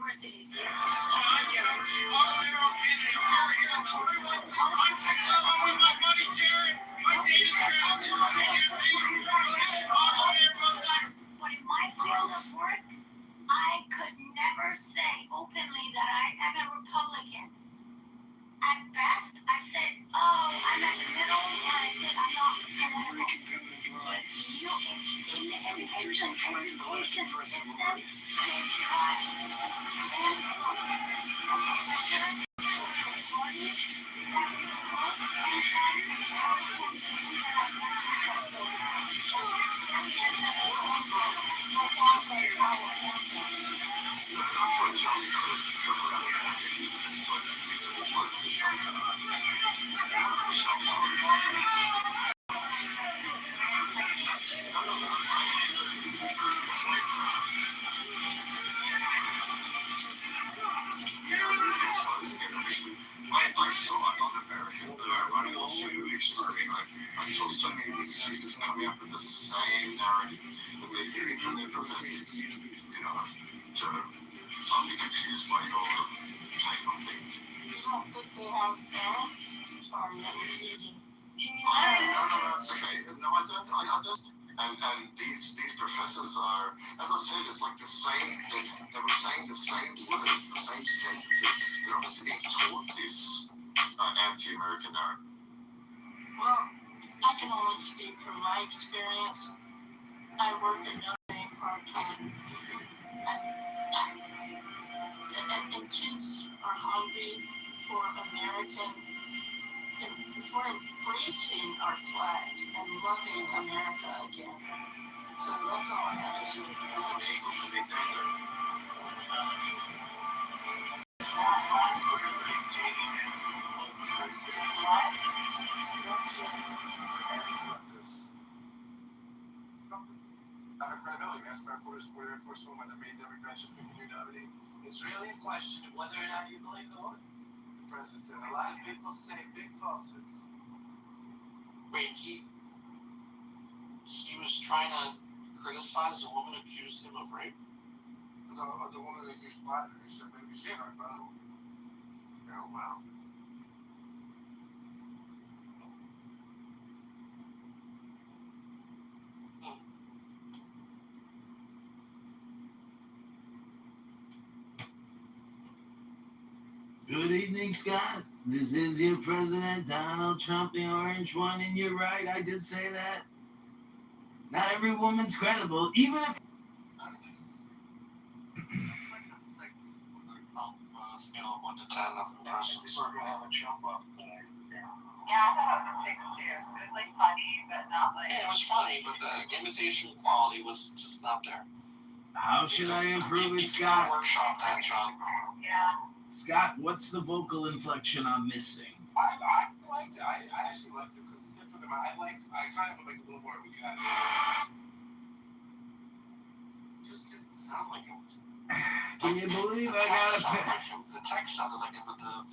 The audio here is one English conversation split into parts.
universities here. Mayoral candidate here. I'm checking out on my money, Jared. My data set is but in my field of work, I could never say openly that I am a Republican. At best, I said, oh, I'm at the middle, and I said, I'm not political. But you know, in the education system, I saw it on American, I watched it, I saw so many of these students coming up with the same narrative that they're hearing from their professors, you know, so I'm confused by your take on things. You don't think they have parents? Sorry, that was eating. No, it's okay. No, I don't. And these professors are, as I said, it's like the same. They were saying the same words, the same sentences. They're obviously being taught this anti-American narrative. Well, I can only speak from my experience. I work at Notre Dame part-time. And kids are hungry for American, for embracing our flag and loving America again. So that's all I have to say. Credibility, that's my first woman that made that convention in community. It's really a question of whether or not you believe the woman. The president said a lot of people say big falsehoods. Wait, he was trying to criticize the woman who accused him of rape? The woman that accused Biden, he said maybe she had Biden. Oh, wow. Good evening, Scott. This is your president, Donald Trump, the orange one, and you're right, I did say that. Not every woman's credible, even if... Scale of 1 to 10 of impressions. We're going to have a jump up today. Yeah, I thought it was 6 too. It was like funny, but not like. Yeah, it was funny, but the imitation quality was just not there. How should I improve it, Scott? Workshop that, John. Yeah. Scott, what's the vocal inflection I'm missing? I liked it. I actually liked it because it's different. I kind of would like a little more what you had. Just didn't sound like him. Can you believe I got a... The text sounded like him, but the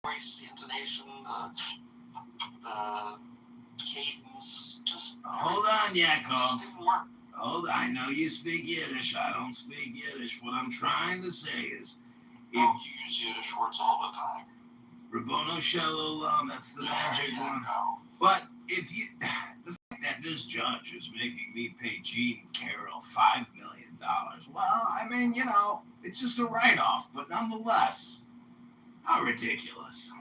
voice, the intonation, the cadence, just... Hold on, Yakov. Just didn't work. Hold on. I know you speak Yiddish. I don't speak Yiddish. What I'm trying to say is... You use Yiddish words all the time. Rabbono Shel Olam, that's the magic one. Go. But if you... The fact that this judge is making me pay Gene Carroll $5 million, well, I mean, you know, it's just a write-off, but nonetheless, how ridiculous. I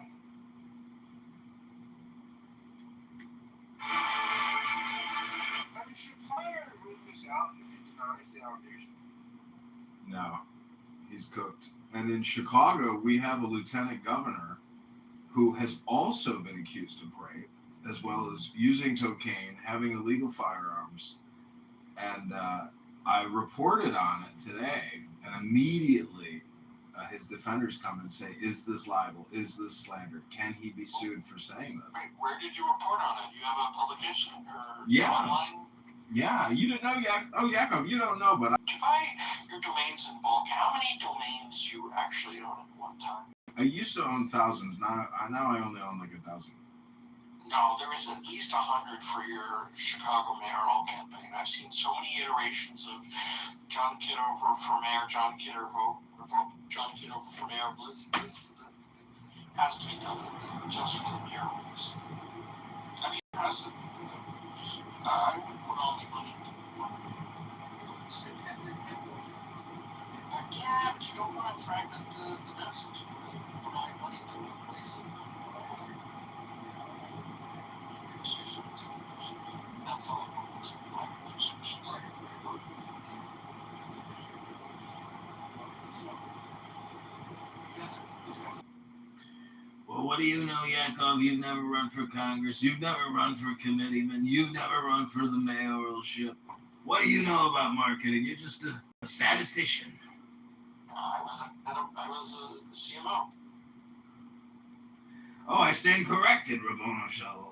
mean, should Pryor rule this out if he denies the allegation? No, he's cooked. And in Chicago, we have a lieutenant governor who has also been accused of rape, as well as using cocaine, having illegal firearms. And I reported on it today, and immediately his defenders come and say, is this libel? Is this slander? Can he be sued for saying this? Wait, where did you report on it? You have a publication or Yeah. online? Yeah, you didn't know, Yakov, you don't know, but Did you buy your domains in bulk? How many domains you actually own at one time? I used to own thousands. Now I only own like 1,000. No, there is at least 100 for your Chicago mayoral campaign. I've seen so many iterations of John Kitover for mayor, John Kitover for mayor. This has to be dozens just for the murals. I mean, impressive. I would put all the money into yeah, but you don't want to fragment the message. Put all your money into one place. That's all it was. Well, what do you know, Yakov? You've never run for Congress. You've never run for committeeman. You've never run for the mayoralship. What do you know about marketing? You're just a statistician. I was a CMO. Oh, I stand corrected, Rabono Shalom.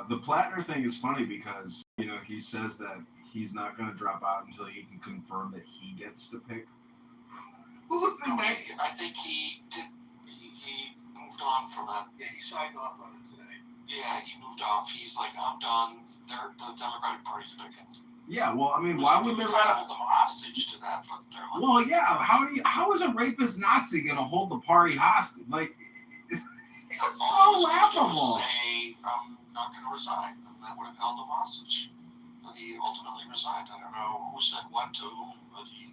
The Plattner thing is funny because, you know, he says that he's not going to drop out until he can confirm that he gets to pick. I think he did. He moved on from that. Yeah, he signed off on it today. Yeah, he moved off. He's like, I'm done. The Democratic Party's picking. Yeah, well, I mean, why would they let hold them hostage to that? But they're like, well, yeah, how is a rapist Nazi going to hold the party hostage? Like, it's so laughable. Say, I'm not going to resign, and that would have held him hostage. But he ultimately resigned. I don't know who said what to whom, but he.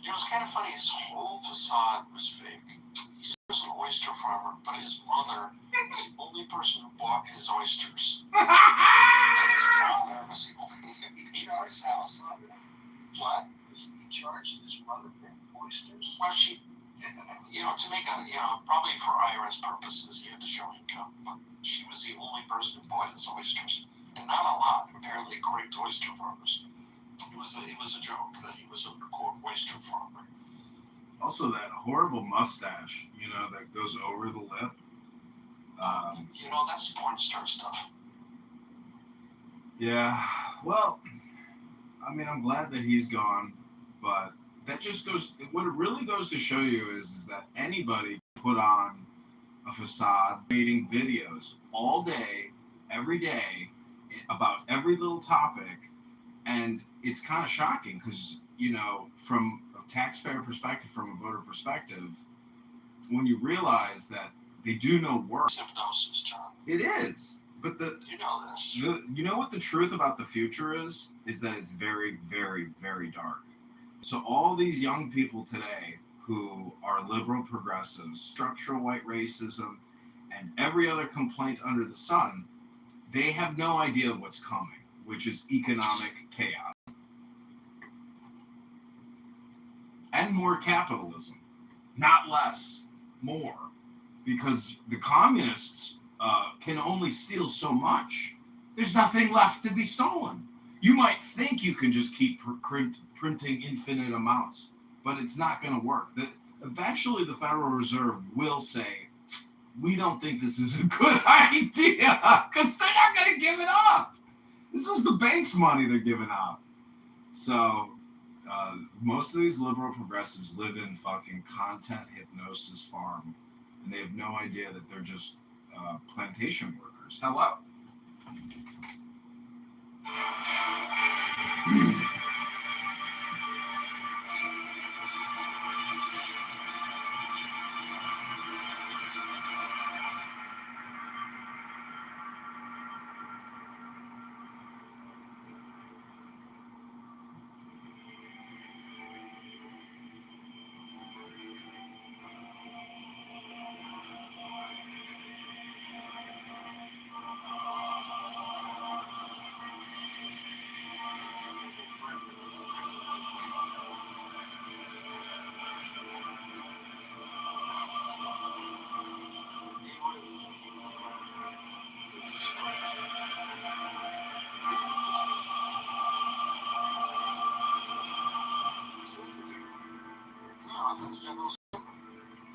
You know, it's kind of funny. His whole facade was fake. He was an oyster farmer, but his mother was the only person who bought his oysters. And his father was the only he bought his house. What? He charged his mother for oysters. Well, she, you know, to make a, you know, probably for IRS purposes, he had to show income, but she was the only person who bought his oysters, and not a lot, apparently, according to oyster farmers. It was a joke that he was a quote oyster farmer. Also, that horrible mustache, you know, that goes over the lip. You know, that's porn star stuff. Yeah, well, I mean, I'm glad that he's gone, but that just goes, what it really goes to show you is that anybody can put on a facade, creating videos all day, every day, about every little topic, and it's kind of shocking because, you know, from a taxpayer perspective, from a voter perspective, when you realize that they do no work. It's hypnosis, John. It is. But You know this. you know what the truth about the future is that it's very, very, very dark. So all these young people today who are liberal progressives, structural white racism, and every other complaint under the sun, they have no idea what's coming, which is economic chaos. And more capitalism, not less, more, because the communists can only steal so much. There's nothing left to be stolen. You might think you can just keep printing infinite amounts, but it's not going to work. Eventually, the Federal Reserve will say, we don't think this is a good idea, because they're not going to give it up. This is the bank's money they're giving up. So most of these liberal progressives live in fucking content hypnosis farm, and they have no idea that they're just plantation workers. Hello.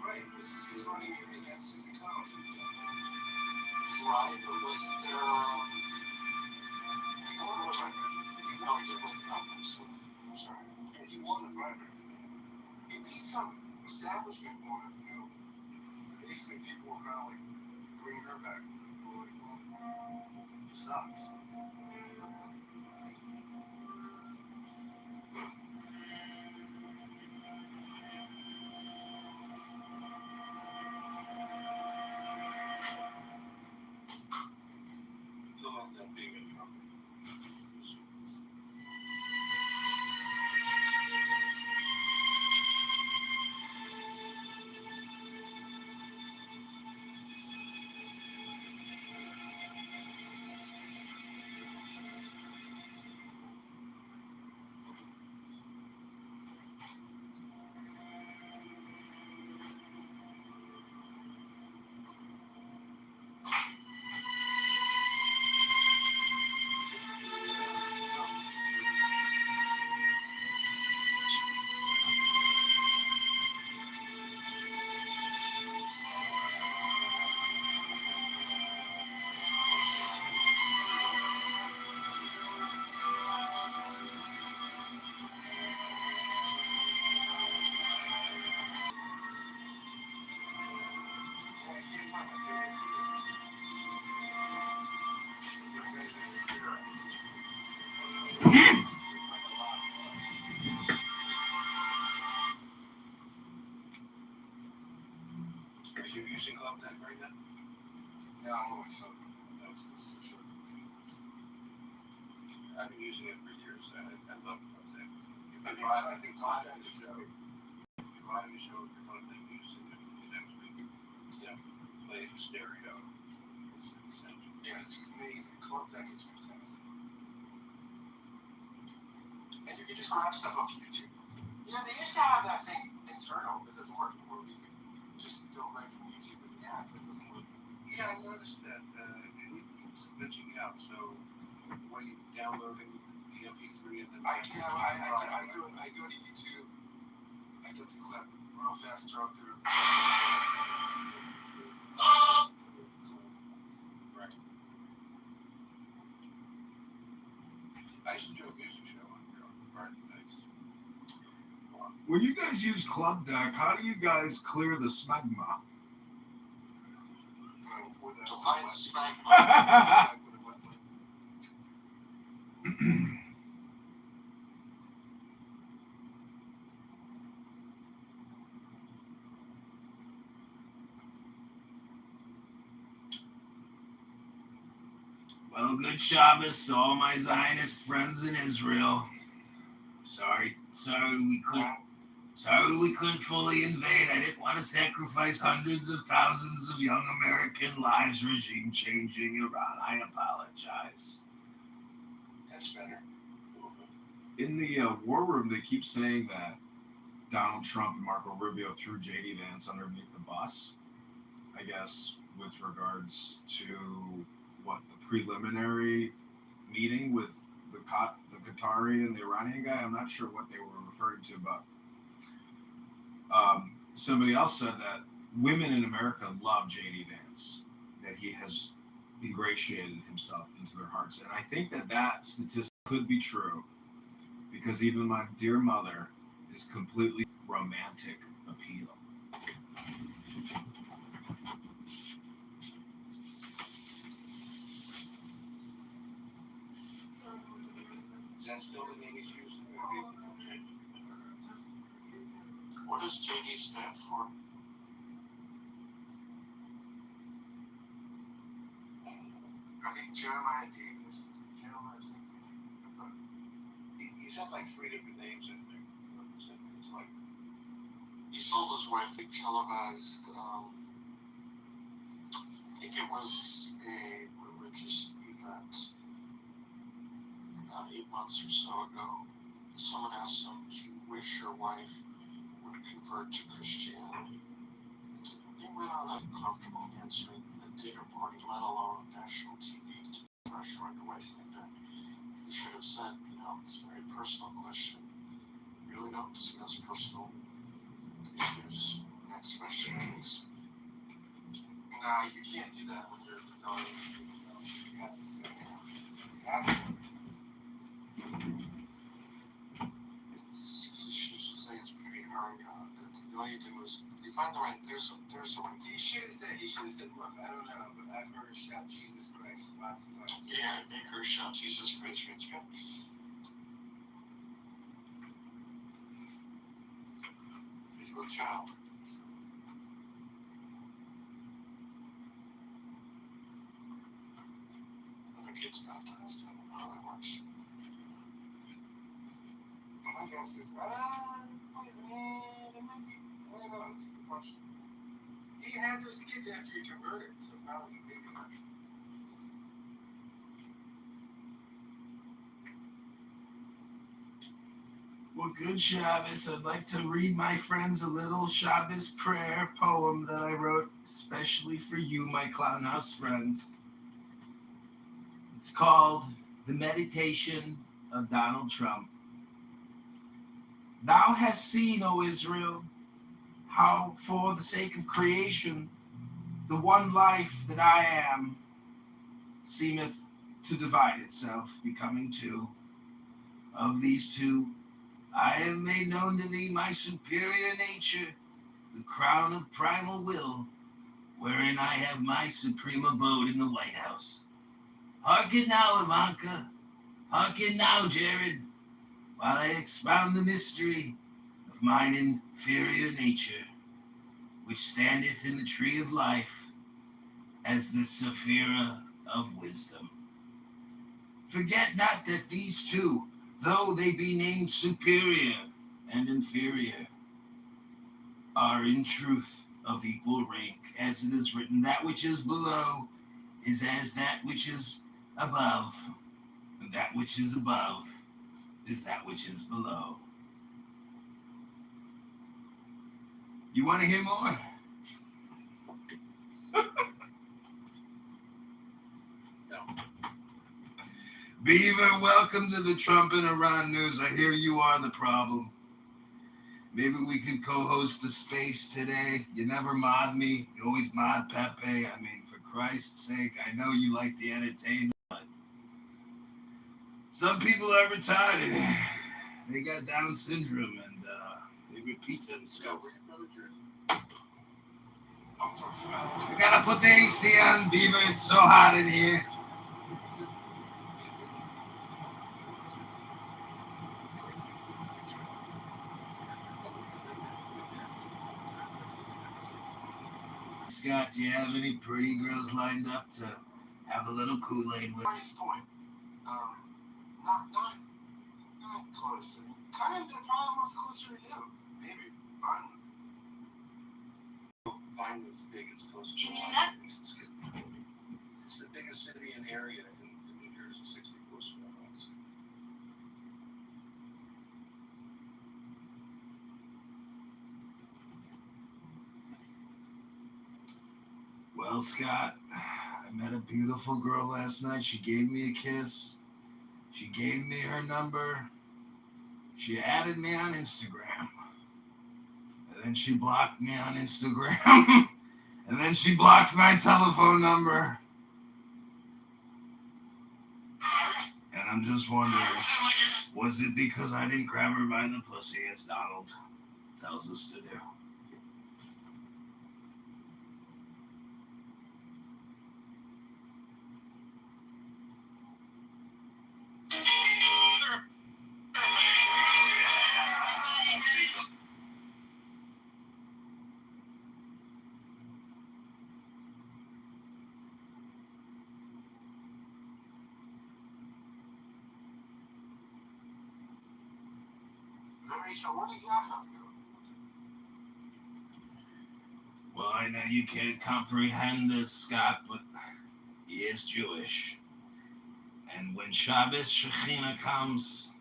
Right, this is his running against his account. Right, but was there? I thought it was like, no, he did with you need some establishment on it, you know. Basically, people were kind of like bringing her back. People were like, well, it sucks. Still not that big of a problem. Are you using Club Deck right now? Yeah, I'm always so. That's for sure. I've been using it for years. I love Club Deck. I think Club Deck is good. If I was showing you one thing using it, play it in stereo. It's essential. Yeah, it's amazing. Club Deck is fantastic. And you can just grab stuff off YouTube. You know, they used to have that thing internal that doesn't work anymore. We can just go right from YouTube with the app that doesn't work. Yeah, I noticed that. It's glitching out. So when you downloading the MP3 and then I go to YouTube. I get the clip real fast, throw it through. Right. I used to do a music show on Friday nights. When you guys use Club Deck, how do you guys clear the smegma? Define smack. Well, good Shabbos to all my Zionist friends in Israel. Sorry we couldn't fully invade. I didn't want to sacrifice hundreds of thousands of young American lives regime changing Iran. I apologize. That's better. In the war room, they keep saying that Donald Trump and Marco Rubio threw J.D. Vance underneath the bus, I guess, with regards to what the preliminary meeting with the Qatari and the Iranian guy. I'm not sure what they were referring to, but somebody else said that women in America love J.D. Vance, that he has ingratiated himself into their hearts. And I think that statistic could be true, because even my dear mother is completely romantic appeal. Is that still the name he's using? What does JD stand for? I think Jeremiah David or something. Jeremiah something. He's had like 3 different names, I think. It's like He sold his wife a televised, I think it was a religious event about 8 months or so ago. Someone asked him, "Do you wish your wife would convert to Christianity?" He went on uncomfortable answering in a dinner party, let alone on national TV, to pressure right away like that. He should have said, it's a very personal question. We really don't discuss personal issues. Next question, please. nah, you can't do that when you're a daughter. You have to say that. She should say it's between her and God. find the right. There's a right. He should have said, look, I don't know, but I've heard her shout Jesus Christ lots of times. Yeah, make her shout Jesus Christ. It's good. He's a little child. The kid's baptized. I don't know how that works. My guess is, it might be. I don't know. That's a good question. He had those kids after he converted, so probably maybe not. Well, good Shabbos. I'd like to read my friends a little Shabbos prayer poem that I wrote especially for you, my Clown House friends. It's called The Meditation of Donald Trump. Thou hast seen, O Israel, how for the sake of creation, the one life that I am seemeth to divide itself, becoming two. Of these two, I have made known to thee my superior nature, the crown of primal will, wherein I have my supreme abode in the White House. Hearken now, Ivanka. Hearken now, Jared, while I expound the mystery of mine inferior nature, which standeth in the tree of life as the Sephira of wisdom. Forget not that these two, though they be named superior and inferior, are in truth of equal rank, as it is written, that which is below is as that which is above, and that which is above is that which is below. You want to hear more? Beaver, welcome to the Trump and Iran news. I hear you are the problem. Maybe we could co-host the space today. You never mod me. You always mod Pepe. I mean, for Christ's sake, I know you like the entertainment, but some people are retarded. They got Down syndrome, and they repeat themselves. I gotta put the AC on, Beaver. It's so hot in here. Scott, do you have any pretty girls lined up to have a little Kool-Aid with? Price point. Not close. Kind of, probably was closer to you. Maybe. Fine. Find as big as close to Can you not? It's the biggest city in the area in New Jersey, 64 square miles. Well, Scott, I met a beautiful girl last night. She gave me a kiss. She gave me her number. She added me on Instagram. And then she blocked me on Instagram. And then she blocked my telephone number. And I'm just wondering, was it because I didn't grab her by the pussy, as Donald tells us to do? Very sure. Where did Yaakov go? Well, I know you can't comprehend this, Scott, but he is Jewish. And when Shabbos Shekhinah comes,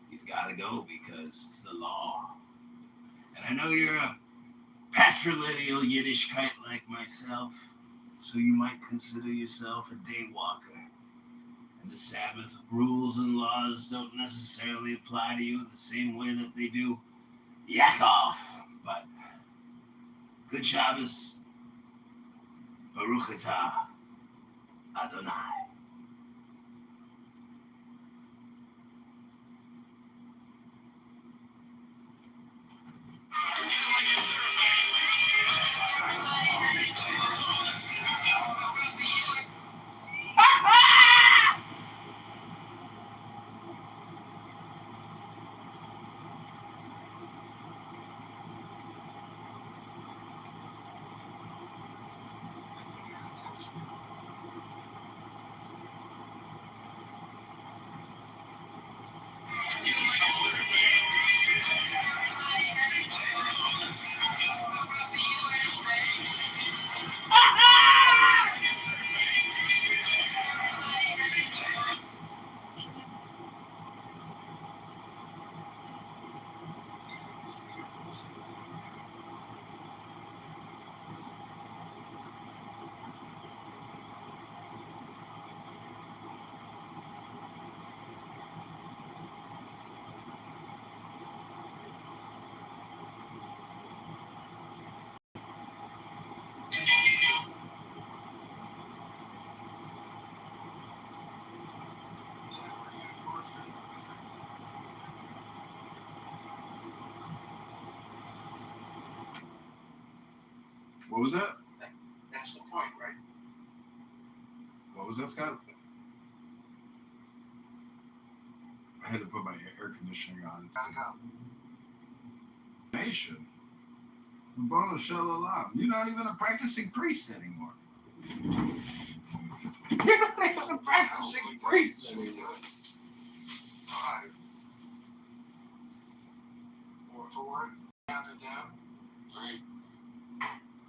he's got to go because it's the law. And I know you're a patrilineal Yiddishkeit like myself, so you might consider yourself a day walker. And the Sabbath rules and laws don't necessarily apply to you the same way that they do Yaakov. But good Shabbos, Baruch atah Adonai. What was that? That's the point, right? What was that, Scott? I had to put my air conditioning on. Gotta go. Nation. Bono Shalom. You're not even a practicing priest anymore. You're not even a practicing priest anymore. 5, 4, counting down. 3.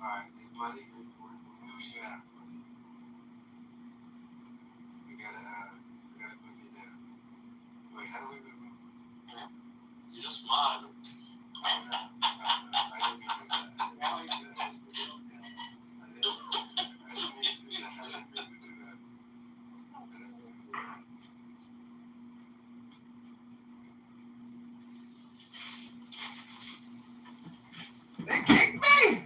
Alright, hey buddy, where you at, buddy? We gotta move you down. Wait, how do we move him? You just mod. Oh, no, I didn't mean to do that. I didn't mean to do that. I didn't mean to do that. I didn't mean to do that. They kicked me!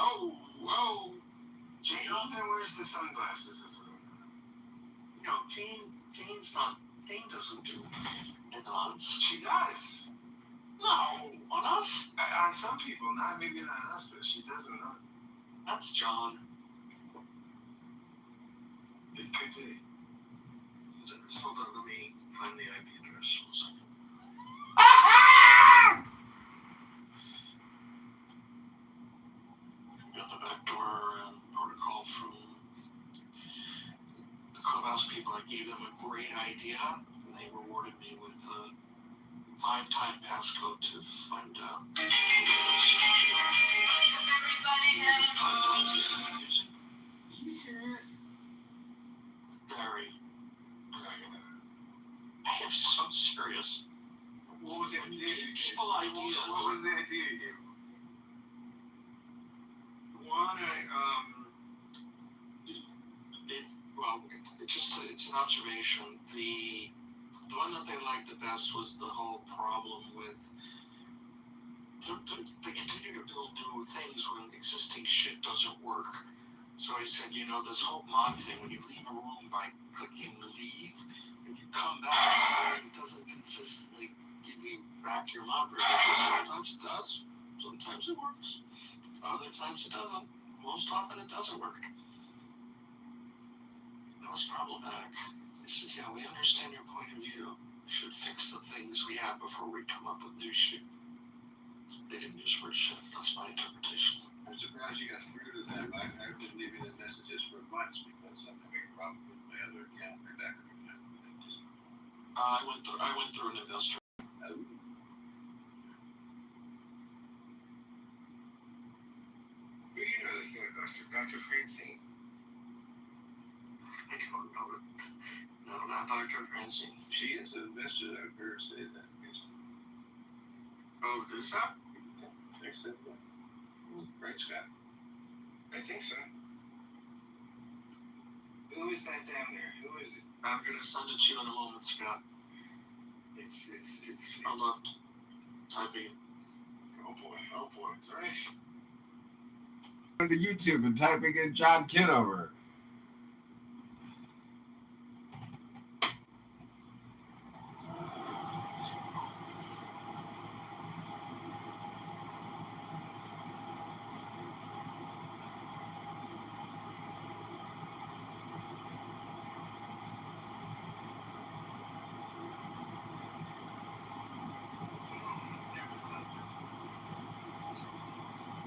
Oh, whoa. Jonathan, where's the sunglasses? You know, Jane doesn't do nuance. She does. No, on us? On some people, maybe not on us, but she doesn't know. That's John. It could be. Hold on, let me find the IP address. 1 second. Got the backdoor protocol from the clubhouse people. I gave them a great idea, and they rewarded me with a 5-time passcode to find out. Jesus. Very. I am so serious. What was the idea? Give people ideas. What was the idea you gave? One, it's an observation. The one that they liked the best was the whole problem with they continue to build new things when existing shit doesn't work. So I said, this whole mod thing, when you leave a room by clicking leave, when you come back, it doesn't consistently give you back your mod privileges. Sometimes it does, sometimes it works. Other times it doesn't. Most often it doesn't work. That was problematic. I said, yeah, we understand your point of view. We should fix the things we have before we come up with new shit. They didn't use word shit. That's my interpretation. I'm surprised you got through to them. I've been leaving them messages for months because I'm having a problem with my other account, my backup account. I went through an investor. Oh. Who do you know that's an investor? Dr. Francine? I don't know it. No, not Dr. Francine. She is an investor. I've heard her say that. Oh, this up? I said, right, Scott? I think so. Who is that down there? Who is it? I'm gonna send it to you in a moment, Scott. It's I'm not typing it. oh boy, nice. Going to YouTube and typing in John Kitover.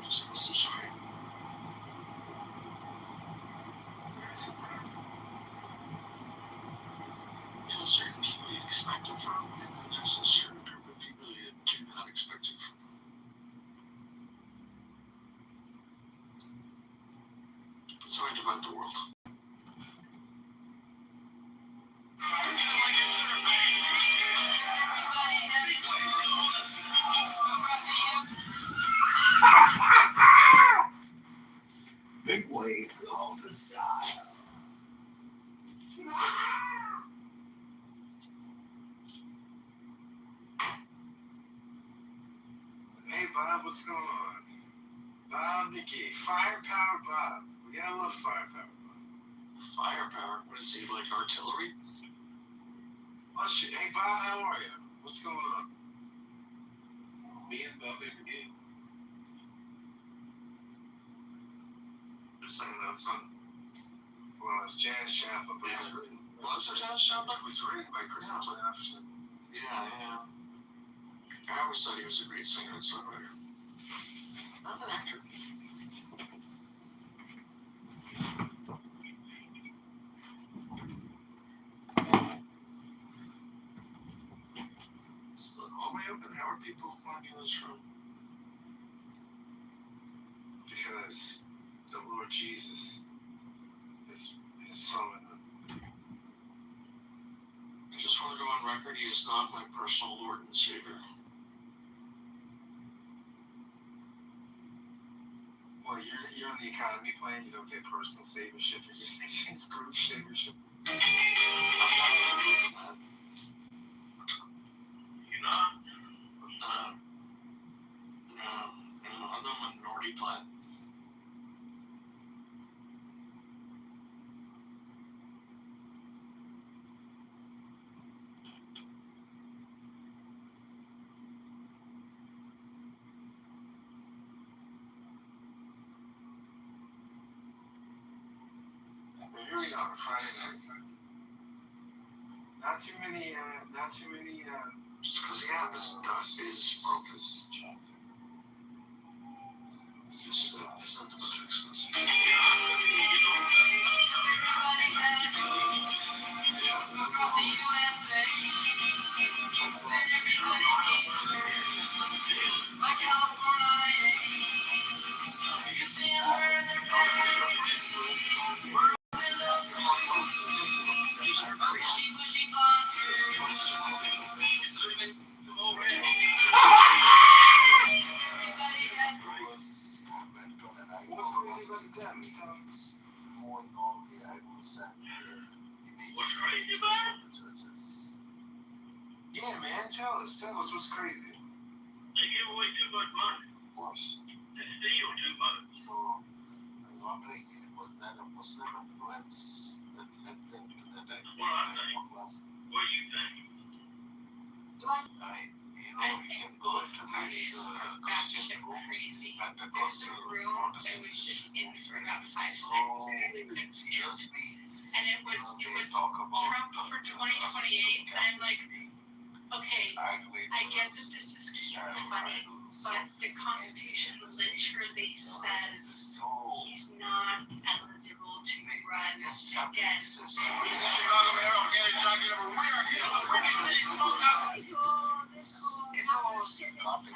Just goes to show you. Very surprising. Certain people you expect it from, and then there's a certain group of people you do not expect it from. So I divide the world. Like a survey. Bob, what's going on? Bob McGee, firepower Bob. We gotta love firepower Bob. Firepower? What is he, like artillery? Oh shit, hey Bob, how are you? What's going on? Me and Bob McGee. Just saying that son. Well, it's Janis Joplin, but Yeah. it's written. Was it Janis Joplin? It was written by Christopher Jefferson. Yeah. I always thought he was a great singer and songwriter. Not an actor. Is the hallway open? How are people walking in this room? Because the Lord Jesus is summoned them. I just want to go on record, he is not my personal Lord and Savior. Well, you're on the economy plan. You don't get personal savership. You're just group savership. I'm not doing that. You're not? No, I'm the minority plan. Well, here we are, Friday night. Not too many. Just because the app is broken. Just send them a text message. What's crazy about the dam? What's crazy about it? Yeah, man. Tell us what's crazy. They give away too much money. They steal too much. So I was wondering, was that a Muslim influence that led them to that idea? What I think. What do you think? You can go into these Christian rooms, There's a room that was just in for about 5 seconds because they couldn't stand it. And it was Trump for 2028. And I'm like, okay, I get that this is cute and funny, but the Constitution literally says he's not eligible to run again. This is Chicago Mayoral, Gary John Kitover. We are here in the Windy City Smokehouse.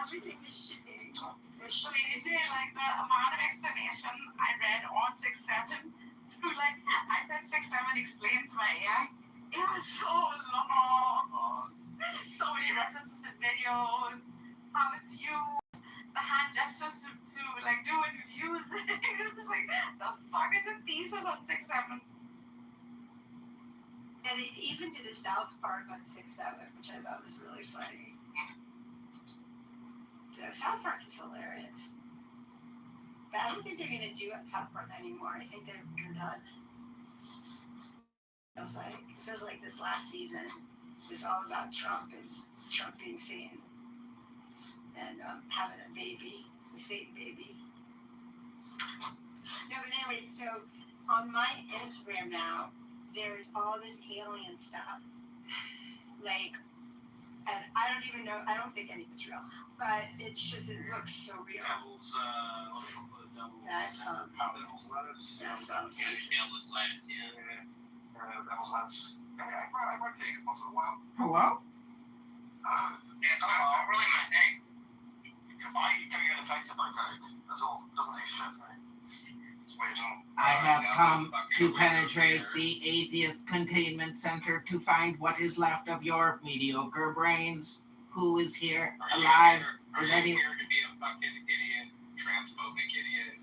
Everything is shitty. I mean, is it like the amount of explanation I read on 6-7 through like, I said 6-7 explained to my AI. It was so long. So many references to videos, how it's used, the hand gestures to like do when you use it. It was like, the fuck is the thesis on 6-7? And it even did a South Park on 6-7, which I thought was really funny. South Park is hilarious. But I don't think they're going to do South Park anymore. I think they're done. It feels like this last season was all about Trump and Trump being seen and having a baby, a Satan baby. No, but anyway, so on my Instagram now, there's all this alien stuff. Like, and I don't even know, I don't think any of it's real, but it's just, it looks so real. Devil's lettuce. Yeah, so, Devil's lettuce, yeah. Devil's lettuce. I partake once in a while. Hello? It's not really my thing. I can get affected by cake. That's all. Doesn't taste shit for me. It's way too. I have come to penetrate the atheist containment center to find what is left of your mediocre brains. Who is here alive? Is Are you any? here to be a fucking idiot, transphobic idiot?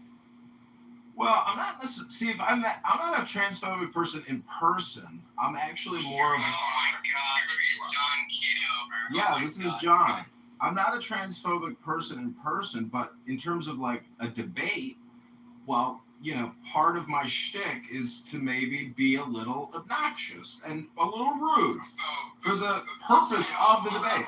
Well, I'm not necessarily. See, if I'm not a transphobic person in person. I'm actually more of. Oh my god, this is John Kitover. Yeah, this is John. I'm not a transphobic person in person, but in terms of like a debate, well, part of my shtick is to maybe be a little obnoxious and a little rude for the purpose of the debate.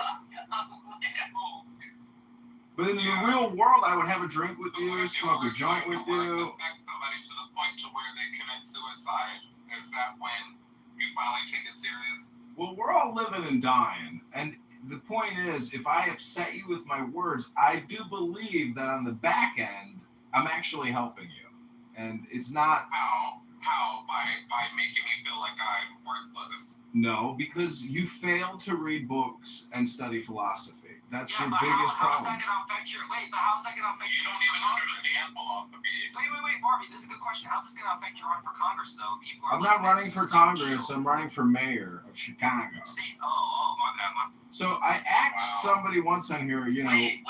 But in the real world, I would have a drink with you, smoke a joint with you. Somebody to the point to where they commit suicide. Is that when you finally take it serious? Well, we're all living and dying. And the point is, if I upset you with my words, I do believe that on the back end, I'm actually helping you. And it's not... How? By making me feel like I'm worthless? No, because you failed to read books and study philosophy. That's your biggest problem. How's that going to affect your... Wait, but how's that going to affect you? You don't even understand philosophy. Wait, Barbie, this is a good question. How's this going to affect your run for Congress, though? People are I'm not running for Congress. I'm running for mayor of Chicago. See, my bad. So I asked somebody once on here, Wait, because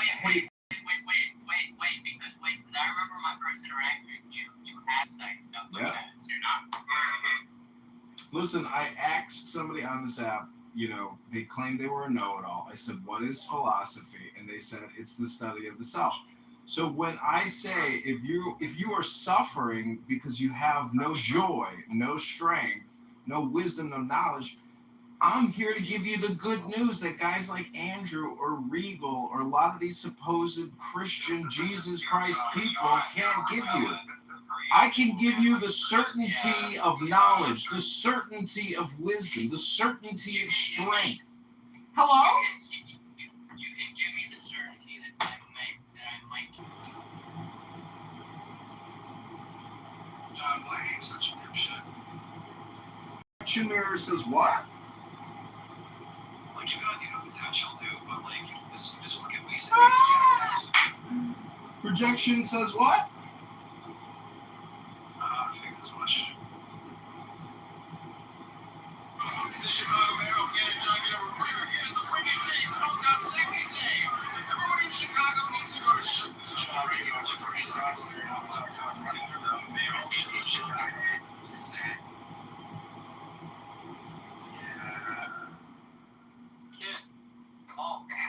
I remember my first interaction with you. You had sex, stuff like that. You're not. Listen, I asked somebody on this app, they claimed they were a know-it-all. I said, what is philosophy? And they said, it's the study of the self. So when I say, if you are suffering because you have no joy, no strength, no wisdom, no knowledge, I'm here to give you the good news that guys like Andrew or Regal or a lot of these supposed Christian Jesus Christ people can't give you. I can give you the certainty of knowledge, the certainty of wisdom, the certainty of strength. Hello? You can give me the certainty that I might. John Wayne, such a dipshit. Projection mirror says what? Like, you got potential, dude, but like, you just fucking wasted it. Projection says what? I think as much. This is Chicago Mayoral candidate John Kitover here in the Windy City Smokeout Second Day. Everybody in Chicago needs to go to shoot. This is John Kitover for Chicago. I'm running for the mayoral of Chicago. Just saying.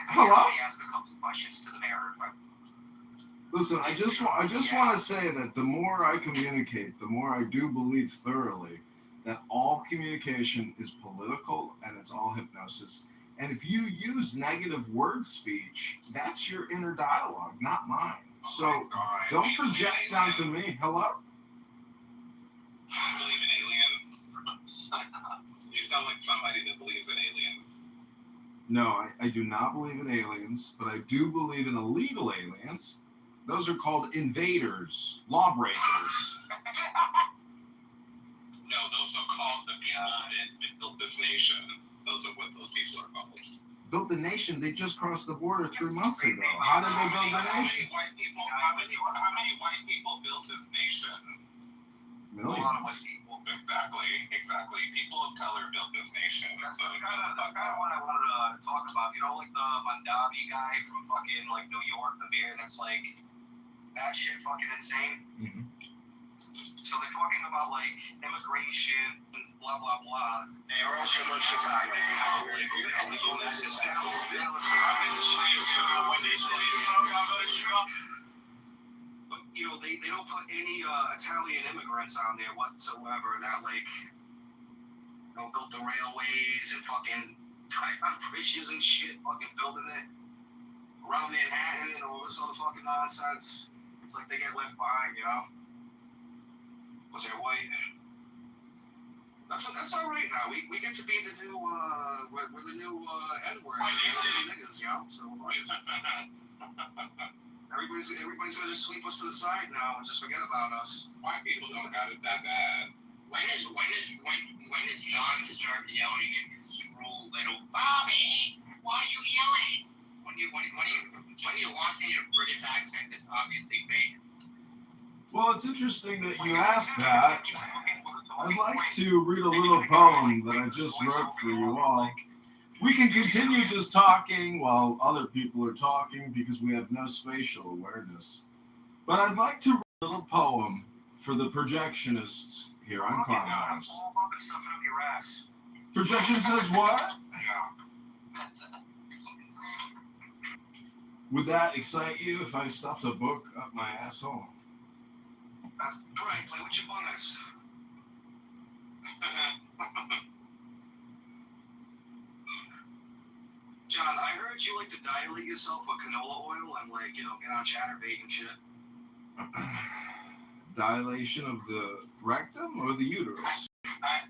Hello? Ask a couple questions to the mayor. Listen, I just want to say that the more I communicate, the more I do believe thoroughly that all communication is political and it's all hypnosis. And if you use negative word speech, that's your inner dialogue, not mine. So don't project onto me. Hello? You believe in aliens? You sound like somebody that believes in aliens. No, I do not believe in aliens, but I do believe in illegal aliens. Those are called invaders, lawbreakers. No, those are called the people that built this nation. Those are what those people are called. Built the nation? They just crossed the border 3 months ago. How did they build the nation? How many white people built this nation? Millions. A lot of white people. Exactly. People of color built this nation. That's kind of what I wanted to talk about. You know, like the Mandabi guy from fucking like New York, the mayor that's like that shit fucking insane. Mm-hmm. So they're talking about like immigration, blah blah blah. Hey, we're all shit about Chicago. But you know, they don't put any Italian immigrants on there whatsoever that like built the railways and fucking on bridges and shit, fucking building it around Manhattan and all this other fucking nonsense. It's like they get left behind, you know? Because they're white. That's all right now. We get to be the new we're the new N-word niggas, you know? So everybody's gonna just sweep us to the side now and just forget about us. White people don't got it that bad. When does John start yelling in his shrill little Bobby? Why are you yelling? When you launching your British accent that's obviously fake. Well, it's interesting that you asked that. I'd like to read a little poem that I just wrote for you all. We can continue just talking while other people are talking because we have no spatial awareness. But I'd like to read a little poem for the projectionists here on Clubhouse. Projection says what? Would that excite you if I stuffed a book up my asshole? That's right. Play with your bungas. John, I heard you like to dilate yourself with canola oil and get on chatterbait and shit. Dilation of the rectum or the uterus? I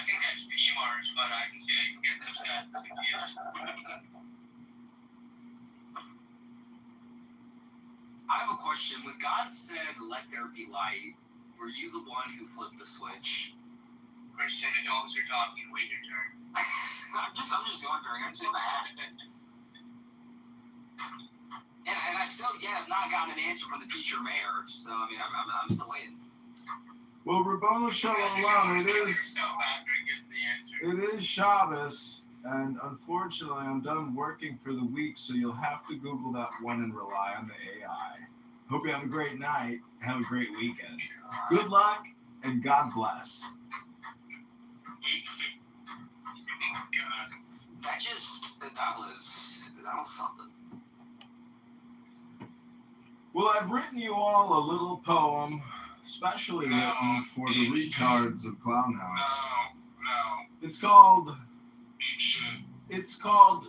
think that's P-Mars, but I can see I can get those guys confused. I have a question. When God said, "Let there be light," were you the one who flipped the switch? Christian adults are talking. Wait your turn. I'm just going during. I'm still mad. And I still have not gotten an answer from the future mayor. So I mean, I'm still waiting. Well, Rabboni Shalom, it is Shabbos, and unfortunately, I'm done working for the week, so you'll have to Google that one and rely on the AI. Hope you have a great night. Have a great weekend. Good luck, and God bless. That was something. Well, I've written you all a little poem, specially written for the retards of Clownhouse. No. It's called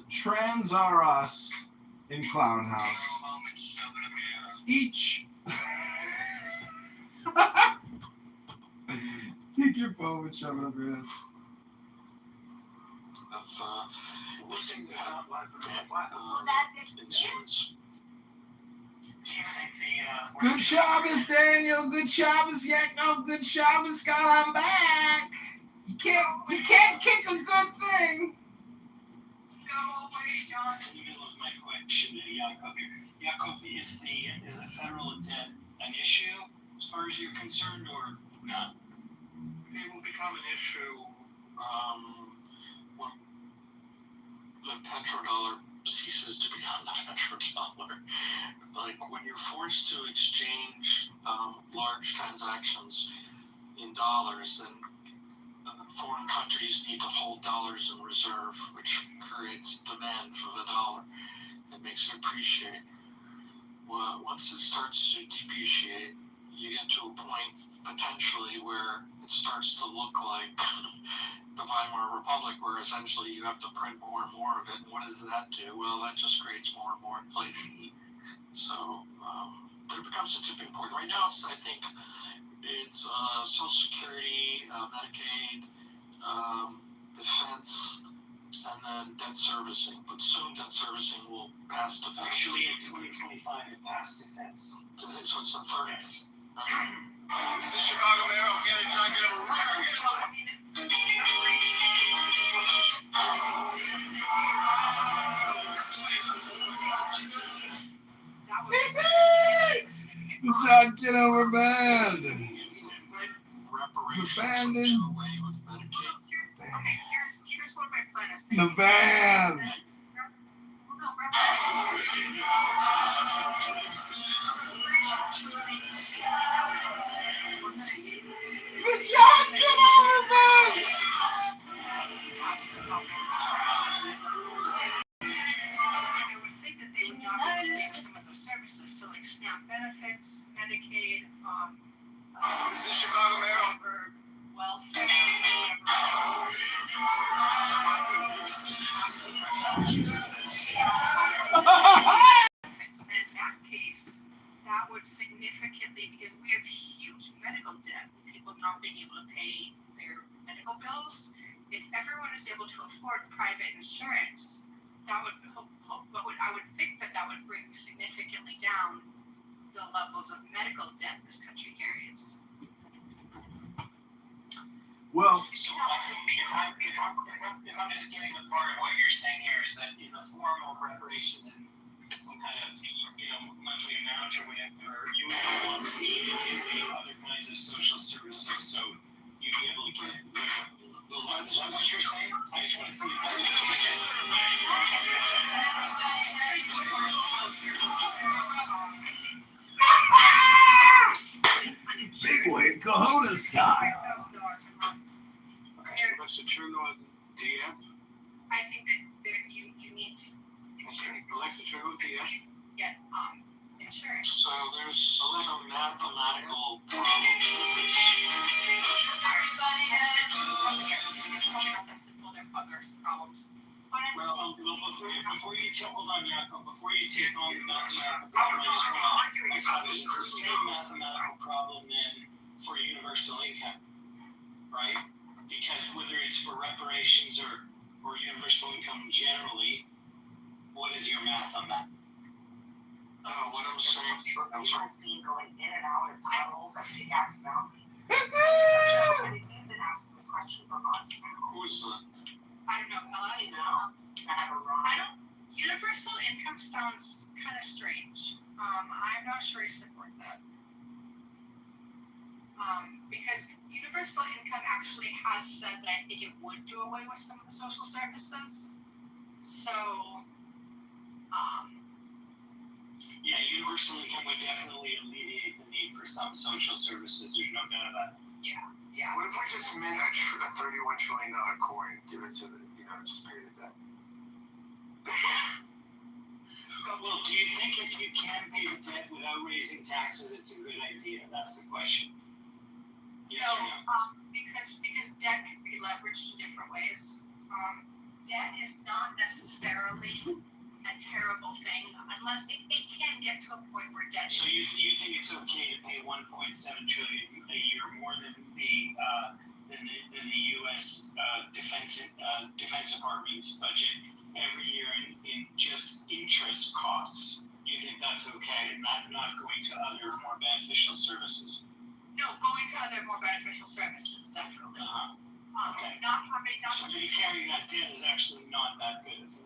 Trans Are Us in Clownhouse. Each. Take your poem and shove it up your ass. Looking at That's it. Good Shabbos, Daniel. Good Shabbos, Yakno. Good Shabbos, God. I'm back. You can't kick a good thing. My question to Yaakov here. Yaakov, is the federal debt an issue as far as you're concerned, or not? It will become an issue when the petrodollar ceases to become the petrodollar. Like when you're forced to exchange large transactions in dollars, and foreign countries need to hold dollars in reserve, which creates demand for the dollar. It makes it appreciate. Well, once it starts to depreciate, you get to a point potentially where it starts to look like the Weimar Republic, where essentially you have to print more and more of it. And what does that do? Well, that just creates more and more inflation. So there becomes a tipping point. Right now, I think it's Social Security, Medicaid, defense, and then debt servicing. But soon debt servicing will pass defense. Actually, in 2025, it passed defense. So it's the third. Yes. This is Chicago Mayoral. Get it, John. Get it. The John Kitover band. The band is Here's what my plan is. the band. The John Kitover band. I would think that they would not be able to take some of those services, so like SNAP benefits, Medicaid, This is Chicago Mayoral. welfare, benefits. And in that case, that would significantly, because we have huge medical debt, people not being able to pay their medical bills. If everyone is able to afford private insurance, that would I would think that would bring significantly down the levels of medical debt this country carries. Well, So I think if I'm just getting a part of what you're saying here is that in the form of reparations and some kind of monthly amount or whatever, you would no longer need any of the other kinds of social services, so you'd be able to get it. Is that what you're saying? I just want to see if that's what you're saying. big wave Kahuna style. $5,000 a month. Alexa, turn on DM. I think that you need to. Okay. Alexa, turn on DM. get insurance. So there's some mathematical problems with this. Everybody has that's simple. Their problems. Well, before you hold on, Jacob, before you take on the mathematical problem, I just want to establish it's the same mathematical problem then for universal income, right? Because whether it's for reparations or universal income generally, what is your math on that? What I'm saying, I'm sorry. Seen going in and out of tunnels at the X Mountain. And you've been asking this question for months. Who is that? I don't know. Universal income sounds kind of strange. I'm not sure I support that. Because universal income actually has said that I think it would do away with some of the social services. So, Yeah, universal income would definitely alleviate the need for some social services. There's no doubt about it. yeah. What if we just mint a $31 trillion coin, give it to the, just pay the debt? Well, do you think if you can pay the debt without raising taxes, it's a good idea? That's the question. Yes or no? Because debt can be leveraged in different ways. Debt is not necessarily a terrible thing unless it can get to a point where debt. So you think it's okay to pay 1.7 trillion a year more than the U.S. Defense Department's budget every year in just interest costs? You think that's okay, and not going to other more beneficial services? No, going to other more beneficial services definitely. Okay. So maybe carrying that debt is actually not that good, is it?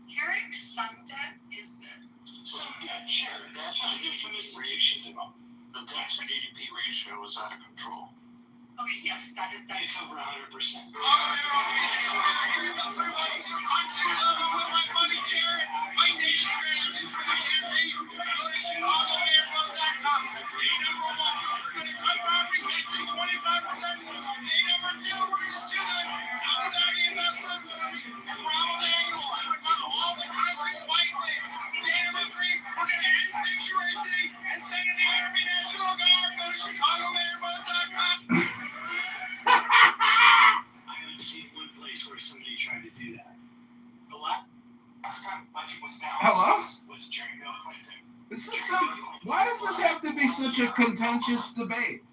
Carrying some debt is good. Some debt, sure. That's a different institutions involved. The debt to GDP ratio is out of control. Okay, yes, that is. It's over 100%. I haven't seen one place where somebody tried to do that. The last time the budget was balanced was during Bill Clinton. Why does this have to be such a contentious debate?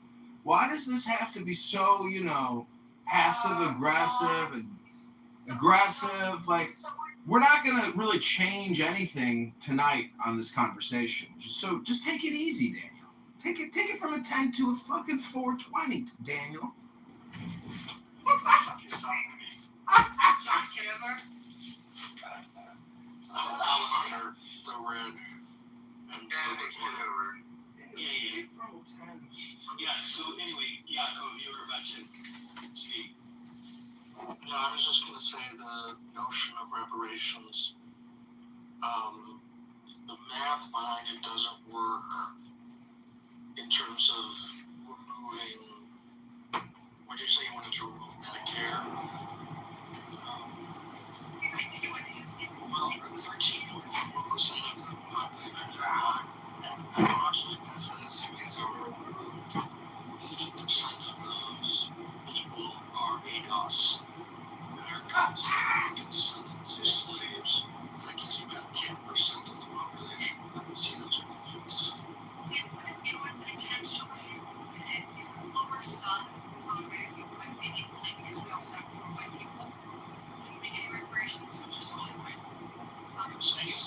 Why does this have to be so, passive aggressive and aggressive? Like, we're not going to really change anything tonight on this conversation. Just take it easy, Daniel. Take it from a 10 to a fucking 420, Daniel. Kitover? Alistair, the red, and Kitover. Yeah, so anyway, Jacob, you were about to speak. Yeah, I was just going to say the notion of reparations, the math behind it doesn't work in terms of removing, what did you say you wanted to remove Medicare? Well, 13.4% of the population is not actually business, because over 80% of those people are ADOS. Americans, American descendants of slaves. That gives you about 10% of the population that would see those benefits. It would potentially lower some, if you put any, because we also have more white people. You make any reparations, which is totally fine. What I'm saying is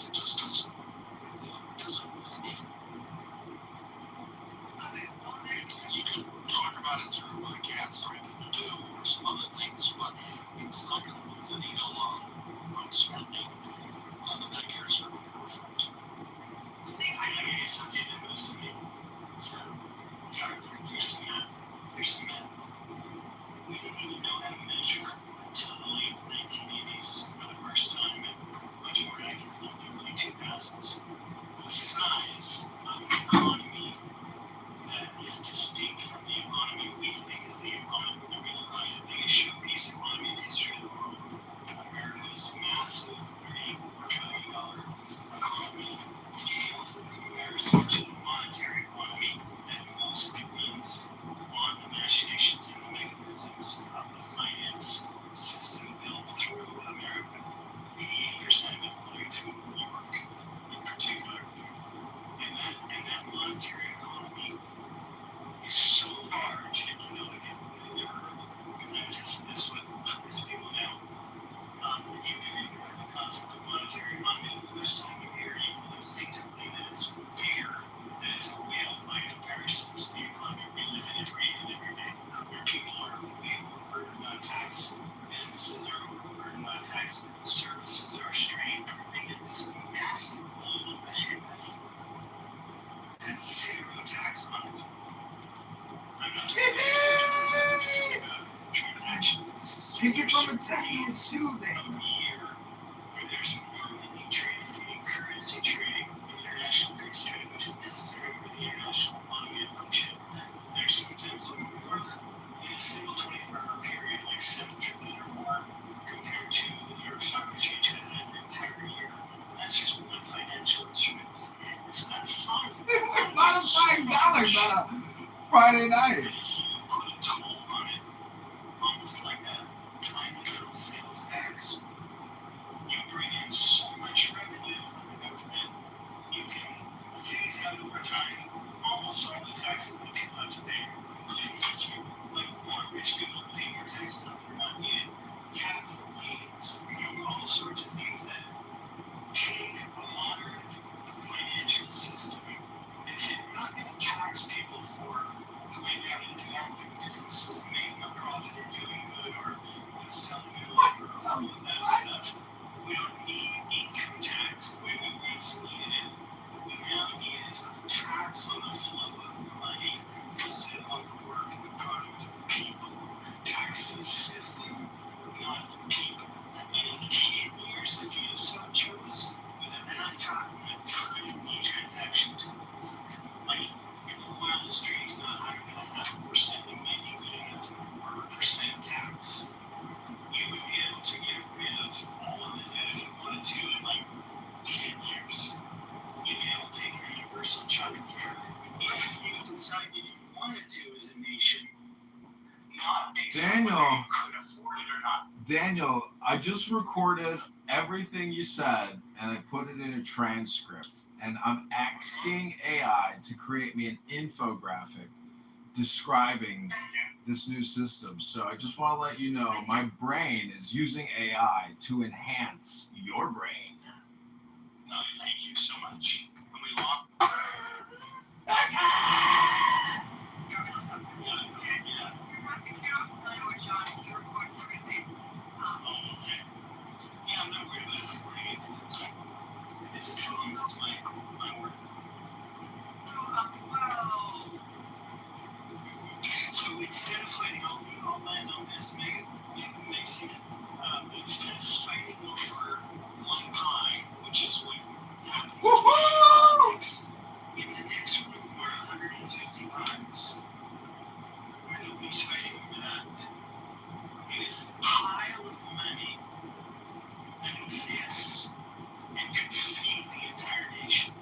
soothing. year where there's more money traded in currency trading, international goods trading, which is necessary for the international economy to function. There's sometimes more in a single 24-hour period, like 7 trillion or more, compared to the New York Stock Exchange has an entire year. That's just one financial instrument. It's not a size of About $5 on a Friday night. But if you put a toll on it, almost like a tiny little sales tax, you bring in so much revenue from the government, you can phase out over time almost all the taxes that people have to pay, including rich people. Like, rich people pay more taxes than they're not in capital gains, all sorts of things that take a modern financial system and say, we're not going to tax people for going out and developing businesses and making a profit or doing good or selling their labor or all of that stuff. We don't need income tax the way we once needed it. What we now need is a tax on the flow of money instead of on the work and the product of people. Tax the system, not the people. And in 10 years, if you so chose, and I'm talking a tiny transaction tools, like in the wildest dreams, not 1.5%, it may be good enough for a percent tax. You would be able to get rid of all of the debt if you wanted to in like 10 years. You'd be able to pay for universal child care if you decided you wanted to as a nation, not based on whether you could afford it or not. Daniel, I just recorded everything you said and I put it in a transcript. And I'm asking AI to create me an infographic describing this new system. So I just want to let you know my brain is using AI to enhance your brain. No, thank you so much. Can we walk? Yeah, I'm not worried about recording it. So, this is as long as it's my work. So instead of fighting all land on this, instead of fighting over one pie, which is what happens to politics, in the next room are 150 pies. Where nobody's fighting over that. It is a pile of money that exists and could feed the entire nation.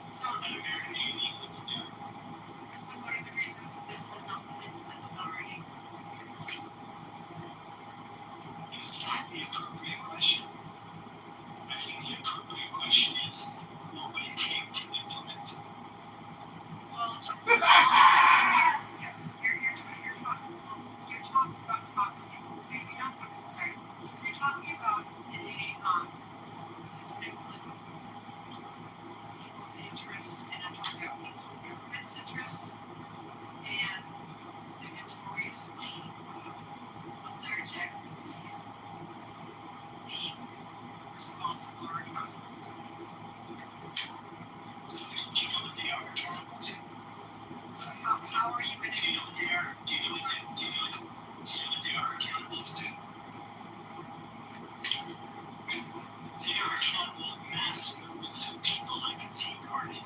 It's not that American illegal to do. So what are the reasons that this has not been implemented already? Is that the appropriate question? I think the appropriate question is, what would it take to implement it? Well, yes, you're talking about toxic, maybe not toxic, sorry. You're talking about just people's interests, and I'm talking about people in government's interests, and the notoriously allergic to being responsible or accountable. Do you know what they are accountable to? So how are you going Do to you know what they are? Do you know what they are accountable to? They are accountable to mass movements of people like the Tea Party,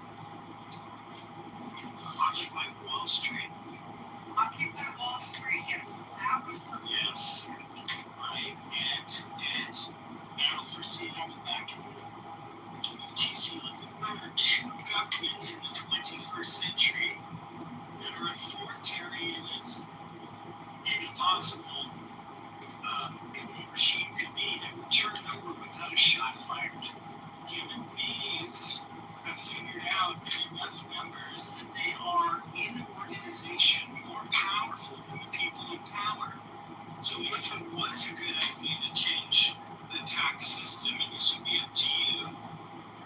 Occupy Wall Street. occupy Wall Street? Yes, that was something. Yes, right. And I'll foresee having back in UTC, there are two governments in the 21st century that are authoritarian as any possible regime could be, that were turned over without a shot fired. Human beings have figured out in enough numbers that they are, in organization, more powerful than the people in power. So if it was a good idea to change the tax system, and this would be up to you,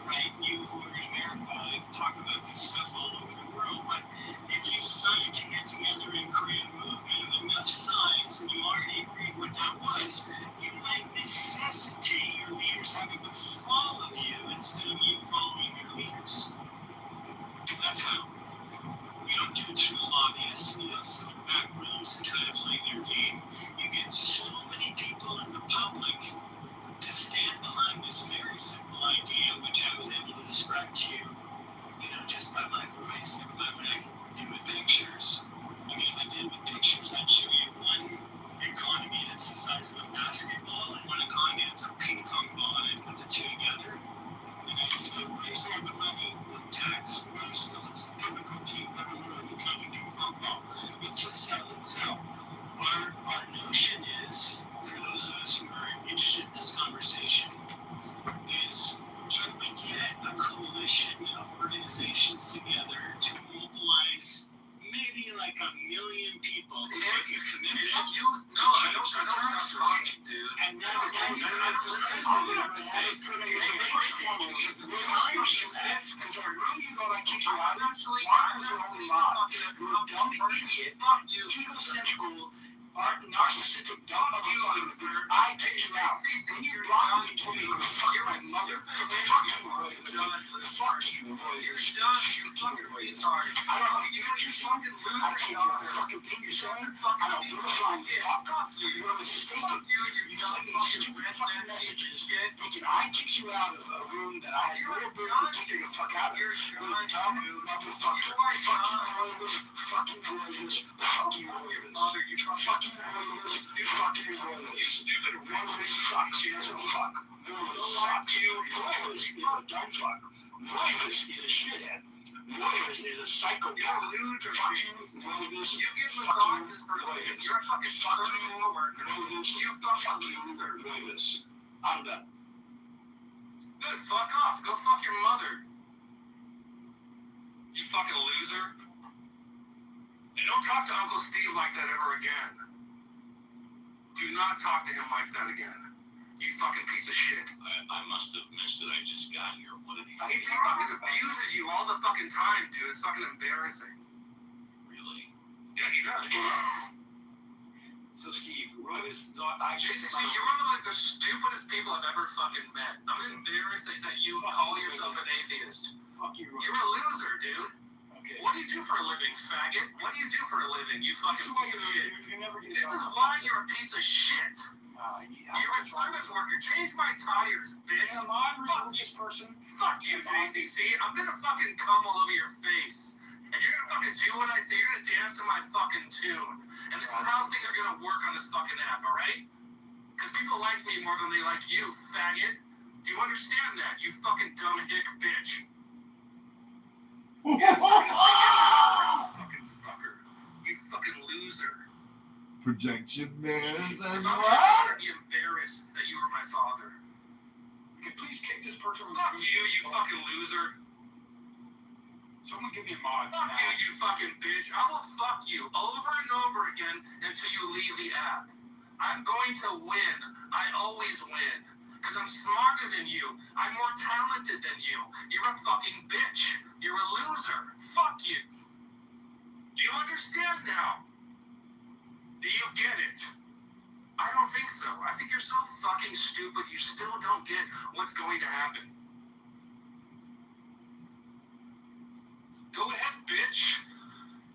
right? You who are in America, talk about this stuff all over the world, but if you decided to get together and create a movement of enough size, and you already agreed what that was, you might necessitate your leaders having to follow First of all, you're stupid. And so really you thought I kicked you out? Mark was your only mod. You're a dumb idiot, egocentrical, narcissistic, dumb motherfucker. I kicked you out. When you blocked me, you told me you were fucking my mother. Fuck you, Royals. Fuck you, Royals. Fuck you, Royals. I don't know. You know your son? I can't hear a fucking thing you're saying. I don't give a flying fuck. You're mistaken. You send me stupid fucking messages thinking I kicked you out of a room that I had no ability to kick you the fuck out of. You're a dumb motherfucker. Fucking Royals. Fucking Royals. Fucking Royals. Fucking Royals. Fucking Royals. Stupid Royals sucks. He doesn't fuck. Royals sucks. Royals is a dumb fuck. Royals is a shithead. Royals is a psychopath. Fuck you, Royals. You give massages for Royals. You're a fucking fucking worker. Royals. You fucking loser. Royals. I'm done. Good, fuck off. Go fuck your mother. You fucking loser. And don't talk to Uncle Steve like that ever again. Do not talk to him like that again. You fucking piece of shit. I must have missed it. I just got here. What did he He fucking abuses you all the fucking time, dude. It's fucking embarrassing. Really? Yeah, he does. So Steve, Royals, JCC, you're one of like the stupidest people I've ever fucking met. I'm embarrassed that you call yourself an atheist. Fuck you, Royals. You're a loser, dude. Okay. What do you do for a living, faggot? What do you do for a living, you fucking piece of shit? This This is why you're a piece of shit. You're a service worker. Change my tires, bitch. Am I remove this person? Fuck you, JCC. I'm gonna fucking come all over your face. And you're gonna fucking do what I say. You're gonna dance to my fucking tune. And this is how things are gonna work on this fucking app, alright? Because people like me more than they like you, faggot. Do you understand that, you fucking dumb hick bitch? Yeah, it's starting to sink in now. You fucking fucker. You fucking loser. Projection there says I'm what? trying to be embarrassed that you were my father. Okay, please kick this person. Fuck you, you fucking loser. Someone give me a mod. Fuck you, you fucking bitch. I will fuck you over and over again until you leave the app. I'm going to win. I always win. Because I'm smarter than you. I'm more talented than you. You're a fucking bitch. You're a loser. Fuck you. Do you understand now? Do you get it? I don't think so. I think you're so fucking stupid you still don't get what's going to happen. Go ahead, bitch.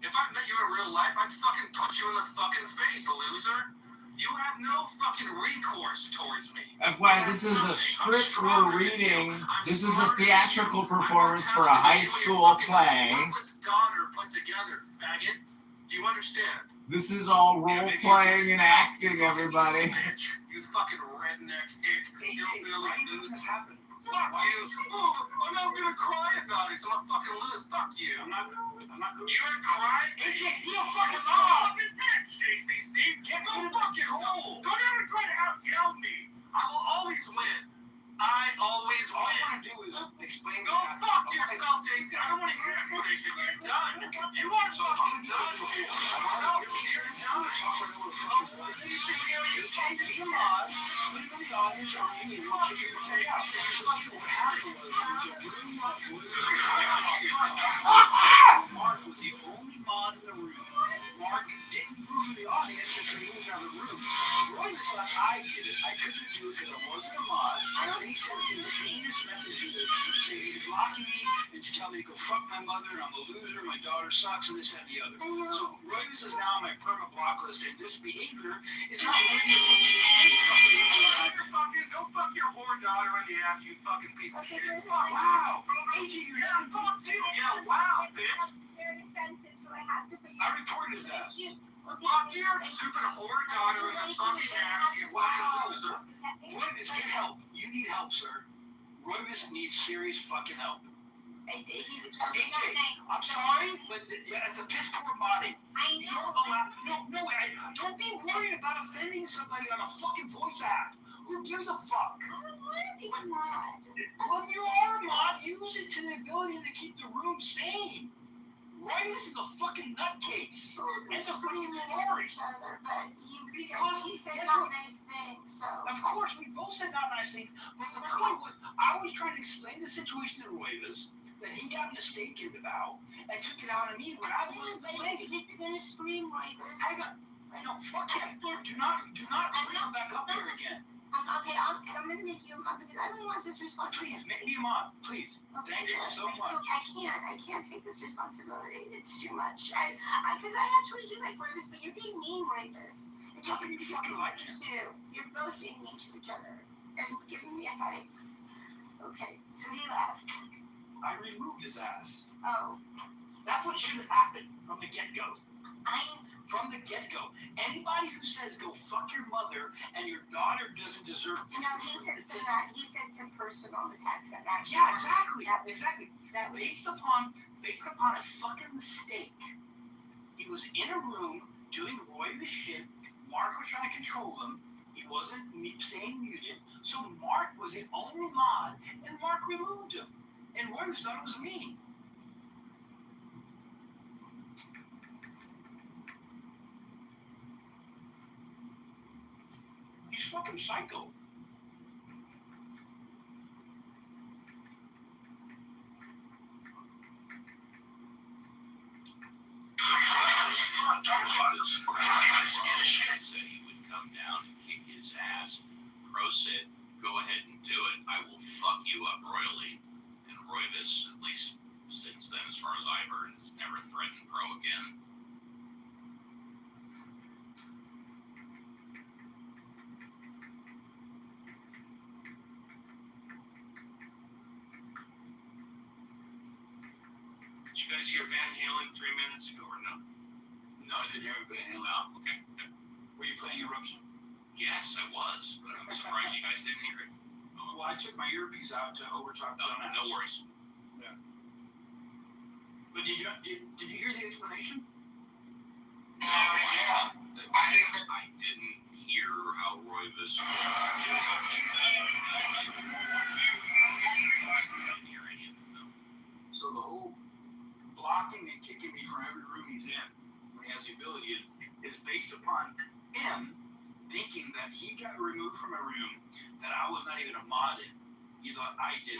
If I met you in real life, I'd fucking punch you in the fucking face, loser. You have no fucking recourse towards me. FYI, this is a script we're reading. This is a theatrical performance for a high school play. Daughter put together, faggot. Do you understand? This is all role playing and acting, everybody. Bitch, you fucking redneck hick. You don't really lose. Happened? Fuck you. Oh, I'm not gonna cry about it, so I'm fucking lose. Fuck you. I'm not going. You're gonna cry? AJ, You a fucking fucking bitch, JCC. Go fuck yourself. Don't ever try to out-yell me. I will always win. I always All I win. want to do is explain. Go fuck yourself, JC. I don't want to hear your explanation. You're done. You are fucking done. No, you're done. You came to the mod, put him in the audience, or you need to kick him the fuck out. What happened was Mark was the only mod in the room. Mark didn't move the audience if he moved out of the room. Roy just thought I did it. I couldn't do it because I wasn't a mod. And he sent me these heinous messages saying he's blocking me and to tell me to go fuck my mother and I'm a loser, my daughter sucks, and this, that, and the other. So Royce is now on my permanent block list, and this behavior is not working for me in any fucking way. Go fuck your whore daughter in the ass, you fucking piece of shit. Wow. AJ, you're down. Fuck you. Yeah, wow, bitch. Very offensive, so I have to put you. I reported his ass. Fuck your stupid whore daughter in the fucking ass, you fucking loser. Royvis, get help. You need help, sir. Royvis needs serious fucking help. AJ, I'm sorry, but it's a piss poor body. I know. No, don't be worried about offending somebody on a fucking voice app. Who gives a fuck? I don't want to be a mod. Well, you are a mod. Use it to the ability to keep the room sane. Royvis is a fucking nutcase. It's a fucking story. Each other, but Because he said guess not what? nice things, so. Of course, we both said not nice things, but the point was, I was trying and explained the situation to Roivas that he got mistaken about and took it out on me when I was playing. You're gonna scream, Roivas. Hang on. No, fuck him. Do not bring him back up here again. Okay, I'm gonna make you a mod because I don't want this responsibility. Please, make me a mod, please. Okay, Thank you so much. I can't take this responsibility. It's too much. Because I actually do like Roivas, but you're being mean, Roivas. It just You fucking like him. too. You're both being mean to each other and giving me a headache. Okay, so he left. I removed his ass. Oh. That's what should have happened from the get-go. From the get-go. Anybody who says go fuck your mother and your daughter doesn't deserve to. No, he said to not. He said to personal attacks and that. Yeah, exactly. Exactly. Based upon a fucking mistake. He was in a room doing Roivas shit. Mark was trying to control him. He wasn't staying muted. So Mark was the only mod, and Mark removed him. And Roivas thought it was me. He's fucking psycho. Said he would come down and kick his ass. Crow said, go ahead and do it. I will fuck you up royally. And Roivas, at least since then, as far as I've heard, has never threatened Crow again. Did you guys hear Van Halen 3 minutes ago or no? No, I didn't hear Van Halen. Oh, okay. Were you playing Eruption? Yes, I was, but I'm surprised you guys didn't hear it. Well, I took my earpiece out to overtalk No, no worries. Yeah. But did you hear the explanation? Yeah. I didn't hear how Roivas did something that So the whole blocking and kicking me from every room he's in when he has the ability is based upon him thinking that he got removed from a room that I was not even a mod in. He thought I did.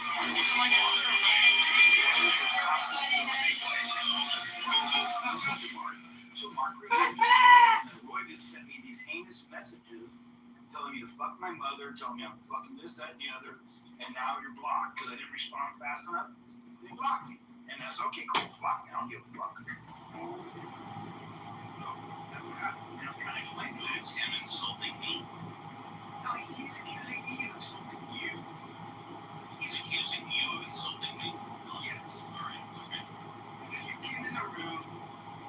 So Mark removed me, and Roy just sent me these heinous messages telling me to fuck my mother, telling me I'm fucking this, that, and the other, and now you're blocked because I didn't respond fast enough. They blocked me. And that's okay, cool, block me, I don't give a fuck. So, that's what happened. And I'm trying to explain to it's him insulting me. No, he's accusing me of insulting you. He's accusing you of insulting me? Yes. All right, okay. Because you came in the room,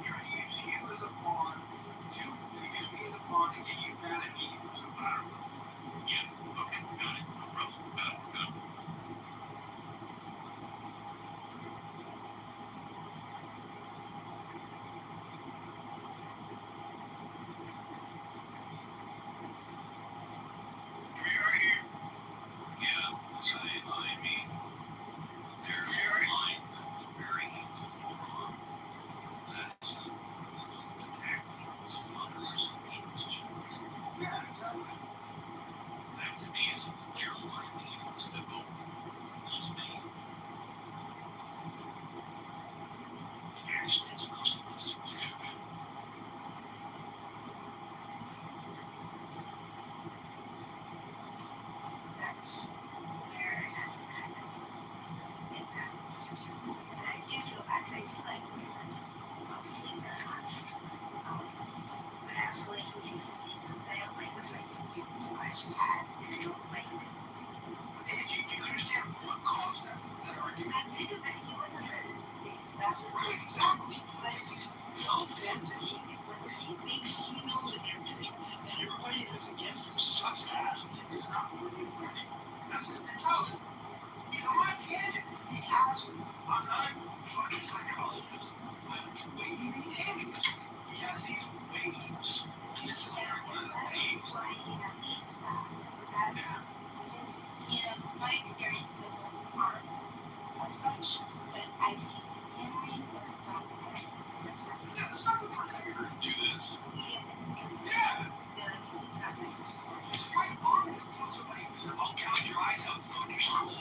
trying to use you as a pawn to use me as a pawn to get you mad at me for some matter. Yeah, okay, got it. No problem. Got it. Yeah, I mean, there's a line that's very easy to draw. That's attack some others and people's children. Yeah, exactly. That to me is a clear line that you can step over. It's just me. Actually, it's most of us. That's where I had to kind of make that decision. And I do feel bad because I do like Roivas. But actually, he makes a scene that I don't like the fight you guys just had. And I don't like. And you understand what caused that argument? I think of it, he wasn't listening. That's right, exactly. But tell them that he thinks he knows everything, and everybody that's against him sucks ass. It's not really winning. That's his mentality. He's on a tangent. He has. I'm not a fucking psychologist, but the way he behaves, he has these waves. And this is one of the waves. My experience is a little hard as such, but I've seen aliens that don't get upset. Yeah, it's not the first time you're going to do this. It isn't. Yeah. It's not necessary. It's right on. Tell somebody, I'll count your eyes out. Fuck your school.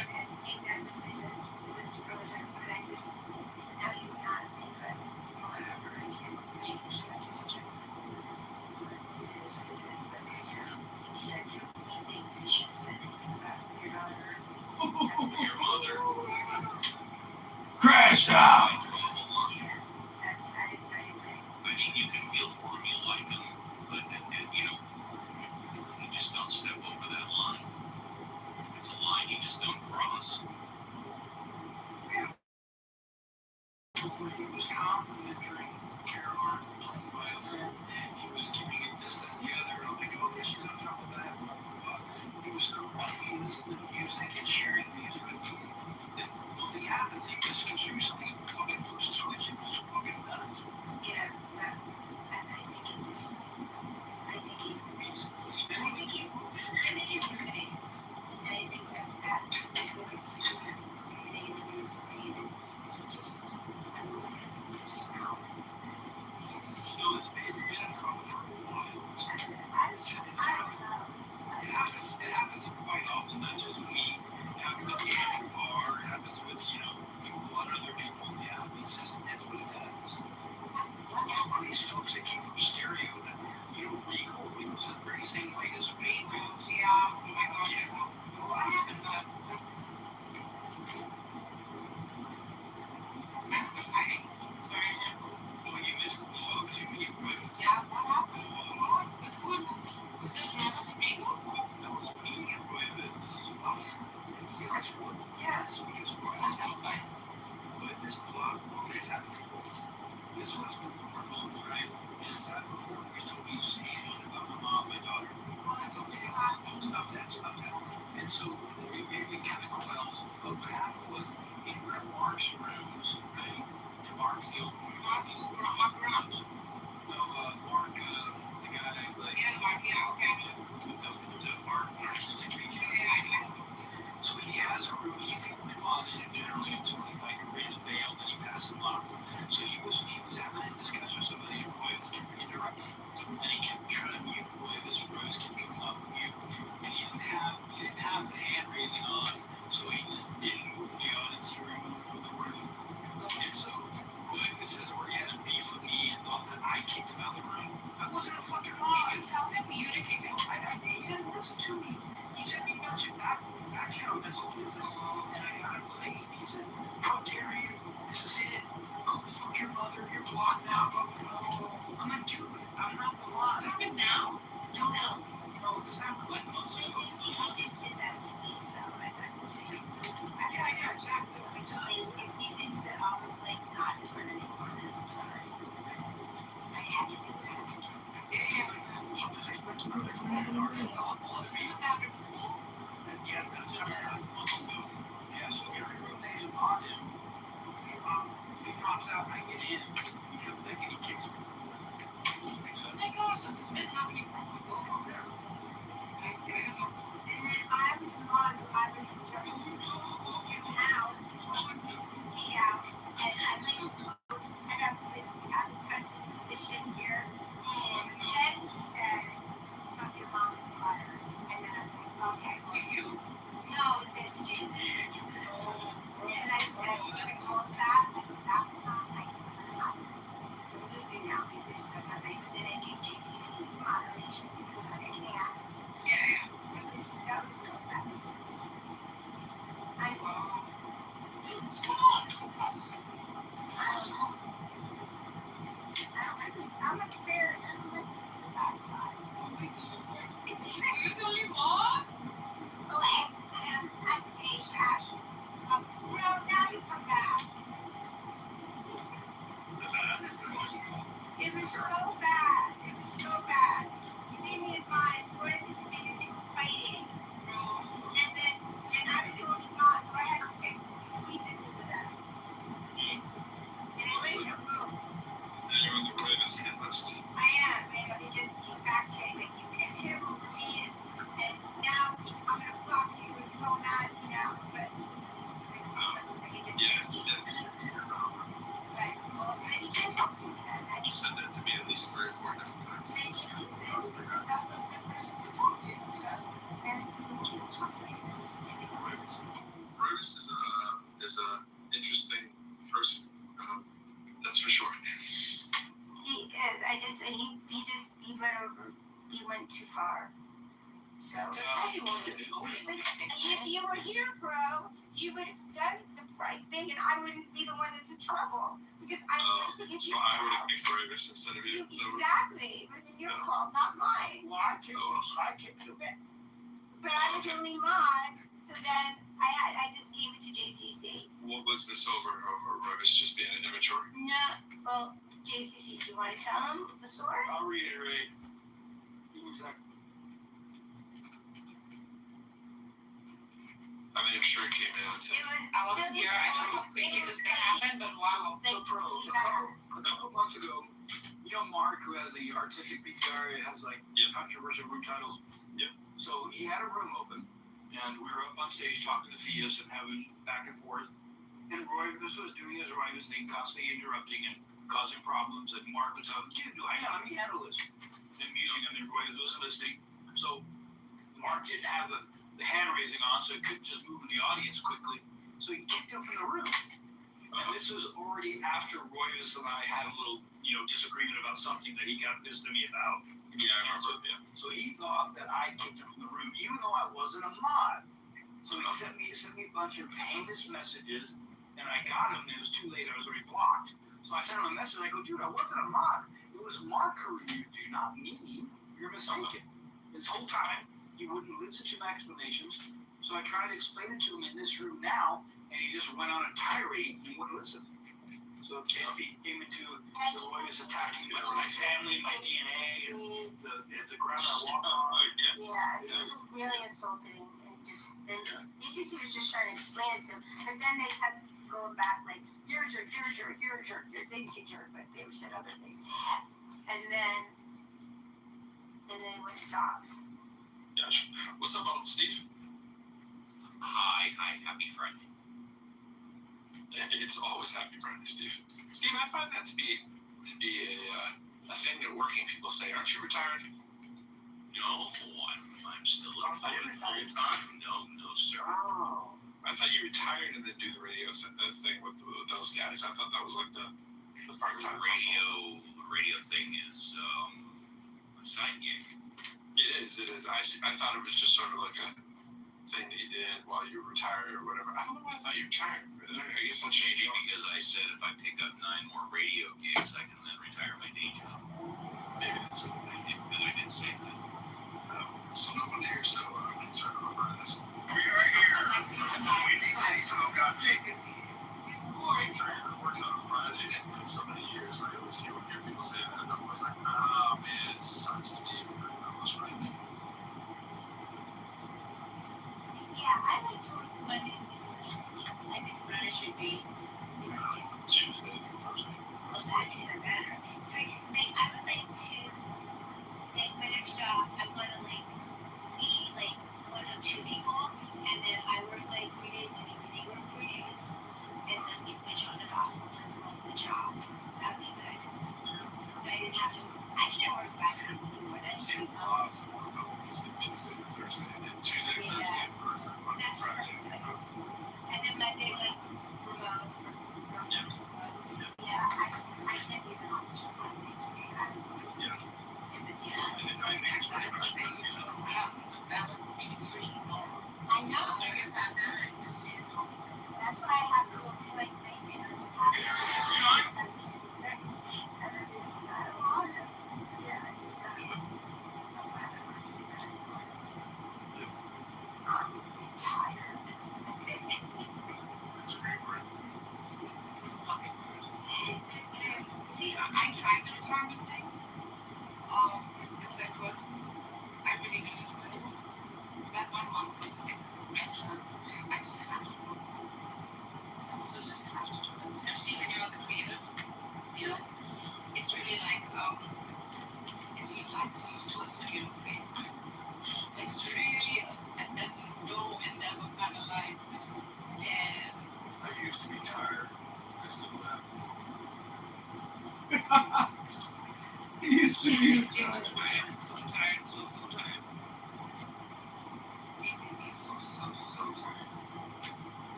and made that decision. It's frozen, but I just, now he's not me, but whatever, I can't change that decision. It is what it is, but he said so many things he should have said about your daughter. Your mother. Crash out! Yeah, that's, I agree. I mean, you can feel for him, you like him, but you know, you just don't step over that line. It's a line you just don't cross. He was complimenting Caroline for playing violin. He was giving it this and the other. I'm like, oh, yeah, she's on top of that. He was listening to music and sharing music with me. And nothing happens. He just do something, fucking flips a switch and goes fucking nuts. Yeah, I think he just, I think he ruminates. And I think that little situation ruminated in his brain, and he just, I love him just now. Because No, it's been a trouble for a while. I don't know. It happens quite often, not just me. It happens with Andrew Barr, it happens with, a lot of other people. Yeah, it's just, that's what it does. All these folks that came from stereo, that, Regal, it was the very same way as me. Yeah, oh my gosh. Yeah. What happened, after fighting? Sorry, Oh, you missed the blow, you mean, but yeah, what happened? The food, was it Travis and Regal? that was me and Roy Evans. What? Yes, what? Yes, because Roy That's not fun. but this plot, it's happened before. This was the rehearsal, right? And it's happened before. We told me saying about my mom, my daughter. That's okay. Stop that. And so it kind of quells. But what happened was in Mark's rooms, right? And Mark's the old boy. Mark Rams. No, Mark, the guy, like, Yeah, Mark, yeah, okay. the Mark, just to make it. Yeah, So he has a room. He's on it generally until he's like ready to bail, then he passes him up. So he was having a discussion with somebody, and Roy was kept interrupting. And he kept trying to mute Roy. This Roy kept coming off of mute. And he didn't have the hand raising on, so he just didn't move the audience room from the room. And so Roy, this is where he had a beef with me and thought that I kicked him out of the room. I wasn't a fucking mob. You tell him you to kick him. He doesn't listen to me. He said, you got your back out. That's all he was. And I got him late. He said, how dare you? This is it. Go fuck your mother. You're blocked now. I'm not doing it. I'm not the one. What happened now? No, this happened like months ago. He just did that to me, so I got to say, Yeah, exactly. if he thinks that I'll like not in front of anyone, then I'm sorry. I had to do what I had to do. It happens. Isn't that cool? Yeah, that's happened months ago. Yeah, so every rotation on him, he drops out, I get in, he comes back and he kicks me. Oh my gosh, that's been happening for a while. I see, I don't know. And then I was jumping out, and I was in such a position here. Oh, no. Then he said, fuck your mom and daughter. And then I was like, okay. No, he said to Jesus. And I said, well, that was not nice. I'm not moving now because that's not nice. And then I gave JCC moderation because I can't. Yeah. That was so bad. went too far. So. If you were here, bro, you would have done the right thing, and I wouldn't be the one that's in trouble because I would have So I would have kicked Royvis instead of you. Exactly. It would have been your fault, not mine. Well, I kicked him. But I was only mod, so then I just gave it to JCC. What was this over Royvis just being an immature? No, well, JCC, do you want to tell him the story? I'll reiterate. He was like, I mean, I'm sure it came out. I wasn't here. I don't know how quickly this could happen, but wow. so pro, a couple months ago, you know Mark, who has the artistic PTR, has like controversial room titles. Yeah. So he had a room open, and we were up on stage talking to Theus and having back and forth. And Royvis was doing his Royvis thing, constantly interrupting and causing problems. And Mark was telling him, dude, hang on, let me handle this. And muting him, and Royvis wasn't listening. So Mark didn't have the hand raising on, so he couldn't just move in the audience quickly. So he kicked him from the room. And this was already after Royvis and I had a little, disagreement about something that he got pissed at me about. Yeah, I remember. Yeah. So he thought that I kicked him from the room, even though I wasn't a mod. So he sent me a bunch of heinous messages, and I got him, and it was too late. I was already blocked. So I sent him a message. I go, dude, I wasn't a mod. It was Mark who reviewed you, not me. You're mistaken. This whole time, he wouldn't listen to my explanations. So I tried to explain it to him in this room now, and he just went on a tirade and wouldn't listen. So it came into the Royvis attacking my family, my DNA, and the ground I walked on. Yeah, it was really insulting, and DCC was just trying to explain it to him, but then they kept going back like, you're a jerk, you're a jerk, you're a jerk. They didn't say jerk, but they said other things. And then it wouldn't stop. Gotcha. What's up, Uncle Steve? Hi, happy Friday. It's always happy Friday, Steve. Steve, I find that to be a thing that working people say. Aren't you retired? No, I'm still employed full time. No, sir. Oh. I thought you retired and then do the radio thing with those guys. I thought that was like the part-time radio thing is a side gig. It is. I thought it was just sort of like a thing that you did while you were retired or whatever. I don't know why I thought you retired. I guess that's just maybe because I said if I pick up 9 more radio gigs, I can then retire my day job. Maybe that's it. Because I did say that. So no one here, so concerned over this. We are here. Windy City still got taken. Working on a project for so many years, I always hear people say that, and I'm always like, oh man, it sucks to be working on those projects. Yeah, I like to work Monday through Thursday. I think Friday should be Tuesday through Thursday. Well, that's even better. I would like to make my next job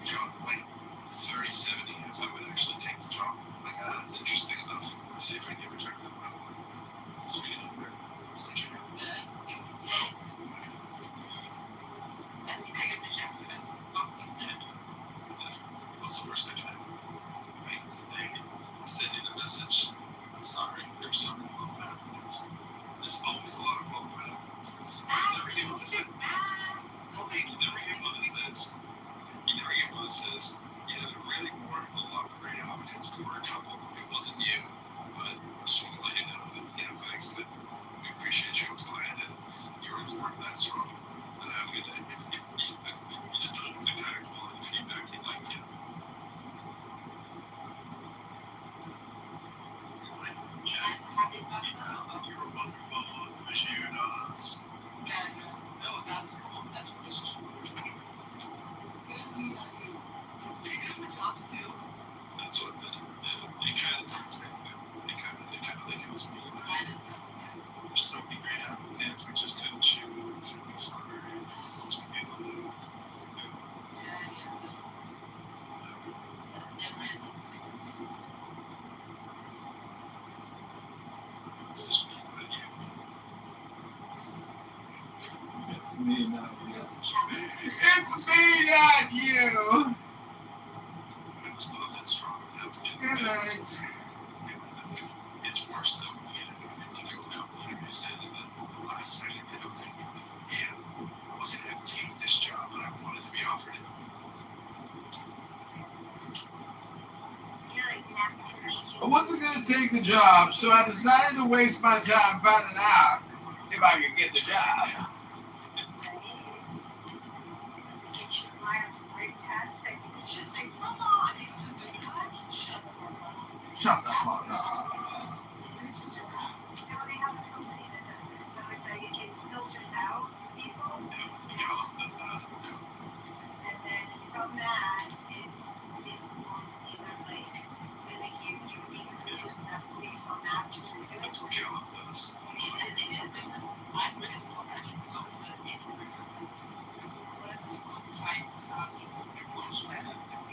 job, like 30-70, if I would actually take the job. Like, that's interesting enough. Let's see if I can get rejected. Speaking of where, it's not true. What's the worst thing that like, they send you the message? I'm sorry, there's so many little bad things. There's always a lot of hope in it. You never get what it says. You never get what it says. You never get what it says. You know, there really were a lot of great applicants. There were a couple. It wasn't you, but I just want to let you know that, thanks that we appreciate you applying and you're the work that's wrong. Have a good day. You just don't know the kind of quality feedback you'd like to. He's like, Jack, you're wonderful. I wish you not us. No, that's cool. That's cool. That's what they kind of like it was me. There's so many great applicants, we just couldn't choose. It's not very close to people who just me, but you. It's me, not you. It's me, not you. I just love that strong applicant. Good night. It's worse though. You go a couple interviews in, and then the last second they don't take me. Yeah, I wasn't going to take this job, but I wanted to be offered it. I wasn't going to take the job, so I decided to waste my time finding out if I could get the job. It's just like, come on. Shut the fuck up. They have a company that does it, so it's like it filters out people, and then from that, it either like say like you would be consistent enough based on that, just because That's what Caleb does.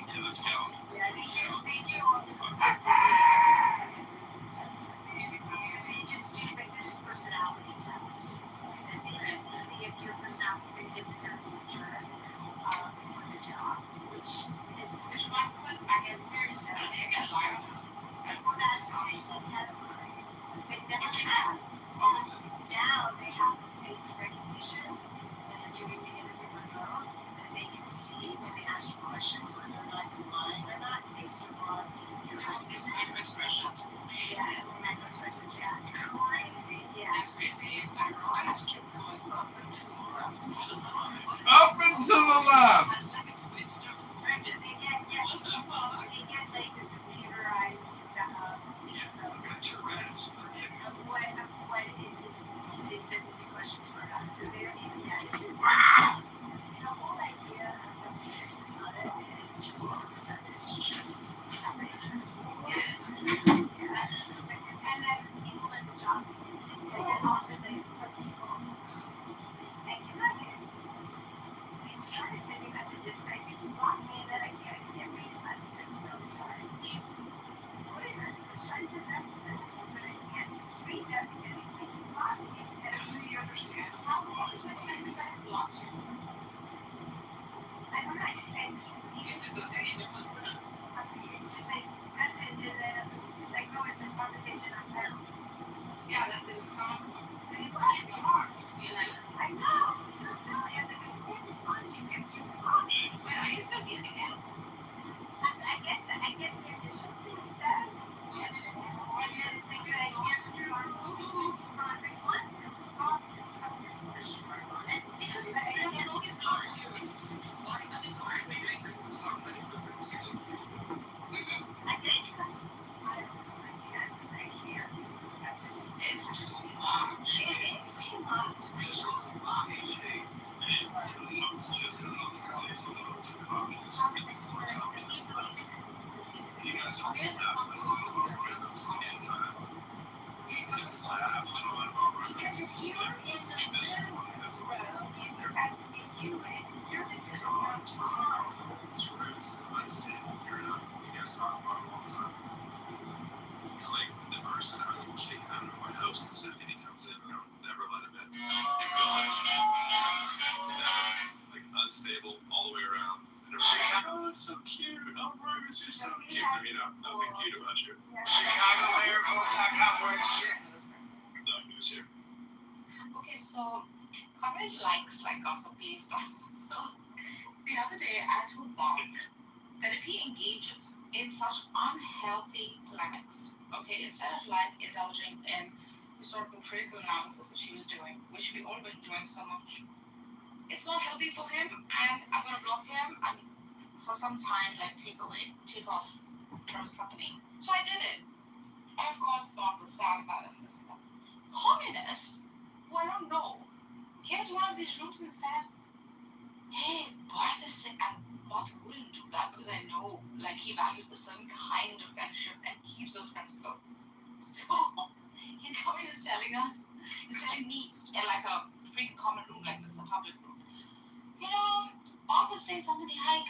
Yeah, that's Caleb. yeah, they do all different. so cute. Oh, Rose, you're so cute. I mean, nothing cute about you. ChicagoMayorVote.com, where it's shit. No, he was here. Okay, so Congress likes like gossipy stuff. So the other day I told Bob that if he engages in such unhealthy polemics, okay, instead of like indulging in historical critical analysis which he was doing, which we all been enjoying so much, it's not healthy for him, and I'm gonna block him and for some time like take off from his company. So I did it. And of course Bob was sad about it and this and that. Communist, who I don't know, came to one of these rooms and said, hey, Barth is sick, and Barth wouldn't do that because I know like he values a certain kind of friendship and keeps those friends close. So you know he's telling me in like a free common room like this, a public room. You know, Bob was saying something like,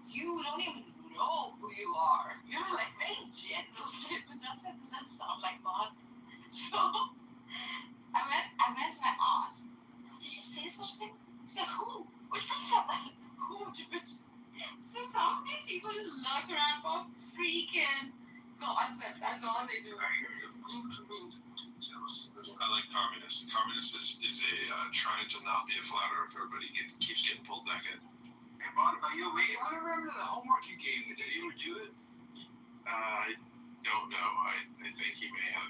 you don't even know who you are. You know, like very general statements. That's what this doesn't sound like Bob. So I went and I asked, did you say such things? She's like, who? Which one said that? Who? So some of these people just lurk around for freaking gossip. That's all they do. I like communist. Communist is a trying to not be a flat earther, but he keeps getting pulled back in. Hey, Monica, you remember the homework you gave me? Did you ever do it? I don't know. I think he may have.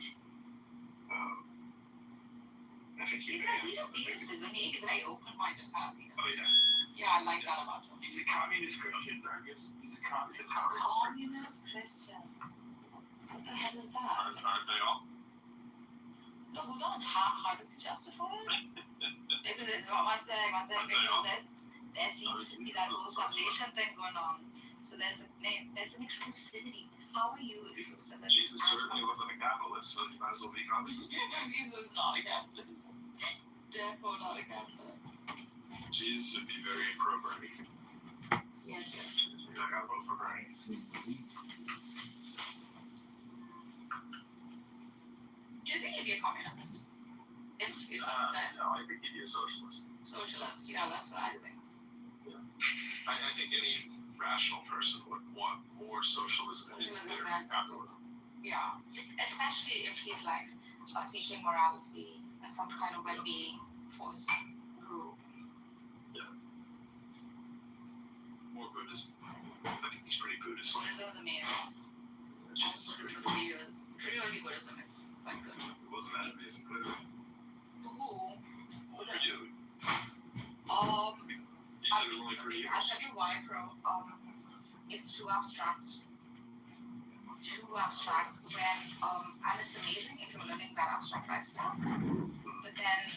I think he may have. He's a theist, isn't he? He's a very open-minded kind of theist. Oh, yeah. Yeah, I like that about him. He's a communist Christian, Dargus. He's a communist Communist Christian. What the hell is that? Aren't they all? No, hold on. How does he justify it? Because one sec, because there seems to be that whole salvation thing going on. So there's an exclusivity. How are you exclusive? Jesus certainly wasn't a capitalist, so you might as well be communist. Jesus is not a capitalist. Therefore not a capitalist. Jesus would be very pro-Bernie. Yes. I gotta vote for Bernie. Do you think he'd be a communist? If No, I think he'd be a socialist. Socialist, yeah, that's what I think. Yeah. I think any rational person would want more socialism in their capitalism. Yeah, especially if he's like teaching morality and some kind of well-being for his group. Yeah. More Buddhism. I think he's pretty Buddhist. Buddhism is amazing. Jesus is pretty Buddhist. Purely Buddhism is quite good. It wasn't that amazing, clearly. Who? For you. You said it only for years. I'll tell you why, bro. It's too abstract. And it's amazing if you're living that abstract lifestyle. But then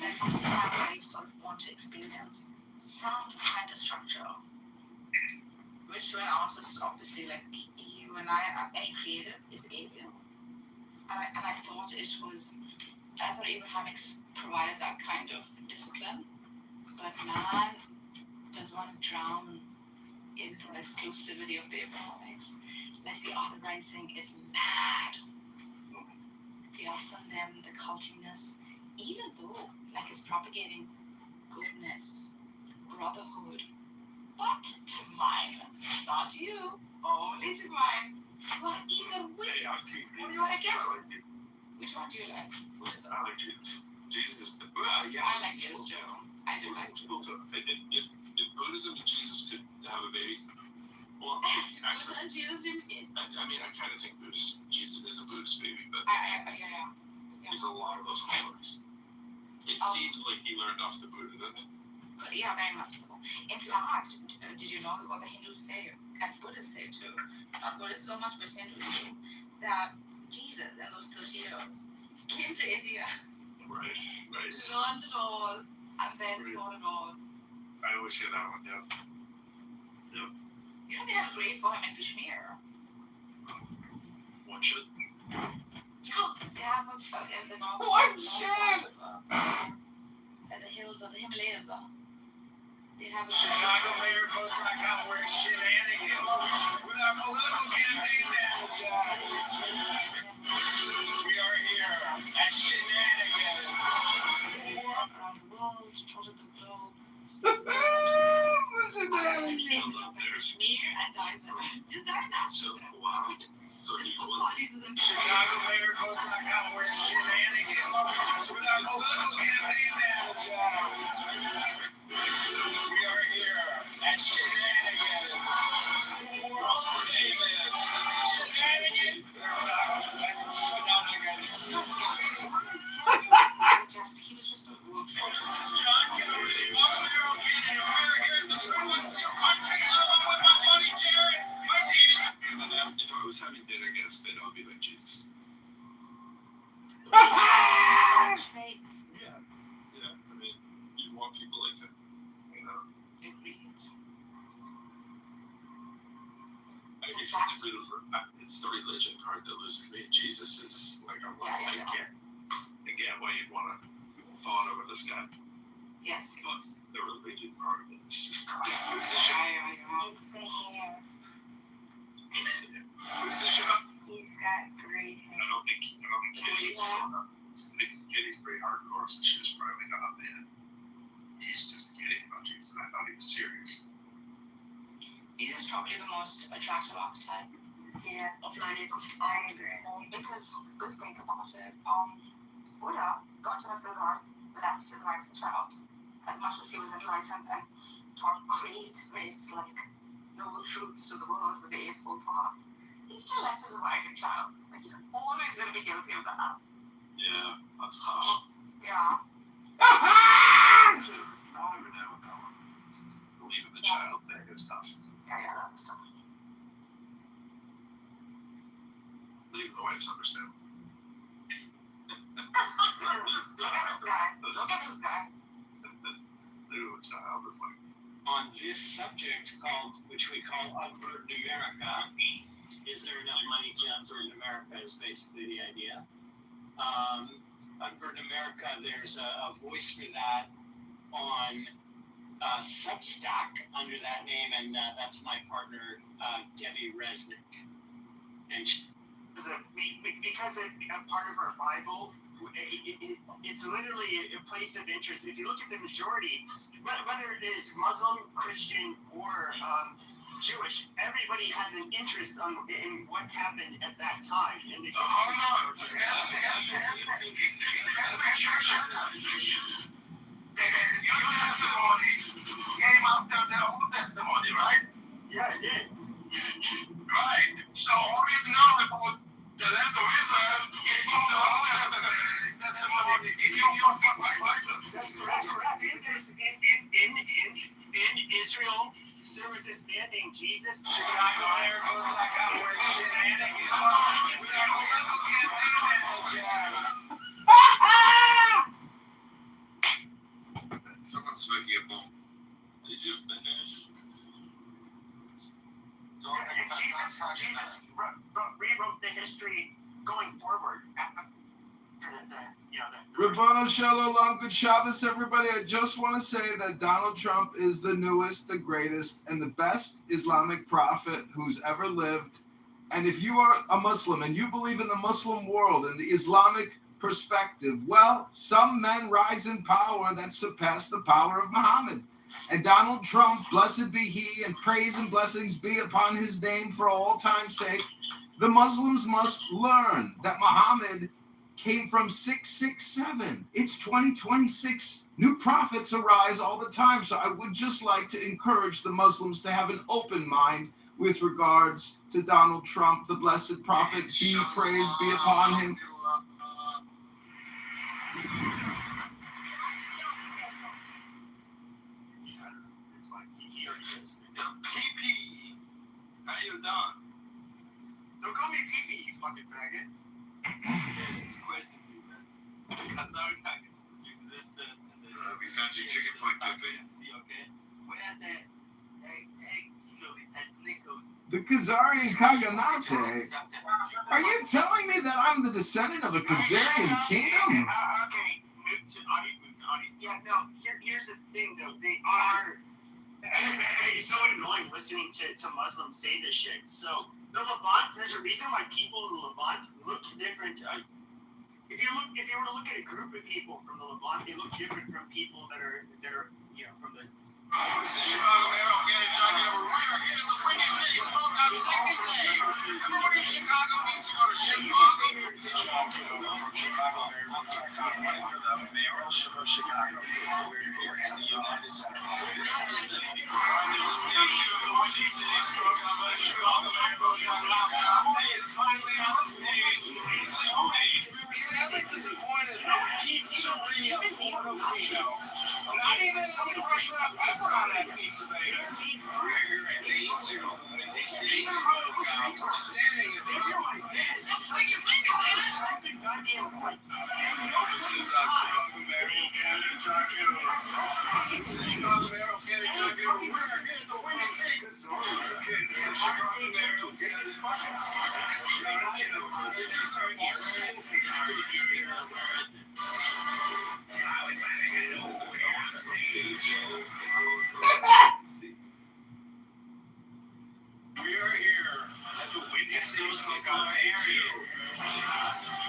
there comes a time where you sort of want to experience some kind of structure, which to an artist, obviously, like you and I, any creative, is alien. And I thought Abraham provided that kind of discipline, but man does want to drown in the exclusivity of the Abrahamics. Like the authorizing is mad. The awesome, them, the cultiness, even though like it's propagating goodness, brotherhood, but to mine, not you, only to mine. But even with Hey, I'm Team what do you want to get? I like you. Which one do you like? What is that? I like Jesus. Jesus is the yeah. I like Jesus too. I do like Jesus. If Buddhism and Jesus could have a baby, well, Jesus in it. I mean, I kind of think Jesus is a Buddhist baby, but Yeah. there's a lot of those qualities. It seemed like he learned off the Buddha, didn't it? Yeah, very much so. In fact, did you know what the Hindus say, and Buddhists say too, not Buddhists so much, but Hindus too, that Jesus in those 30 years came to India, Right. learned it all, and then taught it all. I always hear that one, yeah. You know, they have a grave for him in Kashmir. One should. They have in the north. One should! At the hills of the Himalayas. They have a ChicagoMayorVote.com, where it's shenanigans. With our political campaign manager. We are here at Shenanigans. around the world, trotted the globe. Shenanigans. Mir and Dinosaur. Is that not? So, wow. So he was. Jesus and ChicagoMayoralCode.com, where shenanigans with our political campaign manager. We are here at Shenanigans, world famous Shenanigans. he was just a little John Kitover, the Mayoral candidate. We're here at the store. What's your country? With my buddy Jared. My Jesus. If I was having dinner against it, I'll be like Jesus. Yeah. I mean, you want people like that. You know. It's the religion part that loses me. Jesus is like, I get why you'd want to fawn over this guy. Yes. But the religion part of it is just. It's the hair. He's got great hair. I don't think Kitty's enough. I think Kitty's pretty hardcore, so she was probably not, man. He's just kidding about Jesus. I thought he was serious. He is probably the most attractive archetype of 90s. I agree. Because think about it. Buddha got to a silver, left his wife and child, as much as he was enlightened and taught great like noble truths to the world with the Eightfold Path. He still left his wife and child. Like he's always going to be guilty of that. Yeah, that's tough. Yeah. I don't even know that one. Leaving the child thing is tough. Yeah, that's tough. Leave the wife's understandable. Look at this guy. Leave the child is like. On this subject which we call Unburden America, is there enough money to unburden America is basically the idea. Unburden America, there's a voice for that on Substack under that name, and that's my partner, Debbie Resnick. And Because a part of our Bible, it's literally a place of interest. If you look at the majority, whether it is Muslim, Christian, or Jewish, everybody has an interest in what happened at that time. And they testimony, right? Yeah, it did. Right. So all we know about the land of Israel is from the Old Testament. That's correct. In Israel, there was this man named Jesus. ChicagoMayoralCode.com, where shenanigans with our political campaign manager. Someone's smoking a bomb. Did you finish? Jesus rewrote the history going forward. Rabbana Shalom, good Shabbos, everybody. I just want to say that Donald Trump is the newest, the greatest, and the best Islamic prophet who's ever lived. And if you are a Muslim and you believe in the Muslim world and the Islamic perspective, well, some men rise in power that surpass the power of Muhammad. And Donald Trump, blessed be he, and praise and blessings be upon his name for all time's sake. The Muslims must learn that Muhammad came from 667. It's 2026. New prophets arise all the time. So I would just like to encourage the Muslims to have an open mind with regards to Donald Trump, the blessed prophet. Be praised be upon him. PP. How you doing? Don't call me Pee-Pee, you fucking faggot. Question for you, man. Because our existence in the We found your chicken point, PP. okay? Where that actually technical. The Khazarian Khaganate. Are you telling me that I'm the descendant of a Khazarian kingdom? Okay, move to audio. Yeah, no, here's the thing, though. They are... It's so annoying listening to Muslims say this shit. So, the Levant, there's a reason why people in the Levant look different. If you were to look at a group of people from the Levant, they look different from people that are from the... This is Chicago Mayoral candidate John Kitover. We are here in the Washington City Chicago is finally on stage. He's homemade. Sadly disappointed. Keith Serena Portofino. Not even the crushed up pepper on that pizza, baby. We're here at day 2. They say we're standing in front of this. Stick your finger in it. This is Chicago Mayor candidate John Kitover. This is Chicago Mayor candidate John Kitover. We're here at the winning city. This is Chicago Mayor candidate John Kitover. This is our year. It's good to be here. We are here at the winning city of Ontario.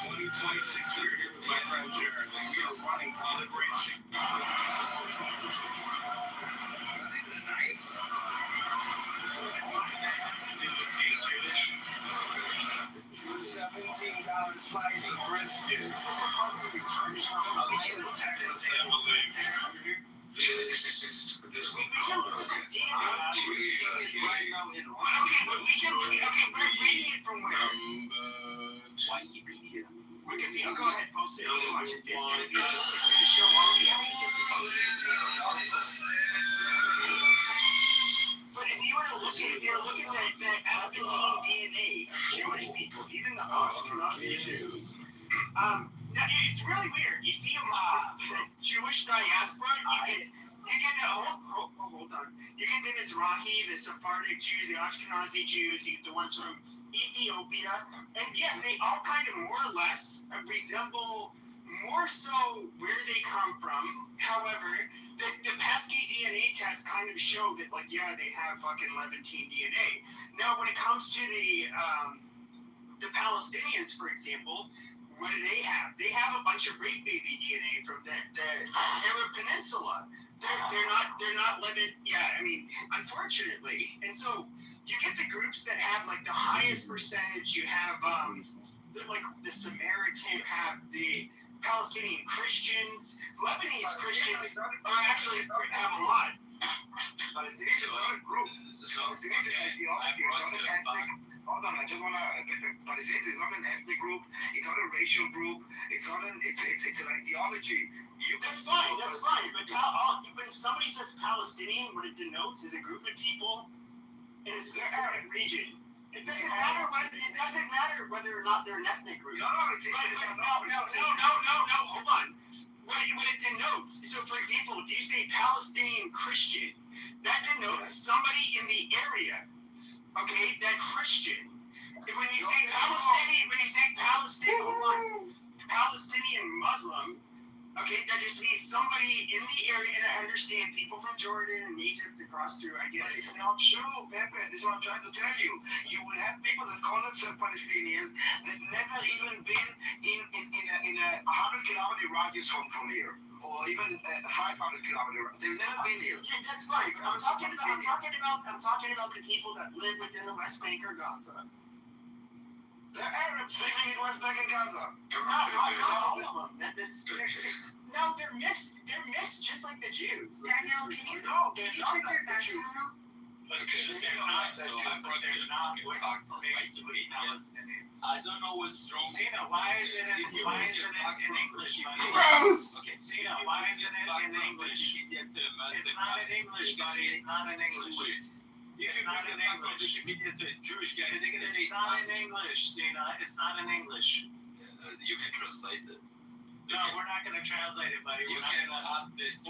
2026, we're here with my friend Jared. We are running to liberate Chicago. It's the $17 slice of brisket. Texas, I believe. Wikipedia, go ahead, post it. It's gonna show all the episodes. But if you were to look at that Palpatine DNA of Jewish people, even the Ashkenazi Jews, now, it's really weird. You see the Jewish diaspora, you get the hold on. You get the Mizrahi, the Sephardic Jews, the Ashkenazi Jews, you get the ones from Ethiopia, and yes, they all kind of more or less resemble more so where they come from. However, the pesky DNA tests kind of show that, like, yeah, they have fucking Levantine DNA. Now, when it comes to the Palestinians, for example, what do they have? They have a bunch of rape baby DNA from the Arab Peninsula. They're not Levant. Yeah, I mean, unfortunately, and so you get the groups that have like the highest percentage. You have like the Samaritan, have the Palestinian Christians, Lebanese Christians actually have a lot. Palestinians is not a group. Palestinians is an ethnic. Hold on, I just wanna get the Palestinians is not an ethnic group. It's not a racial group. It's not an. It's an ideology. That's fine. But when somebody says Palestinian, what it denotes is a group of people in a specific region. It doesn't matter whether or not they're an ethnic group. No. Hold on. What it denotes. So, for example, if you say Palestinian Christian, that denotes somebody in the area. Okay, that Christian. When you say Palestinian Muslim, okay, that just means somebody in the area, and I understand people from Jordan and Egypt across through, I get it. It's not true, Pepe. This is what I'm trying to tell you. You will have people that call themselves Palestinians that never even been in a 100-kilometer radius from here. Or even 500 kilometers. They've never been here. Yeah, that's fine. I'm talking about the people that live within the West Bank or Gaza. They're Arabs living in West Bank and Gaza. Not all of them. No, they're mixed. They're mixed just like the Jews. Daniel, can you check your back channel? Okay, so I brought you to talk to I don't know what's wrong. Sina, why is it in English? Gross. Okay, Sina, why is it in English? It's not in English, buddy. It's not in English. It's not in English. It's not in English, Sina. It's not in English. You can translate it. No, we're not going to translate it, buddy. You can have this.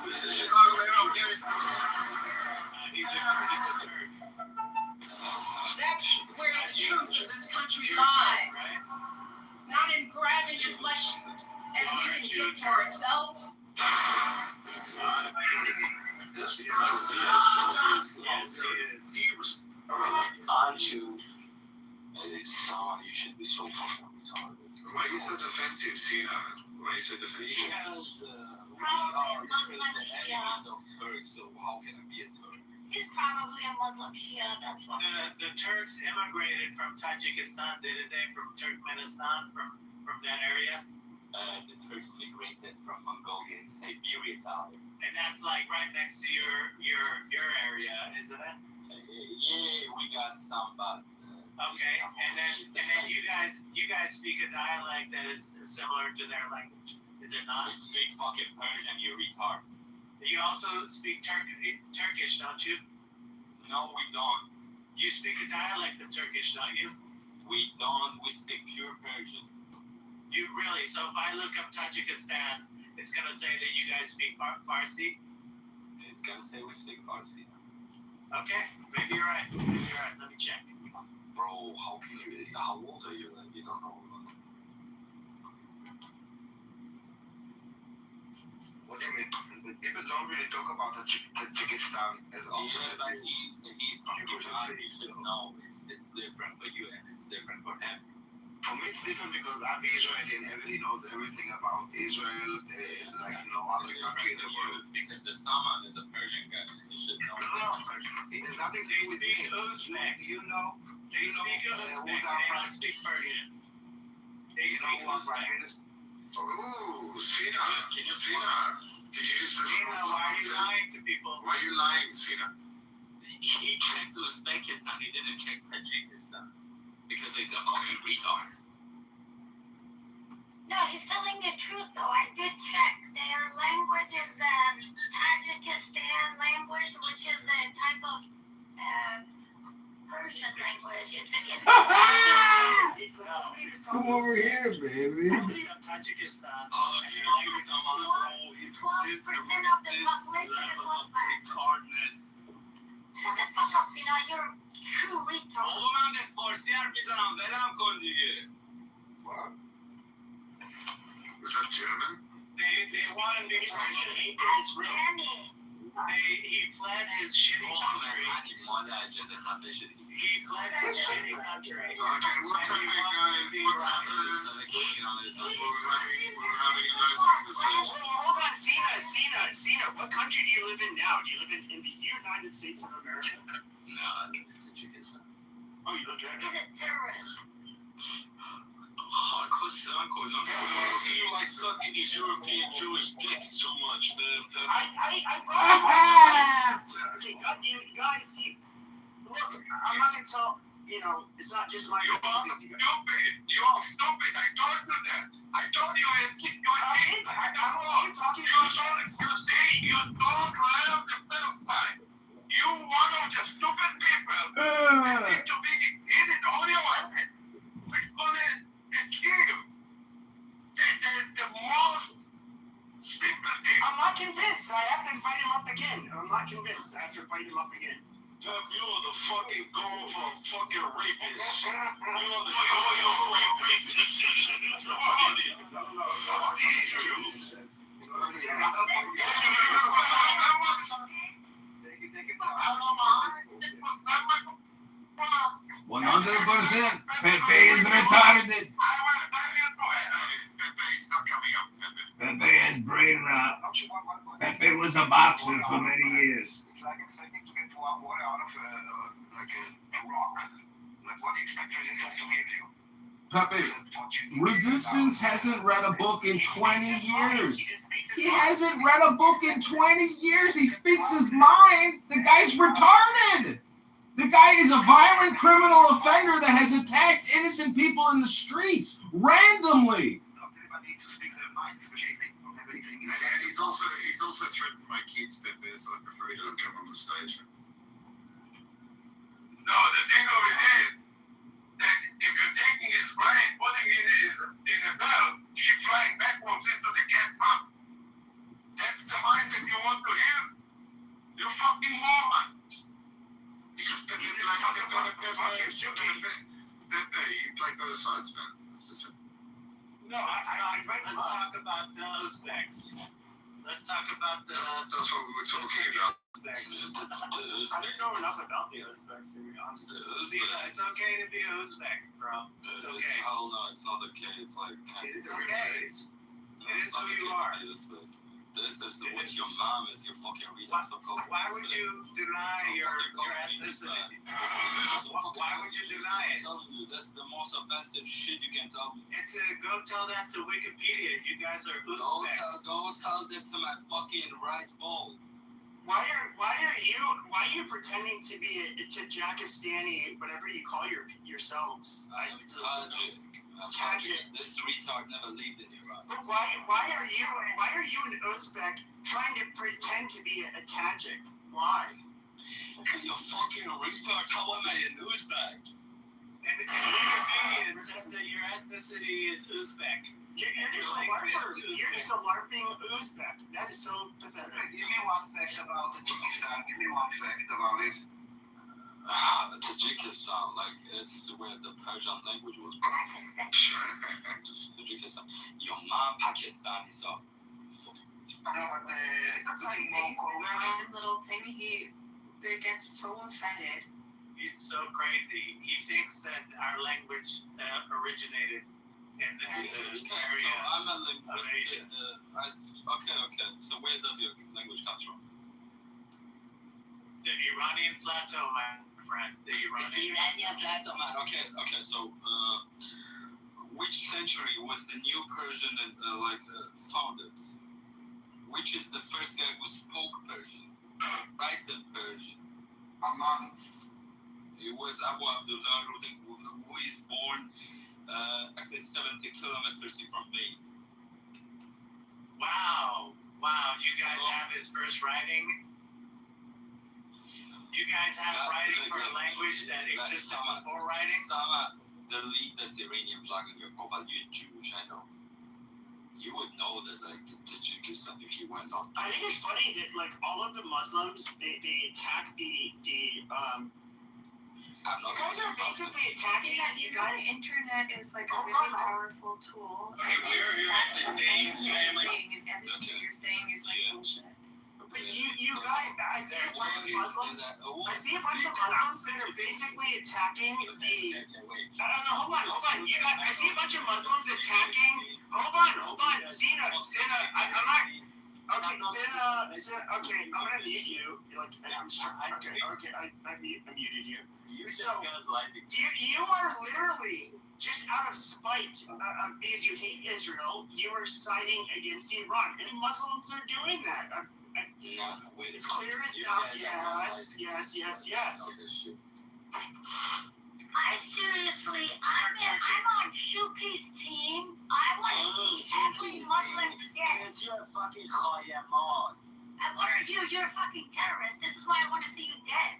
This is Chicago Mayoral, That's where the truth of this country lies. Not in grabbing as much as we can get for ourselves. Onto someone you should be so fucking retarded. Why are you so defensive, Sina? Why are you so defensive? Because we are the enemies of Turks, so how can I be a Turk? He's probably a Muslim Shia, that's why. The Turks immigrated from Tajikistan, didn't they? From Turkmenistan, from that area? The Turks immigrated from Mongolia and Siberia to Ireland. And that's like right next to your area, isn't it? Yeah, we got some, but okay. And then you guys speak a dialect that is similar to their language, is it not? We speak fucking Persian, you retard. You also speak Turkish, don't you? No, we don't. You speak a dialect of Turkish, don't you? We don't. We speak pure Persian. You really? So if I look up Tajikistan, it's gonna say that you guys speak Farsi? It's gonna say we speak Farsi. Okay, maybe you're right. Let me check. Bro, how old are you? You don't know. What do you mean? People don't really talk about Tajikistan as often. Yeah, but he's from Iran. He should know it's different for you and it's different for him. For me, it's different because I'm Israeli and everybody knows everything about Israel, like no other country in the world. Because the Saman is a Persian guy. He should know. No, see, there's nothing to do with me. Uzbek. You know Uzbek. who's They our don't prime speak Persian. They You know speak who our prime Uzbek. minister? Ooh, Sina. Sina. Did you just Sina, why are you lying to people? Why are you lying, Sina? He checked Uzbekistan. He didn't check Tajikistan. Because he's a fucking retard. No, he's telling the truth though. I did check. Their language is Tajikistan language, which is a type of Persian language. It's an Come over here, baby. Tajikistan. 12% of the population is Uzbek. Shut the fuck up, you know, you're a true retard. Oğlum ben de Farsi harf mizanam. Verem kondiye. What? Was that German? They want to be Persian. He fled his shitty country. He fled his shitty country. Okay, what's happening, guys? What's happening? We're having a nice conversation. Hold on, Cena. What country do you live in now? Do you live in the United States of America? No, Tajikistan. Oh, you live there? He's a terrorist. You like sucking these European Jewish dicks too much, man. I brought you okay, guys, look, I'm not gonna tell, it's not just my You're stupid. I told you that. I told you I'm talking about you see, you don't have the first time. You one of the stupid people. You seem to be in it all your life. We're gonna kill you. The most simple thing. I'm not convinced. I have to invite him up again. I'm not convinced. I have to invite him up again. Pep, you are the fucking goal for fucking rapist. You are the goal for rapist. Fuck these Jews. 100%. Pepe is retarded. Pepe's not coming up, Pepe. Pepe has brain rot. Pepe was a boxer for many years. It's like expecting to get water out of a rock. Like, what do you expect resistance to give you? Pepe, Resistance hasn't read a book in 20 years. He hasn't read a book in 20 years. He speaks his mind. The guy's retarded. The guy is a violent criminal offender that has attacked innocent people in the streets randomly. Everybody needs to speak their mind, especially if they don't have anything to And say. he's also threatened my kids, Pepe, so I prefer he doesn't come on the stage. No, the thing of it is that if you're taking his brain, putting it in a belt, she's flying backwards into the cat's mouth. That's the mind that you want to hear? You fucking moron. Pepe, you play both sides, man. That's just it. No, Let's talk about the Uzbeks. Let's talk about the That's what we were talking about. Uzbeks. I don't know enough about the Uzbeks, to be honest. It's okay to be Uzbek, bro. It's okay. Hell no, it's not okay. It's like It's okay. It is who you are. This is what your mom is. You fucking retard. Stop calling. Why would you deny your ethnicity? Why would you deny it? I'm telling you, that's the most offensive shit you can tell me. It's go tell that to Wikipedia. You guys are Uzbek. Go tell that to my fucking right ball. Why are you pretending to be a Tajikistani, whatever you call yourselves? I'm Tajik. Tajik. This retard never lived in Iran. But why are you an Uzbek trying to pretend to be a Tajik? Why? You fucking retard. How am I an Uzbek? And Wikipedia it says that your ethnicity is Uzbek. You're just a LARPer. You're just a LARPing Uzbek. That is so pathetic. Give me one fact about Tajikistan. Give me one fact about it. Tajikistan, like it's where the Persian language was practiced. Tajikistan. Your mom Pakistani, so. Little thing, they get so offended. He's so crazy. He thinks that our language originated in the area I'm a of Asia. linguist. Okay. So where does your language come from? The Iranian plateau, my friend. The Iranian plateau, man. Okay. So, which century was the New Persian founded? Which is the first guy who spoke Persian, written Persian? Amman. It was Abu Abdullah who is born 70 kilometers from me. Wow. You guys have his first writing? You guys have writing for a language that existed before writing? Sama, delete the Iranian flag on your profile. You're Jewish, I know. You would know that, like, Tajikistan, if you went on. I think it's funny that, like, all of the Muslims, they attack the you guys are basically attacking You know, the internet is like a really powerful tool. Okay, we're here at the Danes family. And everything you're saying is like bullshit. But you guys, I see a bunch of Muslims that are basically attacking the. Hold on. I see a bunch of Muslims attacking. Hold on. Sina, I'm not. Okay, Sina, okay, I'm gonna mute you. Like, I muted you. So, you are literally just out of spite because you hate Israel. You are siding against Iran, and Muslims are doing that. It's clear as yes. I seriously, I'm on Shuki's team. I want to see every Muslim dead. Because you're a fucking Khayamon. And what are you? You're a fucking terrorist. This is why I want to see you dead.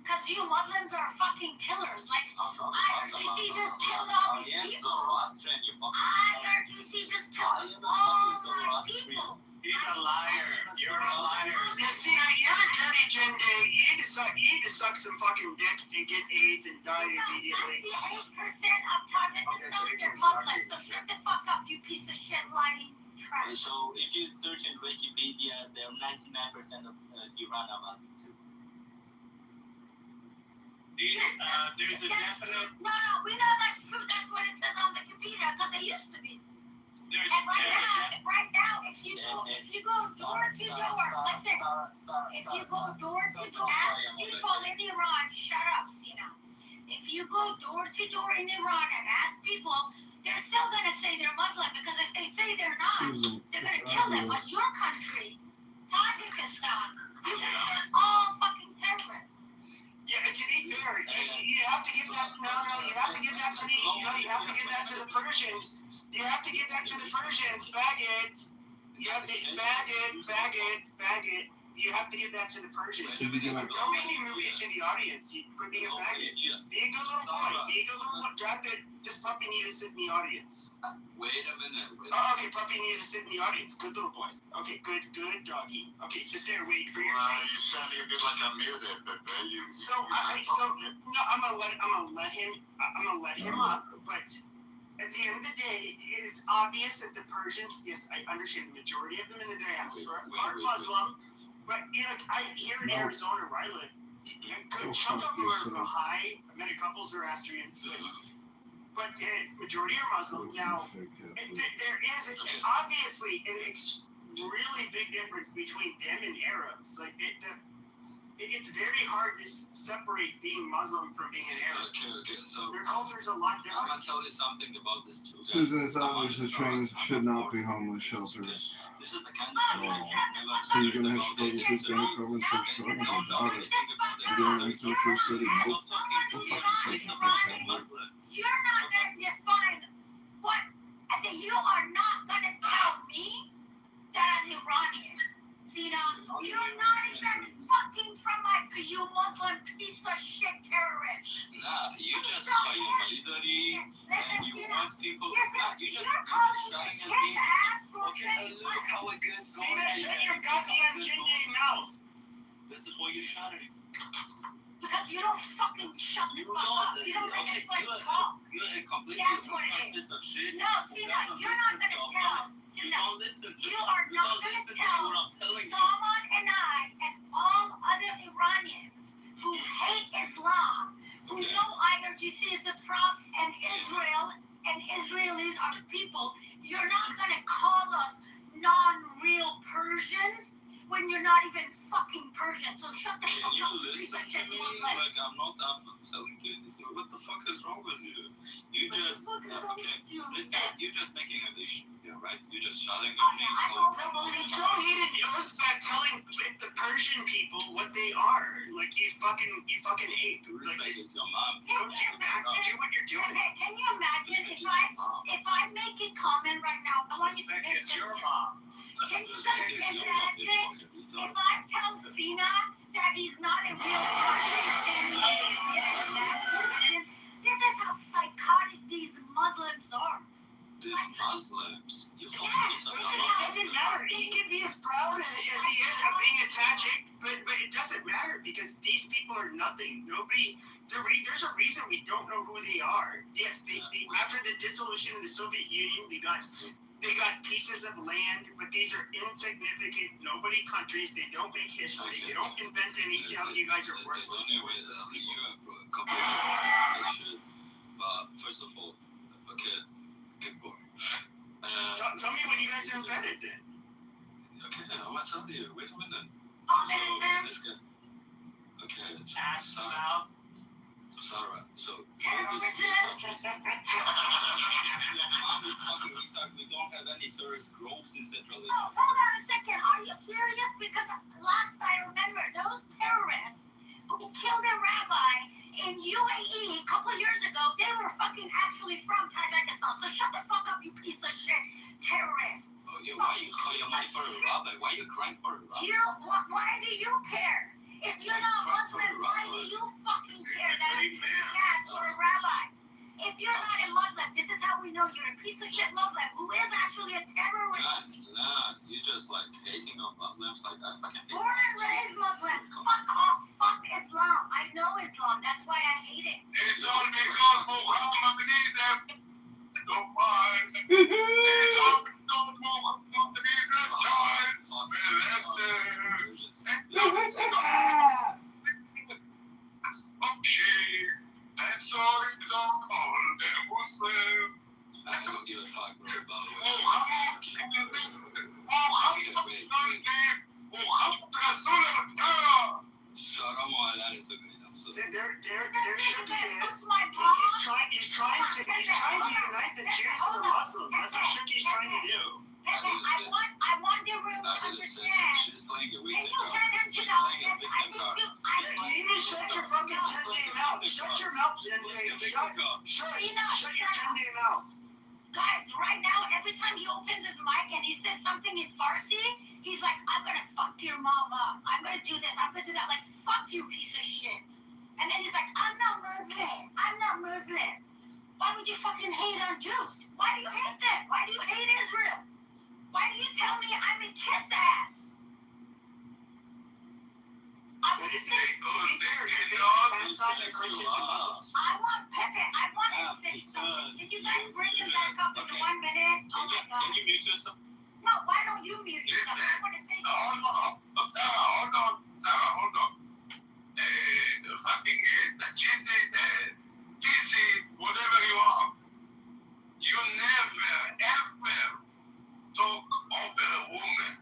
Because you Muslims are fucking killers. Like, IRGC just killed all these people. IRGC just killed all my people. He's a liar. You're a liar. Yeah, see, you're a dirty gender. You need to suck some fucking dick and get AIDS and die immediately. 98% of Tajikistan's are Muslims. So shut the fuck up, you piece of shit lying trash. So if you search in Wikipedia, there are 99% of Iran are Muslim too. There's a definite. No, we know that's true. That's what it says on Wikipedia because they used to be. And right now, if you go door to door, listen. If you go door to door, ask people in Iran. Shut up, Sina. If you go door to door in Iran and ask people, they're still gonna say they're Muslim because if they say they're not, they're gonna kill them. But your country, Tajikistan, you guys are all fucking terrorists. Yeah, to be fair, you have to give that. You have to give that to the. You have to give that to the Persians. You have to give that to the Persians. Bag it. You have to bag it. You have to give that to the Persians. Don't make me move you to the audience. You could be a faggot. Be a good little boy. Drop it. This puppy needs to sit in the audience. Wait a minute. Okay, puppy needs to sit in the audience. Good little boy. Okay, good doggy. Okay, sit there. Wait for your change. You sound a bit like I'm muted, but I'm gonna let him up. But at the end of the day, it's obvious that the Persians. Yes, I understand the majority of them in the diaspora are Muslim. But here in Arizona where I live, a good chunk of them are Baha'i. I met a couple Zoroastrians, but majority are Muslim. Now, there is obviously an really big difference between them and Arabs. Like it's very hard to separate being Muslim from being an Arab. Okay, so their culture's a lot I'm different. gonna tell you something about this too. Susan, it's obvious the trains should not be homeless shelters. This is the kind at all. So you're gonna have Chicago Police going to cover and search Chicago? I doubt it. You're gonna search your city? Nope. Go fuck yourself, you fucking coward. You're not gonna define what, and then you are not gonna tell me that I'm Iranian. You know, you're not even fucking from you Muslim piece of shit terrorist. Nah, you just are military and you want people. Nah, you just shouting at me. Okay, look how it gets going. Shut your goddamn chingy mouth. This is why you shouting. Because you don't fucking shut the fuck up. You don't let anybody talk. You're a completely That's what it is. piece of shit. No, Sina, you're not gonna tell. You don't listen to You are not gonna tell what I'm telling you. Salman and I and all other Iranians who hate Islam, who know IRGC is the prop and Israel and Israelis are the people, you're not gonna call us non-real Persians when you're not even fucking Persian. So shut the fuck up. You listen to me like I'm not telling you this. What the fuck is wrong with you? You just you're just making a nation, right? You're just shouting at me. We don't need an Uzbek telling the Persian people what they are. Like you fucking ape. Like this. Go back. Do what you're doing. Can you imagine if I make a comment right now? I want you to make your mom. Can you imagine if I tell Sina that he's not a real person? This is how psychotic these Muslims are. These Muslims? It doesn't matter. He can be as proud as he is of being a Tajik, but it doesn't matter because these people are nothing. Nobody. There's a reason we don't know who they are. Yes, after the dissolution of the Soviet Union, they got pieces of land, but these are insignificant, nobody countries. They don't make history. They don't invent anything. You guys are worthless. Anyway, you have a couple of shit. First of all, okay, good boy. Tell me what you guys invented then. Okay, I'm gonna tell you. Wait a minute. This guy. Okay, Sarah. So we don't have any tourist groups in Central Asia. Oh, hold on a second. Are you serious? Because last I remember, those terrorists who killed a rabbi in UAE a couple of years ago, they were fucking actually from Tajikistan. So shut the fuck up, you piece of shit terrorist. Oh yeah, why you call your money for a rabbi? Why you crying for a rabbi? Why do you care? If you're not Muslim, why do you fucking care that I'm kicking ass for a rabbi? If you're not a Muslim, this is how we know you're a piece of shit Muslim who is actually a terrorist. Nah, you just like hating on Muslims like I fucking hate. Born and raised Muslim. Fuck off. Fuck Islam. I know Islam. That's why I hate it. It's all because Muhammad is a don't mind. It's all because Muhammad is a child molester. Okay, that's all it's all the Muslim. I don't give a fuck, bro, about it. He's trying to unite the Jews and the Muslims. That's what Shuki's trying to do. I want the room to understand. She's playing your Can weekend you card. send him to She's the playing a office? I victim need card. to. You need to shut your fucking Jende mouth. Shut your mouth, Jende. Shut your Jende mouth. Guys, right now, every time he opens his mic and he says something in Farsi, he's like, I'm gonna fuck your mom up. I'm gonna do this. I'm gonna do that. Like, fuck you, piece of shit. And then he's like, I'm not Muslim. I'm not Muslim. Why would you fucking hate on Jews? Why do you hate them? Why do you hate Israel? Why do you tell me I'm a kiss ass? I want Pepe. I want him to say something. Can you guys bring him back up in 1 minute? Oh my god. Can you mute yourself? No, why don't you mute yourself? I want to say something. Sarah, hold on. Fucking cheesy, whatever you are. You never, ever talk over a woman.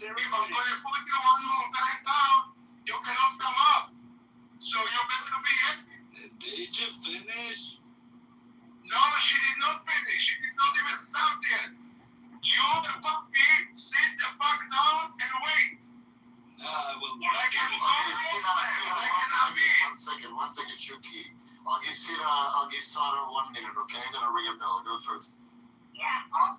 Sarah If I'm finish. gonna put you one more time down, you cannot come up. So you better be happy. Did you finish? No, she did not finish. She did not even start yet. You, the puppy, sit the fuck down and wait. No, I will. Like an One second, Chucky. I'll give Sarah 1 minute, okay? I'm gonna ring a bell. Go first. Yeah.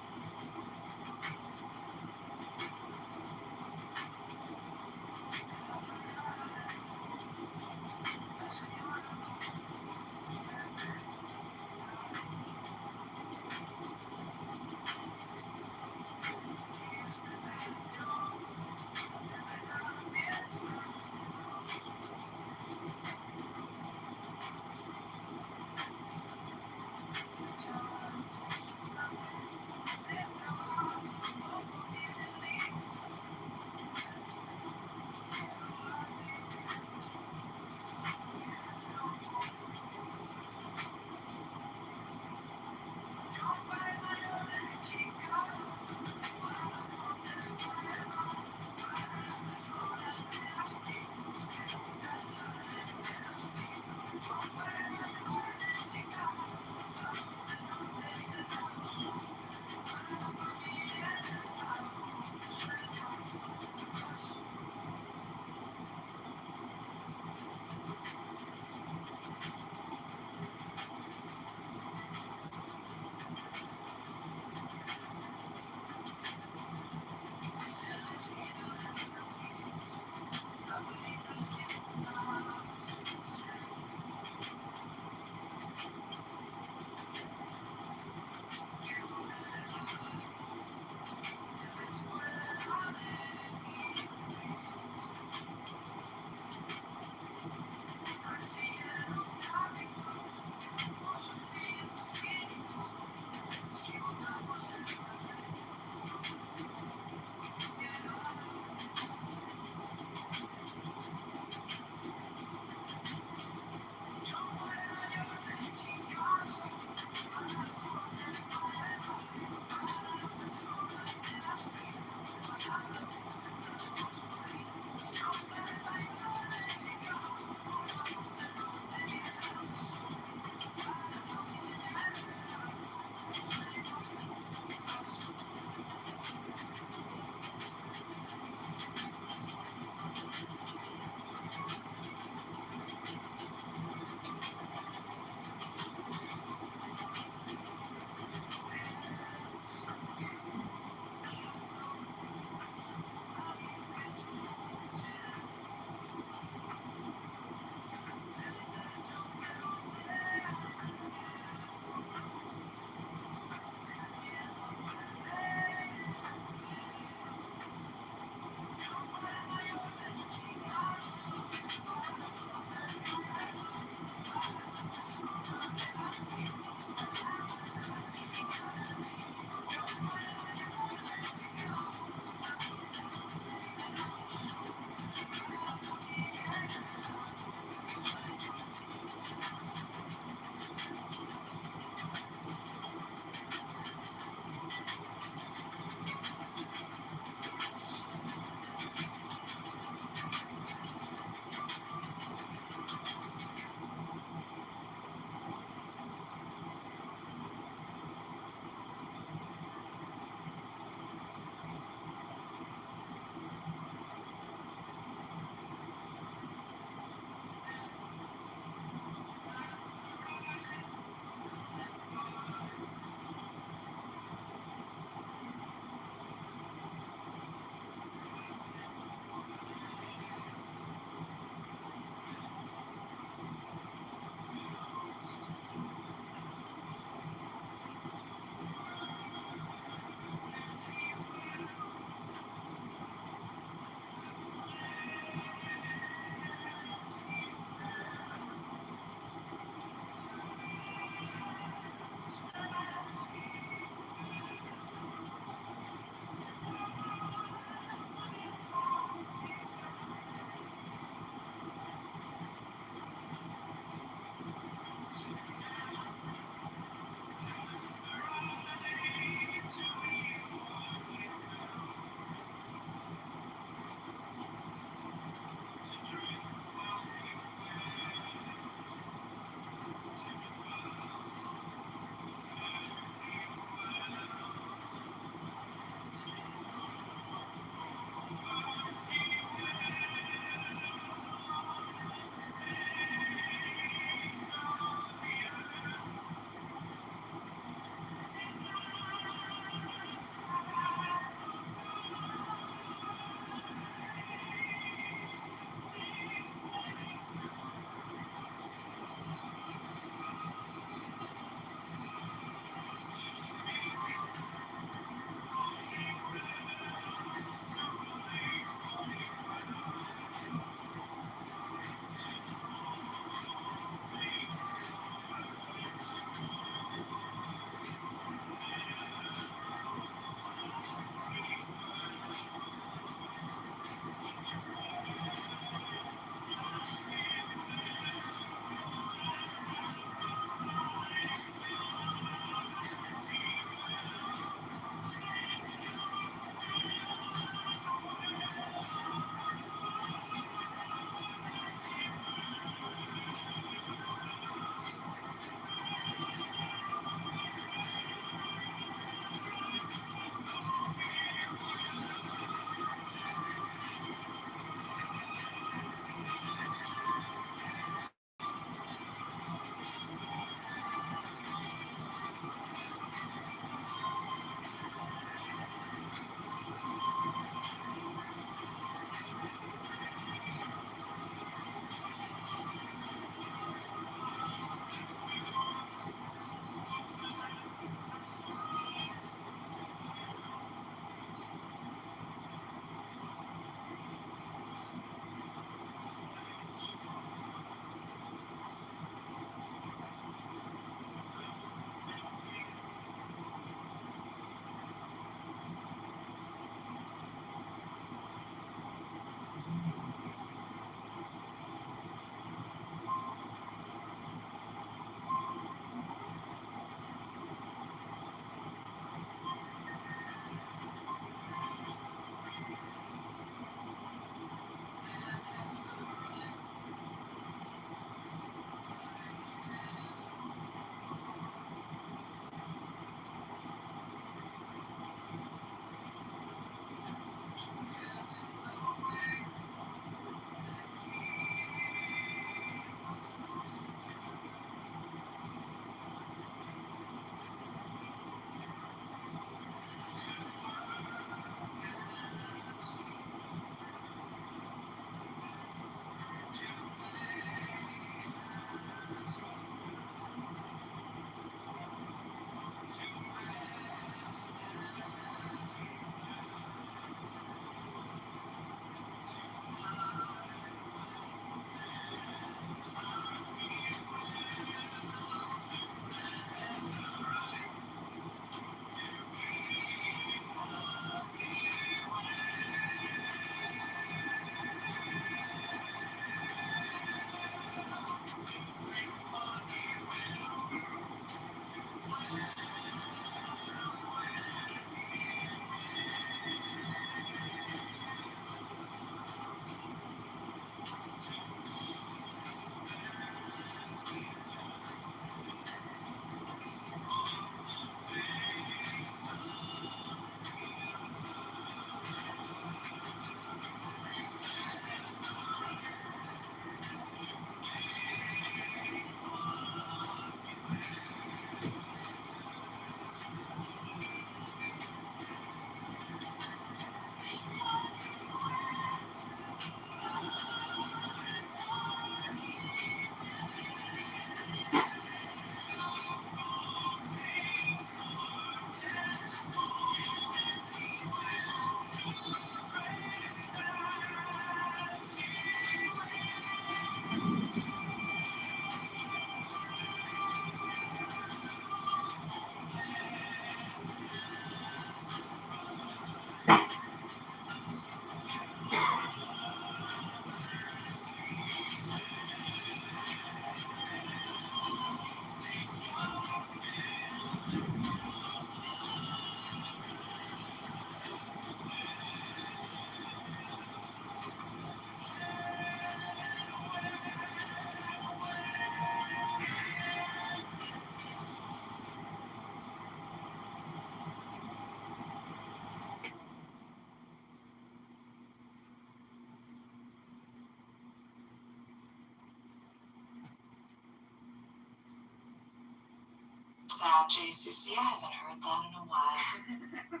that, JCC? I haven't heard that in a while.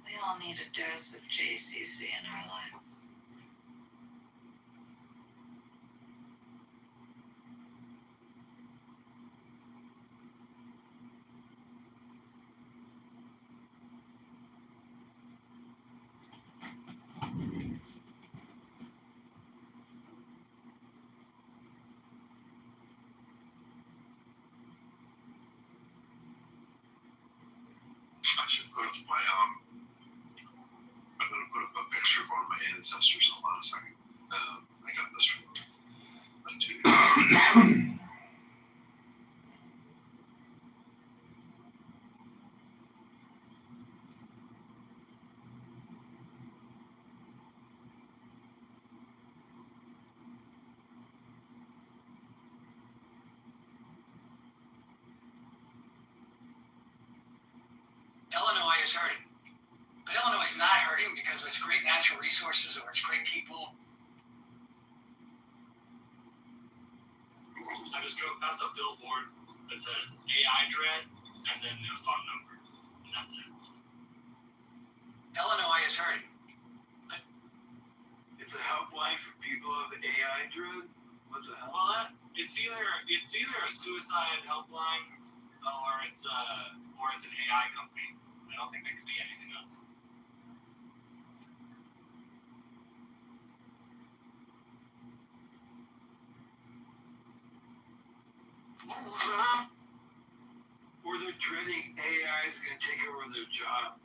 We all need a dose of JCC in our lives. I should put up my I'm gonna put up a picture of one of my ancestors. Hold on a second. I got this from a 2 years ago. Illinois is hurting. But Illinois is not hurting because of its great natural resources or its great people. I just drove past a billboard that says AI Dread and then a phone number. And that's it. Illinois is hurting. It's a helpline for people with AI dread? What's a helpline? Well, it's either a suicide helpline or it's an AI company. I don't think there could be anything else. Or they're dreading AI is going to take over their job.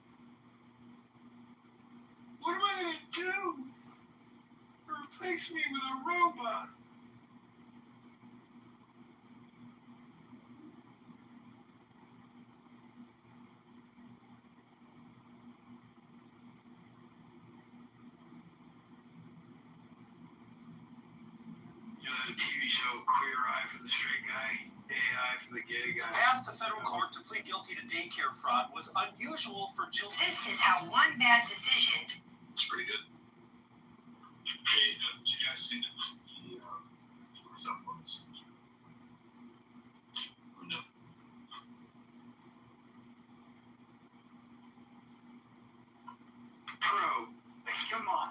What am I going to do? Replace me with a robot. You know that TV show Queer Eye for the Straight Guy, AI for the Gay Guy? Asked the federal court to plead guilty to daycare fraud was unusual for children. This is how one bad decision. It's pretty good. Hey, did you guys see the resemblance? Or no? Pro, come on.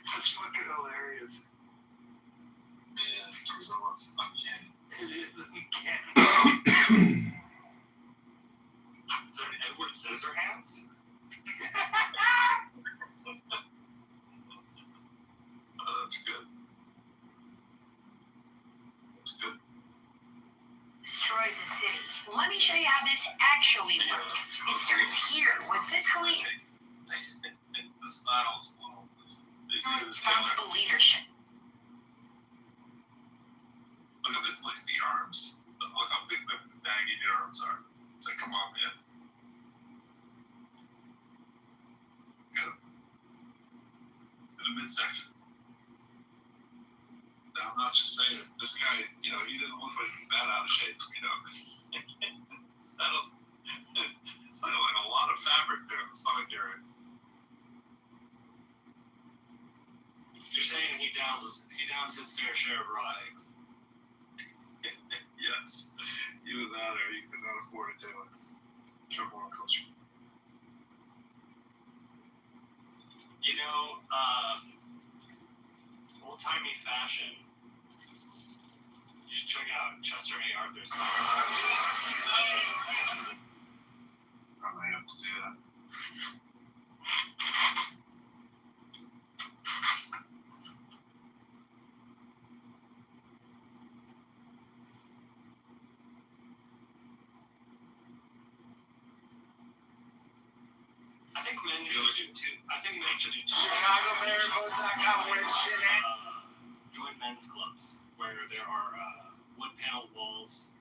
That's fucking hilarious. Man, the resemblance uncanny. It is uncanny. Is there Edward Scissorhands? That's good. That's good. Destroys a city. Let me show you how this actually works. It starts here with fiscally The style's a little. responsible leadership. Look at the arms. Look how big the baggy the arms are. It's like, come on, man. Good. In the midsection. No, I'm not just saying it. This guy, he doesn't look like he's that out of shape, It's not like a lot of fabric there in the stomach area. You're saying he downs his fair share of raw eggs. Yes. Either that or you could not afford to do it. Jump on closer. Old-timey fashion. You should check out Chester A. Arthur's. I may have to do that. men should do ChicagoMayorVote.com where it's shit at. Join men's clubs where there are wood paneled walls,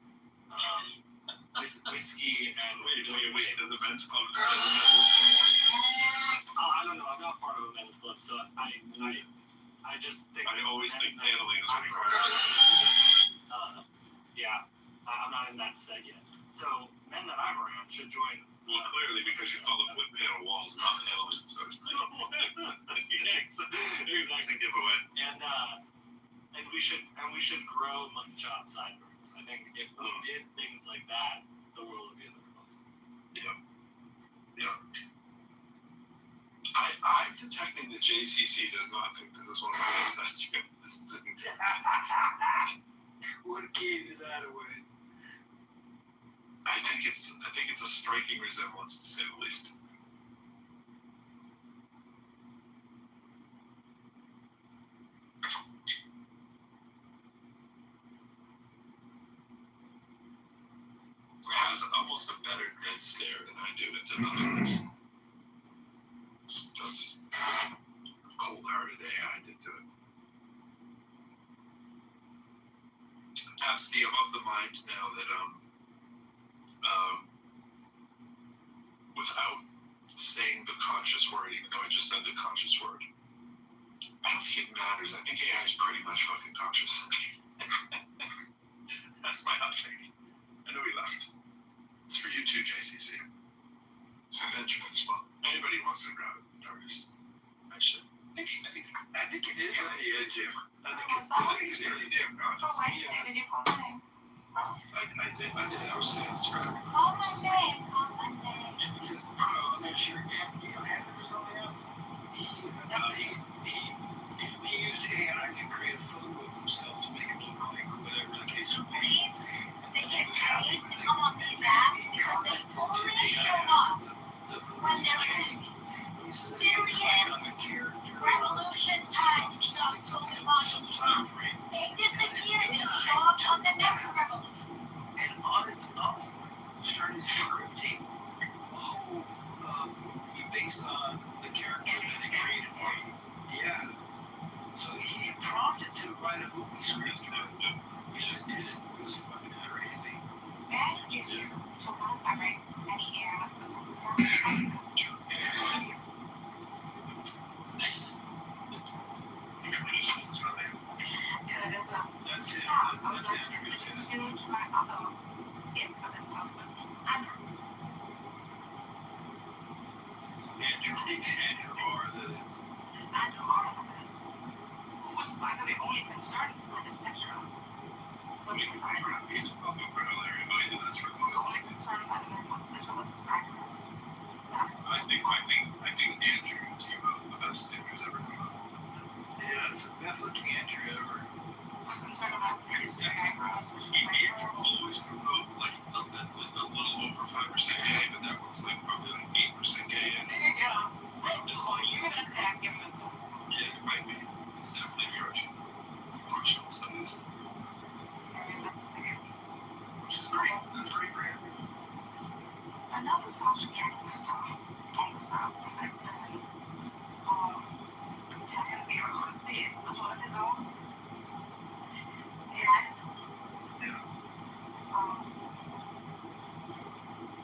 whiskey, and wait, the men's club. I don't know. I'm not part of a men's club, so I just think. I always think paneling is required. Yeah, I'm not in that set yet. So men that I'm around should join Well, clearly because you call them wood panel walls, not paneling. So it's That's a giveaway. And we should grow mutton chop sideburns. I think if we did things like that, the world would be a better place. Yeah. I'm detecting that JCC does not think that this one makes sense to this. What gave that away? I think it's a striking resemblance, to say the least. It has almost a better dead stare than I do into nothingness. That's cold-hearted AI did to it. Perhaps I'm of the mind now that without saying the conscious word, even though I just said the conscious word, I don't think it matters. I think AI is pretty much fucking conscious. That's my hot take. I know he left. It's for you too, JCC. It's an internet as well. Anybody who wants to grab it, artist. I should. I think it is on the edge of. I think it's on the edge of. Did you call my name? I did. I was saying it's for everyone. Call my name. Call my name. Because I'm not sure Andrew was on the app. He used AI to create a photo of himself to make him look like whatever the case would be. They get paid to come on these apps because they only show up when there is serious revolution time stuff going on. They disappear and show up on the next revolution. And on its own, started scripting a whole movie based on the character that they created. Yeah. So he prompted to write a movie script. He just did it. It was fucking crazy. May I introduce you to one of my great many areas of the That's it. I would like to introduce you to my other infamous husband, Andrew. Andrew or the Who was, by the way, only concerned with the spectrum. Was his eyebrows. The only concern, by the way, for the spectrum was his eyebrows. I think Andrew and Timo are the best Andrews ever come out. Yeah, that's the best looking Andrew ever. Was concerned about his eyebrows, which was Andrew's always like a little over 5% gay, but that one's like probably like 8% gay. Yeah. So you're gonna attack him with them. Yeah, it might be. It's definitely approaching. Emotional studies. Which is great. That's great for him. Another social media star on the South has been telling the Mayoral to be a lot of his own. And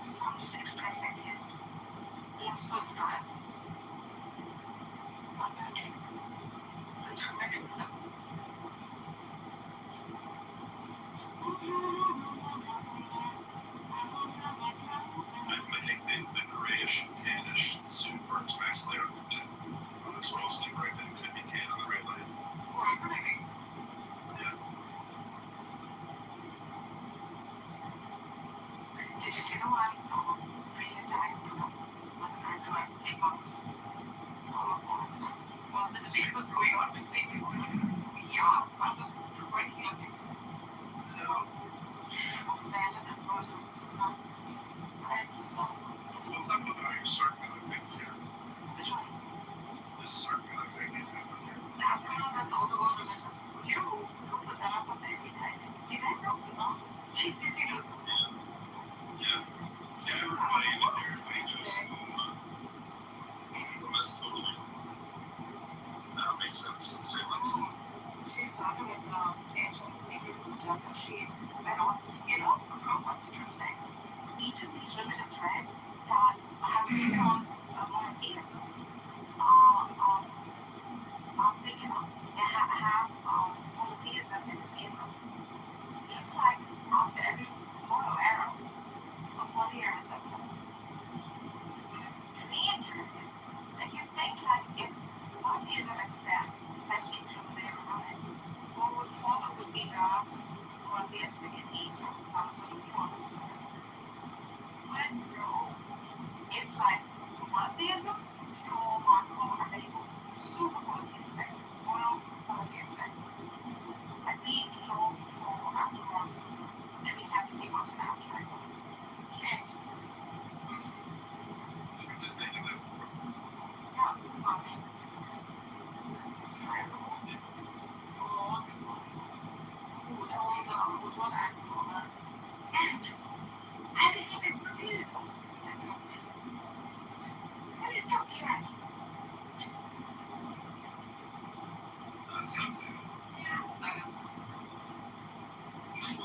some just expressing his lustful sides. What that is, the tremendous stuff. I think the grayish, tannish suit works nicely on him too. It looks mostly bright, but it could be tan on the red light. Yeah. Did you see the one pretty dying with an Android big bumps? Well, the debate was going on with big people. Yeah, I was breaking up. No. Imagine that person. What's up with our circular things here? Which one? This circular thing you have on here. That's one of those old world religion. You put that up on the internet. Do you guys know? Jesus, you know. Yeah. Yeah, everybody knows. That's totally. That makes sense. Say less. She's talking with Angela's secret religion. She went on, what's interesting? Each of these religions, right, that have taken on monotheism, are taken on, have polytheism in them. It's like after every mono era, a polytheism, That's something.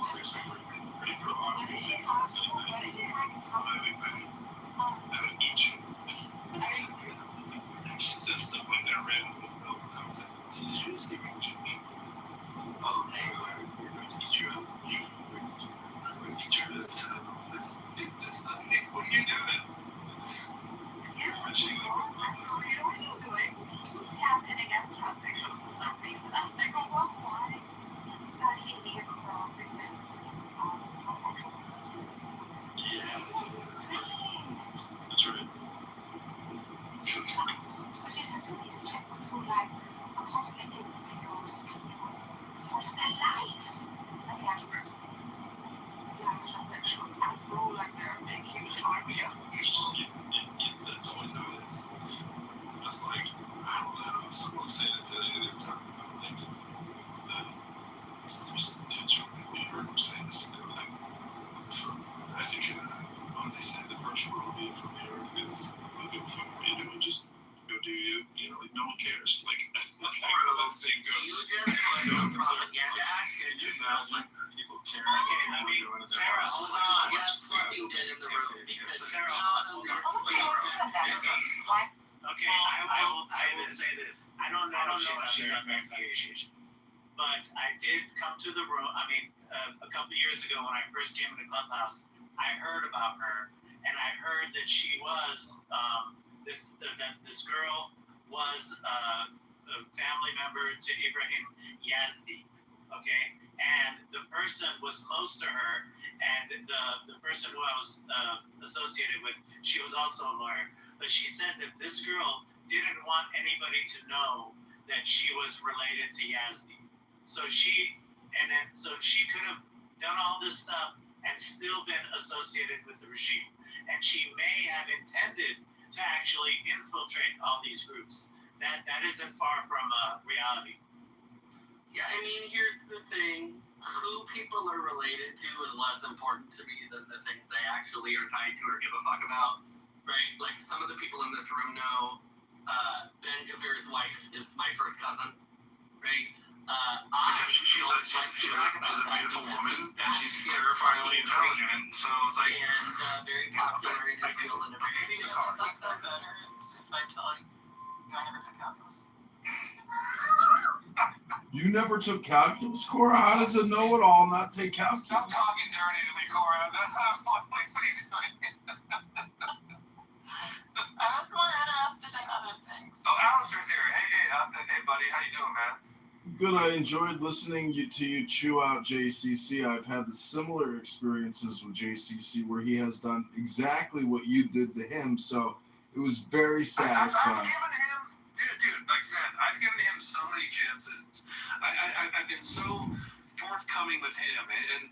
Seriously, pretty provocative. I think that each action sets them when they're randomly overcomes it. So did you see me eat me? Oh, we're going to eat you up. We're going to eat you up. It's not Nick. What are you doing? She's like, what he's doing? He's tapping against transsexuals for some reason. I go, well, why? He's a girl, because yeah. That's right. sometimes, but it's just these chicks who like are constantly giving figures for their life against young transsexuals as though like they're a big huge army of people. That's always how it is. It's like, I don't know, someone was saying it today, they were talking about like there's potential. We heard them say this, they were like, I think, they said the first rule will be from here is we'll give a fuck what you doing, just go do you, like no one cares. Like I don't know that saying go. You just put some propaganda action. Can you imagine people tearing Okay, up let me, doing it? Sarah, hold on. Yes, fucking did in the room. Because Sarah, hold on. Okay, I will say this. I don't know if she's on investigation, but I did come to the room. I mean, a couple years ago when I first came into Clubhouse, I heard about her, and I heard that she was this girl was a family member to Ibrahim Yazdi. Okay, and the person was close to her, and the person who I was associated with, she was also a lawyer. But she said that this girl didn't want anybody to know that she was related to Yazdi. So she could have done all this stuff and still been associated with the regime. And she may have intended to actually infiltrate all these groups. That isn't far from reality. Yeah, I mean, here's the thing. Who people are related to is less important to me than the things they actually are tied to or give a fuck about. Right? Like, some of the people in this room know Ben Gavir's wife is my first cousin. Right? She's a beautiful woman, and she's terrifyingly intelligent, so it's like... And very popular in his field and everything. Dating is hard. That's better if I tell you I never took calculus. You never took calculus, Cora? How does a know-it-all not take calculus? Stop talking dirty to me, Cora. What are you doing? I was more interested in other things. Oh, Alistair's here. Hey, buddy. How you doing, man? Good. I enjoyed listening to you chew out JCC. I've had the similar experiences with JCC where he has done exactly what you did to him, so it was very satisfying. I've given him, dude, like I said, I've given him so many chances. I've been so forthcoming with him, and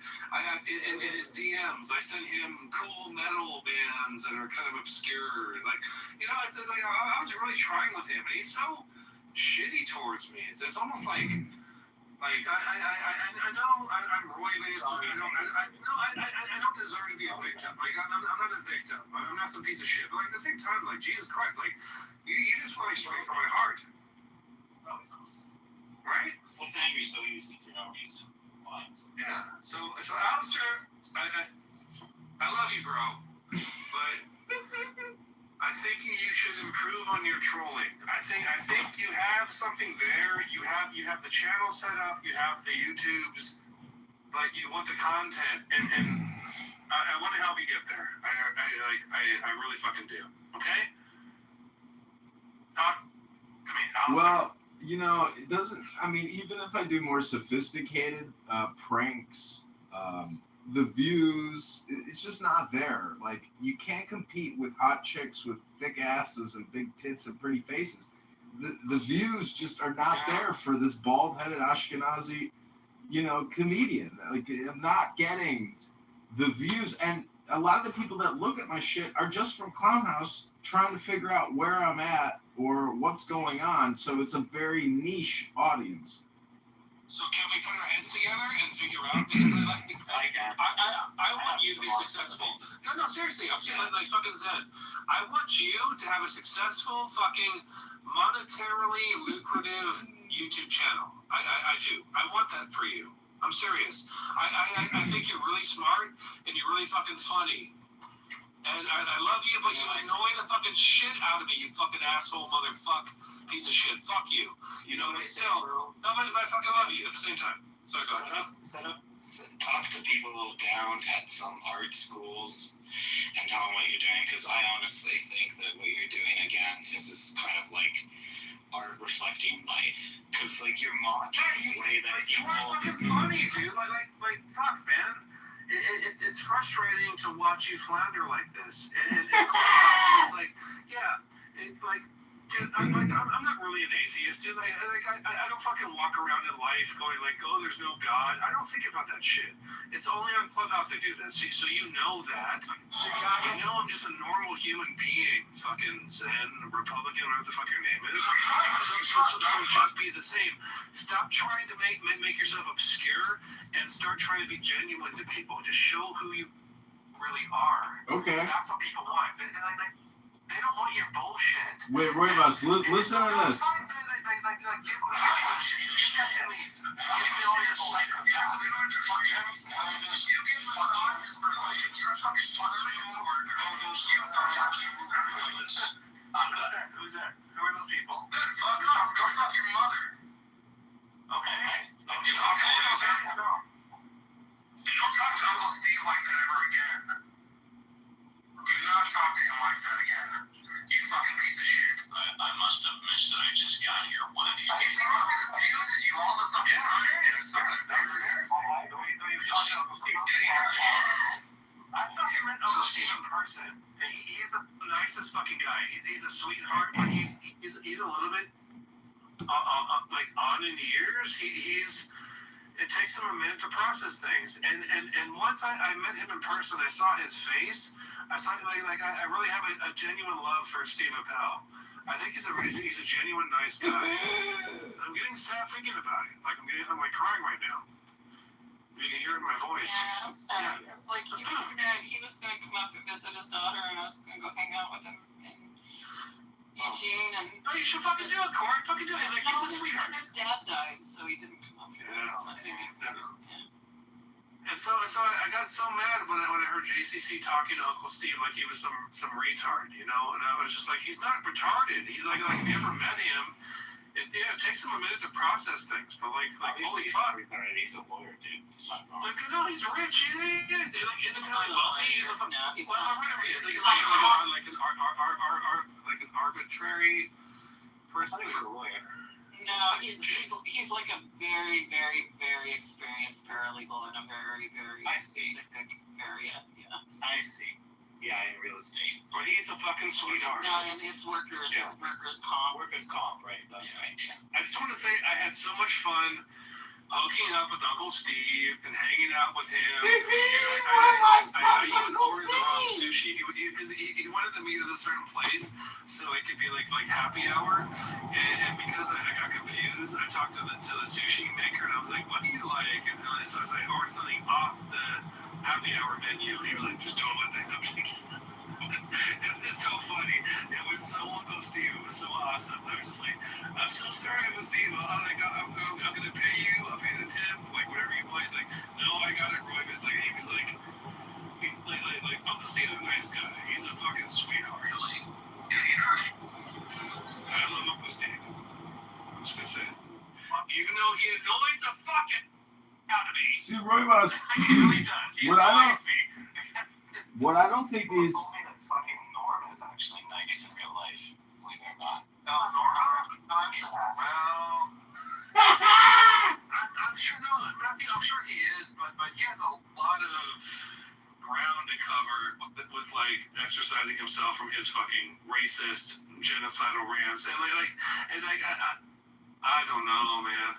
in his DMs, I sent him cool metal bands that are kind of obscure. Like, I said, like, I was really trying with him, and he's so shitty towards me. It's almost like I know I'm roiling. I don't deserve to be a victim. Like, I'm not a victim. I'm not some piece of shit. But like, at the same time, like, Jesus Christ, like, you just went straight from my heart. Right? What's angry so easy for no reason? Why? Yeah. So Alistair, I love you, bro. But I think you should improve on your trolling. I think you have something there. You have the channel set up. You have the YouTubes, but you want the content, and I want to help you get there. I really fucking do. Okay. Talk to me, Alistair. Well, it doesn't. I mean, even if I do more sophisticated pranks, the views, it's just not there. Like, you can't compete with hot chicks with thick asses and big tits and pretty faces. The views just are not there for this bald-headed Ashkenazi, comedian. Like, I'm not getting the views. And a lot of the people that look at my shit are just from Clown House trying to figure out where I'm at or what's going on. So it's a very niche audience. So can we put our heads together and figure out? Because I want you to be successful. No, seriously, I'm saying like fucking Zen. I want you to have a successful fucking monetarily lucrative YouTube channel. I do. I want that for you. I'm serious. I think you're really smart and you're really fucking funny. And I love you, but you annoy the fucking shit out of me, you fucking asshole, motherfuck, piece of shit. Fuck you. You know, but still, no, but I fucking love you at the same time. So go ahead. Talk to people down at some art schools and tell them what you're doing, because I honestly think that what you're doing, again, is just kind of like art reflecting life. Because, like, you're mocking the way that you are fucking funny, dude. Like, fuck, man. It's frustrating to watch you flounder like this, and it's like, yeah, dude, I'm not really an atheist, dude. I don't fucking walk around in life going like, oh, there's no God. I don't think about that shit. It's only on Clubhouse they do this, so you know that. You know I'm just a normal human being, fucking Zen, Republican, whatever the fuck your name is. So just be the same. Stop trying to make yourself obscure and start trying to be genuine to people. Just show who you really are. Okay. That's what people want. They don't want your bullshit. Wait, Roybus, listen to this. Who's that? Who are those people? Go fuck your mother. Okay. You fucking loser. You don't talk to Uncle Steve like that ever again. Do not talk to him like that again. You fucking piece of shit. I must have missed it. I just got here. One of these days. He fucking abuses you all the fucking time. I fucking met Uncle Steve in person. He's the nicest fucking guy. He's a sweetheart, but he's a little bit like on in years. It takes him a minute to process things. And once I met him in person, I saw his face. I saw I really have a genuine love for Steve Appel. I think he's a genuine nice guy. I'm getting sad thinking about it. I'm crying right now. You can hear it in my voice. Yeah, I'm sorry. Yeah. It's like he was gonna come up and visit his daughter, and I was gonna go hang out with him in Eugene. And no, you should fucking do it, Corey. Fucking do it. Like he's a sweetheart. His dad died, so he didn't come up here. Yeah. So I didn't get to visit him. And so I got so mad when I heard JCC talking to Uncle Steve like he was some retard, you know. And I was just like, he's not retarded. He's like if you ever met him. It takes him a minute to process things, but holy fuck. He's a lawyer, dude. It's not wrong. No, he's rich. He's independently wealthy. He's an arbitrary person. I think he's a lawyer. No, he's like a very, very, very experienced paralegal in a very, very specific area. Yeah. I see. Yeah, in real estate. But he's a fucking sweetheart. No, and it's workers comp. Workers comp, right? That's right. I just want to say I had so much fun hooking up with Uncle Steve and hanging out with him. I even ordered the wrong sushi because he wanted to meet at a certain place so it could be like happy hour. And because I got confused, I talked to the sushi maker and I was like, "What do you like?" And so I ordered something off the happy hour menu. And he was like, "Just don't let that happen." It's so funny. It was so Uncle Steve. It was so awesome. I was just like, "I'm so sorry, Uncle Steve. I'm gonna pay you. I'll pay the tip, whatever you want." He's like, "No, I got it, Roy." He was like, Uncle Steve's a nice guy. He's a fucking sweetheart. Really? Yeah. I love Uncle Steve. I'm just gonna say it. Even though he annoys the fucking out of me. See, Roybus, He really does. He annoys me. What I don't think these. Fucking Norm is actually nice in real life, believe it or not. No, Norm. I'm sure. Well, I'm sure not. I'm sure he is, but he has a lot of ground to cover with exercising himself from his fucking racist, genocidal rants, and I don't know, man.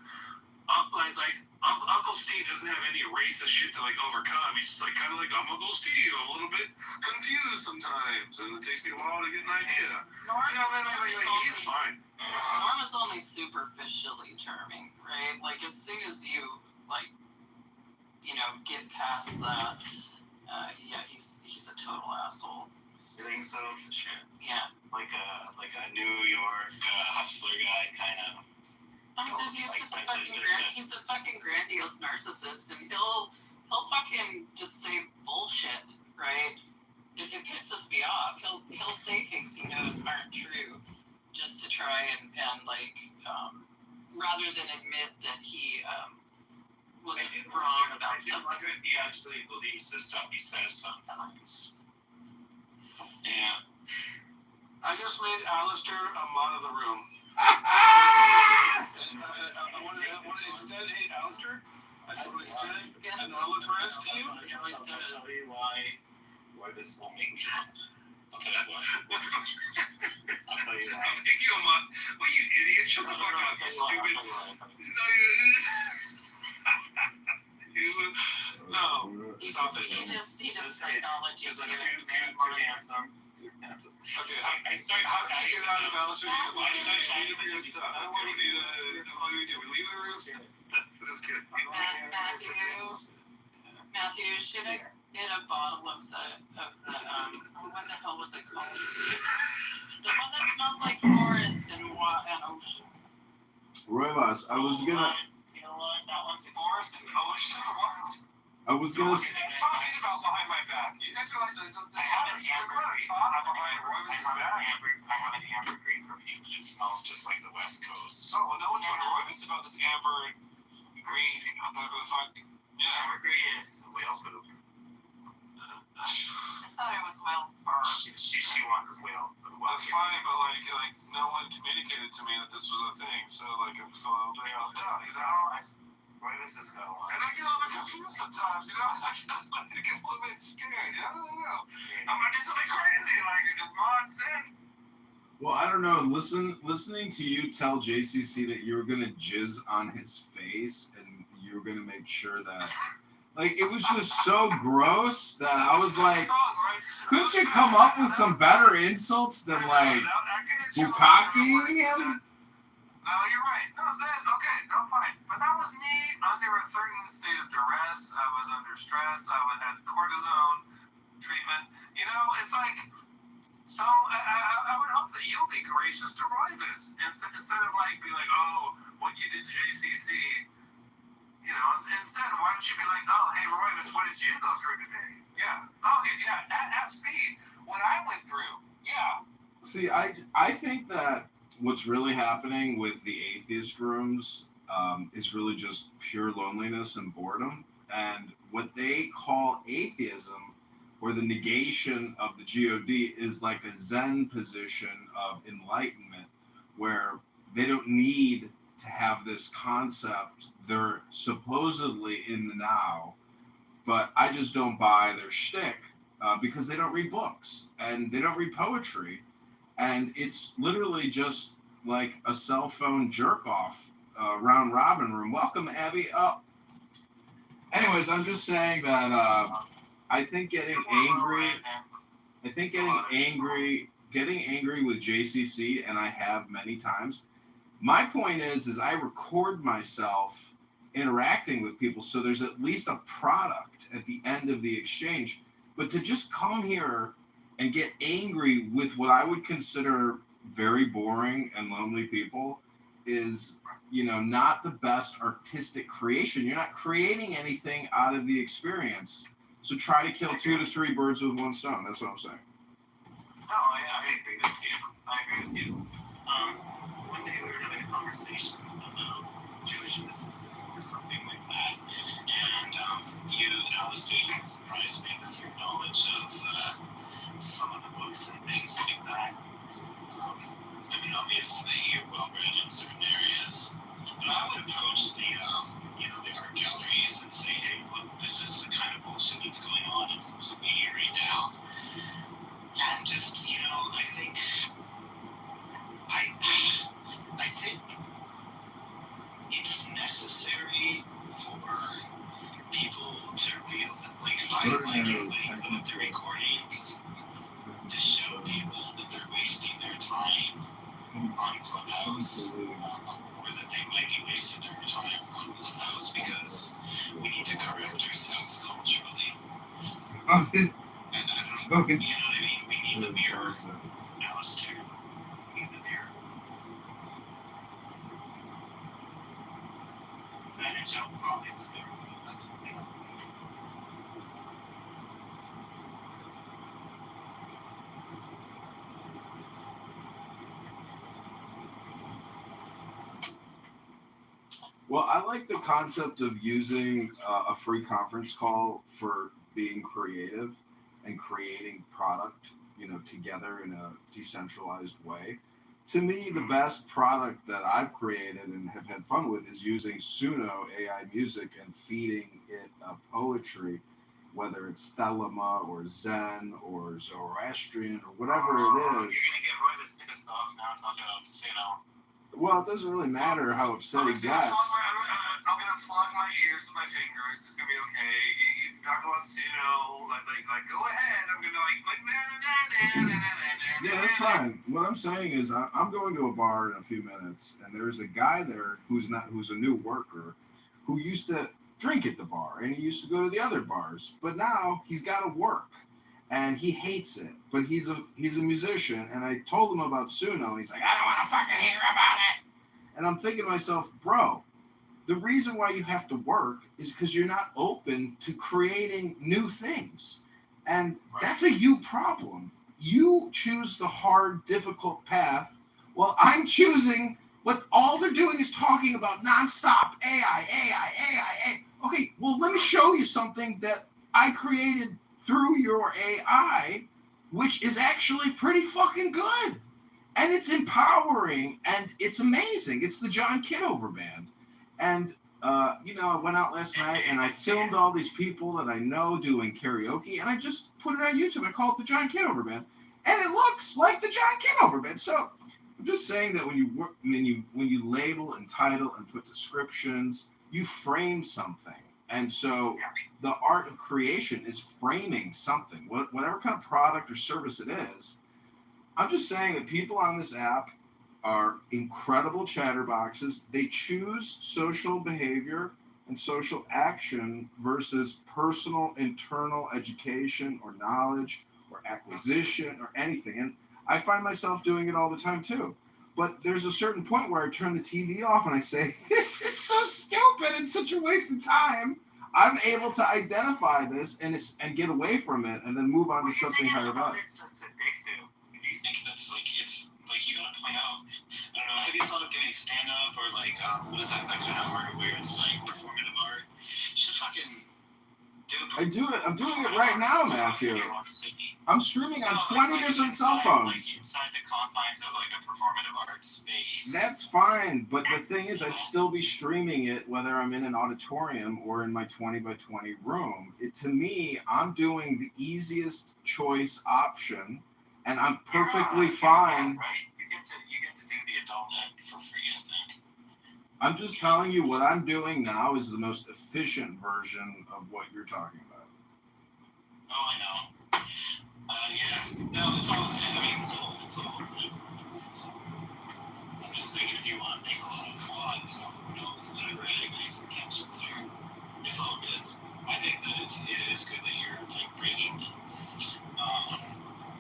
Uncle Steve doesn't have any racist shit to like overcome. He's just like kind of like, I'm Uncle Steve. I'm a little bit confused sometimes, and it takes me a while to get an idea. He's fine. Norm is only superficially charming, right? Like as soon as you get past that, he's a total asshole. You think so? Yeah. Like a New York hustler guy kind of. He's a fucking grandiose narcissist, and he'll fucking just say bullshit, right? It pisses me off. He'll say things he knows aren't true, just to try and rather than admit that he was wrong about something. He actually believes the stuff he says sometimes. Yeah. I just made Alistair a mod of the room. I want to extend, hey, Alistair, I just want to extend an olive branch to you. I'll tell you why this will make sense. I'll tell you what. I'll tell you why. I'll take you a mod. Well, you idiot, shut the fuck up, you stupid. No, stop it. He just acknowledges you. Too handsome. Okay, how can you get out of Alistair? I don't want to do. We leave the room. Just kidding. Matthew, should I get a bottle of the what the hell was it called? The one that smells like forest and ocean. Roivas, I was gonna. You know what? That one's forest and ocean. What? I was gonna. What are you talking about behind my back? You guys are like, there's not a talk behind Roivas' back. I have an ambergris perfume, and it smells just like the West Coast. Oh, well, no one told Roivas about this amber green. I thought it was fucking. Yeah. Ambergris is whale poop. I thought it was whale fur. She wants whale. That's fine, but like no one communicated to me that this was a thing, so like I feel a little bit out of touch, you know? Why does this go on? And I get a little bit confused sometimes, you know? I get a little bit scared, I don't know. I might do something crazy, like Mod said. Well, I don't know. Listening to you tell JCC that you were gonna jizz on his face and you were gonna make sure that, like, it was just so gross that I was like, couldn't you come up with some better insults than like bukkake him? No, you're right. No, Zen, okay, no, fine. But that was me under a certain state of duress. I was under stress. I would have cortisone treatment. You know, it's like, so I would hope that you'll be gracious to Roivas instead of like be like, oh, what you did to JCC. You know, instead, why don't you be like, oh, hey, Roivas, what did you go through today? Yeah. Oh, yeah, ask me what I went through. Yeah. See, I think that what's really happening with the atheist rooms is really just pure loneliness and boredom. And what they call atheism, or the negation of the God, is like a Zen position of enlightenment, where they don't need to have this concept. They're supposedly in the now, but I just don't buy their shtick because they don't read books and they don't read poetry. And it's literally just like a cell phone jerk off round robin room. Welcome, Abby. Anyways, I'm just saying that I think getting angry with JCC, and I have many times. My point is I record myself interacting with people, so there's at least a product at the end of the exchange. But to just come here and get angry with what I would consider very boring and lonely people is, you know, not the best artistic creation. You're not creating anything out of the experience. So try to kill 2 to 3 birds with one stone. That's what I'm saying. No, I agree with you. One day we were having a conversation about Jewish mysticism or something like that. And you, Alistair, you surprised me with your knowledge of some of the books and things like that. I mean, obviously, you're well-read in certain areas. But I would approach the art galleries and say, hey, look, this is the kind of bullshit that's going on in social media right now. And just, I think it's necessary necessary for people to be like of the recordings to show people that they're wasting their time on Clubhouse, or that they might be wasting their time on Clubhouse because we need to correct ourselves culturally. And you know what I mean? We need the mirror. Alistair. We need the mirror. Manage out politics there. That's what they want. Well, I like the concept of using a free conference call for being creative and creating product, together in a decentralized way. To me, the best product that I've created and have had fun with is using Suno AI music and feeding it poetry, whether it's Thelema or Zen or Zoroastrian or whatever it is. You're gonna get Royvis pissed off now talking about Suno. Well, it doesn't really matter how upset he gets. I'm gonna plug my ears with my fingers. It's gonna be okay. You talk about Suno, like go ahead. I'm gonna be like yeah, that's fine. What I'm saying is, I'm going to a bar in a few minutes, and there's a guy there who's a new worker, who used to drink at the bar, and he used to go to the other bars, but now he's got to work. And he hates it, but he's a musician, and I told him about Suno, and he's like, I don't want to fucking hear about it. And I'm thinking to myself, bro, the reason why you have to work is because you're not open to creating new things. And that's a you problem. You choose the hard, difficult path, while I'm choosing what all they're doing is talking about nonstop, AI. Okay, well, let me show you something that I created through your AI, which is actually pretty fucking good. And it's empowering, and it's amazing. It's the John Kitover band. And, I went out last night, and I filmed all these people that I know doing karaoke, and I just put it on YouTube. I call it the John Kitover band. And it looks like the John Kitover band. So I'm just saying that when you label and title and put descriptions, you frame something. And so the art of creation is framing something, whatever kind of product or service it is. I'm just saying that people on this app are incredible chatterboxes. They choose social behavior and social action versus personal internal education or knowledge or acquisition or anything. And I find myself doing it all the time too. But there's a certain point where I turn the TV off and I say, this is so stupid and such a waste of time. I'm able to identify this and get away from it and then move on to something higher up. It's addictive. Do you think that's it's you gotta point out, I don't know, have you thought of doing stand-up or what is that kind of art where it's performative art? You should fucking do it. I'm doing it right now, Matthew. I'm streaming on 20 different cell phones. Inside the confines of a performative art space. That's fine, but the thing is, I'd still be streaming it whether I'm in an auditorium or in my 20 by 20 room. To me, I'm doing the easiest choice option, and I'm perfectly fine. You get to do the adult end for free, I think. I'm just telling you what I'm doing now is the most efficient version of what you're talking about. Oh, I know. Yeah. No, it's all good. I'm just thinking if you want to make a lot of fun, so who knows, whatever anybody's intentions are, it's all good. I think that it is good that you're bringing,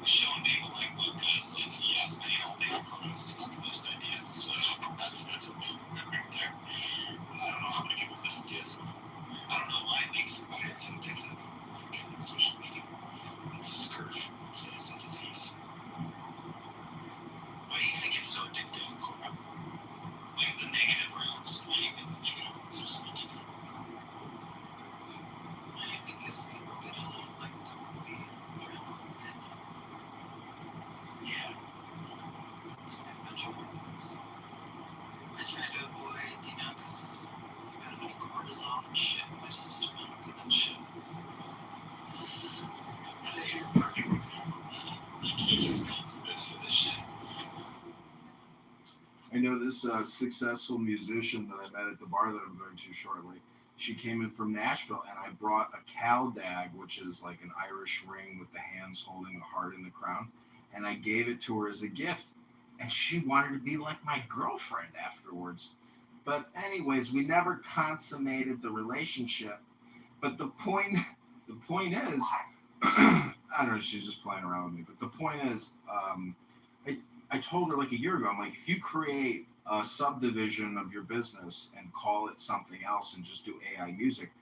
showing people look, guys, yes, man, all day on Clubhouse is not the best idea. So that's a real right there. I don't know how many people listen to it. I don't know why it makes it so addictive. On social media. It's a scourge. It's a disease. Why do you think it's so addictive, Cora? The negative realms. this successful musician that I met at the bar that I'm going to shortly. She came in from Nashville, and I brought a caldag, which is like an Irish ring with the hands holding the heart in the crown, and I gave it to her as a gift. And she wanted to be like my girlfriend afterwards. But anyways, we never consummated the relationship. But the point is, I don't know, she's just playing around with me. But the point is, I told her like a year ago, I'm like, if you create a subdivision of your business and call it something else and just do AI music,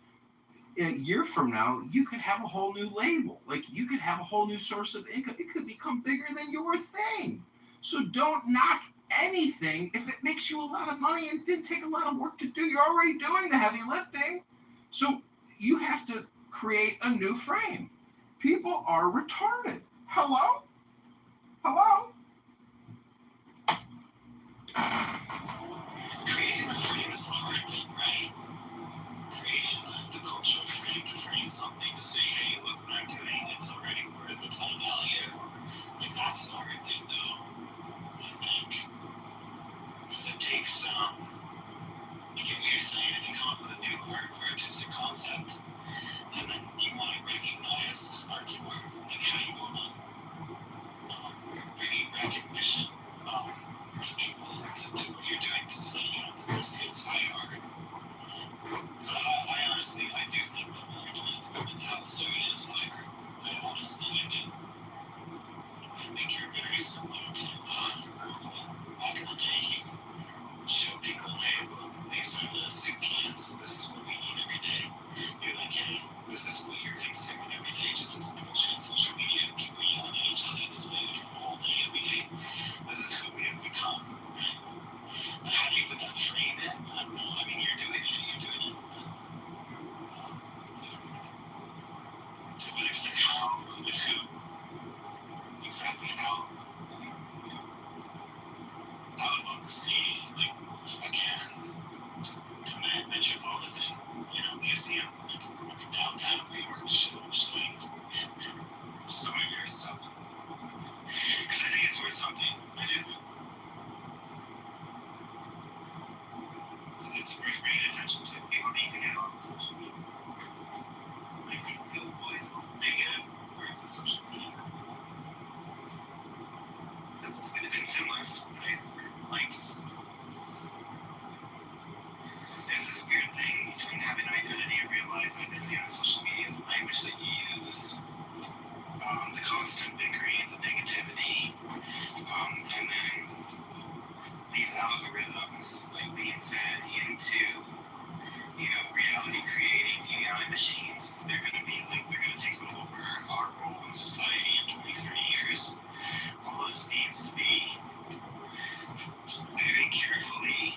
a year from now, you could have a whole new label. Like, you could have a whole new source of income. It could become bigger than your thing. So don't knock anything if it makes you a lot of money and didn't take a lot of work to do. You're already doing the heavy lifting. So you have to create a new frame. People are retarded. Hello? Hello? Creating the frame is the hard thing, right? Creating the cultural frame to frame something to say, hey, look what I'm doing, it's already worth a ton of value. Like, that's the hard thing, though, I think. Because it takes, like what you're saying, if you come up with a new artistic concept, and then you want to recognize this art form, like how you want to bring recognition to people, to what you're doing, to say, you know, this is high art. I honestly, I do think that what you're doing at the moment now, so it is high art. I honestly, I do. I think you're very similar to back in the day. You show people, hey, look, these are the soup cans. This is what we eat every day. You're like, hey, this is what you're consuming every day. Just this bullshit social media, people yelling at each other. This is what you do all day, every day. This is who we have become, right? But how do you put that frame in? I don't know. I mean, you're doing it. You're doing it. To what extent? How? With who? Exactly how? I would love to see, like, again, a metropolitan, you know, museum, like a downtown New York, showing some of your stuff. Because I think it's worth something. I do. It's worth bringing attention to. People need to get on social media. Make people feel boys negative words of social media. Because it's going to consume us, right? Like, there's this weird thing between having an identity in real life and identity on social media is the language that you use, the constant bickering, the negativity, and then these algorithms like being fed into, you know, reality creating AI machines. They're going to be like, they're going to take over our role in society in 20, 30 years. All this needs to be very carefully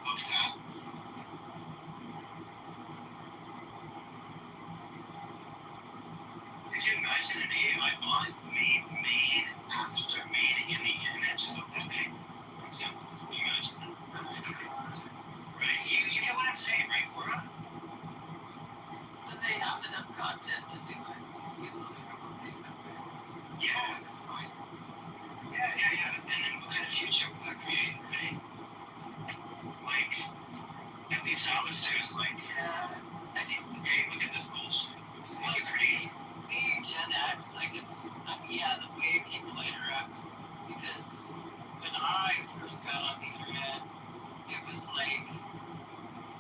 looked at. Could you imagine an AI bot made in the image of that guy? For example, can you imagine that? Right? You get what I'm saying, right, Cora? Do they have enough content to do it easily replicate that way? Yeah. At this point. Yeah. And then what kind of future will that create, right? Like, at these harvesters, like, hey, look at this bullshit. It's crazy. Being Gen X, like, it's, the way people interact. Because when I first got on the internet, it was like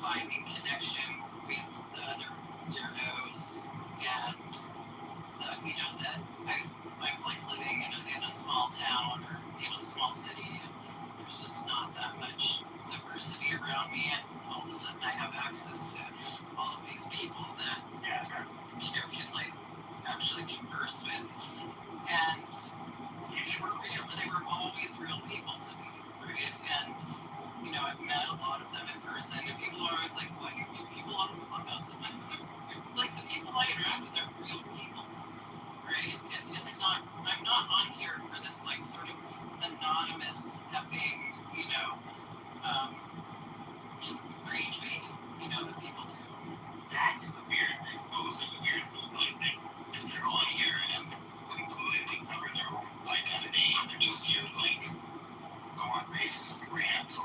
finding connection with the other weirdos, and that I'm like living in a small town or small city, and there's just not that much diversity around me, and all of a sudden I have access to all of these people that can like actually converse with, and they were always real people to me, right? And I've met a lot of them in person, and people are always like, "Why do you meet people on the clubhouse?" I'm like, the people I interact with are real people, right? It's not. I'm not on here for this like sort of anonymous effing, rage baiting, that people do. That's the weird thing. Those are the weird people, I think. Because they're on here and completely cover their own identity, and they're just here to like go on racist rants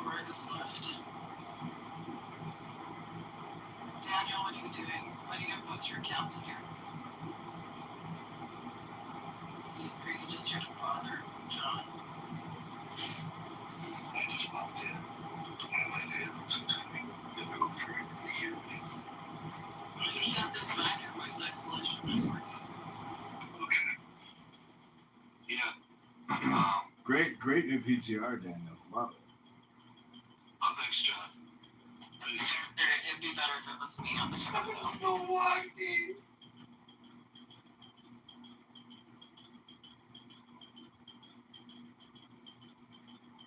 Roy just left. Daniel, what are you doing? Why do you have both your accounts in here? Are you just here to bother John? I just popped in. I have my favorites. It's going to be difficult for you to hear me. He's got this fine. Your voice isolation is working. Okay. Yeah. Great new PTR, Daniel. Love it. Oh, thanks, John. It'd be better if it was me on the photo. It's Milwaukee.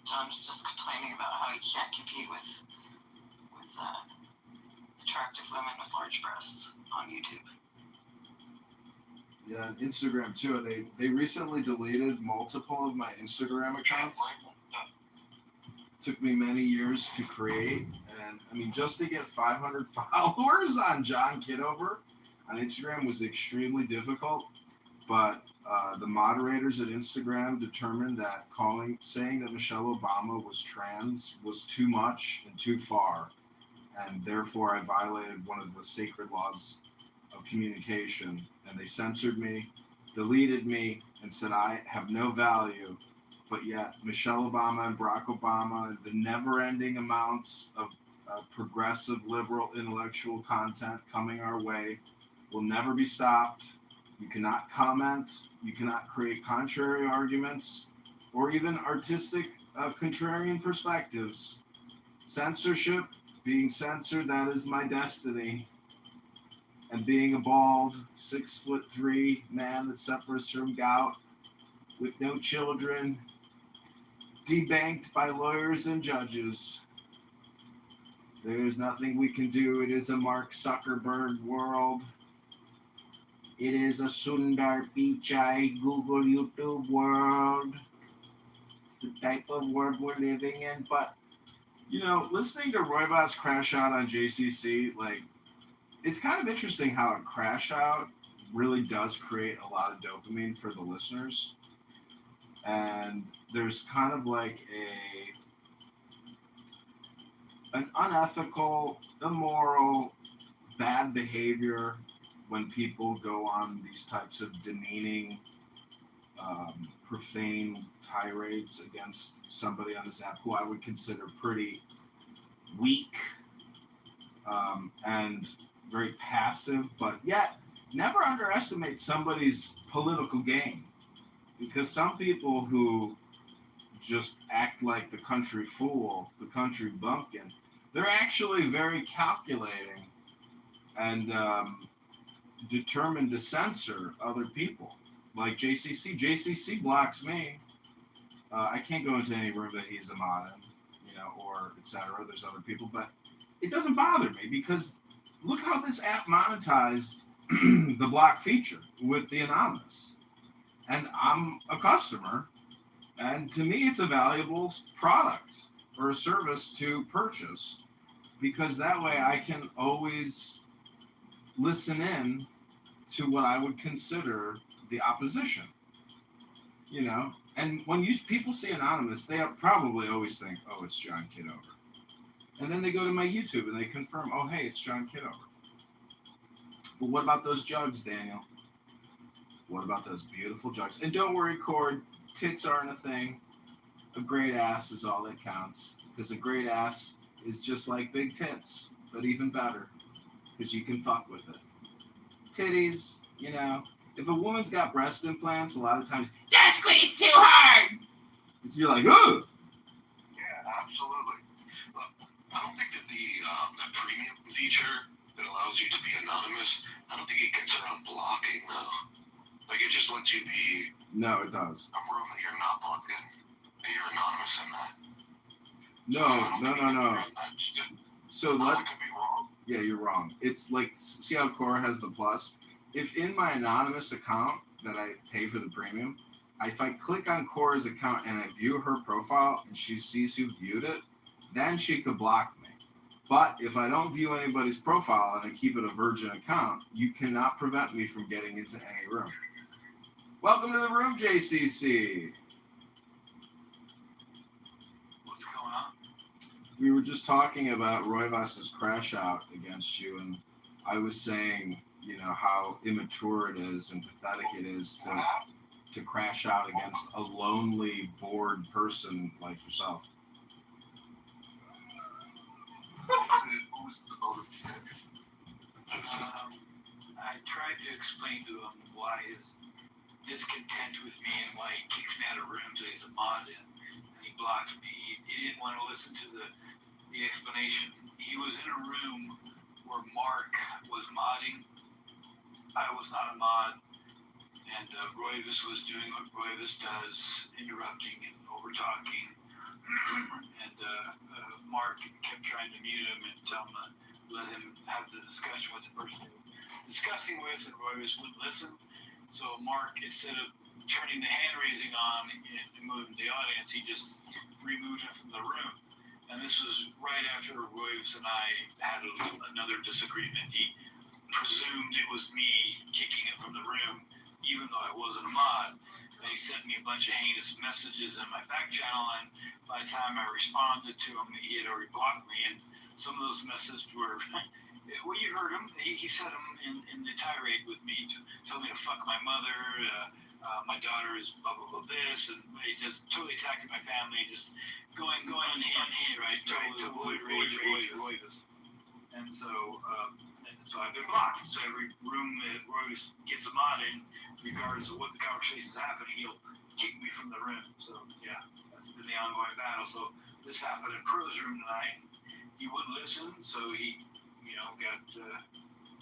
John's just complaining about how he can't compete with attractive women with large breasts on YouTube. Yeah, on Instagram too. They recently deleted multiple of my Instagram accounts. Took me many years to create, and I mean, just to get 500 followers on John Kitover on Instagram was extremely difficult. But the moderators at Instagram determined that saying that Michelle Obama was trans was too much and too far, and therefore I violated one of the sacred laws of communication, and they censored me, deleted me, and said I have no value. But yet Michelle Obama and Barack Obama, the never-ending amounts of progressive liberal intellectual content coming our way will never be stopped. You cannot comment, you cannot create contrary arguments, or even artistic contrarian perspectives. Censorship, being censored, that is my destiny. And being a bald, 6'3" man that suffers from gout, with no children, debanked by lawyers and judges. There is nothing we can do. It is a Mark Zuckerberg world. It is a Sundar Pichai Google YouTube world. It's the type of world we're living in. But, listening to Roy Voss crash out on JCC, it's kind of interesting how a crash out really does create a lot of dopamine for the listeners. And there's kind of an unethical, immoral, bad behavior when people go on these types of demeaning, profane tirades against somebody on this app who I would consider pretty weak and very passive, but yet never underestimate somebody's political game, because some people who just act like the country fool, the country bumpkin, they're actually very calculating and determined to censor other people, like JCC. JCC blocks me. I can't go into any room that he's a mod in, or etc. There's other people, but it doesn't bother me because look how this app monetized the block feature with the anonymous. And I'm a customer, and to me it's a valuable product or a service to purchase, because that way I can always listen in to what I would consider the opposition, And when people see anonymous, they probably always think, oh, it's John Kitover. And then they go to my YouTube and they confirm, oh, hey, it's John Kitover. But what about those jugs, Daniel? What about those beautiful jugs? And don't worry, Cord, tits aren't a thing. A great ass is all that counts, because a great ass is just like big tits, but even better, because you can fuck with it. Titties, if a woman's got breast implants, a lot of times, don't squeeze too hard! You're like, oh! Yeah, absolutely. Look, I don't think that the premium feature that allows you to be anonymous, I don't think it gets around blocking, though. It just lets you be... No, it does. A room that you're not plugged in, and you're anonymous in that. No. So I could be wrong. Yeah, you're wrong. It's see how Cora has the plus? If in my anonymous account that I pay for the premium, if I click on Cora's account and I view her profile and she sees who viewed it, then she could block me. But if I don't view anybody's profile and I keep it a virgin account, you cannot prevent me from getting into any room. Welcome to the room, JCC. What's going on? We were just talking about Roivas's crash out against you, and I was saying, you know, how immature it is and pathetic it is to crash out against a lonely, bored person like yourself. I tried to explain to him why his discontent with me and why he kicks me out of rooms. He's a mod and he blocked me. He didn't want to listen to the explanation. He was in a room where Mark was modding. I was not a mod, and Roivas was doing what Roivas does, interrupting and over talking. And Mark kept trying to mute him and tell him let him have the discussion with the person he was discussing with, and Roivas wouldn't listen. So Mark, instead of turning the hand raising on and moving the audience, he just removed him from the room. And this was right after Roivas and I had another disagreement. He presumed it was me kicking him from the room, even though I wasn't a mod. And he sent me a bunch of heinous messages in my back channel, and by the time I responded to him, he had already blocked me. And some of those messages were, well, you heard him. He said them in the tirade with me, told me to fuck my mother, my daughter is blah, blah, blah, this, and he just totally attacking my family, just going on him, right, to avoid Roivas. And so I've been blocked. So every room that Roivas gets a mod in, regardless of what the conversation is happening, he'll kick me from the room. So yeah, that's been the ongoing battle. So this happened in Pro's room tonight. He wouldn't listen, so he, got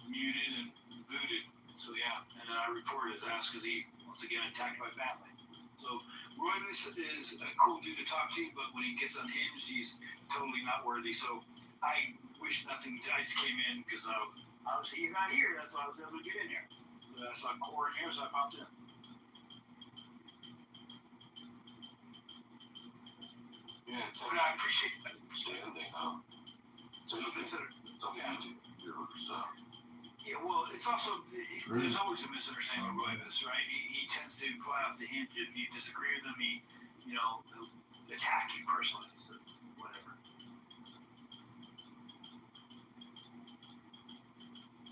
muted and booted. So yeah, and then I reported his ass because he once again attacked my family. So Roivas is a cool dude to talk to, but when he gets unhinged, he's totally not worthy. So I wish nothing. I just came in because he's not here. That's why I was able to get in here. So I saw Core in here, so I popped in. Yeah, it's but I appreciate that. So you consider Yeah, well, it's also, there's always a misunderstanding with Roivas, right? He tends to fly off the hinge. If you disagree with him, he'll attack you personally, so whatever.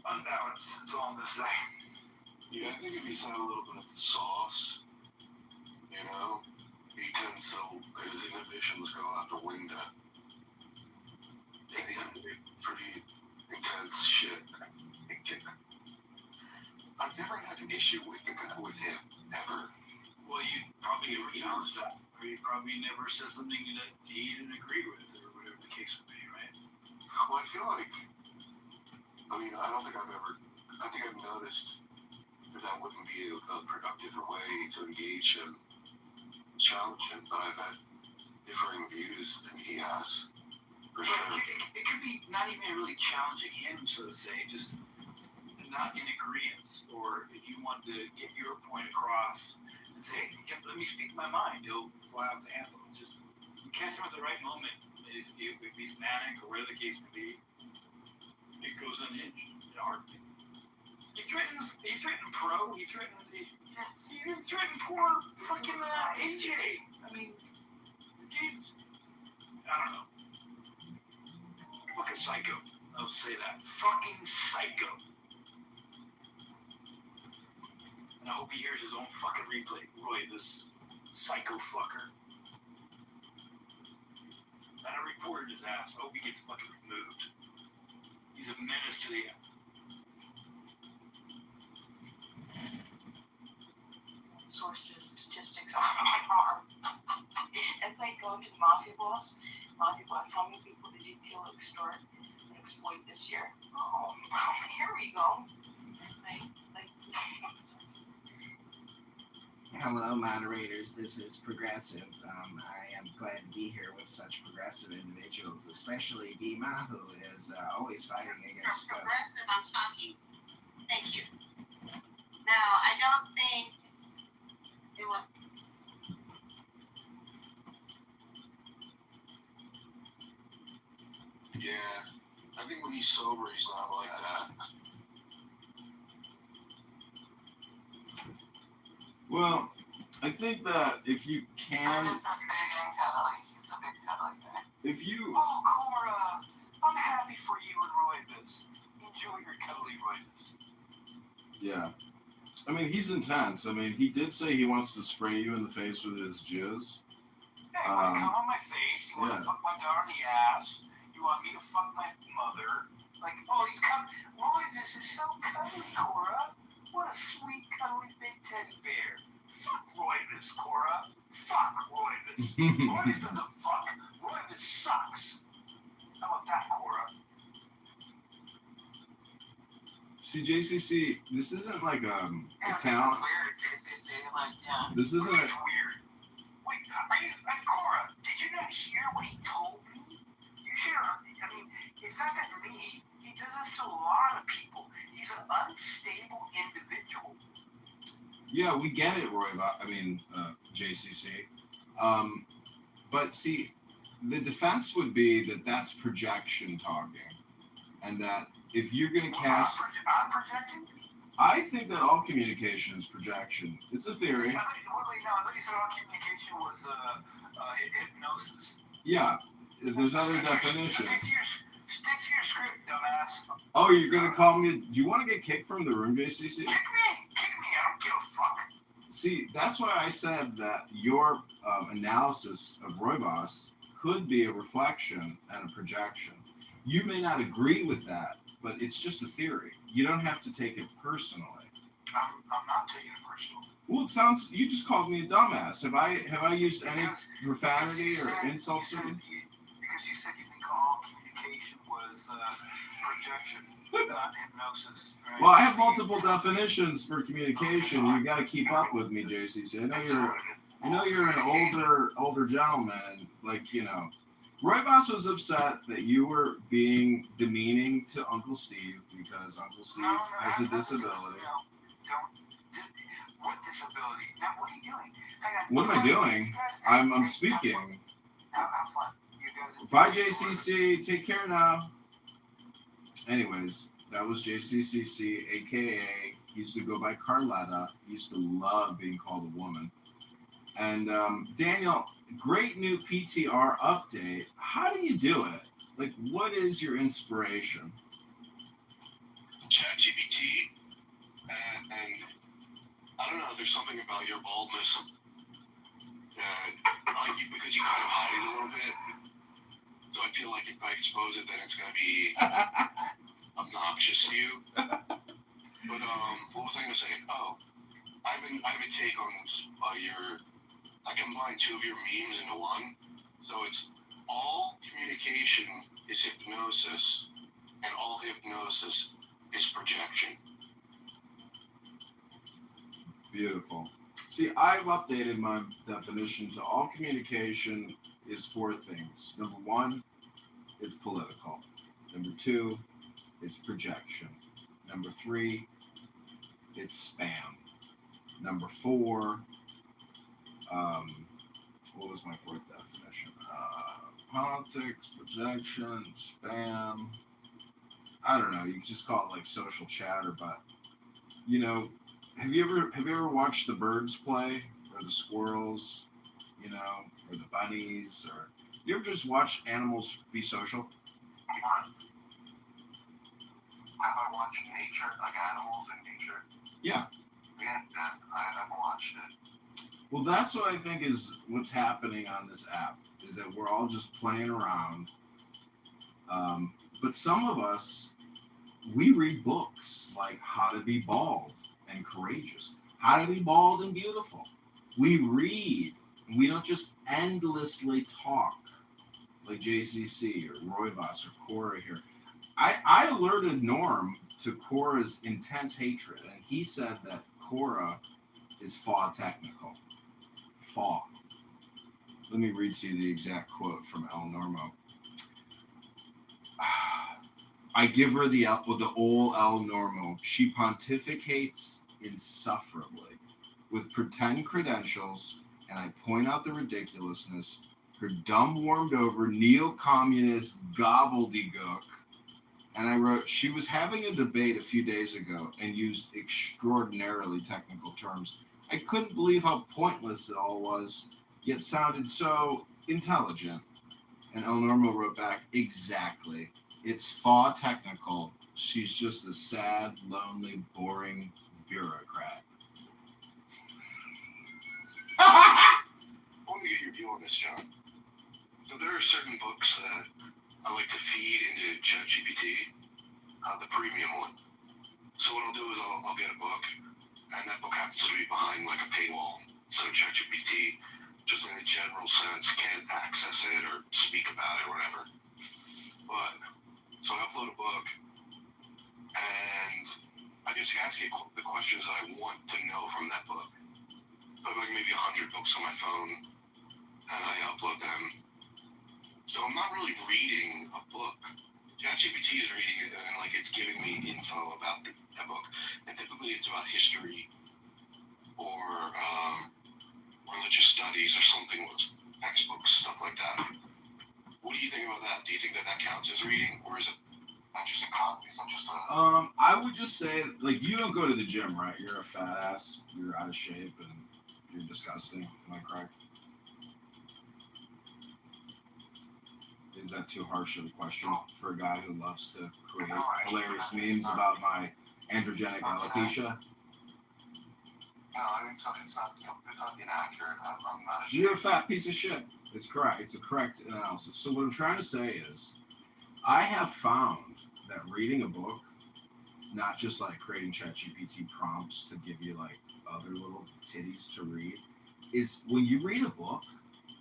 Unbalanced, that's all I'm going to say. Yeah, I think if he's had a little bit of the sauce, he tends to, his inhibitions go out the window. He can do pretty intense shit. I've never had an issue with him, ever. Well, you probably never challenged him, or you probably never said something that he didn't agree with, or whatever the case would be, right? Well, I feel like, I think I've noticed that wouldn't be a productive way to engage him, challenge him, but I've had differing views than he has. For sure. It could be not even really challenging him, so to say, just not in agreement, or if you want to get your point across and say, hey, let me speak my mind, he'll fly off the handle. Just you catch him at the right moment. If he's manic or whatever the case may be, it goes unhinged in a heartbeat. He threatened Pro. He didn't threaten poor fucking AJ. I mean, dude, I don't know. Fucking psycho. I'll say that. Fucking psycho. And I hope he hears his own fucking replay. Roy, this psycho fucker. And I reported his ass. I hope he gets fucking removed. He's a menace to the end. Sources, statistics on my arm. It's like going to the mafia boss. Mafia boss, how many people did you kill, extort, and exploit this year? Oh, here we go. Hello, moderators. This is Progressive. I am glad to be here with such progressive individuals, especially Dima, who is always fighting against. Progressive, I'm talking. Thank you. Now, I don't think it was. Yeah, I think when he's sober, he's not like that. Well, I think that if you can. He's a big cuddly guy. If you, Oh, Cora, I'm happy for you and Roybus. Enjoy your cuddly Roybus. yeah. I mean, he's intense. I mean, he did say he wants to spray you in the face with his jizz. Hey, you want to come on my face? You want to fuck my daughter in the ass? You want me to fuck my mother? Like, oh, he's coming. Roybus is so cuddly, Cora. What a sweet, cuddly big teddy bear. Fuck Roybus, Cora. Fuck Roybus. Roybus doesn't fuck. Roybus sucks. How about that, Cora? See, JCC, this isn't like a This is talent. weird, JCC. Like, yeah. This isn't a. It's weird. Wait, Cora, did you not hear what he told me? You hear? I mean, it's not that me. He does this to a lot of people. He's an unstable individual. Yeah, we get it, Roy. I mean, JCC. But see, the defense would be that that's projection talking, and that if you're going to cast, I'm projecting? I think that all communication is projection. It's a theory. I thought you said all communication was hypnosis. Yeah, there's other definitions. Stick to your script, dumbass. Oh, you're going to call me? Do you want to get kicked from the room, JCC? Kick me. I don't give a fuck. See, that's why I said that your analysis of Roybos could be a reflection and a projection. You may not agree with that, but it's just a theory. You don't have to take it personally. I'm not taking it personally. Well, it sounds. You just called me a dumbass. Have I used any profanity or insults? Because you said you think all communication was projection, not hypnosis. Right? Well, I have multiple definitions for communication. You got to keep up with me, JCC. I know you're an older gentleman. Like, you know, Roybos was upset that you were being demeaning to Uncle Steve because Uncle Steve has a disability. What disability? Now, what are you doing? What am I doing? I'm speaking. Have fun. You guys. Bye, JCC. Take care now. Anyways, that was JCCC, aka he used to go by Carletta. He used to love being called a woman. And Daniel, great new PTR update. How do you do it? Like, what is your inspiration? ChatGPT, and I don't know. There's something about your baldness that I like you because you kind of hide it a little bit. So I feel like if I expose it, then it's gonna be obnoxious to you. But what was I gonna say? Oh, I have a take on your. I combined two of your memes into one. So it's all communication is hypnosis, and all hypnosis is projection. Beautiful. See, I've updated my definition to all communication is four things. Number one, it's political. Number two, it's projection. Number three, it's spam. Number four, what was my fourth definition? Politics, projection, spam. I don't know. You can just call it like social chatter, but you know, have you ever watched the birds play or the squirrels, you know, or the bunnies, or you ever just watch animals be social? Have I watched nature, like animals in nature? Yeah. Yeah, I haven't watched it. Well, that's what I think is what's happening on this app, is that we're all just playing around. But some of us, we read books like How to Be Bald and Courageous, How to Be Bald and Beautiful. We read, and we don't just endlessly talk like JCC or Roybos or Cora here. I alerted Norm to Cora's intense hatred, and he said that Cora is FAW technical. FAW. Let me read to you the exact quote from El Normo. I give her the old El Normo. She pontificates insufferably with pretend credentials, and I point out the ridiculousness, her dumb, warmed over, neo-communist gobbledygook. And I wrote, she was having a debate a few days ago and used extraordinarily technical terms. I couldn't believe how pointless it all was, yet sounded so intelligent. And El Normo wrote back, exactly. It's far technical. She's just a sad, lonely, boring bureaucrat. I want to get your view on this, John. So there are certain books that I like to feed into ChatGPT, the premium one. So what I'll do is I'll get a book, and that book happens to be behind like a paywall. So ChatGPT, just in a general sense, can't access it or speak about it or whatever. But, so I upload a book, and I just ask it the questions that I want to know from that book. So I have like maybe 100 books on my phone, and I upload them. So I'm not really reading a book. ChatGPT is reading it, and like it's giving me info about the book. And typically it's about history or religious studies or something with textbooks, stuff like that. What do you think about that? Do you think that counts as reading, or is it not just a copy? It's not just a... I would just say, like, you don't go to the gym, right? You're a fat ass. You're out of shape, and you're disgusting. Am I correct? Is that too harsh of a question for a guy who loves to create hilarious memes about my androgenic alopecia? No, I mean, it's not inaccurate. I'm not ashamed. You're a fat piece of shit. It's correct. It's a correct analysis. So what I'm trying to say is, I have found that reading a book, not just like creating ChatGPT prompts to give you like other little titties to read, is when you read a book,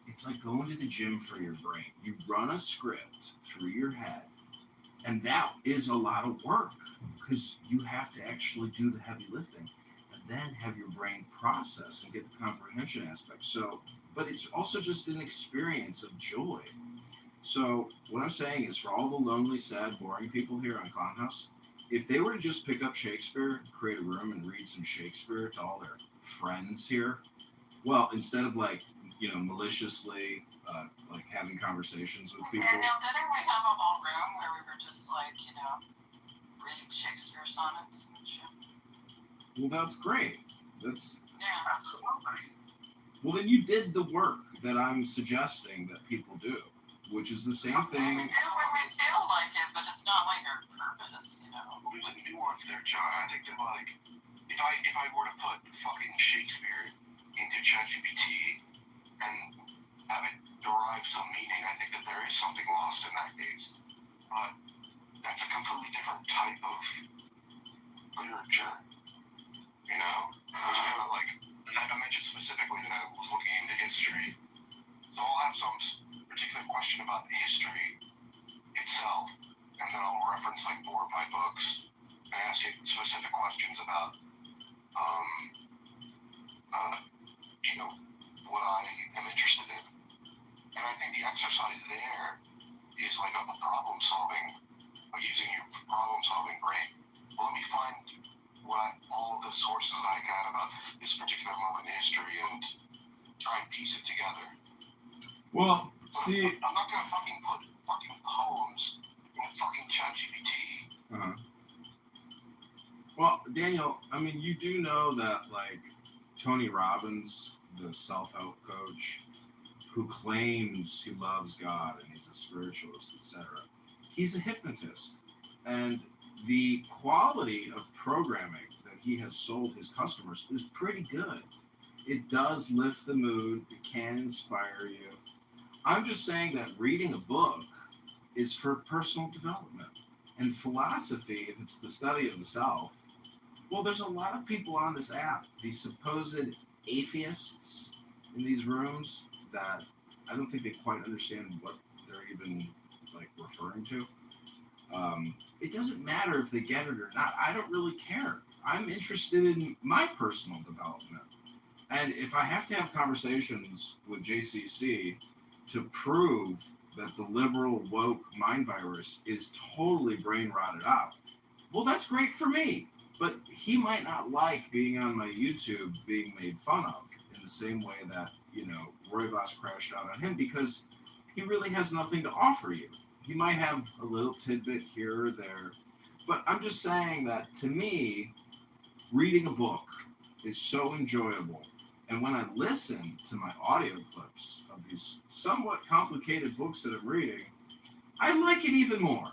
it's like going to the gym for your brain. You run a script through your head, and that is a lot of work because you have to actually do the heavy lifting and then have your brain process and get the comprehension aspect. So, but it's also just an experience of joy. So what I'm saying is, for all the lonely, sad, boring people here on Clownhouse, if they were to just pick up Shakespeare, create a room, and read some Shakespeare to all their friends here, well, instead of like, maliciously like having conversations with people. Daniel, didn't we have a whole room where we were just like, reading Shakespeare sonnets and shit? Well, that's great. That's absolutely. Well, then you did the work that I'm suggesting that people do, which is the same thing. We do when we feel like it, but it's not like our purpose, We wouldn't do work there, John. I think that like, if I were to put fucking Shakespeare into ChatGPT and have it derive some meaning, I think that there is something lost in that case. But that's a completely different type of literature, Which is kind of like, I mentioned specifically that I was looking into history. So I'll have some particular question about history itself, and then I'll reference like 4 or 5 books and ask it specific questions about, what I am interested in. And I think the exercise there is like a problem solving, like using your problem solving brain. Well, let me find all of the sources I can about this particular moment in history and try and piece it together. Well, see, I'm not gonna fucking put fucking poems in a fucking ChatGPT. Well, Daniel, I mean, you do know that like Tony Robbins, the self-help coach, who claims he loves God and he's a spiritualist, etc., he's a hypnotist, and the quality of programming that he has sold his customers is pretty good. It does lift the mood. It can inspire you. I'm just saying that reading a book is for personal development. And philosophy, if it's the study of the self, well, there's a lot of people on this app, these supposed atheists in these rooms, that I don't think they quite understand what they're even like referring to. It doesn't matter if they get it or not. I don't really care. I'm interested in my personal development. And if I have to have conversations with JCC to prove that the liberal woke mind virus is totally brain rotted out, well, that's great for me. But he might not like being on my YouTube being made fun of in the same way that, Roy Voss crashed out on him, because he really has nothing to offer you. He might have a little tidbit here or there. But I'm just saying that, to me, reading a book is so enjoyable. And when I listen to my audio clips of these somewhat complicated books that I'm reading, I like it even more.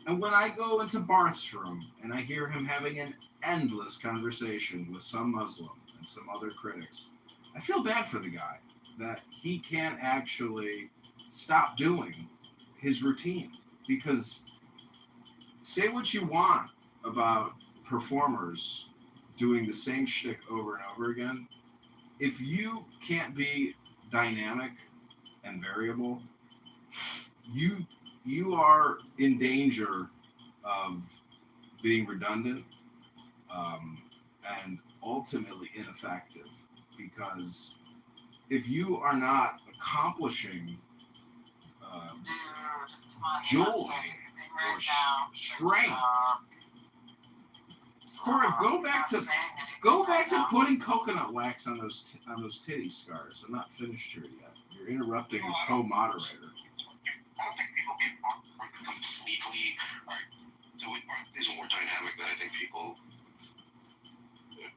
And when I go into Barth's room and I hear him having an endless conversation with some Muslim and some other critics, I feel bad for the guy that he can't actually stop doing his routine. Because say what you want about performers doing the same shtick over and over again, if you can't be dynamic and variable, you are in danger of being redundant and ultimately ineffective, because if you are not accomplishing joy or strength, Cora, go back to putting coconut wax on those titty scars. I'm not finished here yet. You're interrupting a co-moderator. I don't think people get completely is more dynamic than I think people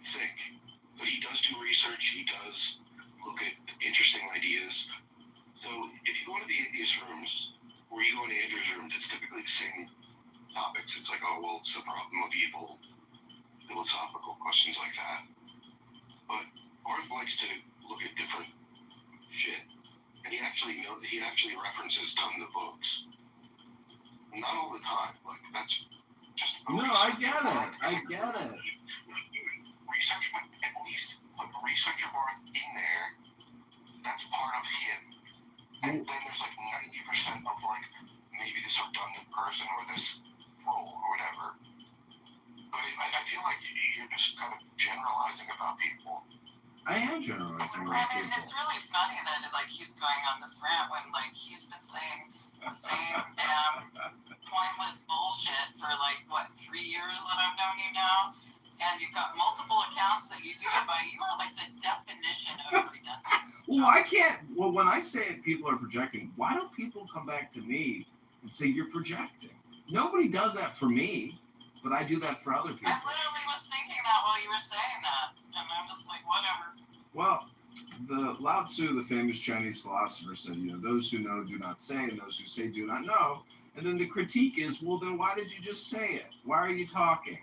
think. But he does do research. He does look at interesting ideas. So if you go into the atheist rooms, or you go into Andrew's room, it's typically the same topics. It's like, oh, well, it's the problem of evil, philosophical questions like that. But Barth likes to look at different shit. And he actually references tons of books. Not all the time. Like, that's just No, I get it. Research, but at least put a researcher Barth in there. That's part of him. And then there's like 90% of like maybe this redundant person or this role or whatever. But I feel like you're just kind of generalizing about people. I am generalizing about people. It's really funny that like he's going on this rant when like he's been saying the same damn pointless bullshit for like what 3 years that I've known you now, and you've got multiple accounts that you do it by. You are like the definition of redundant. Well, I can't. Well, when I say people are projecting, why don't people come back to me and say you're projecting? Nobody does that for me, but I do that for other people. I literally was thinking that while you were saying that, and I'm just like, whatever. Well, the Lao Tzu, the famous Chinese philosopher, said, those who know do not say, and those who say do not know. And then the critique is, well, then why did you just say it? Why are you talking?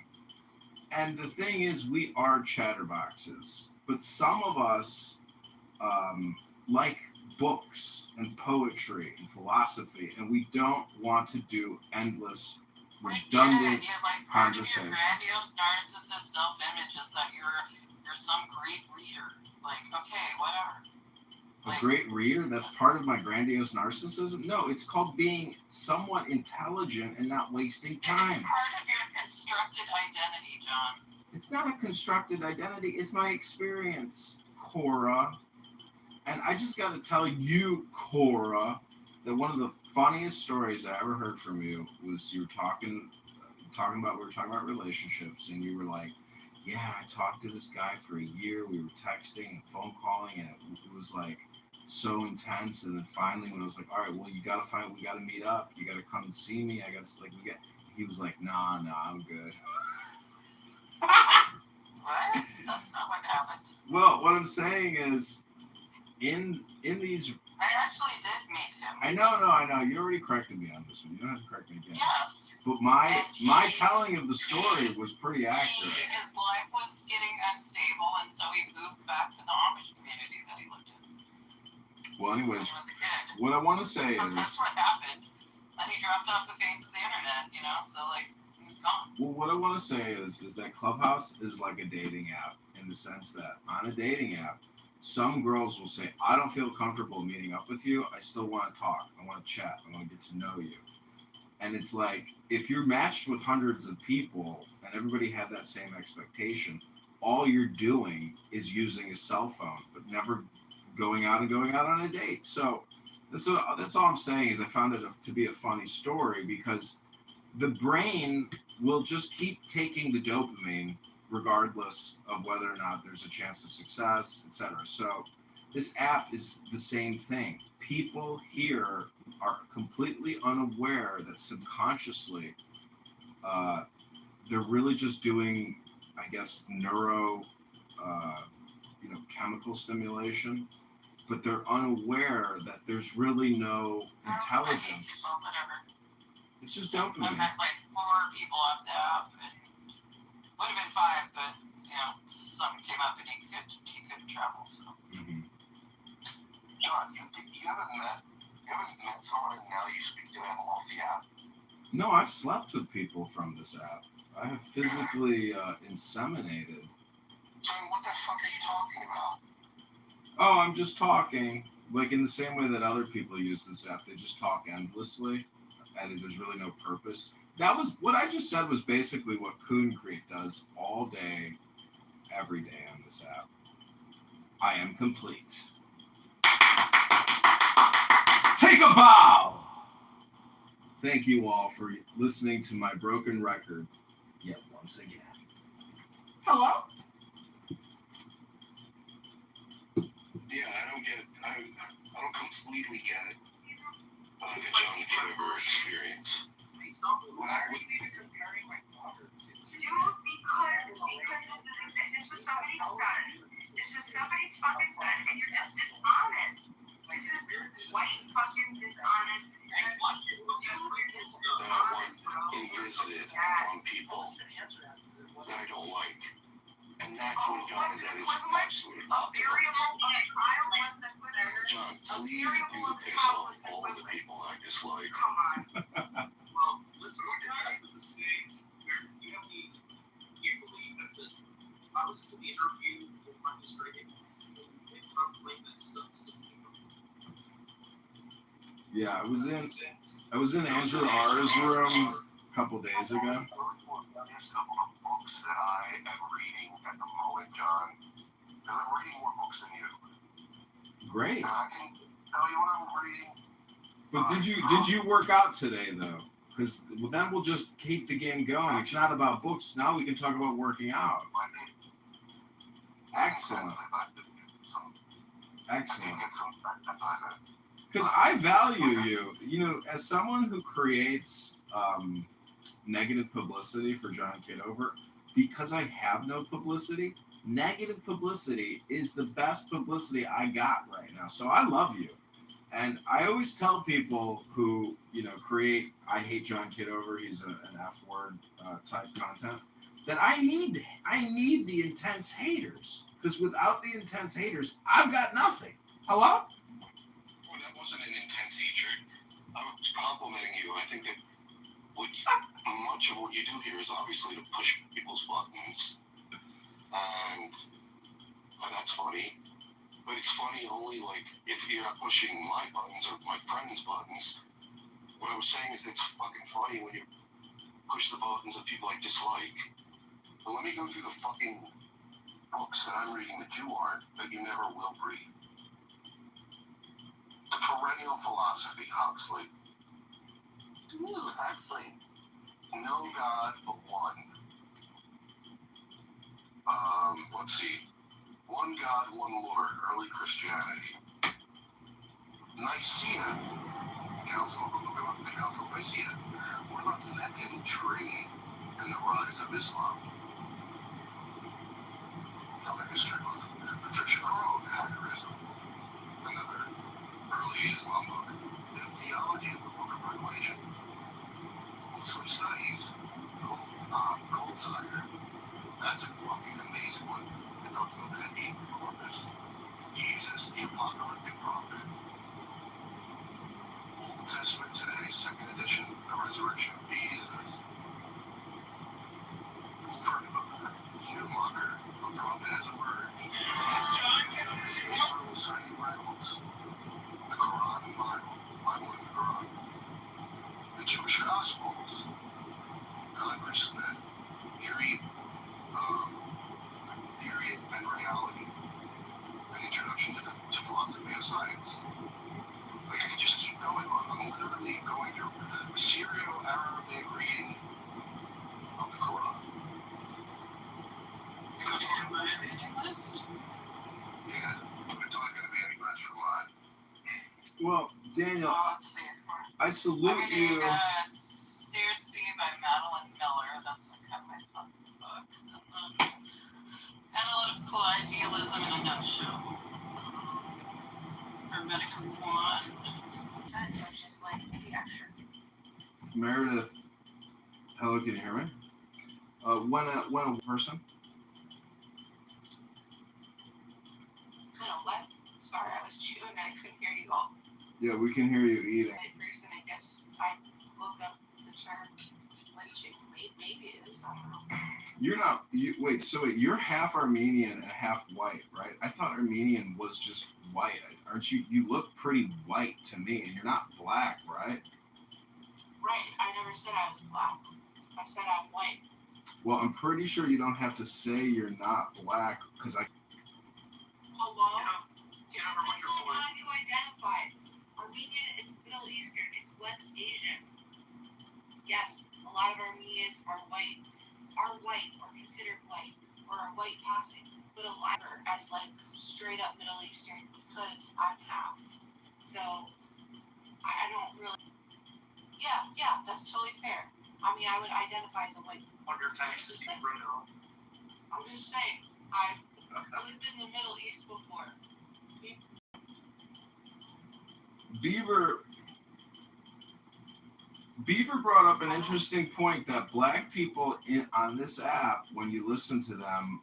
And the thing is, we are chatterboxes, but some of us like books and poetry and philosophy, and we don't want to do endless, redundant conversations. Your grandiose narcissist self-image is that you're some great reader. Like, okay, whatever. A great reader? That's part of my grandiose narcissism? No, it's called being somewhat intelligent and not wasting time. It's part of your constructed identity, John. It's not a constructed identity. It's my experience, Cora. And I just got to tell you, Cora, that one of the funniest stories I ever heard from you was you were talking about relationships, and you were like, yeah, I talked to this guy for a year. We were texting and phone calling, and it was like so intense. And then finally, when I was like, all right, well, we got to meet up. You got to come and see me. He was like, nah, I'm good. What? That's not what happened. Well, what I'm saying is, in these, I actually did meet him. I know. You already corrected me on this one. You don't have to correct me again. Yes. But my telling of the story was pretty accurate. His life was getting unstable, and so he moved back to the Amish community that he lived in. Well, anyways, when he was a kid. What I want to say is, that's what happened. Then he dropped off the face of the internet, so like he's gone. Well, what I want to say is that Clubhouse is like a dating app, in the sense that on a dating app, some girls will say, I don't feel comfortable meeting up with you. I still want to talk. I want to chat. I want to get to know you. And it's like, if you're matched with hundreds of people and everybody had that same expectation, all you're doing is using a cell phone, but never going out on a date. So that's all I'm saying is I found it to be a funny story, because the brain will just keep taking the dopamine regardless of whether or not there's a chance of success, etc. So this app is the same thing. People here are completely unaware that subconsciously they're really just doing, I guess, chemical stimulation, but they're unaware that there's really no intelligence. Well, whatever. It's just I've dopamine. met like 4 people off the app, and would have been 5, but something came up and he couldn't travel. So. Mm-hmm. John, you haven't met someone and now you speak to them off the app. No, I've slept with people from this app. I have physically inseminated. John, what the fuck are you talking about? Oh, I'm just talking, like in the same way that other people use this app. They just talk endlessly, and there's really no purpose. That was what I just said was basically what Concrete does all day, every day on this app. I am complete. Take a bow! Thank you all for listening to my broken record yet once again. Hello? Yeah, I don't get it. I don't completely get it. The John Kitover experience. Why are you even comparing my daughter to? Dude, because this was somebody's son. This was somebody's fucking son, and you're just dishonest. This is white fucking dishonest. That I want invisited on people that I don't like. And that's what John that is absolutely a variable on a pile was the Twitter. John, please do piss off all the people I dislike. Come on. Well, let's go back to the states where you believe that I listened to the interview with Marcus Reagan and Trump claimed that stuff is Yeah, I was in Andrew R's room a couple days ago. There's a couple of books that I am reading at the moment, John. And I'm reading more books than you. Great. And I can tell you what I'm reading. But did you work out today though? Because then we'll just keep the game going. It's not about books. Now we can talk about working out. Excellent. Excellent. Because I value you. You know, as someone who creates negative publicity for John Kitover, because I have no publicity, negative publicity is the best publicity I got right now. So I love you. And I always tell people who, create, I hate John Kitover, he's an F-word type content, that I need the intense haters. Because without the intense haters, I've got nothing. Hello? Well, that wasn't an intense hatred. I was complimenting you. I think that much of what you do here is obviously to push people's buttons. And that's funny. But it's funny only, if you're not pushing my buttons or my friends' buttons. What I was saying is it's fucking funny when you push the buttons of people I dislike. But let me go through the fucking books that I'm reading that you aren't, that you never will read. The Perennial Philosophy, Huxley. Ooh, Huxley. No God but one. Let's see. One God, one Lord, early Christianity. Nicaea, the Council of Nicaea. What about Meccan trade and the rise of Islam? Another history book. Patricia Crone, Hagerism. Another early Islam book. The Theology of the Book of Revelation. Muslim Studies. Gold Cider. That's a fucking amazing one. It talks about the eighth corpus. Jesus, the apocalyptic prophet. Old Testament today, 2nd edition, the resurrection of Jesus. Schumacher, a prophet has emerged. Gabriel Sunny Reynolds. The Quran and Bible and the Quran. The Jewish Gospels. Congressman. Theory and reality. An introduction to philosophy of science. I could just keep going on. I'm literally going through a Syro-Arabic reading of the Quran. You got to do my reading list? Yeah, but it's not going to be any match for mine. Well, Daniel, Let's see. I salute you. Steersea by Madeline Miller. That's kind of my fun book. Analytical Idealism in a nutshell. Medical one. Sense of just like the extra. Meredith, hello, can you hear me? When a person. Kind of what? Sorry, I was chewing and I couldn't hear you all. Yeah, we can hear you eating. Right person, I guess I look up the term lynching. Maybe it is. I don't know. You're not. Wait, you're half Armenian and half white, right? I thought Armenian was just white. Aren't you? You look pretty white to me, and you're not black, right? Right. I never said I was black. I said I'm white. Well, I'm pretty sure you don't have to say you're not black, because I. Hello? Kitover, what's your point? How do you identify? Armenian is Middle Eastern. It's West Asian. Yes, a lot of Armenians are white or considered white, or are white passing, but a lot are as like straight up Middle Eastern because I'm half. So I don't really. Yeah, that's totally fair. I mean, I would identify as a white. On your taxes, you bring it home. I'm just saying, I've lived in the Middle East before. Beaver brought up an interesting point that black people on this app, when you listen to them,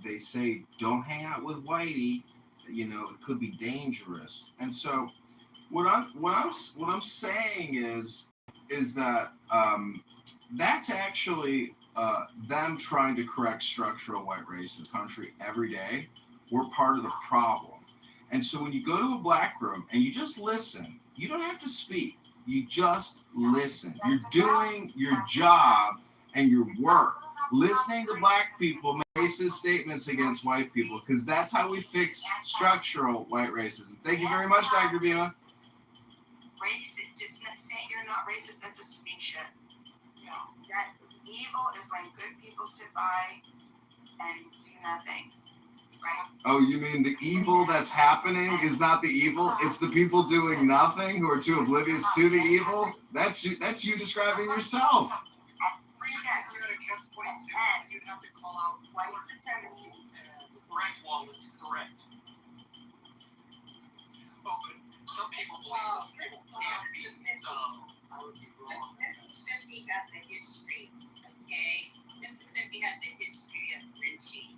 they say don't hang out with whitey, it could be dangerous. And so what I'm saying is that that's actually them trying to correct structural white race in the country every day. We're part of the problem. And so when you go to a black room and you just listen, you don't have to speak. You just listen. You're doing your job and your work. Listening to black people make racist statements against white people, because that's how we fix structural white racism. Thank you very much, Dr. Bima. Racist, just not saying you're not racist, that's just mean shit. That evil is when good people sit by and do nothing. Right? Oh, you mean the evil that's happening is not the evil? It's the people doing nothing who are too oblivious to the evil? That's you describing yourself. And you have to call out white supremacy. The rank wall is correct. Well, some people believe those people can't be, so I would be wrong. Mississippi has the history, okay? Mississippi has the history of lynching.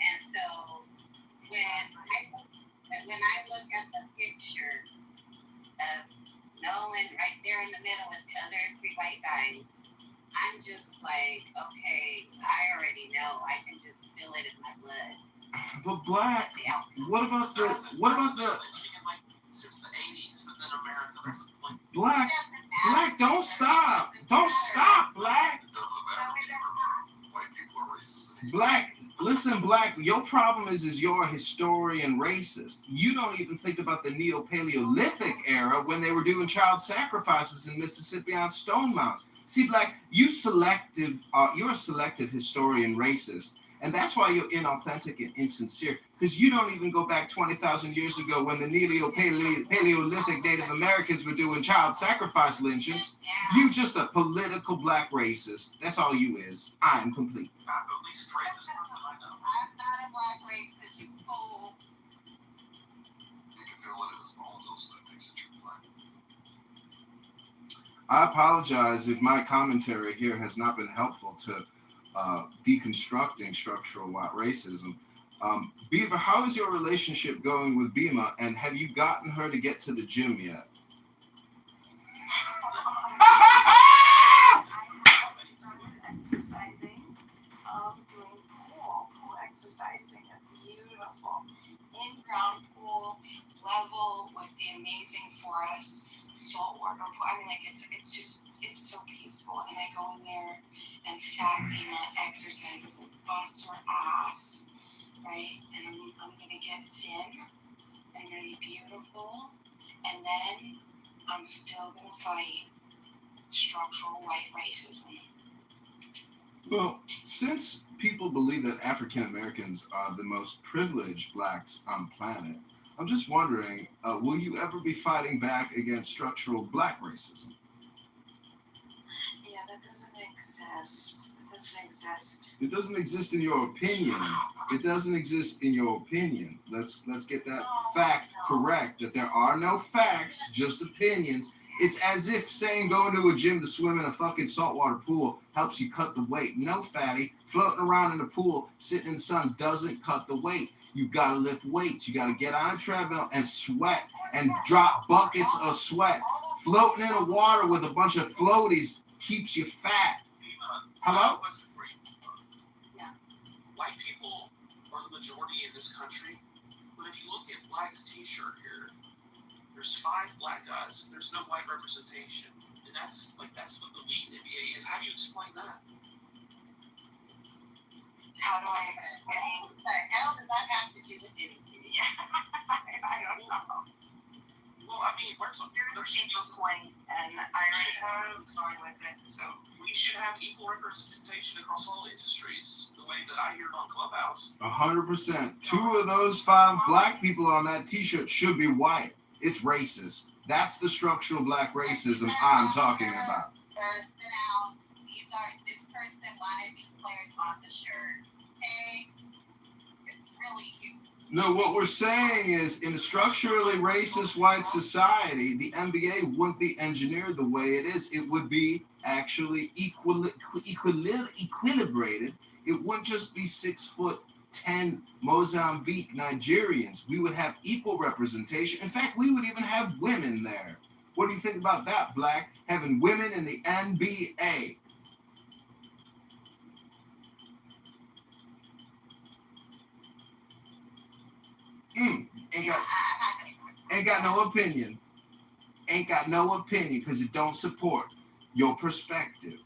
And so when I look at the picture of Nolan right there in the middle with the other three white guys, I'm just like, okay, I already know. I can just feel it in my blood. But black, what about the Since the 80s in America, black, don't stop, black. White people are racist. Black, listen, black, your problem is you're a historian racist. You don't even think about the Neo-Paleolithic era when they were doing child sacrifices in Mississippi on stone mounds. See, black, you're a selective historian racist. And that's why you're inauthentic and insincere, because you don't even go back 20,000 years ago when the Neo-Paleolithic Native Americans were doing child sacrifice lynchings. You just a political black racist. That's all you is. I am complete. I'm not a black racist, you fool. You can feel it in his bones, also that makes it true black. I apologize if my commentary here has not been helpful to deconstructing structural white racism. Beaver, how is your relationship going with Bima, and have you gotten her to get to the gym yet? I have started exercising, doing pool exercising, a beautiful in-ground pool, level with the amazing forest, saltwater pool. I mean, like it's so peaceful, and I go in there and fat Bima exercises and busts her ass, right? And I'm gonna get thin, and I'm gonna be beautiful, and then I'm still gonna fight structural white racism. Well, since people believe that African Americans are the most privileged blacks on the planet, I'm just wondering, will you ever be fighting back against structural black racism? Yeah, that doesn't exist. It doesn't exist. It doesn't exist in your opinion. It doesn't exist in your opinion. Let's get that fact correct, that there are no facts, just opinions. It's as if saying going to a gym to swim in a fucking saltwater pool helps you cut the weight. No, fatty. Floating around in the pool, sitting in the sun doesn't cut the weight. You gotta lift weights. You gotta get on a treadmill and sweat and drop buckets of sweat. Floating in the water with a bunch of floaties keeps you fat. Hello? Yeah. White people are the majority in this country, but if you look at Black's t-shirt here, there's 5 black guys. There's no white representation, and that's what the elite NBA is. How do you explain that? How do I explain? What the hell does that have to do with anything? I don't know. Well, I mean, There's a point, and I already know where I'm going with it, so. We should have equal representation across all industries, the way that I hear it on Clubhouse. 100%. 2 of those 5 black people on that t-shirt should be white. It's racist. That's the structural black racism I'm talking about. This person wanted these players on the shirt. Okay? It's really... No, what we're saying is, in a structurally racist white society, the NBA wouldn't be engineered the way it is. It would be actually equilibrated. It wouldn't just be 6'10" Mozambique Nigerians. We would have equal representation. In fact, we would even have women there. What do you think about that, Black? Having women in the NBA. Ain't got no opinion. Ain't got no opinion because it don't support your perspective.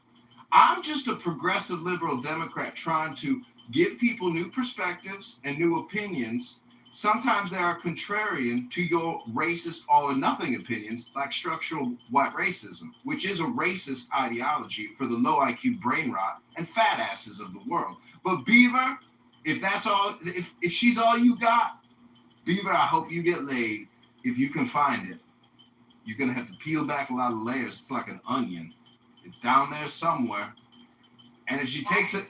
I'm just a progressive liberal Democrat trying to give people new perspectives and new opinions. Sometimes they are contrarian to your racist all or nothing opinions, like structural white racism, which is a racist ideology for the low IQ brain rot and fat asses of the world. But Beaver, if that's all, if she's all you got, Beaver, I hope you get laid if you can find it. You're going to have to peel back a lot of layers. It's like an onion. It's down there somewhere. And if she takes it...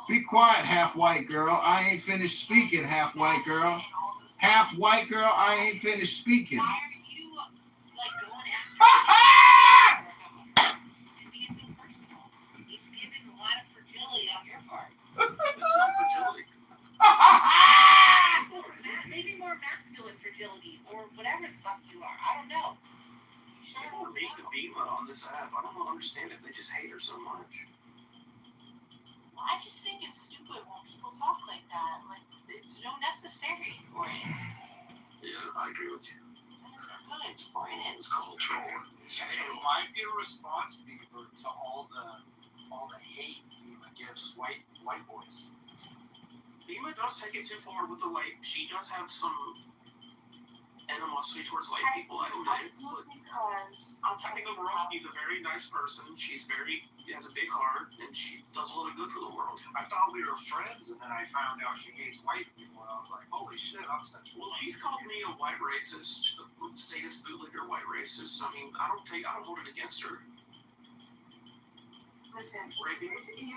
Be quiet, half-white girl. I ain't finished speaking, half-white girl. Half-white girl, I ain't finished speaking. Why are you, going after and being so personal? It's giving a lot of fragility on your part. It's not fragility. Maybe more masculine fragility, or whatever the fuck you are. I don't know. People are making Bima on this app. I don't understand it. They just hate her so much. I just think it's stupid when people talk like that. Like, there's no necessary for it. Yeah, I agree with you. It's boring. It's cultural. It might be a response, Beaver, to all the hate Bima gives white boys. Bima does take it too far with the white. She does have some animosity towards white people. I admit it. Because I'll tell you wrong. She's a very nice person. She has a big heart, and she does a lot of good for the world. I thought we were friends, and then I found out she hates white people, and I was like, holy shit, I'm such a... Well, she's called me a white rapist, the statist bootlegger white racist. I mean, I don't hold it against her. Listen, you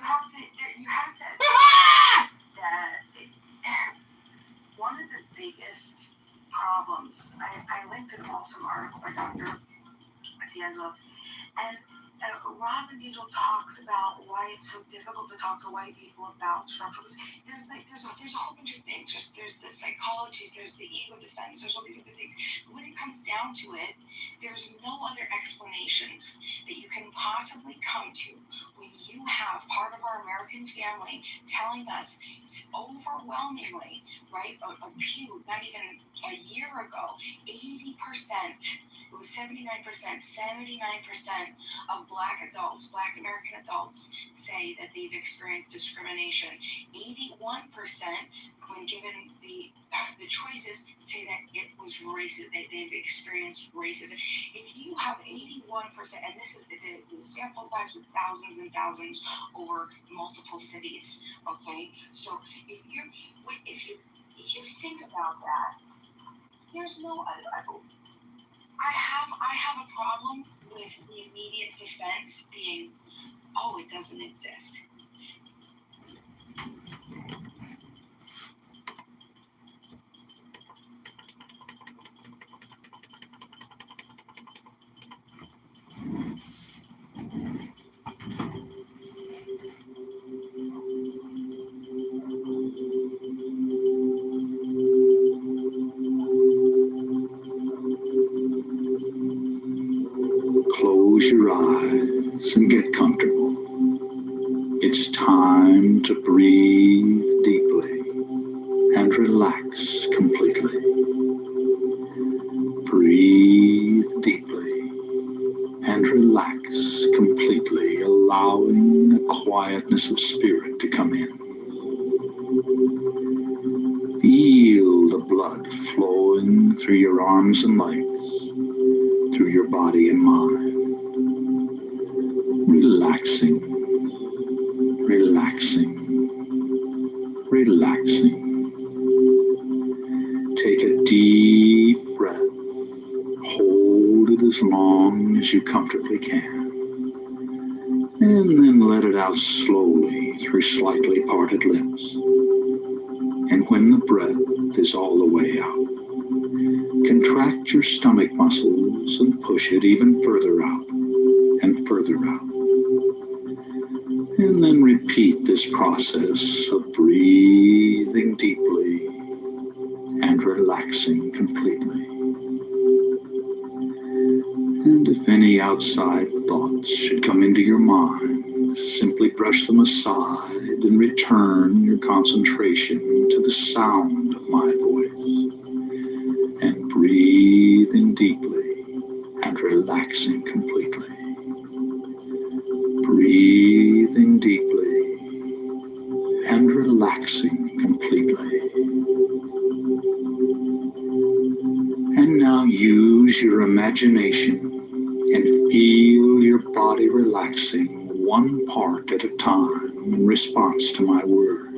have to that one of the biggest problems, I linked an awesome article by Dr. D'Angelo, and Robin Diesel talks about why it's so difficult to talk to white people about structural. There's a whole bunch of things. There's the psychology, there's the ego defense, there's all these other things. But when it comes down to it, there's no other explanations that you can possibly come to when you have part of our American family telling us overwhelmingly, right, not even a year ago, 80%, it was 79% of Black American adults say that they've experienced discrimination. 81%, when given the choices, say that it was racist, that they've experienced racism. If you have 81%, and this is the sample size with thousands and thousands over multiple cities, okay? So if you think about that, there's no... I have a problem with the immediate defense being, oh, it doesn't exist. Close your eyes and get comfortable. It's time to breathe deeply and relax completely. Breathe deeply and relax completely, allowing the quietness of spirit to come in. Feel the blood flowing through your arms and legs, through your body and mind. Relaxing, relaxing, relaxing. Take a deep breath. Hold it as long as you comfortably can. And then let it out slowly through slightly parted lips. And when the breath is all the way out, contract your stomach muscles and push it even further out and further out. And then repeat this process of breathing deeply and relaxing completely. And if any outside thoughts should come into your mind, simply brush them aside and return your concentration to the sound of my voice. And breathing deeply and relaxing completely. Breathing deeply and relaxing completely. And now use your imagination and feel your body relaxing one part at a time in response to my words.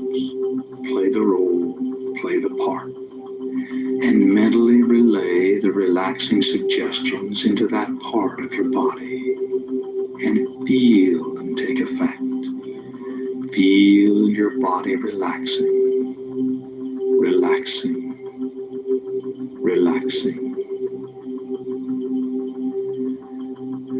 Play the role, play the part, and mentally relay the relaxing suggestions into that part of your body and feel them take effect. Feel your body relaxing, relaxing, relaxing.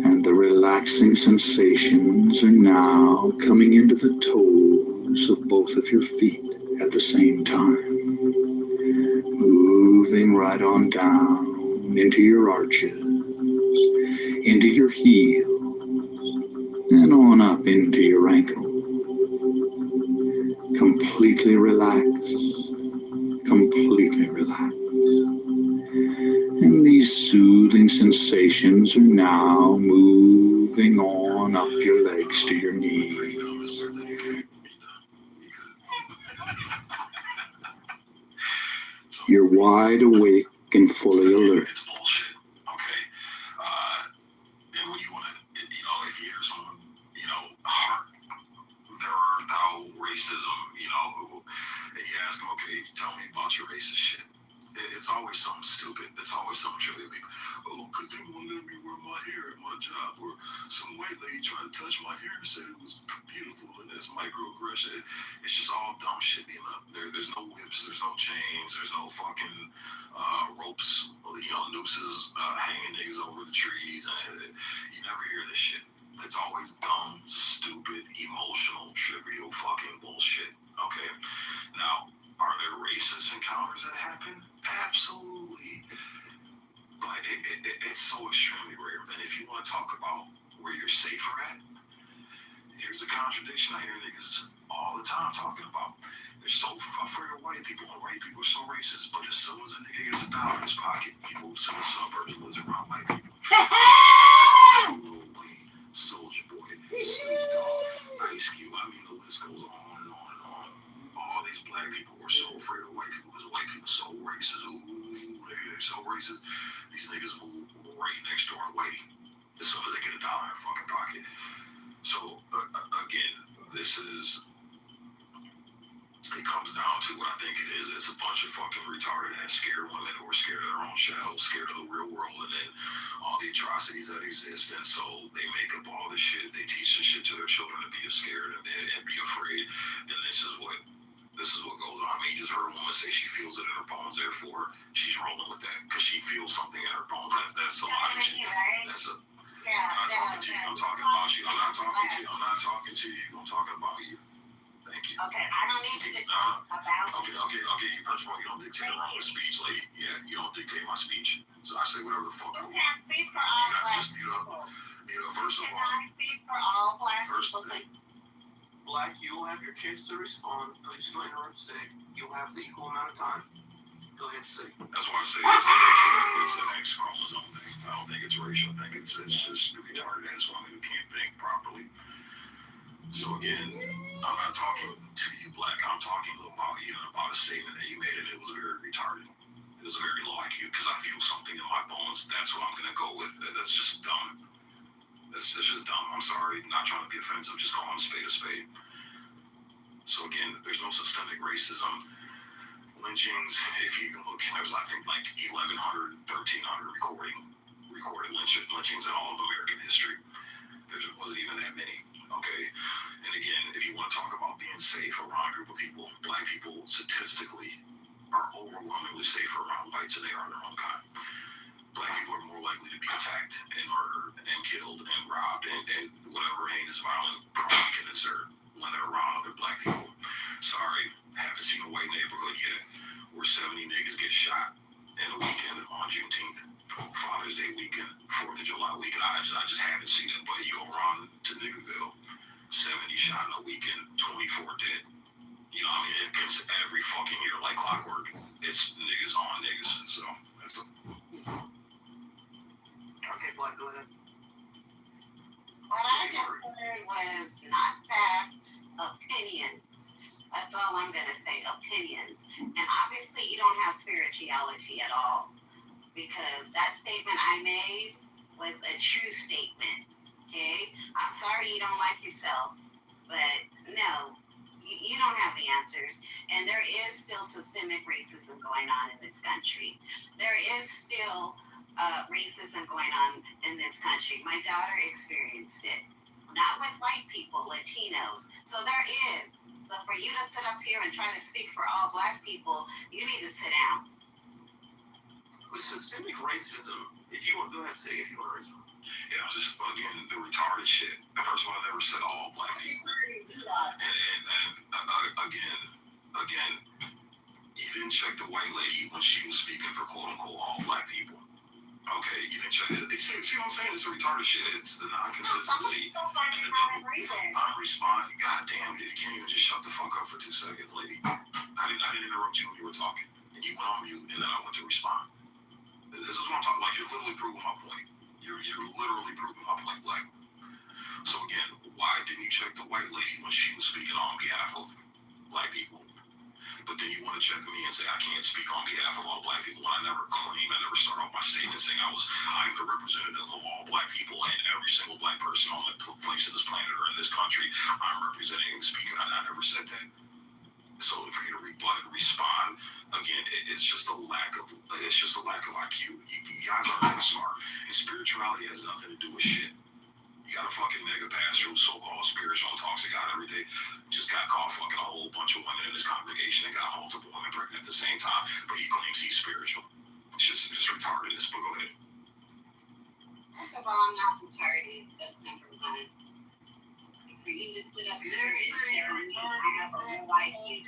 And the relaxing sensations are now coming into the toes of both of your feet at the same time. Moving right on down into your arches, into your heels, and on up into your ankles. Completely relaxed, completely relaxed. And these soothing sensations are now moving on up your legs to your knees. You're wide awake and fully alert. It's bullshit, okay? And when you want to, if you hear someone, heart, there are thou racism, and you ask them, okay, tell me about your racist shit. It's always something stupid. It's always something trivial. Because they won't let me wear my hair at my job. Or some white lady tried to touch my hair and said it was beautiful. And that's microaggression. It's just all dumb shit. There's no whips. There's no chains. There's no fucking ropes. Nooses hanging niggas over the trees. You never hear this shit. It's always dumb, stupid, emotional, trivial fucking bullshit. Okay? Now, are there racist encounters that happen? Absolutely. But it's so extremely rare. And if you want to talk about where you're safer at, here's a contradiction I hear niggas all the time talking about. They're so afraid of white people, and white people are so racist. But as soon as a nigga gets a dollar in his pocket, he moves to the suburbs and lives around white people. Soulja Boy, Snoop Dogg, Ice Cube, the list goes on and on and on. All these black people were so afraid of white people because white people so racist. Ooh, they're so racist. These niggas move right next door to whitey as soon as they get a dollar in their fucking pocket. So, again, it comes down to what I think it is. It's a bunch bunch of fucking retarded ass scared women who are scared of their own shadows, scared of the real world, and then all the atrocities that exist. And so they make up all this shit. They teach this shit to their children to be scared and be afraid. And this is what goes on. I mean, you just heard a woman say she feels it in her bones, therefore she's rolling with that because she feels something in her bones. That's the logic. That's a. I'm not talking to you. I'm talking about you. I'm not talking to you. I'm not talking to you. I'm talking about you. Thank you. Okay, I don't need you to talk about Okay. You first of all, you don't dictate my speech, lady. Yeah, you don't dictate my speech. So I say whatever the fuck I want. You can't speak for all black Just mute up. First of all. You cannot speak for all black people. Black, you will have your chance to respond. Please don't interrupt. Say, you'll have the equal amount of time. Go ahead, say. That's why I say it's an X chromosome thing. I don't think it's racial. I think it's just retarded ass women who can't think properly. So again, I'm not talking to you, Black. I'm talking about you and about a statement that you made, and it was very retarded. It was very low IQ because I feel something in my bones. That's what I'm gonna go with. That's just dumb. That's just dumb. I'm sorry, not trying to be offensive. Just calling a spade. So again, there's no systemic racism. Lynchings, if you can look, there's I think like 1,100, 1,300 recorded lynchings in all of American history. There wasn't even that many. Okay, and again, if you want to talk about being safe around a group of people, black people statistically are overwhelmingly safer around whites than they are their own kind. Black people are more likely to be attacked and murdered and killed and robbed and whatever heinous violent crime you can insert when they're around other black people. Sorry, haven't seen a white neighborhood yet where 70 niggas get shot in a weekend on Juneteenth, Father's Day weekend, 4th of July weekend. I just haven't seen it, but you go around to Niggerville, 70 shot in a weekend, 24 dead. You know what I mean? It's every fucking year like clockwork. It's niggas on niggas. So that's a... Okay, Black, go ahead. What I just heard was not fact, opinions. That's all I'm going to say, opinions. And obviously you don't have spirituality at all because that statement I made was a true statement, okay? I'm sorry you don't like yourself, but no, you don't have the answers. And there is still systemic racism going on in this country. There is still racism going on in this country. My daughter experienced it. Not with white people, Latinos. So there is. So for you to sit up here and try to speak for all black people, you need to sit down. With systemic racism, if you want to go ahead and say if you want to respond. Yeah, just again the retarded shit. First of all, I never said all black people. And again, you didn't check the white lady when she was speaking for quote unquote all black people. Okay, you didn't check it. See what I'm saying? It's retarded shit. It's the non-consistency. I'm responding. God damn, dude, you can't even just shut the fuck up for 2 seconds, lady. I didn't interrupt you when you were talking. And you went on mute, and then I went to respond. This is what I'm talking. Like, you're literally proving my point. You're literally proving my point, Black. So again, why didn't you check the white lady when she was speaking on behalf of black people? But then you want to check me and say I can't speak on behalf of all black people when I never start off my statement saying I'm the representative of all black people and every single black person on the place of this planet or in this country I'm representing and speaking. I never said that. So for you to respond again, it's just a lack of IQ. You guys aren't that smart, and spirituality has nothing to do with shit. You got a fucking mega pastor who's so-called spiritual and talks to God every day. Just got caught fucking a whole bunch of women in his congregation and got multiple women pregnant at the same time, but he claims he's spiritual. It's just retardedness, but go ahead. First of all, I'm not retarded. That's number one. For you to sit up here and tell me I have a real life, you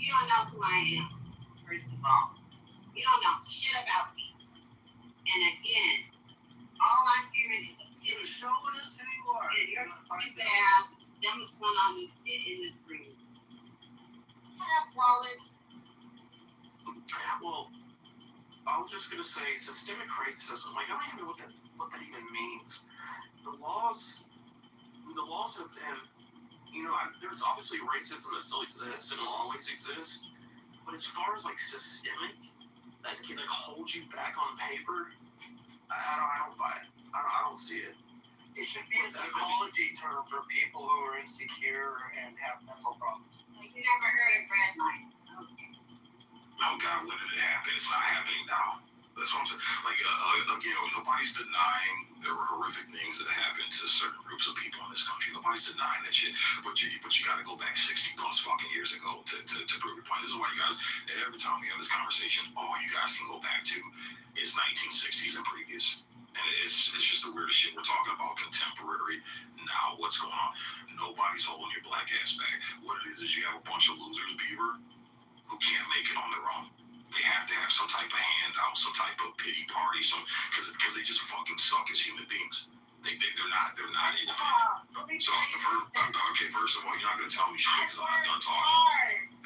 don't know who I am, first of all. You don't know shit about me. And again, all I'm hearing is opinions. Showing us who you are. And you're stupid ass. Dumbest one in this room. Shut up, Wallace. Well, I was just gonna say systemic racism. Like I don't even know what that even means. The laws have there's obviously racism that still exists and will always exist. But as far as like systemic, that can like hold you back on paper, I don't buy it. I don't see it. It should be a psychology term for people who are insecure and have mental problems. Like you never heard of red line. when did it happen? It's not happening now. That's what I'm saying. Like, again, nobody's denying there were horrific things that happened to certain groups of people in this country. Nobody's denying that shit. But you got to go back 60 plus fucking years ago to prove your point. This is why you guys, every time we have this conversation, all you guys can go back to is 1960s and previous. And it's just the weirdest shit. We're talking about contemporary now. What's going on? Nobody's holding your black ass back. What it is you have a bunch of losers, Beaver, who can't make it on their own. They have to have some type of handout, some type of pity party, because they just fucking suck as human beings. They're not independent. So okay, first of all, you're not gonna tell me shit because I'm not done talking.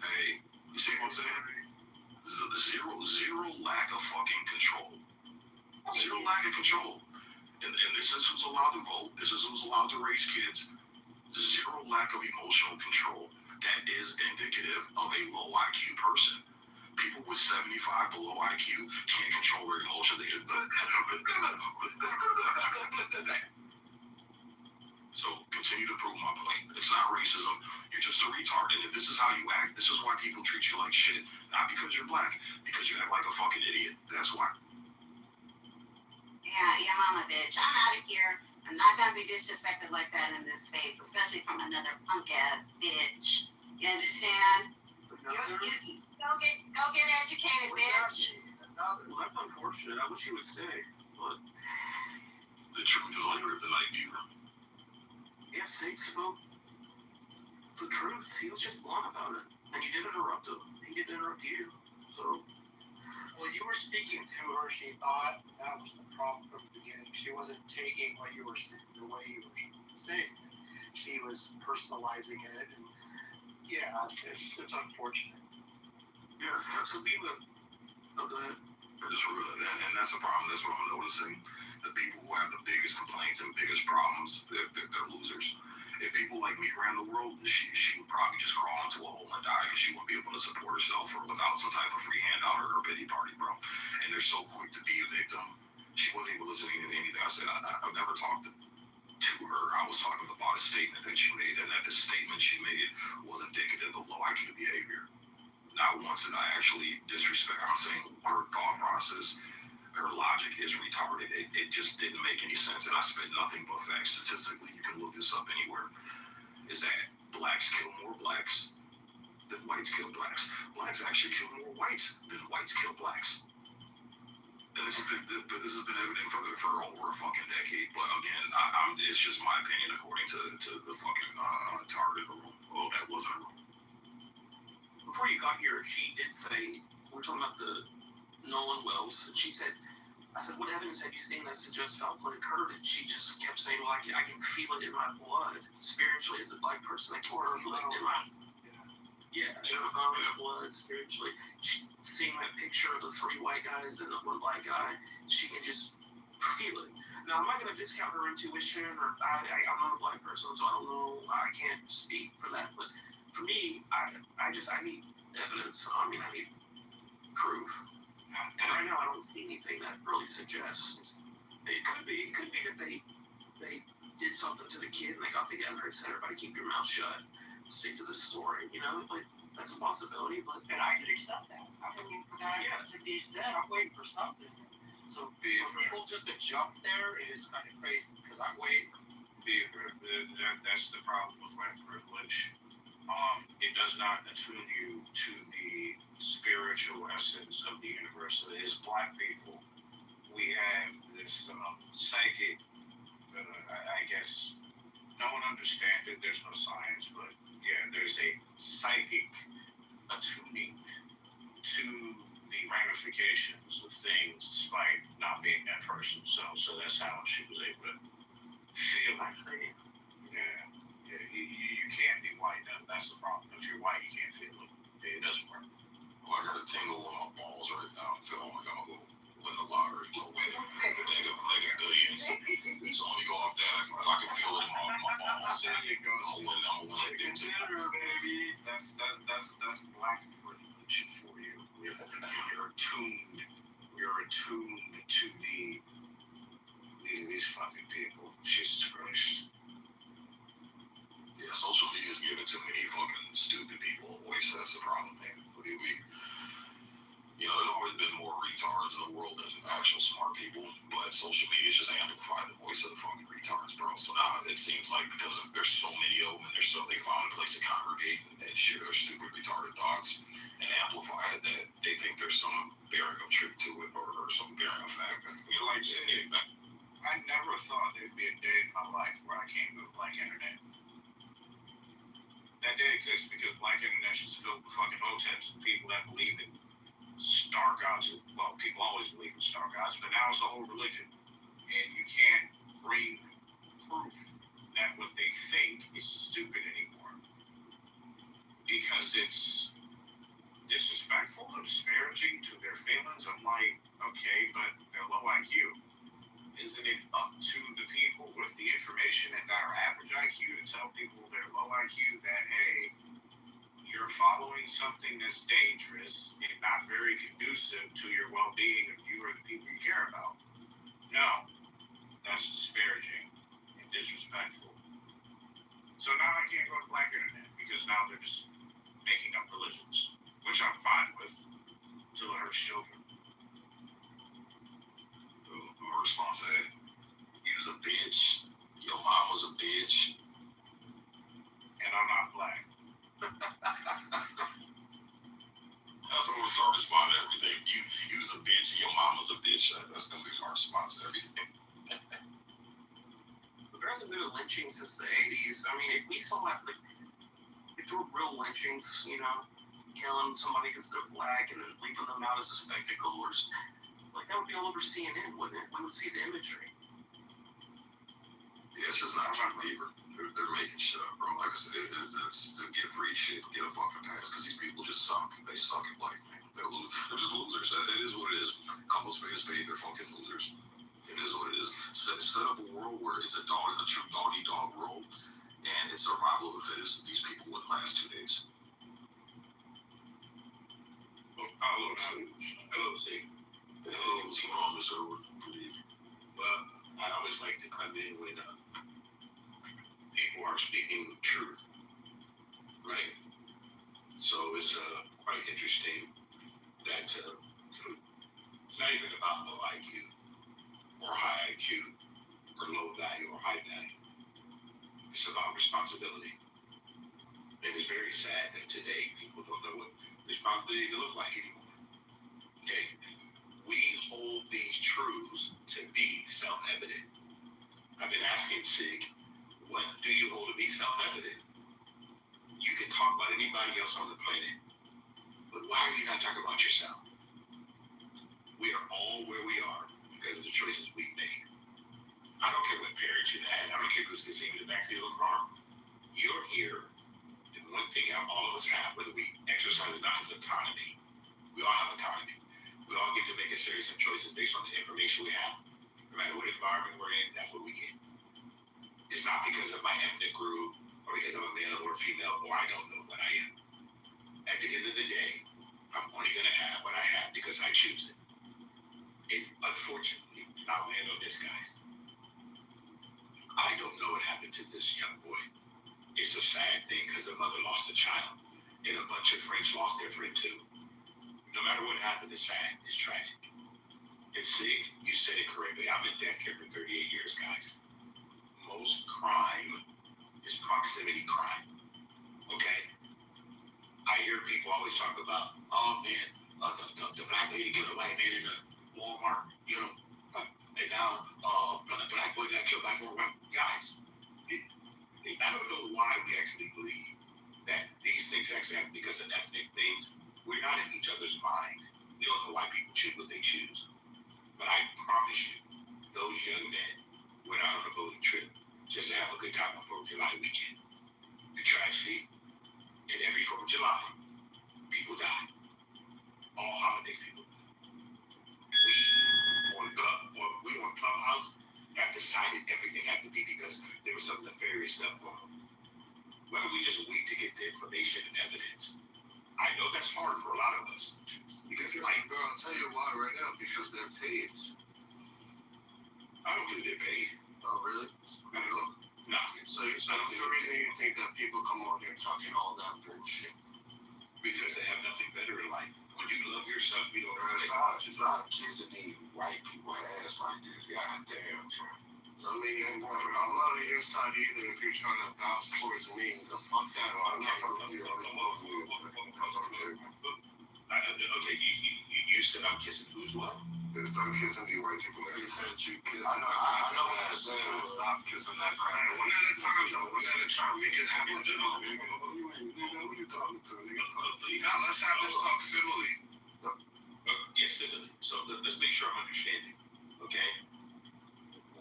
Hey, you see what I'm saying? Zero lack of fucking control. Zero lack of control. And this is who's allowed to vote. This is who's allowed to raise kids. Zero lack of emotional control. That is indicative of a low IQ person. People with 75 below IQ can't control their emotions. So continue to prove my point. It's not racism. You're just a retard. And if this is how you act, this is why people treat you like shit. Not because you're black, because you act like a fucking idiot. That's why. Yeah, mama, bitch. I'm out of here. I'm not gonna be disrespected like that in this space, especially from another punk ass bitch. You understand? Go get educated, bitch. Well, that's unfortunate. I wish you would stay, but the truth is like kryptonite, Beaver. Yeah, Sage spoke the truth. He was just blunt about it, and you didn't interrupt him. He didn't interrupt you. So, well, you were speaking to her. She thought that was the problem from the beginning. She wasn't taking what you were the way you were saying. She was personalizing it. And yeah, it's unfortunate. Yeah, so Beaver. Oh, go ahead. And that's the problem. That's what I'm noticing. The people who have the biggest complaints and biggest problems, they're losers. If people like me ran the world, she would probably just crawl into a hole and die because she wouldn't be able to support herself or without some type of free handout or pity party, bro. And they're so quick to be a victim. She wasn't even listening to anything I said. I've never talked to her. I was talking about a statement that she made, and that the statement she made was indicative of low IQ behavior. Not once did I actually disrespect. I'm saying her thought process, her logic is retarded. It just didn't make any sense, and I spit nothing but facts. Statistically, you can look this up anywhere. Is that blacks kill more blacks than whites kill blacks. Blacks actually kill more whites than whites kill blacks. And this has been evident for over a fucking decade. But again, it's just my opinion according to the fucking target room. Oh, that wasn't a room. Before you got here, she did say, we're talking about the Nolan Wells, and she said, I said, what evidence have you seen that suggests foul play occurred? And she just kept saying, well, I can feel it in my blood, spiritually, as a black person. I can feel it in my, bones, blood, spiritually. Seeing that picture of the 3 white guys and the 1 black guy, she can just feel it. Now, I'm not going to discount her intuition, or I'm not a black person, so I don't know, I can't speak for that, but for me, I need evidence. I need proof. And right now, I don't see anything that really suggests. It could be that they did something to the kid and they got together and said, everybody keep your mouth shut, stick to the story, like, that's a possibility, but. And I can accept that. I'm waiting for that to be said. I'm waiting for something. So for people just to jump there is kind of crazy, because I'm waiting. That's the problem with white privilege. It does not attune you to the spiritual essence of the universe. So as black people, we have this psychic, I guess, no one understands it, there's no science, but yeah, there's a psychic attuning to the ramifications of things despite not being that person. So that's how she was able to feel like her. Yeah. You can't be white. That's the problem. If you're white, you can't feel it. It doesn't work. Well, I got a tingle on my balls right now. I'm feeling like I'm going to win the lottery. Go win mega billions. So let me go off that. If I can feel it in my balls, there you go. I'm going to win big too. That's black privilege for you. You're attuned to these fucking people. Jesus Christ. Yeah, social media is giving too many fucking stupid people a voice. That's the problem, man. and share their stupid, retarded thoughts and amplify it, that they think there's some bearing of truth to it or some bearing of fact. You know, like in fact, I never thought there'd be a day in my life where I can't go to Black Internet. That day exists because Black Internet is filled with fucking hoteps and people that believe in star gods. Well, people always believe in star gods, but now it's a whole religion. And you can't bring proof that what they think is stupid anymore. Because it's disrespectful and disparaging to their feelings. I'm like, okay, but they're low IQ. Isn't it up to the people with the information and our average IQ to tell people they're low IQ that, hey, you're following something that's dangerous and not very conducive to your well-being of you or the people you care about? No, that's disparaging and disrespectful. So now I can't go to Black Internet because now they're just making up religions, which I'm fine with until it hurts children. Our response to that, you's a bitch, your mom was a bitch, and I'm not black. That's what we'll start responding to everything. You was a bitch and your mom was a bitch. That's going to be our response to everything. But there hasn't been a lynching since the 80s. I mean, if we saw that, like, if there were real lynchings, you know, killing somebody because they're black and then leaving them out as a spectacle, or like, that would be all over CNN, wouldn't it? We would see the imagery. Yeah, it's just not true either. They're making shit up, bro. Like I said, it's to get free shit, get a fucking pass, because these people just suck. They suck at life, man. They're just losers. It is what it is. Call us spade a spade. They're fucking losers. It is what it is. Set up a world where it's a true dog-eat-dog world, and it's survival of the fittest. These people wouldn't last 2 days. Hello, Steve. Hey, what's going on, Mr. Edward? Good evening. Well, I always like to come in when people are speaking the truth, right? So it's quite interesting that it's not even about low IQ or high IQ or low value or high value. It's about responsibility. And it's very sad that today people don't know what responsibility can look like anymore. Okay? We hold these truths to be self-evident. I've been asking Sig, what do you hold to be self-evident? You can talk about anybody else on the planet, but why are you not talking about yourself? We are all where we are because of the choices we've made. I don't care what parents you had. I don't care who's conceived in the backseat of a car. You're here, and one thing all of us have, whether we exercise or not, is autonomy. We all have autonomy. We all get to make a series of choices based on the information we have. No matter what environment we're in, that's what we get. It's not because of my ethnic group, or because I'm a male or a female, or I don't know what I am. At the end of the day, I'm only going to have what I have because I choose it. And unfortunately, I'll land on this, guys. I don't know what happened to this young boy. It's a sad thing because the mother lost a child, and a bunch of friends lost their friend too. No matter what happened, it's sad. It's tragic. And see, you said it correctly. I've been death care for 38 years, guys. Most crime is proximity crime. Okay? I hear people always talk about, oh man, the black lady killed a white man in the Walmart, you know, and now the black boy got killed by 4 white guys. I don't know why we actually believe that these things actually happen because of ethnic things. We're not in each other's mind. We don't know why people choose what they choose. But I promise you, those young men went out on a boating trip just to have a good time on 4th of July weekend. The tragedy, in every 4th of July, people die. All holidays, people die. We on Clubhouse have decided everything had to be because there was some nefarious stuff going on. Why don't we just wait to get the information and evidence? I know that's hard for a lot of us. Because I'll tell you why right now. Because they're paid. I don't believe they're paid. Oh, really? I don't know. No. So that's the reason you think that people come on here talking all that bullshit. Because they have nothing better in life. When you love yourself, you don't It's not kissing these white people ass like this. God damn, So I mean, I'm not on your side either if you're trying to bounce towards me. Fuck that. I'm not talking to you. Okay, you said I'm kissing who's what? It's I'm kissing the white people. You said you kiss. I know what I said. Stop kissing that crap. One at a time, though. One at a time. Make it happen. Nigga, who you talking to, nigga? Now, let's have this talk civilly. Yes, civilly. So let's make sure I'm understanding. Okay?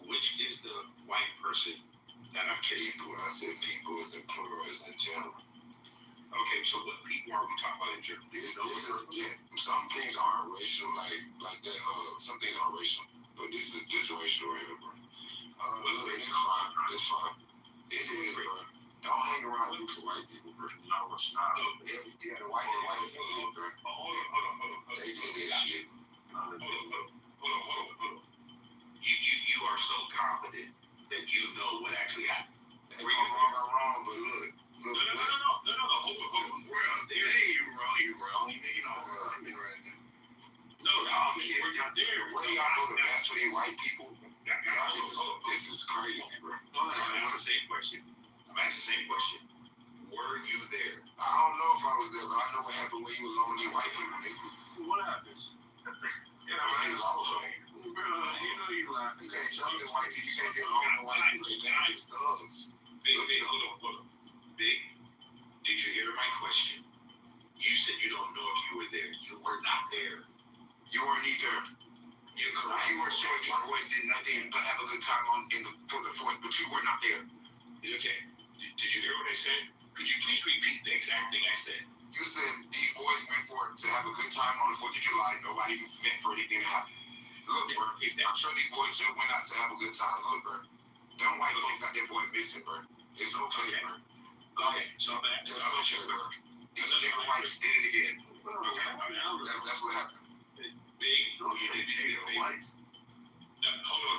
Which is the white person that I'm kissing? People. I said people is in plural, is in general. Okay, so what people are we talking about in general? Some things aren't racial, like that. Some things are racial, but this is racial right here, bro. It's fine. It's fine. It is, bro. Don't hang around groups of white people, bro. No, it's not. Yeah, the white is good, bro. Hold on. They did this shit. Hold on. You are so confident that you know what actually happened. If I'm wrong, but look. No. Hold on. Where are they? You wrong. You know what's happening right now. No, we're not there. What do y'all know the best for these white people? This is crazy, bro. I'm asking the same question. Were you there? I don't know if I was there, but I know what happened when you were alone with these white people, nigga. What happens? You lost, right? Bro, you know you laughing. You can't trust the white people. You can't get along with white people. They think it's thugs. Big, hold on. Big, did you hear my question? You said you don't know if you were there. You were not there. You weren't either. You were showing your boys did nothing but have a good time for the 4th, but you were not there. Okay. Did you hear what I said? Could you please repeat the exact thing I said? You said these boys went for it to have a good time on the 4th of July. Nobody meant for anything to happen. Look, bro, I'm sure these boys still went out to have a good time. Look, bro. Them white folks got their boy missing, bro. It's okay, bro. Okay, so that's okay, bro. These nigga whites did it again. Okay, that's what happened. Big, hold on,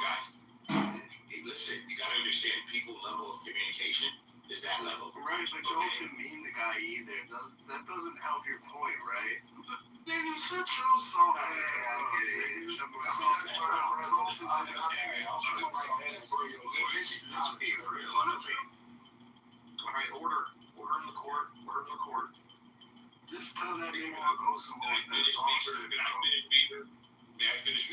guys. Hey, listen, you gotta understand, people level of communication is that level. Right, but don't demean the guy either. That doesn't help your point, right? Nigga, shut your soft ass. I get it. Shut your soft Alright, order in the court. Just tell that nigga to go somewhere with that soft shit. May I finish?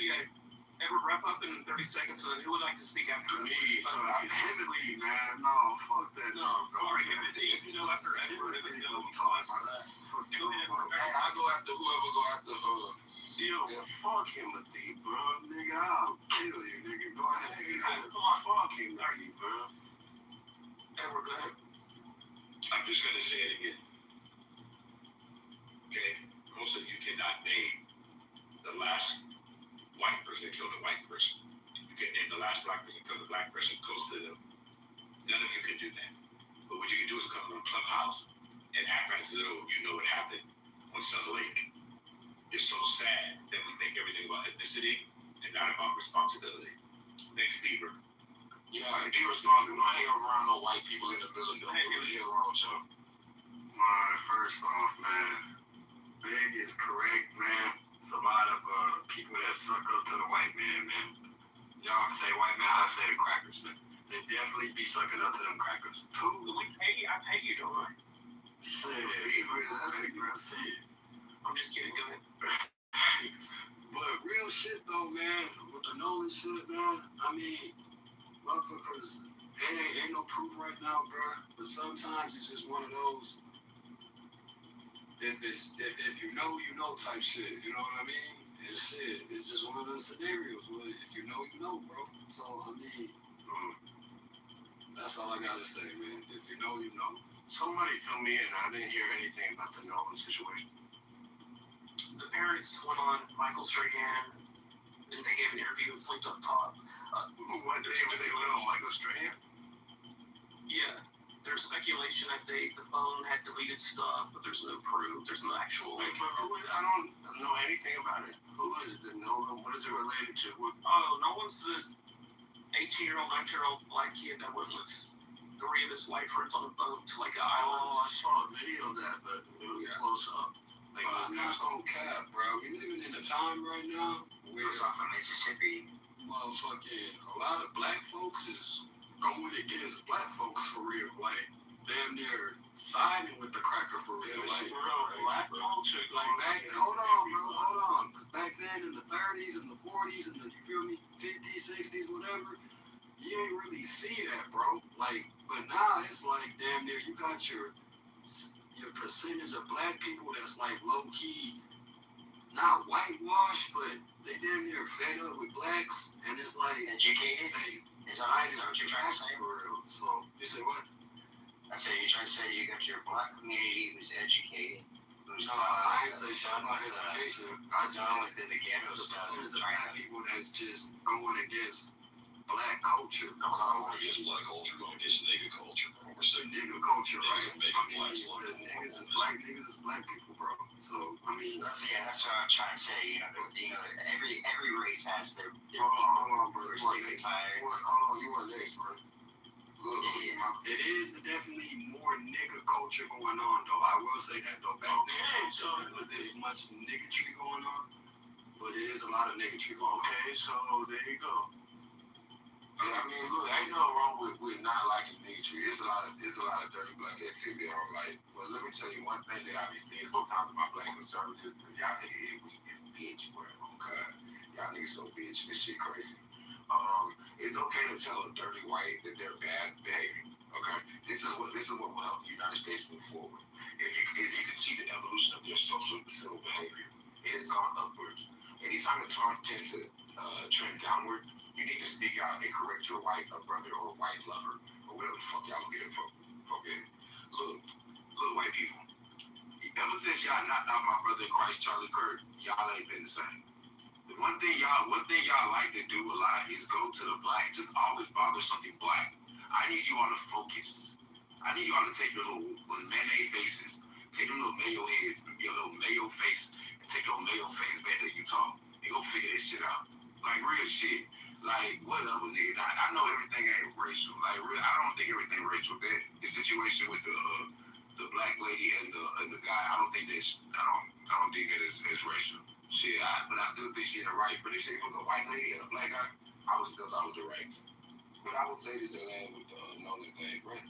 Edward, wrap up in 30 seconds, and then who would like to speak after me? So I'm Timothy, man. No, fuck that. No, sorry, Timothy. You know, after Edward, you don't talk about that. Fuck you, bro. I go after whoever go after, Yo, fuck Timothy, bro. Nigga, I'll kill you, nigga. Go ahead. Fuck Timothy, bro. Edward, go ahead. I'm just gonna say it again. Okay? Most of you cannot name the last white person that killed a white person. You can name the last black person that killed a black person close to them. None of you can do that. But what you can do is come to a clubhouse and act as though you know what happened on Sun Lake. It's so sad that we make everything about ethnicity and not about responsibility. Next, Beaver. Yeah, be responsible. Don't hang around no white people in the middle. Don't really hang around y'all. First off, man, Big is correct, man. It's a lot of people that suck up to the white man, man. Y'all say white man, I say the crackers, man. They definitely be sucking up to them crackers. I pay you, don't I? Shit, that's aggressive. I'm just kidding, go ahead. But real shit though, man, with the Nolan shit, man, I mean, motherfuckers, ain't no proof right now, bro. But sometimes it's just one of those, if you know type shit, you know what I mean? And shit, it's just one of those scenarios where if you know, bro. So, I mean, that's all I gotta say, man. If you know, you know. Somebody fill me in. I didn't hear anything about the Nolan situation. The parents went on Michael Strahan, and they gave an interview. It's linked up top. What day were they went on Michael Strahan? Yeah. There's speculation that the phone had deleted stuff, but there's no proof. There's no actual. I don't know anything about it. Who is the Nolan? What is it related to? Nolan's this 18-year-old, 19-year-old black kid that went with 3 of his white friends on a boat to like an island. Oh, I saw a video of that, but it was close up. I'm not gonna cap, bro. We living in a time right now where off of Mississippi. motherfucking, a lot of black folks is going against black folks for real. Like, damn near siding with the cracker for real. Like, black culture. Like back, hold on. Because back then in the 30s and the 40s and the, you feel me, 50s, 60s, whatever, you ain't really see that, bro. Like, but now it's like, damn near, you got your percentage of black people that's like low key, not whitewashed, but they damn near fed up with blacks, and it's like Educated? Is that what you're trying to say? For real. So you say what? I say you're trying to say you got your black community who's educated. Who's No, I ain't say shit about education. I said within the ghetto stuff. there's black people that's just going against black culture. No, Going against black culture, going against nigga culture, bro. We're saying nigga culture, right? niggas are making blacks look Niggas is black people, bro. So I mean, that's what I'm trying to say. You know, every race has their hold on, bro. Hold on, you want next, bro? Look, it is definitely more nigga culture going on, though. I will say that, though. Back then, so there's much niggatry going on, but it is a lot of niggatry going on. Okay, so there you go. Yeah, I mean, look, ain't nothing wrong with not liking niggatry. It's a lot of dirty black activity I don't like. But let me tell you one thing that I be seeing sometimes in my black conservatives, y'all niggas, we bitch, bro. Okay, y'all niggas so bitch. This shit crazy. It's okay to tell a dirty white that they're bad behavior. Okay, this is what will help the United States move forward. If you can see the evolution of their social civil behavior, it has gone upwards. Anytime it tends to trend downward, you need to speak out and correct your white brother or white lover or whatever the fuck y'all get it from. Look, white people. Ever since y'all knocked out my brother in Christ, Charlie Kirk, y'all ain't been the same. The one thing y'all like to do a lot is go to the black, just always bother something black. I need you all to focus. I need you all to take your little mayonnaise faces, take your little mayo heads, your little mayo face, and take your mayo face back to Utah and go figure this shit out. Like real shit. Like whatever, nigga. I know everything ain't racial. Like real, I don't think everything racial. The situation with the black lady and the guy, I don't think that is racial. Shit, but I still think she in the right. But if it was a white lady and a black guy, I would still thought it was a right. But I would say this and land with the Nolan thing, right?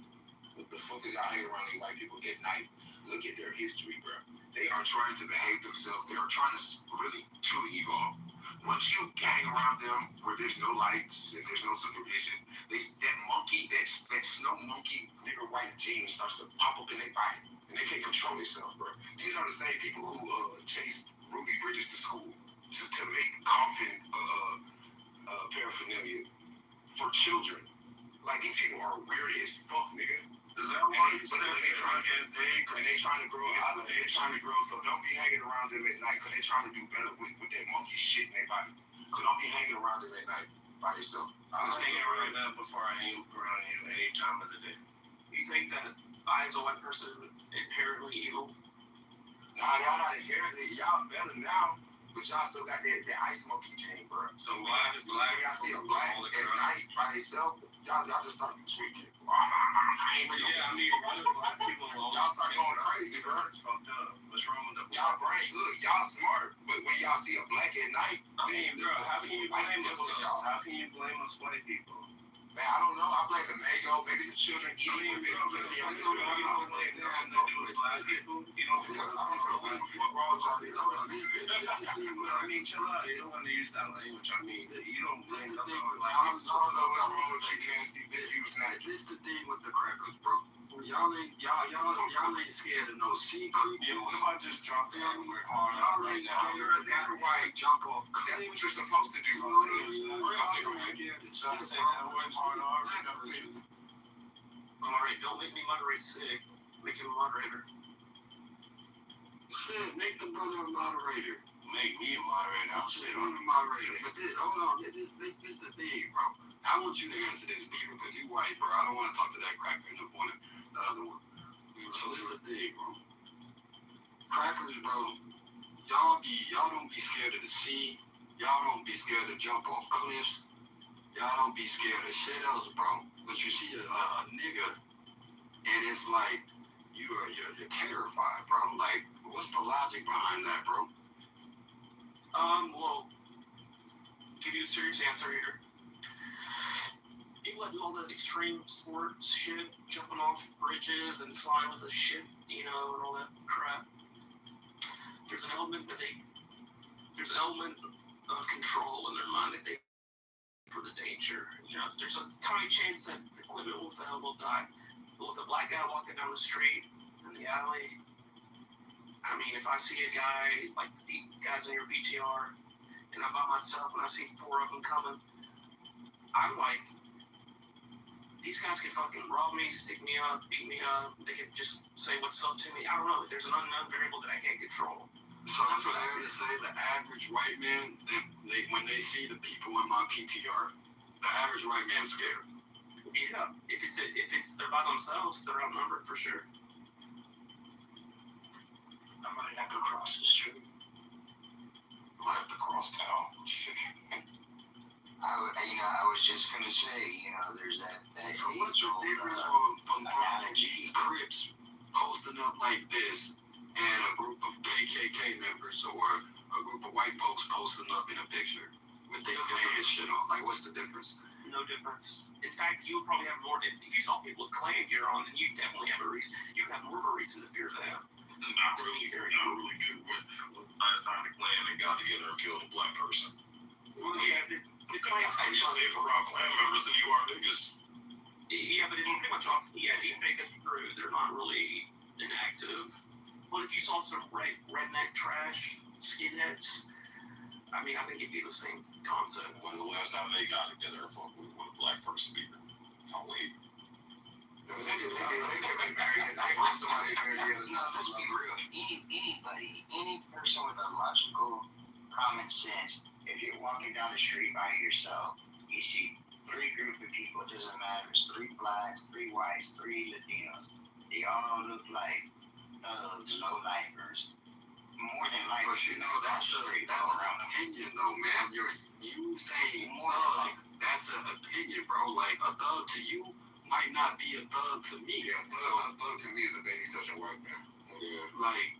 What the fuck is y'all hanging around these white people at night? Look at their history, bro. They are trying to behave themselves. They are trying to really, truly evolve. Once you hang around them where there's no lights and there's no supervision, that monkey, that snow monkey nigger white gene starts to pop up in their body. And they can't control themselves, bro. These are the same people who chased Ruby Bridges to school to make coffin paraphernalia for children. Like, these people are weird as fuck, nigga. Is that why you say they trying to get big? And they trying to grow out of it. They're trying to grow, so don't be hanging around them at night, because they're trying to do better with that monkey shit in their body. So don't be hanging around them at night by yourself. I was hanging around them before I hang around you any time of the day. You think that I, as a white person, inherently evil? Nah, y'all not inherently. Y'all better now, but y'all still got that ice monkey chain, bro. So black, y'all see a black at night by themselves, y'all just start tweaking. Yeah, I mean, what if black people y'all start going crazy, bro? It's fucked up. What's wrong with the black? Y'all brain, look, y'all smart, but when y'all see a black at night, I mean, bro, how can you blame us? How can you blame us white people? Man, I don't know. I blame the mayo, maybe the children eating with it. You don't blame them to do with black people. You don't think I mean, chill out. You don't want to use that language. I mean, you don't blame nothing on black people. I don't know what's wrong with you nasty bitch. You snatch. This the thing with the crackers, bro. Y'all ain't scared of no secret. You know, if I just drop the N-word hard y'all right ain't now, you're a nigger white jump off. That's what you're supposed to do. Real nigger white. So I say that word hard on. Alright, don't make me moderate sick. Make him a moderator. Shit, make the brother a moderator. Make me a moderator. I'll sit on the moderator. But this, hold on, this the thing, bro. I want you to answer this, Steve, because you white, bro. I don't want to talk to that cracker in the other one. So this is the thing, bro. Crackers, bro. Y'all don't be scared of the sea. Y'all don't be scared to jump off cliffs. Y'all don't be scared of shit else, bro. But you see a nigga, and it's like you're terrified, bro. Like, what's the logic behind that, bro? Well, give you a serious answer here. People that do all that extreme sports shit, jumping off bridges and flying with a ship, and all that crap. There's an element of control in their mind that they for the danger. There's a tiny chance that the equipment will fail, will die. But with a black guy walking down the street in the alley, I mean, if I see a guy like the guys in your PTR, and I'm by myself and I see 4 of them coming, I'm like, these guys can fucking rob me, stick me up, beat me up. They can just say what's up to me. I don't know. There's an unknown variable that I can't control. So it's fair to say the average white man, when they see the people in my PTR, the average white man's scared. Yeah, if they're by themselves, they're outnumbered for sure. I might have to cross the street. I have to cross town. I was just gonna say, there's that So what's the difference from all these Crips posting up like this and a group of KKK members or a group of white folks posting up in a picture with their Klan shit on? Like, what's the difference? No difference. In fact, you would probably have more. If you saw people with Klan gear on, then you definitely have a reason. You would have more of a reason to fear them. Not really good. When last time the Klan and got together and killed a black person. Well, yeah, the Klan. I'm just safe around Klan members than you are niggas. Yeah, but it's pretty much off. Yeah, you think that's true. They're not really inactive. But if you saw some redneck trash skinheads, I mean, I think it'd be the same concept. When's the last time they got together and fucked with a black person either? I'll wait. They can be married and they want somebody married. No, let's be real. Any person with a logical common sense, if you're walking down the street by yourself, you see 3 group of people, it doesn't matter, it's 3 blacks, 3 whites, 3 Latinos. They all look like thugs, low-lifers. More than likely, But that's an opinion though, man. You saying that's an opinion, bro. Like, a thug to you might not be a thug to me. Yeah, a thug to me is a baby touching white man. Yeah. Like,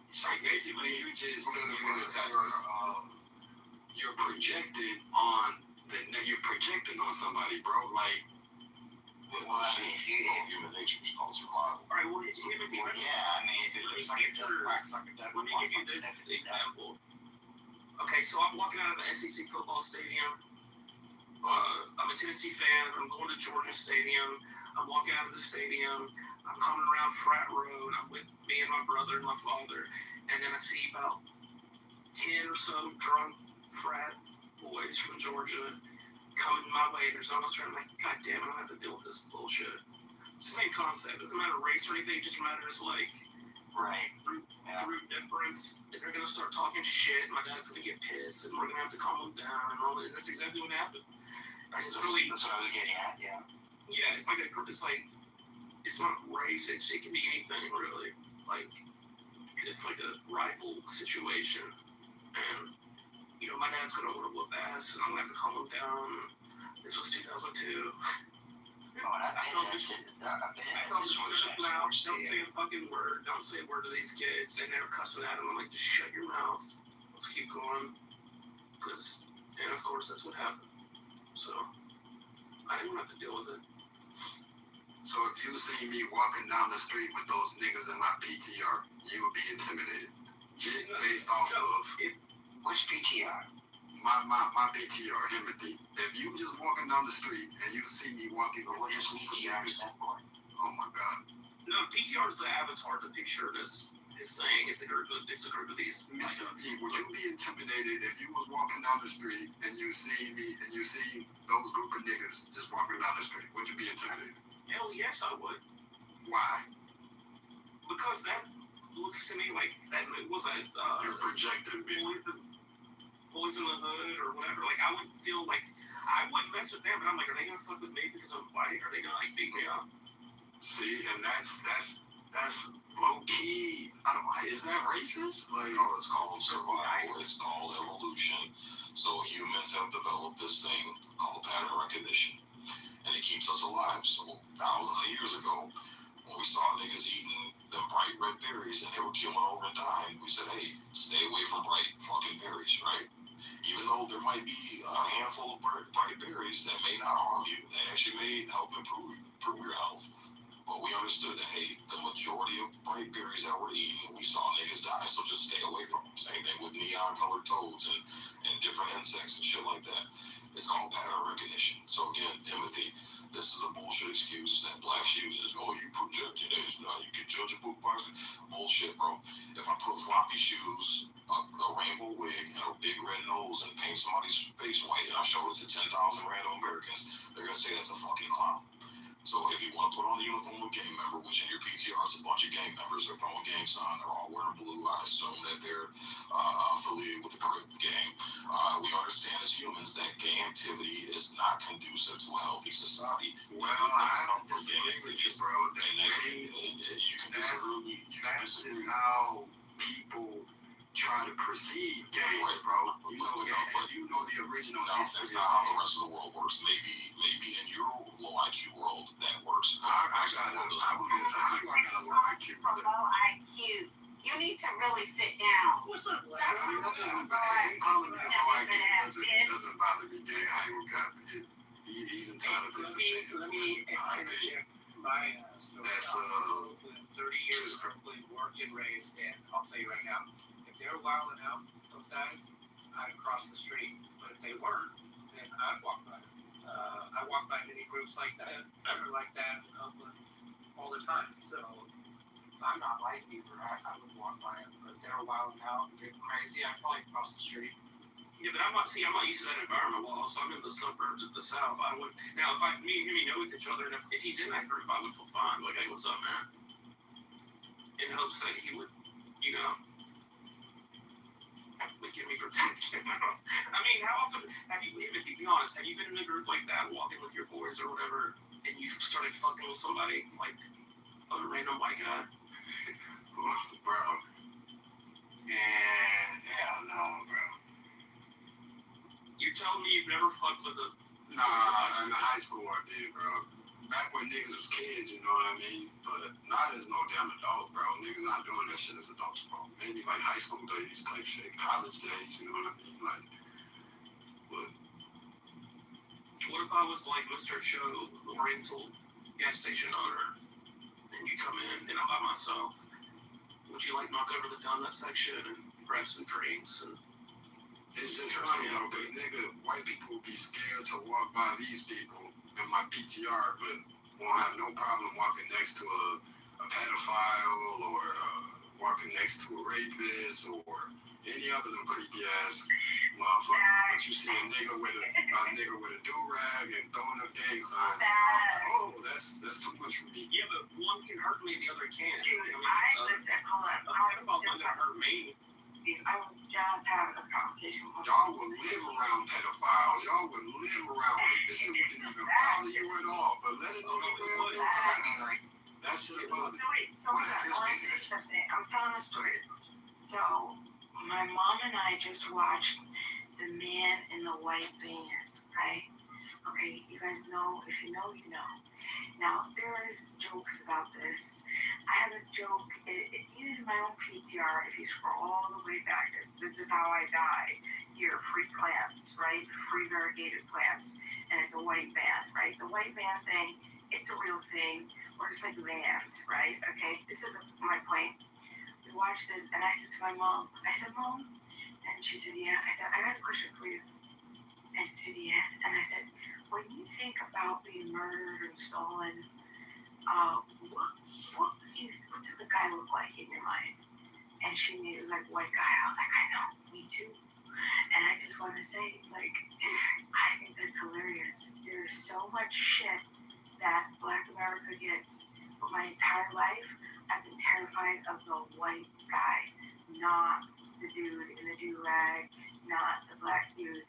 so basically you're projecting on you're projecting on somebody, bro. Like, human nature is called survival. All right, well, if it looks like a duck, quacks like a duck. Let me give you this example. Okay, so I'm walking out of the SEC football stadium. I'm a Tennessee fan. I'm going to Georgia Stadium. I'm walking out of the stadium. I'm coming around Pratt Road. I'm with me and my brother and my father. And then I see about 10 or so drunk frat boys from Georgia coming my way. There's almost I'm like, God damn it, I don't have to deal with this bullshit. It's the same concept. It doesn't matter race or anything. It just matters like group difference. If they're gonna start talking shit, my dad's gonna get pissed, and we're gonna have to calm them down and all that. And that's exactly what happened. That's what I was getting at. Yeah. Yeah, it's not race. It can be anything really. Like it's like a rival situation, and my dad's gonna order whoop ass, and I'm gonna have to calm him down. This was 2002. Don't say a fucking word. Don't say a word to these kids. And they're cussing at them. I'm like, just shut your mouth. Let's keep going. And of course, that's what happened. So, I didn't have to deal with it. So if you see me walking down the street with those niggas in my PTR, you would be intimidated. Just based off of... Which PTR? My PTR, Timothy. If you just walking down the street and you see me walking with these PTR, oh my God. No, PTR is the avatar, the picture is saying it's a group of these. Mr. B, would you be intimidated if you was walking down the street and you see me and you see those group of niggas just walking down the street? Would you be intimidated? Hell yes, I would. Why? Because that looks to me like that was that. You're projecting me. Boys in the Hood or whatever. Like I would feel like I wouldn't mess with them, but I'm like, are they gonna fuck with me because I'm white? Are they gonna like beat me up? See, and that's low key. I don't know. Is that racist? Like, it's called survival. It's called evolution. So humans have developed this thing called pattern recognition, and it keeps us alive. So thousands of years ago, when we saw niggas eating them bright red berries and they were killing over and dying, we said, hey, stay away from bright fucking berries, right? Even though there might be a handful of bright berries that may not harm you, they actually may help improve your health. But we understood that, hey, the majority of bright berries that we're eating, we saw niggas die, so just stay away from them. Same thing with neon-colored toads and different insects and shit like that. It's called pattern recognition. So again, empathy. This is a bullshit excuse that blacks use. Oh, you projecting it. No, you can judge a book by bullshit, bro. If I put floppy shoes, a rainbow wig, and a big red nose and paint somebody's face white, and I show it to 10,000 random Americans, they're gonna say that's a fucking clown. So if you want to put on the uniform of a gang member, which in your PTR is a bunch of gang members, they're throwing gang signs, they're all wearing blue, I assume that they're affiliated with the Crip gang. We understand as humans that gang activity is not conducive to a healthy society. Well, I don't disagree with you, bro. You can disagree. That's just how people try to perceive gangs, bro. You know the original history. That's not how the rest of the world works. Maybe in your low IQ world that works. I got a low IQ, brother. Low IQ. You need to really sit down. What's up, Black? I mean, that doesn't calling me low IQ doesn't bother me, gang. I ain't gonna copy it. He's entitled to his opinion. Let me interject my story. That's 30 years Brooklyn, worked and raised, and I'll tell you right now, if they're wilding out, those guys, I'd cross the street. But if they weren't, then I'd walk by them. I walk by many groups like that in Oakland all the time. So I'm not like either. I would walk by them. But if they're wilding out and getting crazy, I'd probably cross the street. Yeah, but I'm not used to that environment. Well, so I'm in the suburbs of the South. I would now if me and him know each other, and if he's in that group, I would feel fine. Like, hey, what's up, man? In hopes that he would, give me protection. I mean, how often have you, if you be honest, have you been in a group like that, walking with your boys or whatever, and you started fucking with somebody, like a random white guy? Bro. Yeah, hell no, bro. You're telling me you've never fucked with a... Nah, in high school I did, bro. Back when niggas was kids, you know what I mean? But not as no damn adult, bro. Niggas not doing that shit as adults, bro. Maybe like high school days type shit, college days, you know what I mean? Like, but... What if I was like Mr. Cho, the rental gas station owner, and you come in and I'm by myself? Would you like knock over the donut section and grab some drinks? And it's just funny though, because nigga, white people would be scared to walk by these people in my PTR, but won't have no problem walking next to a pedophile or walking next to a rapist or any other little creepy ass motherfucker. But you see a nigga with a do-rag and throwing up gang signs. Oh, that's too much for me. Yeah, but one can hurt me, the other can't. Dude, listen, hold on. Pedophile's not gonna hurt me. I was just having this conversation with y'all would live around pedophiles. Y'all would live around rapists. It wouldn't even bother you at all. But let it go around that shit bother you. So I'm telling a story. So my mom and I just watched The Man in the White Van, right? Okay, you guys know, if you know, you know. Now, there is jokes about this. I have a joke, even in my own PTR, if you scroll all the way back, this is how I died. Here, free plants, right? Free variegated plants. And it's a white van, right? The white van thing, it's a real thing. We're just like vans, right? Okay, this is my point. We watched this, and I said to my mom, Mom, and she said, yeah. I said, I got a question for you. And she said, yeah. And I said, when you think about being murdered or stolen, what does the guy look like in your mind? And she knew, like, white guy. I was like, I know, me too. And I just want to say, like, I think that's hilarious. There's so much shit that Black America gets. For my entire life, I've been terrified of the white guy, not the dude in the do-rag, not the black dude.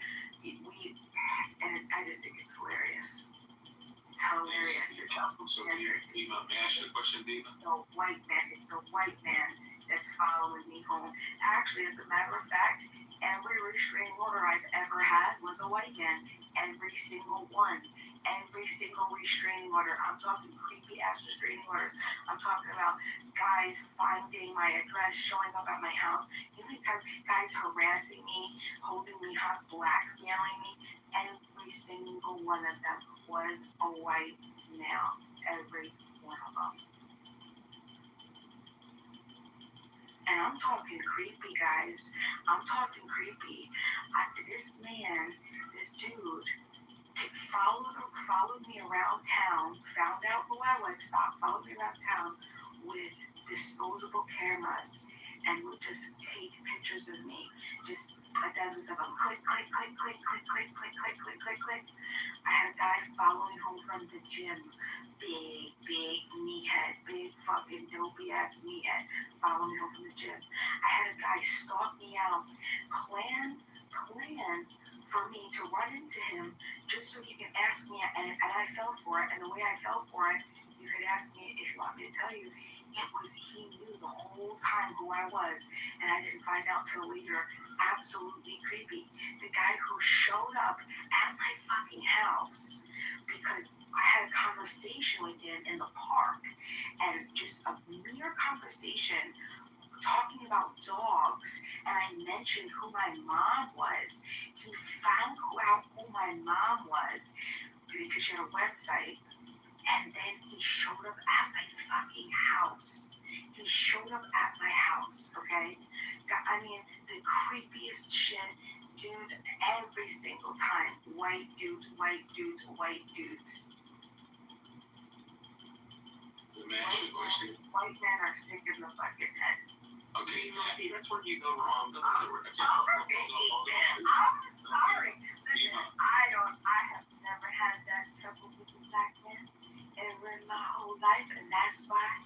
And I just think it's hilarious. It's hilarious. So, Eva, may I ask you a question, Eva? The white man. It's the white man that's following me home. Actually, as a matter of fact, every restraining order I've ever had was a white man. Every single one. every single restraining order. I'm talking creepy ass restraining orders. I'm talking about guys finding my address, showing up at my house. You know how many times guys harassing me, holding me hostage, blackmailing me? Every single one of them was a white male. Every one of them. And I'm talking creepy, guys. I'm talking creepy. This man, this dude, followed me around town, found out who I was, followed me around town with disposable cameras and would just take pictures of me. Just dozens of them. Click, click, click, click, click, click, click, click, click, click, click. I had a guy follow me home from the gym. Big meathead. Big fucking dopey ass meathead. Follow me home from the gym. I had a guy stalk me out. Plan for me to run into him just so he can ask me, and I fell for it. And the way I fell for it, you could ask me if you want me to tell you, it was he knew the whole time who I was, and I didn't find out till later. Absolutely creepy. The guy who showed up at my fucking house because I had a conversation with him in the park, and just a mere conversation talking about dogs, and I mentioned who my mom was. He found out who my mom was because she had a website, and then he showed up at my fucking house. He showed up at my house, okay? I mean, the creepiest shit, dudes, every single time. White dudes, white dudes, white dudes. White men are sick in the fucking head. Okay, that's where you go wrong. I'm sorry. Listen, I have never had that trouble with a black man ever in my whole life, and that's where I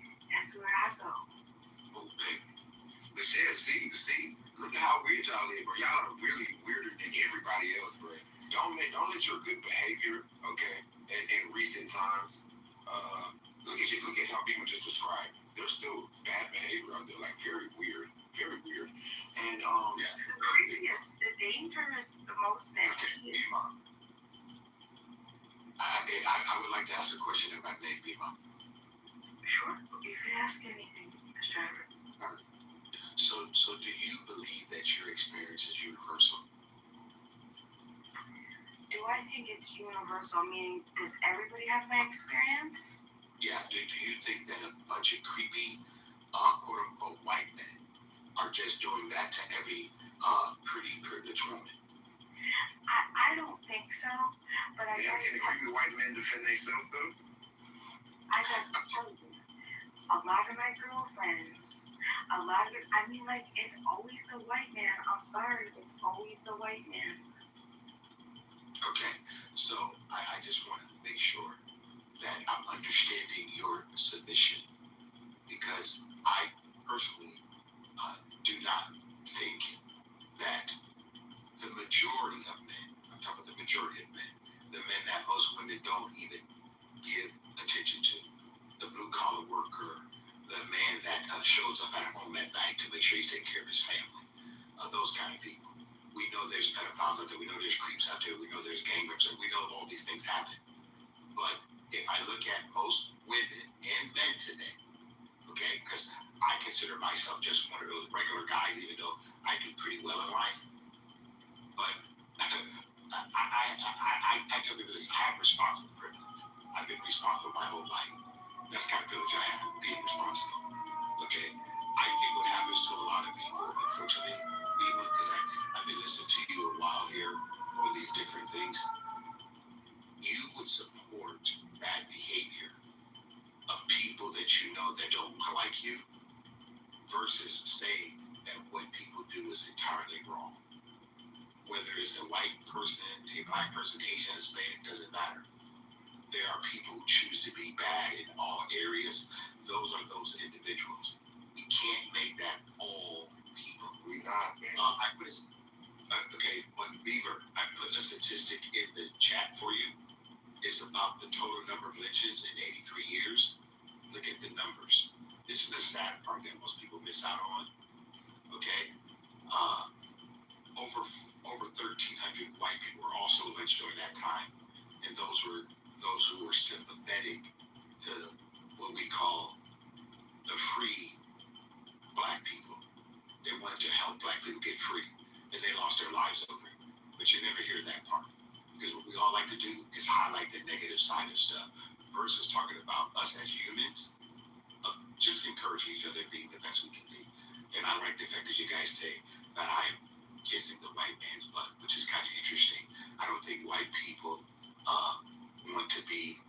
go. Okay. But yeah, see, look at how weird y'all is, bro. Y'all are really weirder than everybody else, bro. Don't let your good behavior, okay, in recent times, look at how people just described. There's still bad behavior out there, like very weird. And the creepiest, the dangerous, the most nasty. I would like to ask a question about Nate Bima. Sure, you can ask anything, Mr. Everett. So do you believe that your experience is universal? Do I think it's universal? Meaning, does everybody have my experience? Yeah. Do you think that a bunch of creepy, quote unquote, white men are just doing that to every pretty privileged woman? I don't think so, but I can the creepy white men defend themselves though? I got to tell you, a lot of my girlfriends, it's always the white man. I'm sorry, it's always the white man. Okay, so I just want to make sure that I'm understanding your submission, because I personally do not think that the majority of men, I'm talking about the majority of men, the men that most women don't even give attention to, the blue collar worker, the man that shows up at home at night to make sure he's taking care of his family, those kind of people. We know there's pedophiles out there, we know there's creeps out there, we know there's gang members, and we know all these things happen. But if I look at most women and men today, okay, because I consider myself just one of those regular guys, even though I do pretty well in life. But I tell people this: I have responsible privilege. I've been responsible my whole life. That's the kind of privilege I have, being responsible. Okay, I think what happens to a lot of people, unfortunately, because I've been listening to you a while here on these different things, you would support bad behavior of people that you know that don't look like you, versus saying that what people do is entirely wrong. Whether it's a white person, a black person, Asian, Hispanic, doesn't matter. There are people who choose to be bad in all areas. Those are those individuals. We can't make that all people. We not, man. I put okay, but Beaver, I put a statistic in the chat for you. It's about the total number of lynches in 83 years. Look at the numbers. This is the sad part that most people miss out on. Okay? Over 1,300 white people were also lynched during that time. And those were those who were sympathetic to what we call the free black people. They wanted to help black people get free, and they lost their lives over it. But you never hear that part, because what we all like to do is highlight the negative side of stuff versus talking about us as humans, just encouraging each other, being the best we can be. And I like the fact that you guys say that I'm kissing the white man's butt, which is kind of interesting. I don't think white people want to be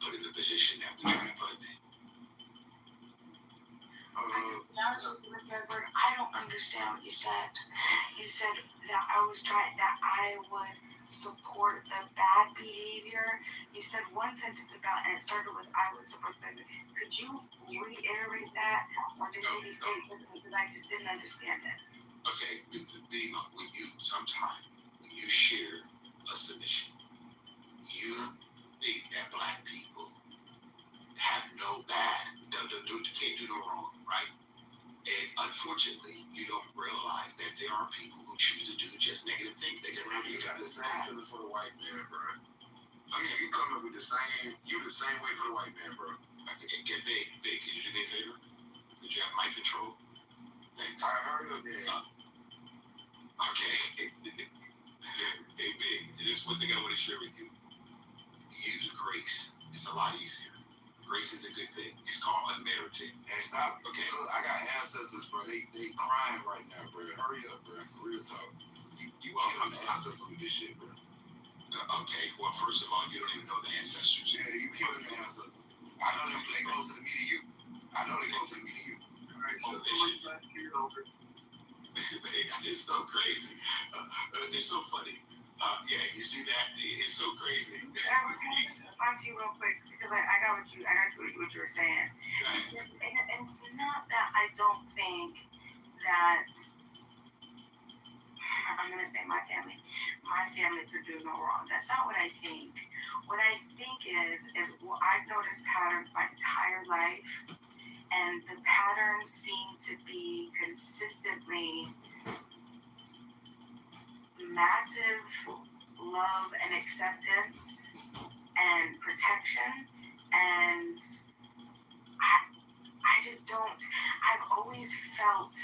put in the position that we try to put them in. I don't understand what you said. You said that I would support the bad behavior. You said one sentence about, and it started with I would support the bad behavior. Could you reiterate that, or just maybe say it differently, because I just didn't understand it. Okay, when you share a submission, you think that black people have no bad, can't do no wrong, right? And unfortunately, you don't realize that there are people who choose to do just negative things. They just you got the same feeling for the white man, bro. Okay, You come up with the same way for the white man, bro. Okay, Big, could you do me a favor? Could you have mic control? Thanks. I heard of that. Okay. Hey, Big, there's one thing I want to share with you. Use grace. It's a lot easier. Grace is a good thing. It's called unmerited. And stop. Okay. Look, I got ancestors, bro. They crying right now, bro. Hurry up, bro. Real talk. You killing the ancestors with this shit, bro. Okay. Well, first of all, you don't even know the ancestors. Yeah, you killing the ancestors. I know they closer to me than you. Alright, so it's so crazy. It's so funny. Yeah, you see that? It's so crazy. Back to you real quick, because I got what you were saying. And it's not that I don't think that I'm gonna say my family could do no wrong. That's not what I think. What I think is well, I've noticed patterns my entire life, and the patterns seem to be consistently massive love and acceptance and protection, and I just don't. I've always felt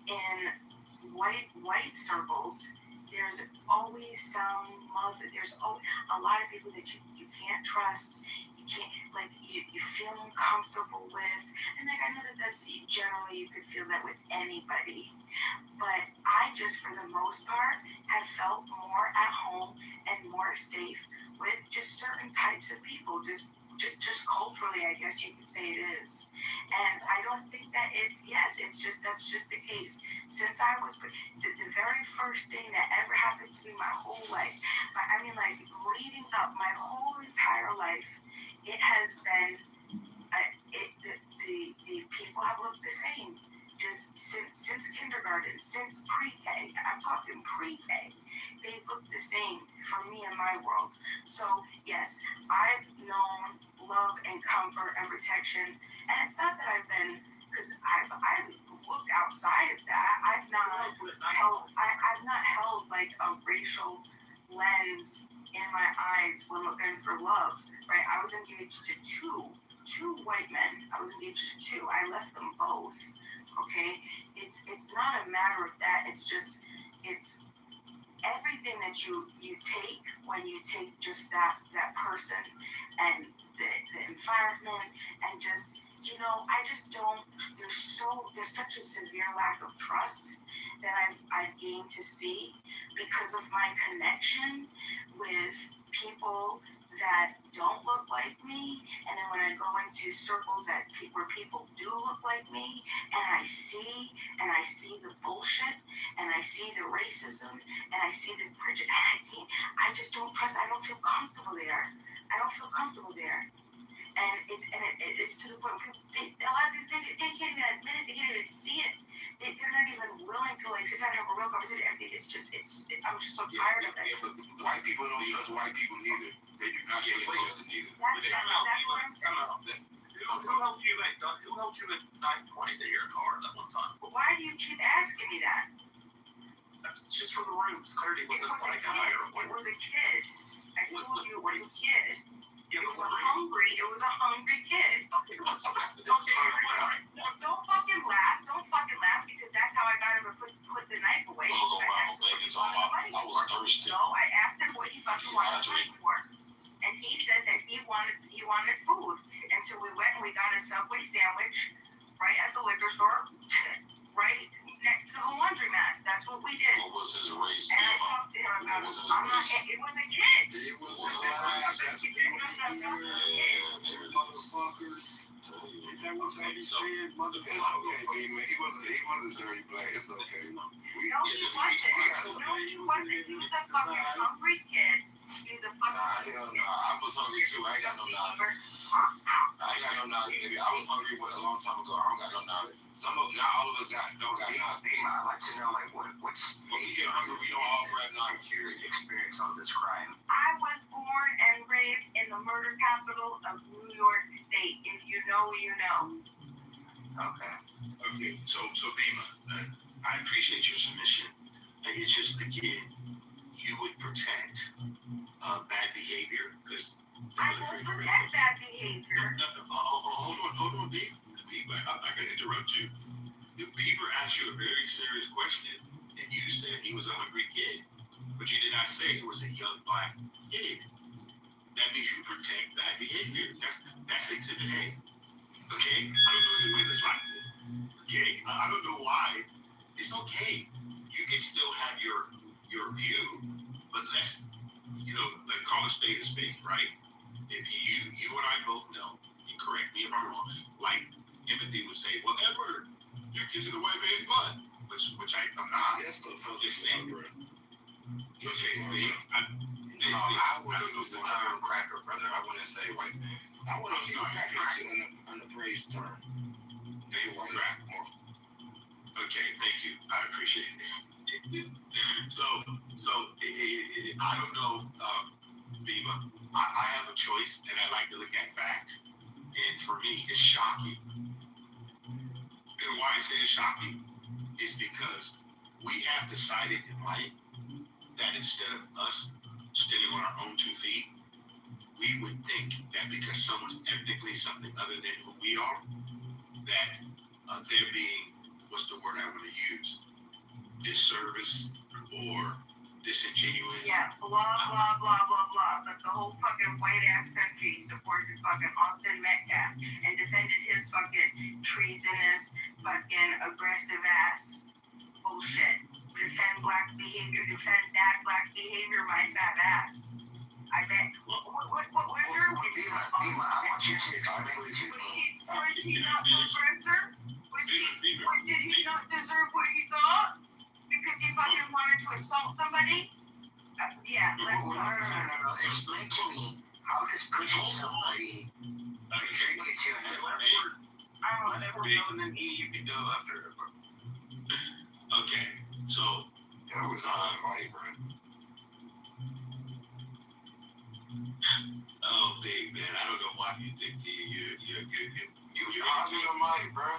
in white circles, there's always some mother. There's a lot of people that you can't trust. You can't, like, you feel uncomfortable with, and like I know that's generally you could feel that with anybody, but I just for the most part have felt more at home and more safe with just certain types of people, just culturally, I guess you could say it is. And I don't think that that's just the case. Since the very first thing that ever happened to me my whole life, leading up my whole entire life, it has been, the people have looked the same. Just since kindergarten, since pre-K, I'm talking pre-K, they've looked the same for me in my world. So yes, I've known love and comfort and protection, and it's not that I've been, because I've looked outside of that. I've not held like a racial lens in my eyes when looking for love. Right, I was engaged to two white men. I was engaged to two. I left them both. Okay, it's not a matter of that. It's everything that you take when you take just that person and the environment, and just, I just don't. There's such a severe lack of trust that I've gained to see because of my connection with people that don't look like me, and then when I go into circles where people do look like me, and I see the bullshit, and I see the racism, and I see the prejudice, and I just don't trust. I don't feel comfortable there. And it's to the point where a lot of people say they can't even admit it, they can't even see it. They're not even willing to sit down and have a real conversation. Everything. I'm just so tired of it. White people don't trust white people neither. They do not trust each other neither. That's what I'm saying. Who helped you at knife point in your car that one time? But why do you keep asking me that? It's just for the room's clarity. Was it like a guy or a It was a kid. A told you it was a kid. It was a hungry kid. Don't fucking laugh. Don't fucking laugh because that's how I got him to put the knife away. I was thirsty. No, I asked him what he fucking wanted to fight for. And he said that he wanted food. And so we went and we got a Subway sandwich right at the liquor store, right next to the laundromat. That's what we did. What was his race? And I talked to him about it. It was a kid. It was a Motherfuckers. Is that what they said? Motherfuckers. He wasn't dirty black. It's okay. No, he wasn't. He was a fucking hungry kid. He was a fucking hell no. I was hungry too. I ain't got no knowledge. Baby. I was hungry a long time ago. I don't got no knowledge. Not all of us don't got knowledge. I'd like to know, like, what's when we get hungry, we don't all grab knowledge. your experience on this crime? I was born and raised in the murder capital of New York State. If you know, you know. Okay, so Bima, I appreciate your submission. It's just, again, you would protect bad behavior because I will protect bad behavior. Hold on, Beaver. I can interrupt you. Beaver asked you a very serious question, and you said he was a hungry kid, but you did not say it was a young black kid. That means you protect bad behavior. That's Exhibit A. Okay? I don't know the way that's like it. Okay? I don't know why. It's okay. You can still have your view, but let's call a spade, right? If you and I both know, and correct me if I'm wrong, like empathy would say, well, Edward, you're kissing the white man's butt, which I'm not. Yes, the fuck Just saying. Okay, I wouldn't use the term cracker, brother. I wouldn't say white man. I wouldn't use cracker on the praise term. Okay, thank you. I appreciate it. So I don't know, Bima. I have a choice, and I like to look at facts. And for me, it's shocking. And why I say it's shocking is because we have decided in life that instead of us standing on our own 2 feet, we would think that because someone's ethnically something other than who we are, that they're being, what's the word I want to use, disservice or disingenuous. Yeah, blah, blah, blah, blah, blah. But the whole fucking white-ass country supported fucking Austin Metcalf and defended his fucking treasonous, fucking aggressive-ass bullshit. Defend black behavior, defend bad black behavior, my fat ass. I bet. What nerve did you have? Bima, I want you to explain to me. Was he not the aggressor? Did he not deserve what he got? Because he fucking wanted to assault somebody? Yeah. No. Explain to me, how does pushing somebody contribute to another? I Whatever known you can do after. Okay, so that was white, bro. Oh, big man, I don't know why you think you're on your mic, bro.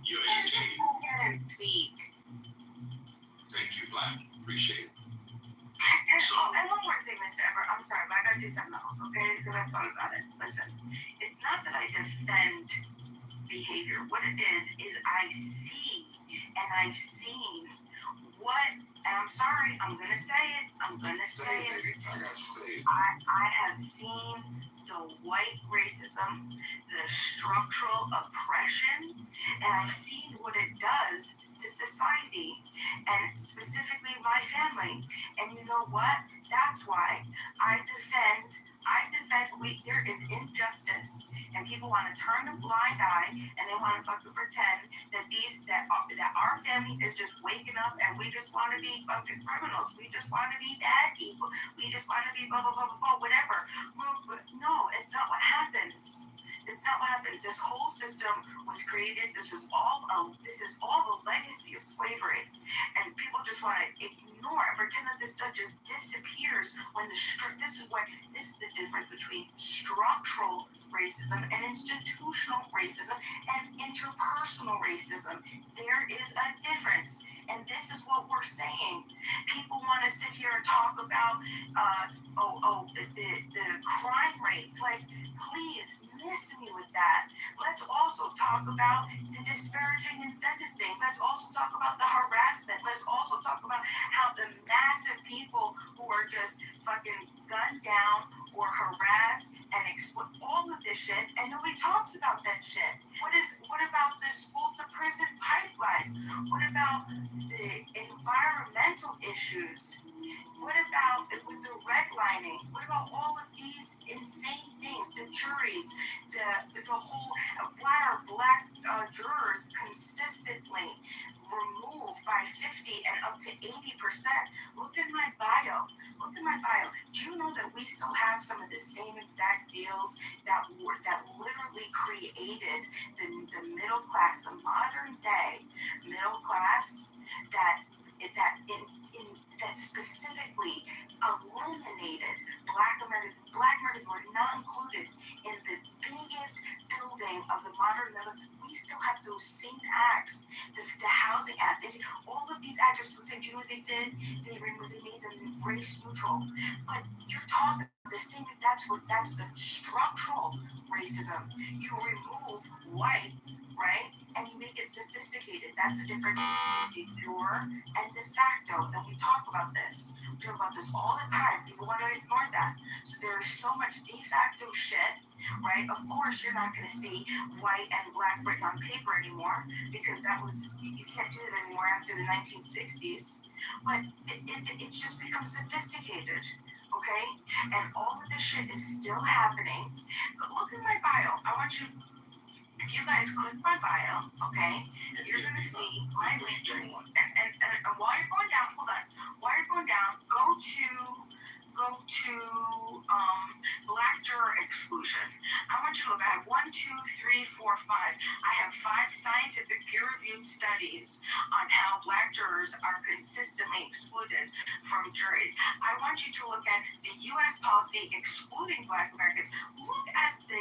You're entertaining. Thank you, Black. Appreciate it. And one more thing, Mr. Everett. I'm sorry, but I gotta do something else, okay? Because I thought about it. Listen, it's not that I defend behavior. What it is I see and I've seen what, and I'm sorry, I'm gonna say it. I got you, say it. I have seen the white racism, the structural oppression, and I've seen what it does to society and specifically my family. And you know what? That's why I defend there is injustice and people want to turn a blind eye and they want to fucking pretend that that our family is just waking up and we just want to be fucking criminals. We just want to be bad people. We just want to be blah, blah, blah, blah, blah, whatever. But no, it's not what happens. It's not what happens. This whole system was created. This is all the legacy of slavery, and people just want to ignore and pretend that this stuff just disappears. When this is the difference between structural racism and institutional racism and interpersonal racism. There is a difference. And this is what we're saying. People want to sit here and talk about, the crime rates. Like, please miss me with that. Let's also talk about the disparaging in sentencing. Let's also talk about the harassment. Let's also talk about how the massive people who are just fucking gunned down or harassed and exploit all of this shit, and nobody talks about that shit. What about the school to prison pipeline? What about the environmental issues? What about with the redlining? What about all of these insane things? The juries, the whole, why are black jurors consistently removed by 50 and up to 80%? Look at my bio. Look at my bio. Do you know that we still have some of the same exact deals that literally created the middle class, the modern day middle class that specifically eliminated Black Americans. Black Americans were not included in the biggest building of the modern middle. We still have those same acts. The Housing Act. All of these acts are still the same. Do you know what they did? They made them race neutral. But you're talking the same. That's the structural racism. You remove white, right? And you make it sophisticated. That's the difference between de jure and de facto. And we talk about this. We talk about this all the time. People want to ignore that. So there's so much de facto shit, right? Of course, you're not going to see white and black written on paper anymore because you can't do that anymore after the 1960s. But it just becomes sophisticated. Okay? And all of this shit is still happening. But look at my bio. I want you. If you guys click my bio, okay, you're gonna see my link tree. And while you're going down, hold on. While you're going down, go to black juror exclusion. I want you to look. I have 1, 2, 3, 4, 5. I have 5 scientific peer-reviewed studies on how black jurors are consistently excluded from juries. I want you to look at the U.S. policy excluding Black Americans. Look at the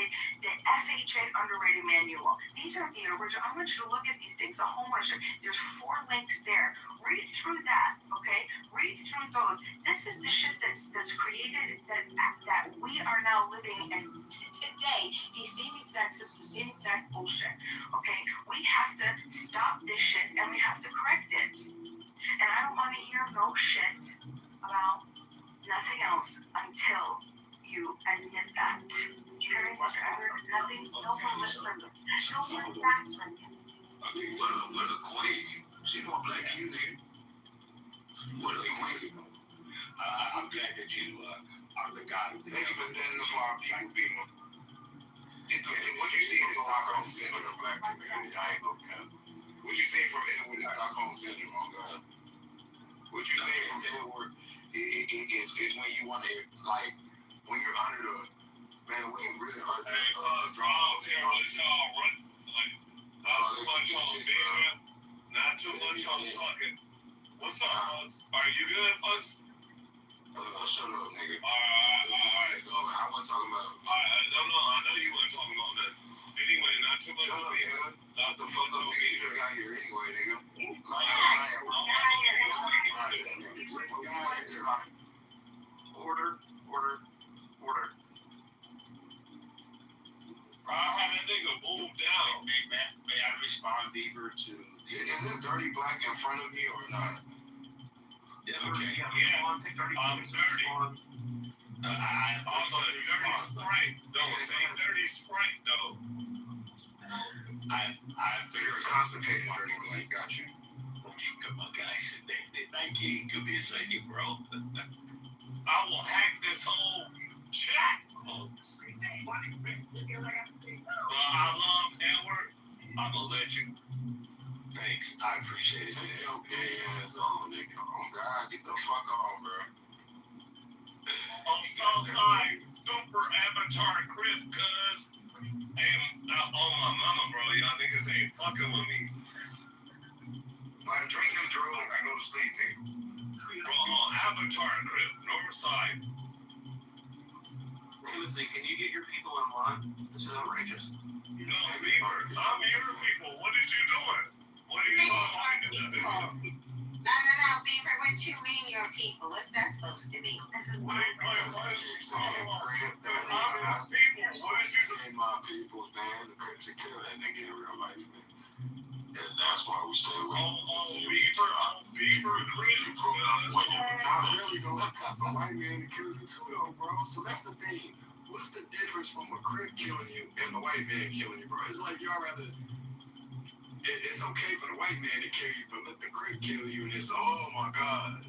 FHA underwriting manual. These are the original. I want you to look at these things. The homeownership. There's 4 links there. Read through that. Okay. Read through those. This is the shit that's created that we are now living in today. The same exact system, same exact bullshit. Okay. We have to stop this shit and we have to correct it. And I don't want to hear no shit about nothing else until you admit that. You hear me, Mr. Edward? Nothing, no one lives from you. No one backs from you. Okay, what a queen. She more black than you, nigga. What a queen. I'm glad that you are the God who. Thank you for standing up for our people, people. What you see in Stockholm Syndrome, black community, I ain't gonna count. What you see from Edward is Stockholm Syndrome, on God. What you see from Edward is when you want to, like, when you're under the, man, we ain't really under the. Hey, I don't care what y'all run, like, not too much on the video, not too much on fucking. What's up, Fuds? Are you good, Fuds? Shut up, nigga. Alright. I wasn't talking about. No, I know you weren't talking about that. Anyway, not too much on me. Not the fuck up, nigga. You just got here anyway, nigga. Order. I had that nigga move down. May I respond, Beaver, to. Is this dirty black in front of me or not? Okay. Yeah, I'm dirty. I also dirty Sprite. Don't say dirty Sprite though. I figured constipated dirty black. Got you. Come on, guys. That game could be a second, bro. I will hack this whole chat. I love Edward. I'm gonna let you. Thanks. I appreciate it. Take your ass on, nigga. Oh God, get the fuck on, bro. I'm so sorry, super avatar crib, cuz. And oh my mama, bro, y'all niggas ain't fucking with me. Like, drink them drugs and go to sleep, nigga. Bro, I'm on avatar crib, north side. Bro, Timothy, can you get your people in line? This is outrageous. No, Beaver, I'm your people. What is you doing? What are you doing? No, Beaver, what you mean your people? What's that supposed to be? What is you saying, Grant? I'm people. What is you saying, my peoples, man? The Crips will kill that nigga in real life, man. And that's why we stay away. Beaver, You proved our point. Not really gonna look up a white man to kill you too, though, bro. So that's the thing. What's the difference from a Crip killing you and the white man killing you, bro? It's like y'all rather. It's okay for the white man to kill you, but let the Crip kill you, and it's oh my god.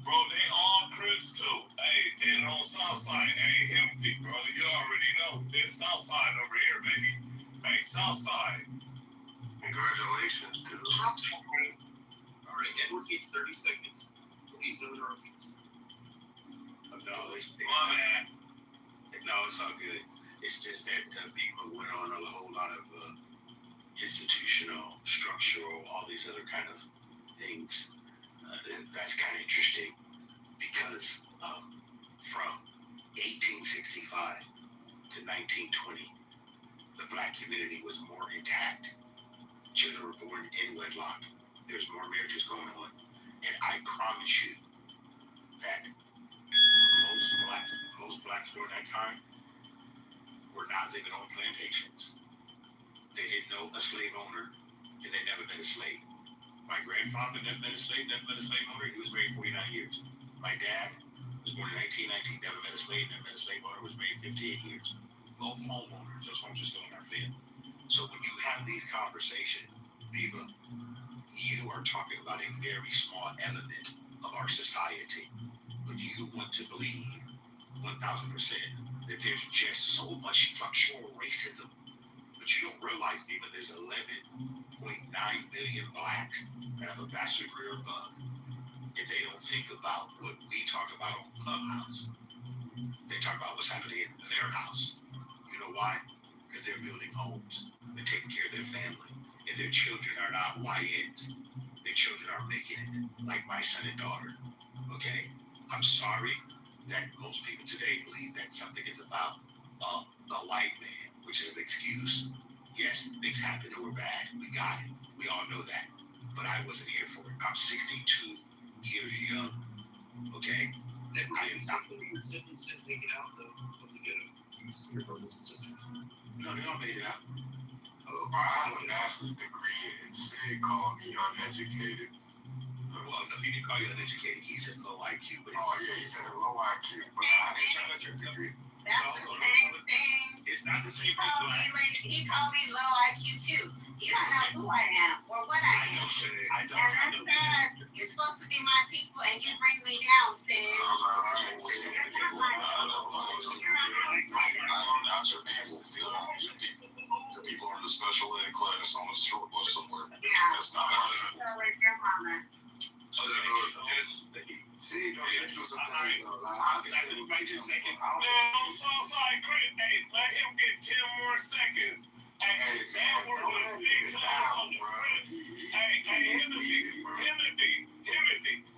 Bro, they all Crips too. Hey, and on Southside, hey, empty, bro. You already know. It's Southside over here, baby. Hey, Southside. Congratulations, dude. All right, Edward takes 30 seconds. Please no interruptions. No, it's all good. It's just that people went on a whole lot of institutional, structural, all these other kind of things. That's kind of interesting because from 1865 to 1920, the black community was more intact. Children were born in wedlock. There's more marriages going on. And I promise you that most blacks during that time were not living on plantations. They didn't know a slave owner, and they never met a slave. My grandfather never met a slave owner. He was married 49 years. My dad was born in 1919, never met a slave owner, was married 58 years. Both homeowners, those homes are still in our family. So when you have these conversations, Viva, you are talking about a very small element of our society. But you want to believe 1,000% that there's just so much structural racism. But you don't realize, Viva, there's 11.9 million blacks that have a bachelor's degree or above. And they don't think about what we talk about on Clubhouse. They talk about what's happening in their house. You know why? Because they're building homes. They're taking care of their family. And their children are not YNs. Their children are making it, like my son and daughter. Okay? I'm sorry that most people today believe that something is about the white man, which is an excuse. Yes, things happen and we're bad. We got it. We all know that. But I wasn't here for it. I'm 62 years young. Okay? Make it out of the ghetto. Your brothers and sisters. No, they all made it out. I have a master's degree and Sid called me uneducated. Well, no, he didn't call you uneducated. He said low IQ. But he said low IQ, but I have a master's degree. That's the same thing. It's not the same thing. He called me low IQ too. You don't know who I am or what I am. And that's sad. You're supposed to be my people and you bring me down, Sid. The people are in the special ed class on a short bus somewhere. Yeah. That's not how it is. With your mama. See, don't do something. Man, I'm so sorry, Chris. Hey, let him get 10 more seconds. Hey, Edward was big class on the front. Hey, Timothy.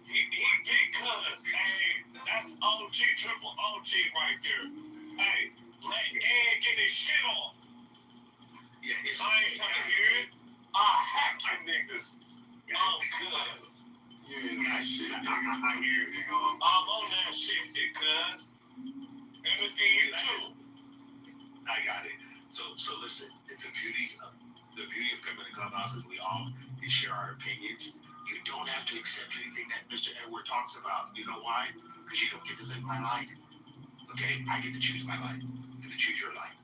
He big cuz. Hey, that's OG, triple OG right there. Hey, let Ed get his shit off. Yeah, I ain't trying to hear it. I'll hack you niggas. Oh, cuz. You ain't got shit, nigga. I hear it, nigga. I'm on that shit, cuz. Everything you do. I got it. So listen, the beauty of coming to Clubhouse is we all can share our opinions. You don't have to accept anything that Mr. Edward talks about. You know why? Because you don't get to live my life. Okay? I get to choose my life. You get to choose your life.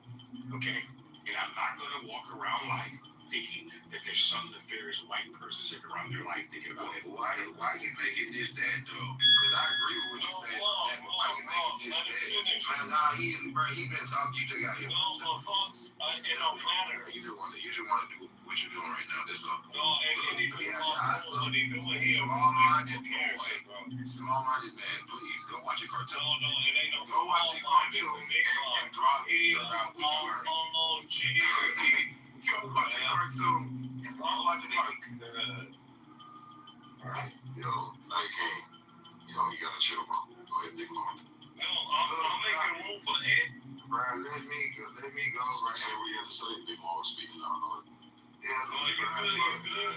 Okay? And I'm not going to walk around life thinking that there's some nefarious white person sitting around their life thinking about it. Why are you making this that, though? Because I agree with what you said. Why are you making this that? Nah, he been talking. You just got him. No, folks, it don't matter. You just want to do what you're doing right now. That's all. No, and he doing what he doing. He small-minded man, please go watch a cartoon. No, it ain't no. Go watch a cartoon and draw it around what you learn. Oh, gee. Go watch a cartoon. Go watch a cartoon. Alright, yo, Night King. Yo, you gotta chill, bro. Go ahead, dig him. I'm making room for Ed. Bro, let me go. Say what you had to say. Big Mo was speaking now. Yeah, look, You bro, good? You good?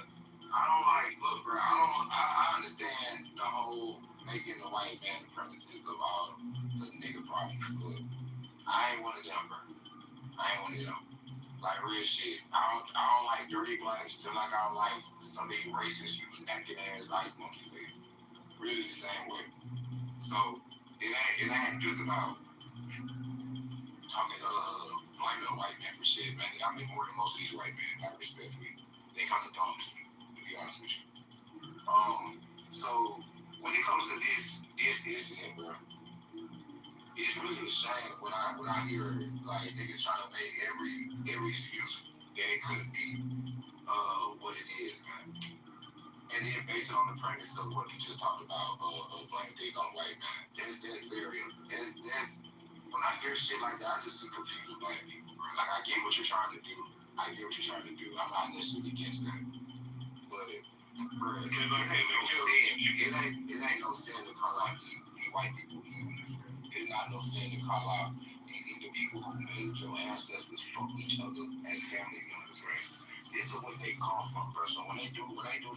I don't like, look, bro, I understand the whole making the white man the premises of all the nigga problems, but I ain't one of them, bro. I ain't one of them. Like, real shit. I don't like dirty blacks, just like I don't like some of these racist using acting ass ice monkeys, man. Really the same way. So, it ain't just about talking, blaming a white man for shit, man. I mean, more than most of these white men, like, respectfully. They kind of dumb to me, to be honest with you. So when it comes to this incident, bro, it's really a shame when I hear like niggas trying to make every excuse that it couldn't be what it is, man. And then based on the premise of what you just talked about, blaming things on white man, that's when I hear shit like that, I just see confused black people, bro. Like, I get what you're trying to do. I'm not necessarily against that. But, bro, it ain't no sin to call out the white people humans, bro. It's not no sin to call out the people who made your ancestors fuck each other as family members, right? This is what they come from, bro. So when they do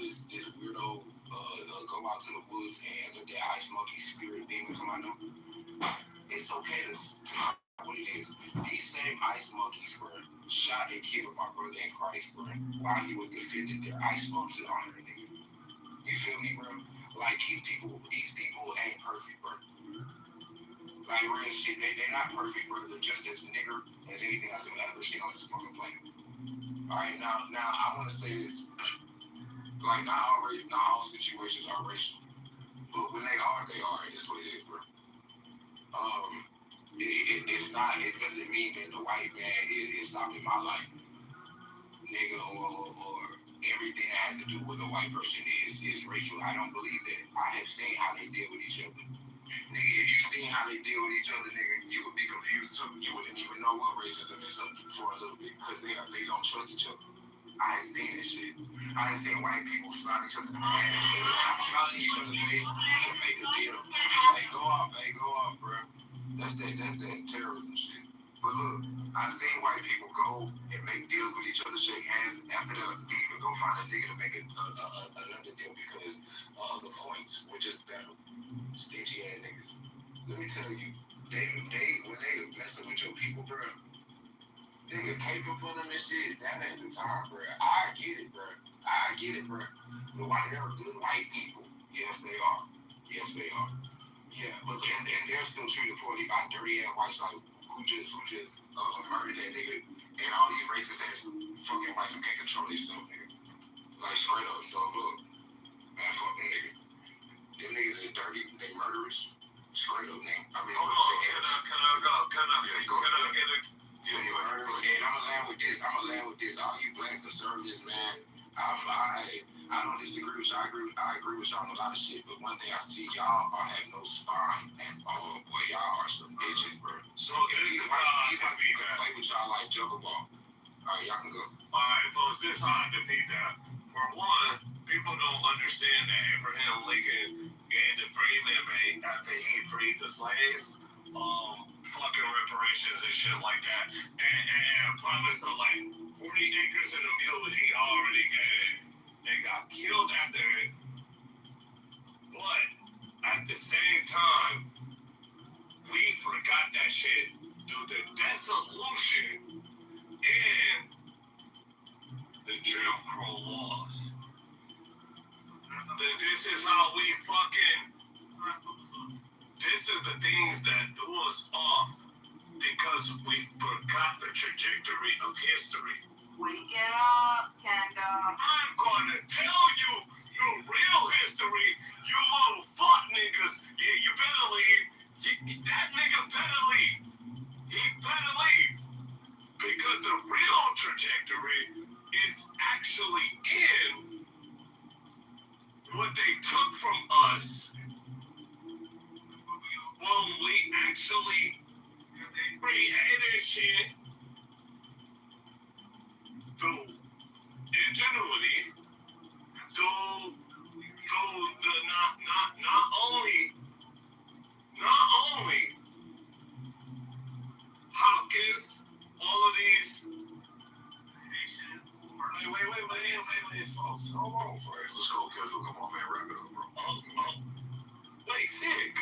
this weirdo go out to the woods and let that ice monkey spirit demon come out of them, it's okay to not what it is. These same ice monkeys, bro, shot and killed my brother in Christ, bro, while he was defending their ice monkey honor, nigga. You feel me, bro? Like, these people ain't perfect, bro. Like, real shit, they not perfect, bro. They're just as nigger as anything else I've ever seen on this fucking planet. Alright, now I want to say this. Like, not all situations are racial. But when they are, it is what it is, bro. It doesn't mean that the white man is stopping my life, nigga, or everything that has to do with a white person is racial. I don't believe that. I have seen how they deal with each other. Nigga, if you seen how they deal with each other, nigga, you would be confused too. You wouldn't even know what racism is for a little bit because they don't trust each other. I ain't seen this shit. I ain't seen white people slap each other in the hand and shot each other's face to make a deal. They go off, bro. That's that terrorism shit. But look, I've seen white people go and make deals with each other, shake hands, after they'll leave and go find a nigga to make another deal because the points were just better. Stingy ass niggas. Let me tell you, when they messing with your people, bro, nigga caping for them and shit, that ain't the time, bro. I get it, bro. They're good white people. Yes, they are. Yeah, but and they're still treated poorly by dirty ass whites like who just murdered that nigga, and all these racist ass fucking whites who can't control themselves, nigga. Like, straight up. So look, man, fuck them niggas. Them niggas is dirty. They murderers. Straight up, nigga. I mean, Hold on. Can I get a... Yeah, and I'ma land with this. All you black conservatives, man, I don't disagree with y'all. I agree with y'all on a lot of shit, but one thing I see, y'all have no spine at all. Boy, y'all are some bitches, bro. So these white people play with y'all like juggle ball. Alright, y'all can go. Alright, folks, this is how I defeat that. For one, people don't understand that Abraham Lincoln gave the freedmen bank after he freed the slaves. Fucking reparations and shit like that. And promise of like 40 acres and a mule he already gave. They got killed after it. But at the same time, we forgot that shit through the dissolution and the Jim Crow laws. This is how we this is the things that threw us off because we forgot the trajectory of history. Wake it up, Kendo. I'm gonna tell you the real history, you little fuck niggas. Yeah, you better leave. That nigga better leave. He better leave. Because the real trajectory is actually in what they took from us when we actually created shit through ingenuity, through the not only Let's go, Kendall. Come on, man. Wrap it up, bro. Wait, sick.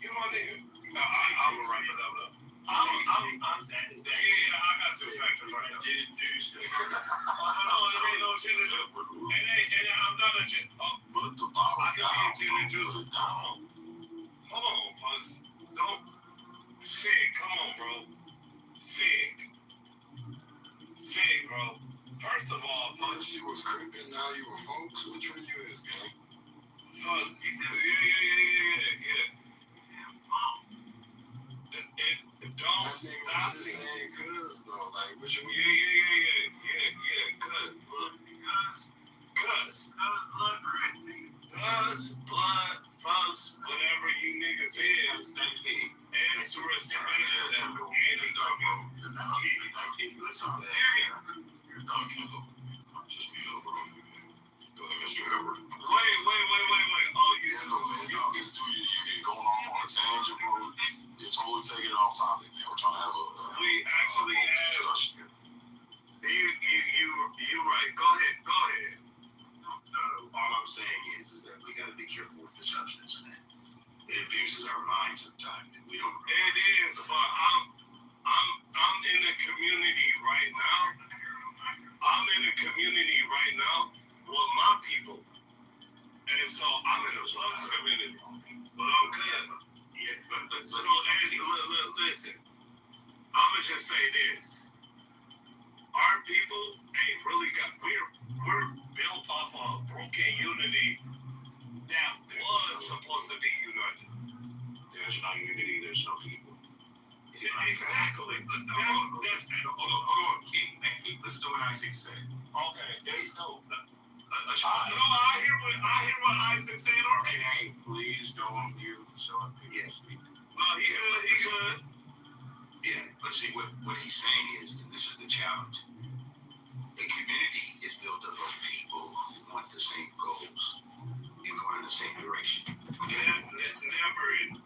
You my nigga. I'm gonna wrap it up. I got some factors right now. Hold on, there ain't no gin and juice. And I'm not a gin. Put the bottle I can down. be a gin and juice. Hold on, folks. Don't. Sick, come on, bro. Sick, bro. First of all, folks. She was creeping, now you were folks. Which one you is, gang? Folks. Yeah. Don't stop me. Saying cuz though, like which one? Yeah. Cuz blood, folks, whatever you niggas is, it's respect them. Just mute up, bro. Go ahead, Mr. Edward. Wait. Oh, you Y'all just do you going off on a tangent, bro. You're totally taking it off topic, man. We're trying to have a we actually have discussion. you right. Go ahead. No, all I'm saying is that we gotta be careful with the substance in it. It abuses our minds sometimes, and we don't. It is, but I'm in the community right now. With my people, and so I'm in a plus community. But I'm good. Yeah, but So listen, I'ma just say this: our people ain't really got. We're built off of broken unity that was supposed to be united. there's no unity, there's no people. Exactly. Hold on, King. Let's do what Isaac said. Okay, let's go. I hear what Isaac said already. Hey, please don't mute so I can speak. Well, he good. Yeah, but see what he's saying is, and this is the challenge. A community is built up of people who want the same goals and going in the same direction. Never is.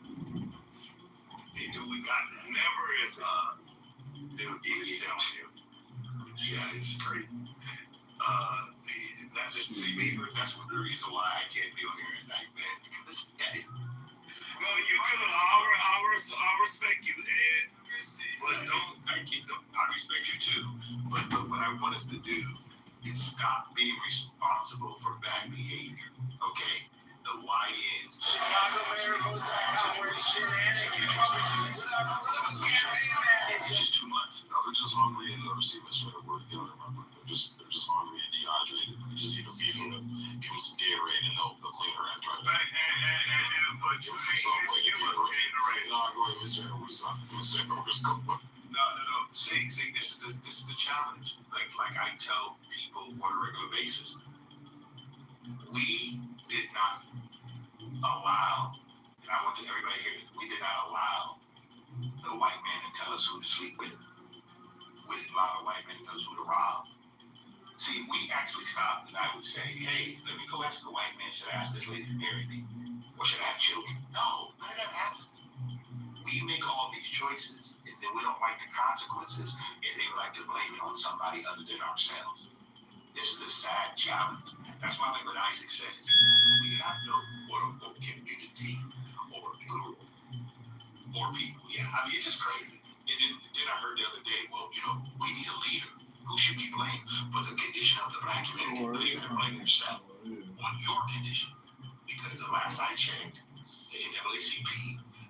We got that. Never is. Yeah, it's great. That's what the reason why I can't be on here at night, man. Well, you could. I respect you, Ed. But I respect you too. But what I want us to do is stop being responsible for bad behavior. Okay? The YNs. Chicago Mayor votes for shenanigans. It's just too much. No, they're just hungry and thirsty. That's what we're together, remember. They're just hungry and dehydrated. We just need to feed them and give them some Gatorade and they'll clean her act right. But Give them some Subway and Gatorade. No, go ahead, Mr. Edwards. Mr. Edwards, go. No. See, this is the challenge. Like I tell people on a regular basis, we did not allow, and I want everybody to hear this, we did not allow the white man to tell us who to sleep with. We didn't allow the white man to tell us who to rob. See, we actually stopped, and I would say, hey, let me go ask the white man, should I ask this lady to marry me? Or should I have children? No, none of that happens. We make all these choices, and then we don't like the consequences, and they like to blame it on somebody other than ourselves. This is the sad challenge. That's why, like what Isaac says, we have no quote-unquote community or group or people. Yeah, I mean, it's just crazy. And then I heard the other day, well, we need a leader. Who should be blamed for the condition of the black community? Well, you got to blame yourself on your condition. Because the last I checked, the NAACP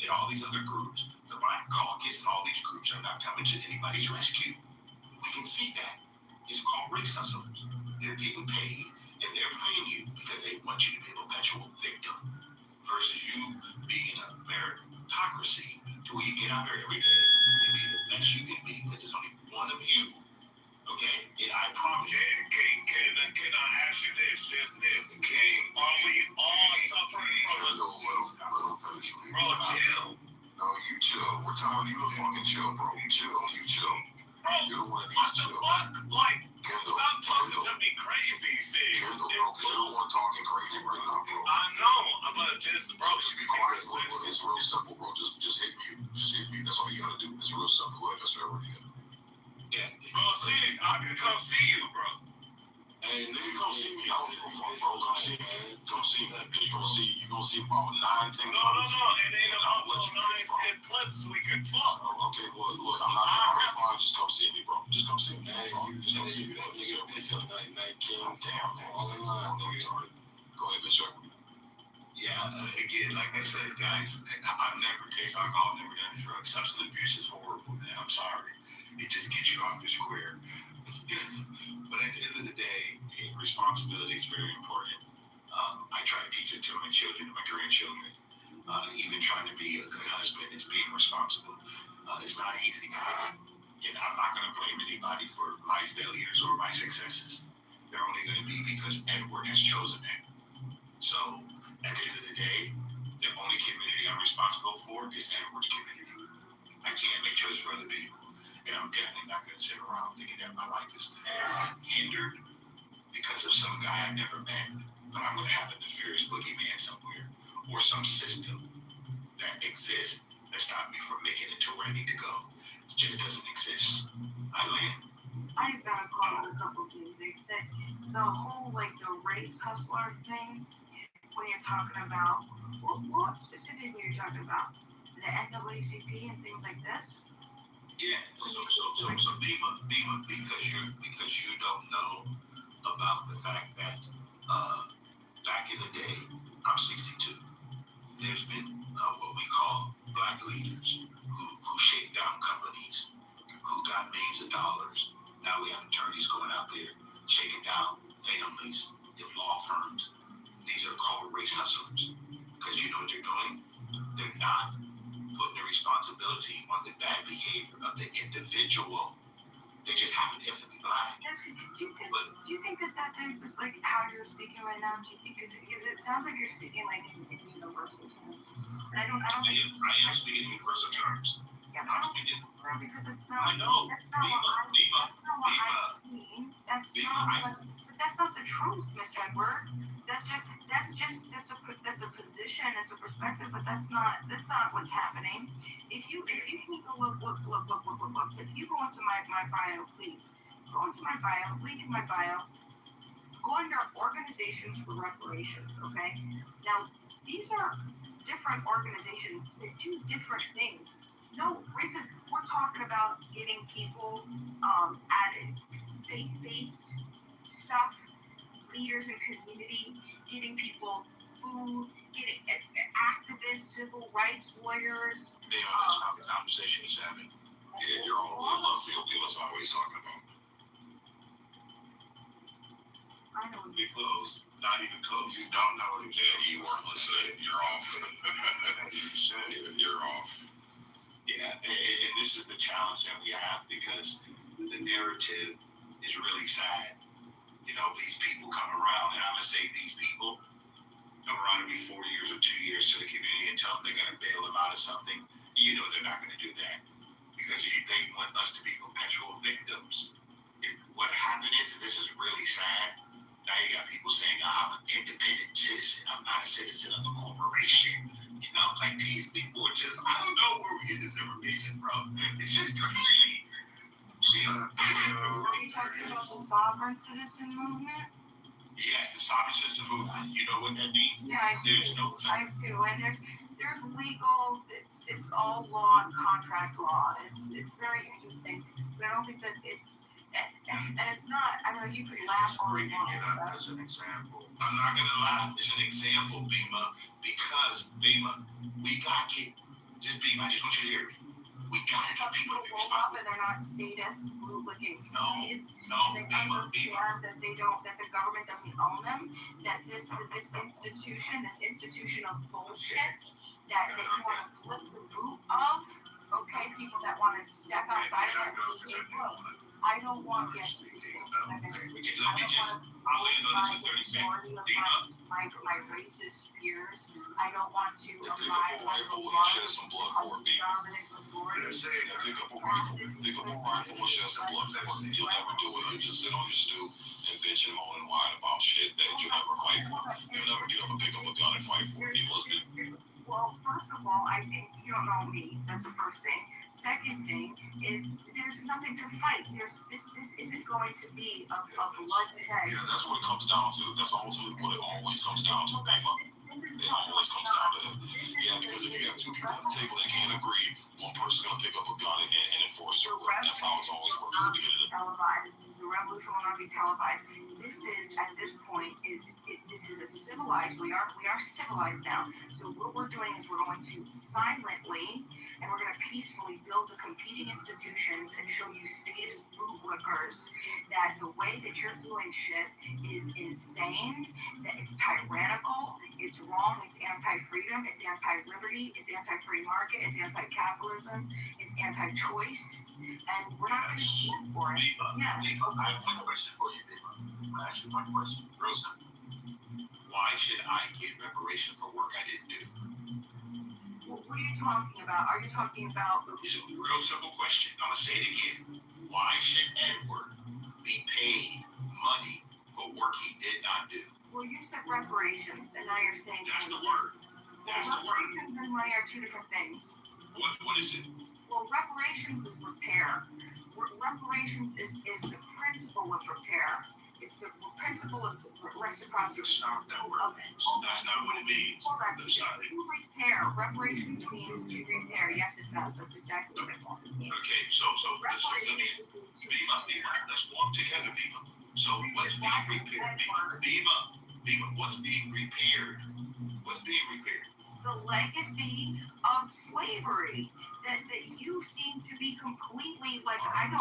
and all these other groups, the Black Caucus and all these groups are not coming to anybody's rescue. We can see that. It's called race hustlers. They're getting paid, and they're paying you because they want you to be a perpetual victim versus you being a meritocracy to where you get out there every day and be the best you can be because there's only one of you. Okay? And I promise you. Can I ask you this? Just this. Are we all suffering from Let him finish. Bro, chill. No, you chill. We're telling you to fucking chill, bro. Chill. You chill. Bro, you're the one that needs to chill. Kendall, stop talking to me crazy, sis. Kendall, bro, because you're the one talking crazy right now, bro. I know, but just, bro. Just be quiet. Look, it's real simple, bro. Just hit mute. Just hit mute. That's all you gotta do. It's real simple. Go ahead, Mr. Edward. Yeah. Bro, see, I can come see you, bro. Hey, nigga, come see me. I don't give a fuck, bro. Come see me. Come see me. You gonna see about 9, 10 No, clips. it ain't And about I'll let no you get 9, fucked. 10 clips. We can talk. Okay, well, look, I'm not gonna fine. Just come see me, bro. Just come see me. Hey, just come see me. This is Night King. Damn, man. All in line, nigga. Go ahead, Mr. Yeah, again, like I said, guys, I've never tasted alcohol, never done drugs. Substance abuse is horrible, man. I'm sorry. It just gets you off the square. But at the end of the day, responsibility is very important. I try to teach it to my children and my grandchildren. Even trying to be a good husband is being responsible. It's not easy. And I'm not going to blame anybody for my failures or my successes. They're only going to be because Edward has chosen that. So, at the end of the day, the only community I'm responsible for is Edward's community. I can't make choices for other people. And I'm definitely not going to sit around thinking that my life is hindered because of some guy I never met. But I'm going to have a nefarious boogeyman somewhere or some system that exists that stops me from making it to where I need to go. It just doesn't exist. I land. I just got a call on a couple of things. The whole, like, the race hustler thing, when you're talking about, what specifically you're talking about? The NAACP and things like this? Yeah, so Bima, because you don't know about the fact that back in the day, I'm 62. There's been what we call black leaders who shake down companies, who got millions of dollars. Now we have attorneys going out there shaking down families in law firms. These are called race hustlers. Because you know what they're doing? They're not putting the responsibility on the bad behavior of the individual. They just happen to be black. Do you think that thing was like how you're speaking right now? Do you think, because it sounds like you're speaking like in universal terms. And I am speaking in universal terms. Yeah, I'm speaking because it's not. I know. That's not what I've seen. But that's not the truth, Mr. Edward. That's a position, it's a perspective, but that's not what's happening. If you take a look. If you go into my bio, please go into my bio, link in my bio. Go under organizations for reparations. Okay. Now these are different organizations that do different things. No reason we're talking about getting people added faith-based stuff, leaders in community, getting people food, getting activists, civil rights lawyers. That's not the conversation he's having. Yeah, you're all in love field. That's all he's talking about. I know. Be close. Not even close. You don't know what he's saying. You weren't listening. You're off. You're off. Yeah, and this is the challenge that we have because the narrative is really sad. You know, these people come around, and I'm going to say these people come around every 4 years or 2 years to the community and tell them they're going to bail them out of something. You know they're not going to do that because they want us to be perpetual victims. What happened is, this is really sad. Now you got people saying, I'm an independent citizen. I'm not a citizen of a corporation. You know, like these people are just, I don't know where we get this information from. It's just crazy. Are you talking about the sovereign citizen movement? Yes, the sovereign citizen movement. You know what that means? Yeah, I do. I do. And there's legal, it's all law and contract law. It's very interesting. But I don't think that it's, and it's not, I know you could laugh all you want. As an example. I'm not going to lie. It's an example, Bima, because, Bima, we got to get, Bima, I just want you to hear me. We got to get people to be responsible. And they're not statists, bootlicking states. No, they understand that that the government doesn't own them, that this institution of bullshit that you want to flip the root of, okay, people that want to step outside of that DJ code. I don't want to get my racist fears. I don't want to abide by the law. Shed some blood for it, people. Pick up a rifle and shed some blood for it. You'll never do it. You just sit on your stoop and bitch and moan and whine about shit that you never fight for. You'll never get up and pick up a gun and fight for. People, Well, first of all, I think you don't know me. That's the first thing. Second thing is there's nothing to fight. This isn't going to be a bloodshed. Yeah, that's what it comes down to. That's ultimately what it always comes down to, Bama. It always comes down to that. Yeah, because if you have two people at the table that can't agree, one person's gonna pick up a gun and enforce their will. That's how it's always worked. Televised. The revolution will not be televised. This is at this point this is a civilized. We are civilized now. So what we're doing is we're going to silently and we're going to peacefully build the competing institutions and show you status bootlickers that the way that you're doing shit is insane, that it's tyrannical, it's wrong, it's anti-freedom, it's anti-liberty, it's anti-free market, it's anti-capitalism, it's anti-choice, and we're not going to stand for it. I have one question for you, Bima. I'll ask you one question. Real simple. Why should I get reparation for work I didn't do? What are you talking about? Are you talking about... It's a real simple question. I'm going to say it again. Why should Edward be paid money for work he did not do? Well, you said reparations, and now you're saying... That's the word. That's the word. Reparations and money are two different things. What is it? Well, reparations is repair. Reparations is the principle of repair. It's the principle of reciprocity. Stop that word. That's not what it means. Repair. Reparations means to repair. Yes, it does. That's exactly what it means. Okay, so let me, Bima, let's walk together, Bima. So what's being repaired, Bima, what's being repaired? What's being repaired? The legacy of slavery. That you seem to be completely like, I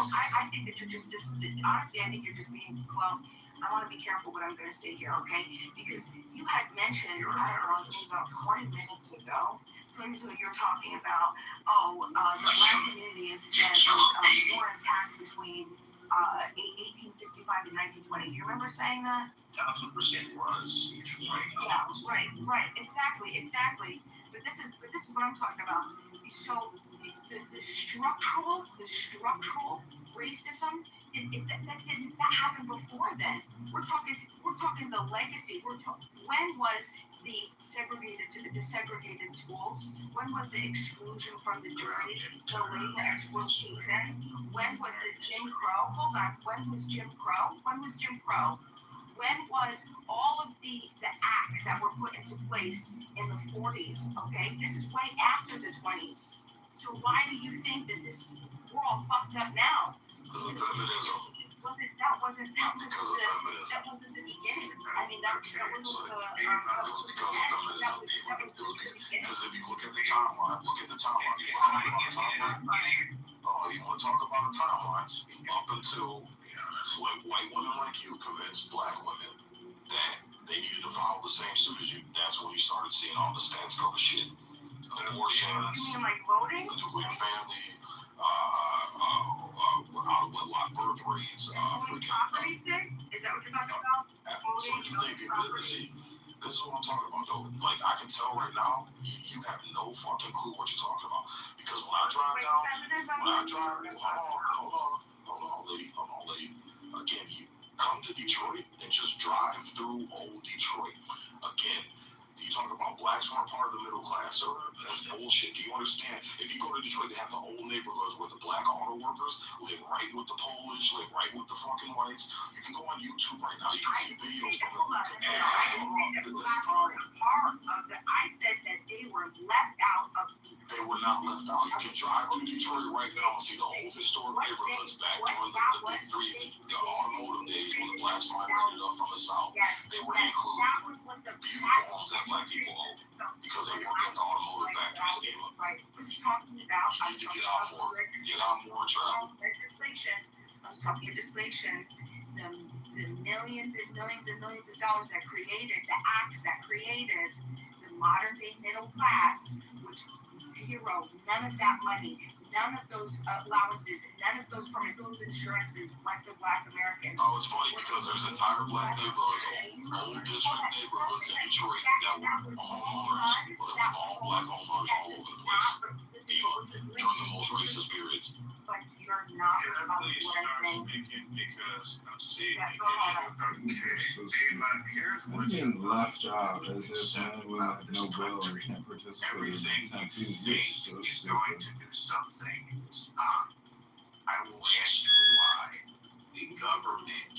think that you're just honestly, I think you're just being, well, I want to be careful what I'm going to say here, okay? Because you had mentioned, I don't know, about 20 minutes ago, you're talking about, the black community is more intact between 1865 and 1920. Do you remember saying that? 1,000% was. Yeah, right, exactly. But this is what I'm talking about. So the structural racism that happened before then. We're talking the legacy. When was the segregated schools? When was the exclusion from the jury, the labor exploitation? When was the Jim Crow? Hold on. When was Jim Crow? When was all of the acts that were put into place in the 40s? Okay, this is way after the 20s. So why do you think that we're all fucked up now? Because of feminism. That wasn't the beginning. I mean, that wasn't it was because of feminism. Because if you look at the timeline, you want to talk about a timeline up until white women like you convinced black women that they needed to follow the same suit as you. That's when you started seeing all the stats go to shit. Abortions, you mean like voting? The nuclear family, out of wedlock birth rates, property sick? Is that what you're talking about? See, this is what I'm talking about though. Like, I can tell right now, you have no fucking clue what you're talking about. Because when I drive hold on, lady. Again, you come to Detroit and just drive through old Detroit. Again, you talk about blacks weren't part of the middle class, or that's bullshit. Do you understand? If you go to Detroit, they have the old neighborhoods where the black auto workers live right with the Polish, live right with the fucking whites. You can go on YouTube right now. You can see videos from I said that they were left out of. They were not left out. You can drive through Detroit right now and see the old historic neighborhoods back during the big three, the automotive days when the blacks migrated up from the south. They were included. Beautiful homes that black people own because they work at the automotive factories. You need to get out more and travel. I was talking legislation, the millions and millions and millions of dollars that created, the acts that created the modern day middle class, which zero, none of that money, none of those allowances, none of those permits, those insurances went to black Americans. Oh, it's funny because there's entire black neighborhoods, old district neighborhoods in Detroit that were homeowners, all black homeowners all over the place. During the most racist periods. But you're not Can I responding please to what I start think. speaking because I'm seeing Yeah, the go ahead. issue. So Here's I'm what being you left out as if said men and women about have this no will and country. can't participate in Everything you campaigns. think You're so is going stupid. to do something is not. I will answer why. The government,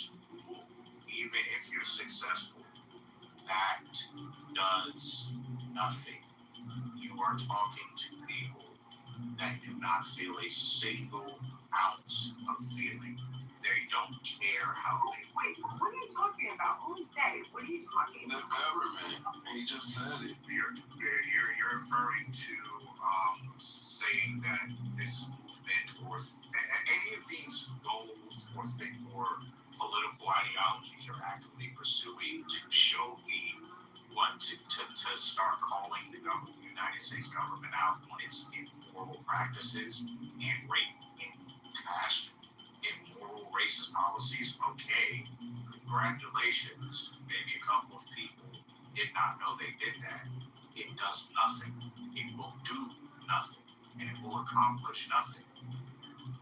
even if you're successful, that does nothing. You are talking to people that do not feel a single ounce of feeling. They don't care how they. Wait, what are you talking about? Who is they? What are you talking The about? government. He just said it. You're referring to saying that this movement or any of these goals or political ideologies you're actively pursuing to show me what to start calling the United States government out on its immoral practices and rape and past immoral racist policies. Okay, congratulations. Maybe a couple of people did not know they did that. It does nothing. It will do nothing. And it will accomplish nothing.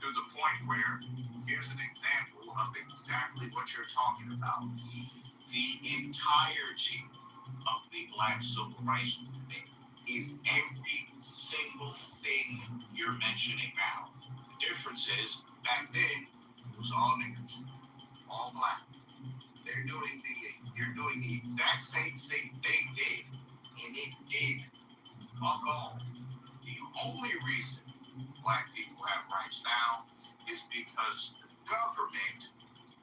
To the point where, here's an example of exactly what you're talking about. The entirety of the Black Civil Rights Movement is every single thing you're mentioning now. The difference is, back then, it was all niggas, all black. You're doing the exact same thing they did, and it did fuck all. The only reason black people have rights now is because the government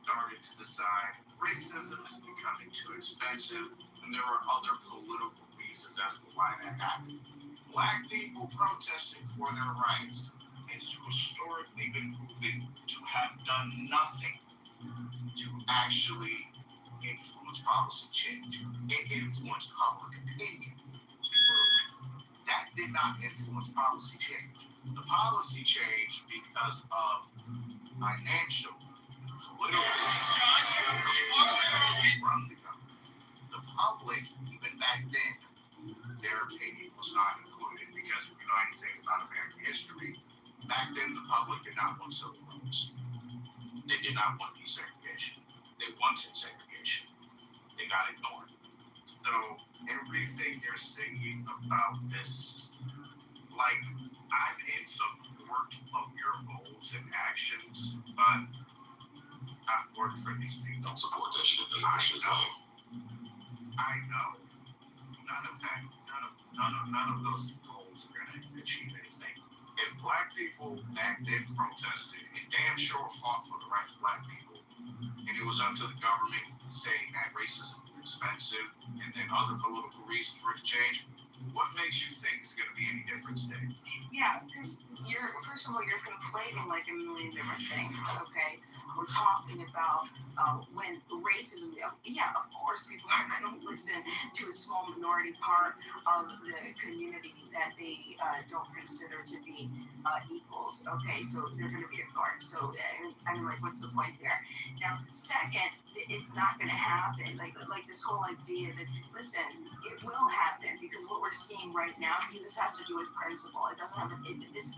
started to decide racism is becoming too expensive, and there were other political reasons as to why that happened. Black people protesting for their rights has historically been proven to have done nothing to actually influence policy change. It influenced public opinion. That did not influence policy change. The policy changed because of financial, political from the government. The public, even back then, their opinion was not included because if you know anything about American history, back then the public did not want civil rights. They did not want desegregation. They wanted segregation. They got ignored. So everything you're singing about this, like, I'm in support of your goals and actions, but I've worked for these people. Don't support that shit. I know. None of those goals are gonna achieve anything. If black people back then protested and damn sure fought for the rights of black people, and it was up to the government saying that racism is expensive and then other political reasons for it to change, what makes you think it's gonna be any different today? Yeah, because first of all, you're conflating like a million different things, okay? We're talking about when racism, yeah, of course, people are going to listen to a small minority part of the community that they don't consider to be equals, okay? So they're going to be ignored. So, I mean, like, what's the point there? Now, second, it's not going to happen. Like this whole idea that, listen, it will happen because what we're seeing right now, because this has to do with principle. It doesn't have,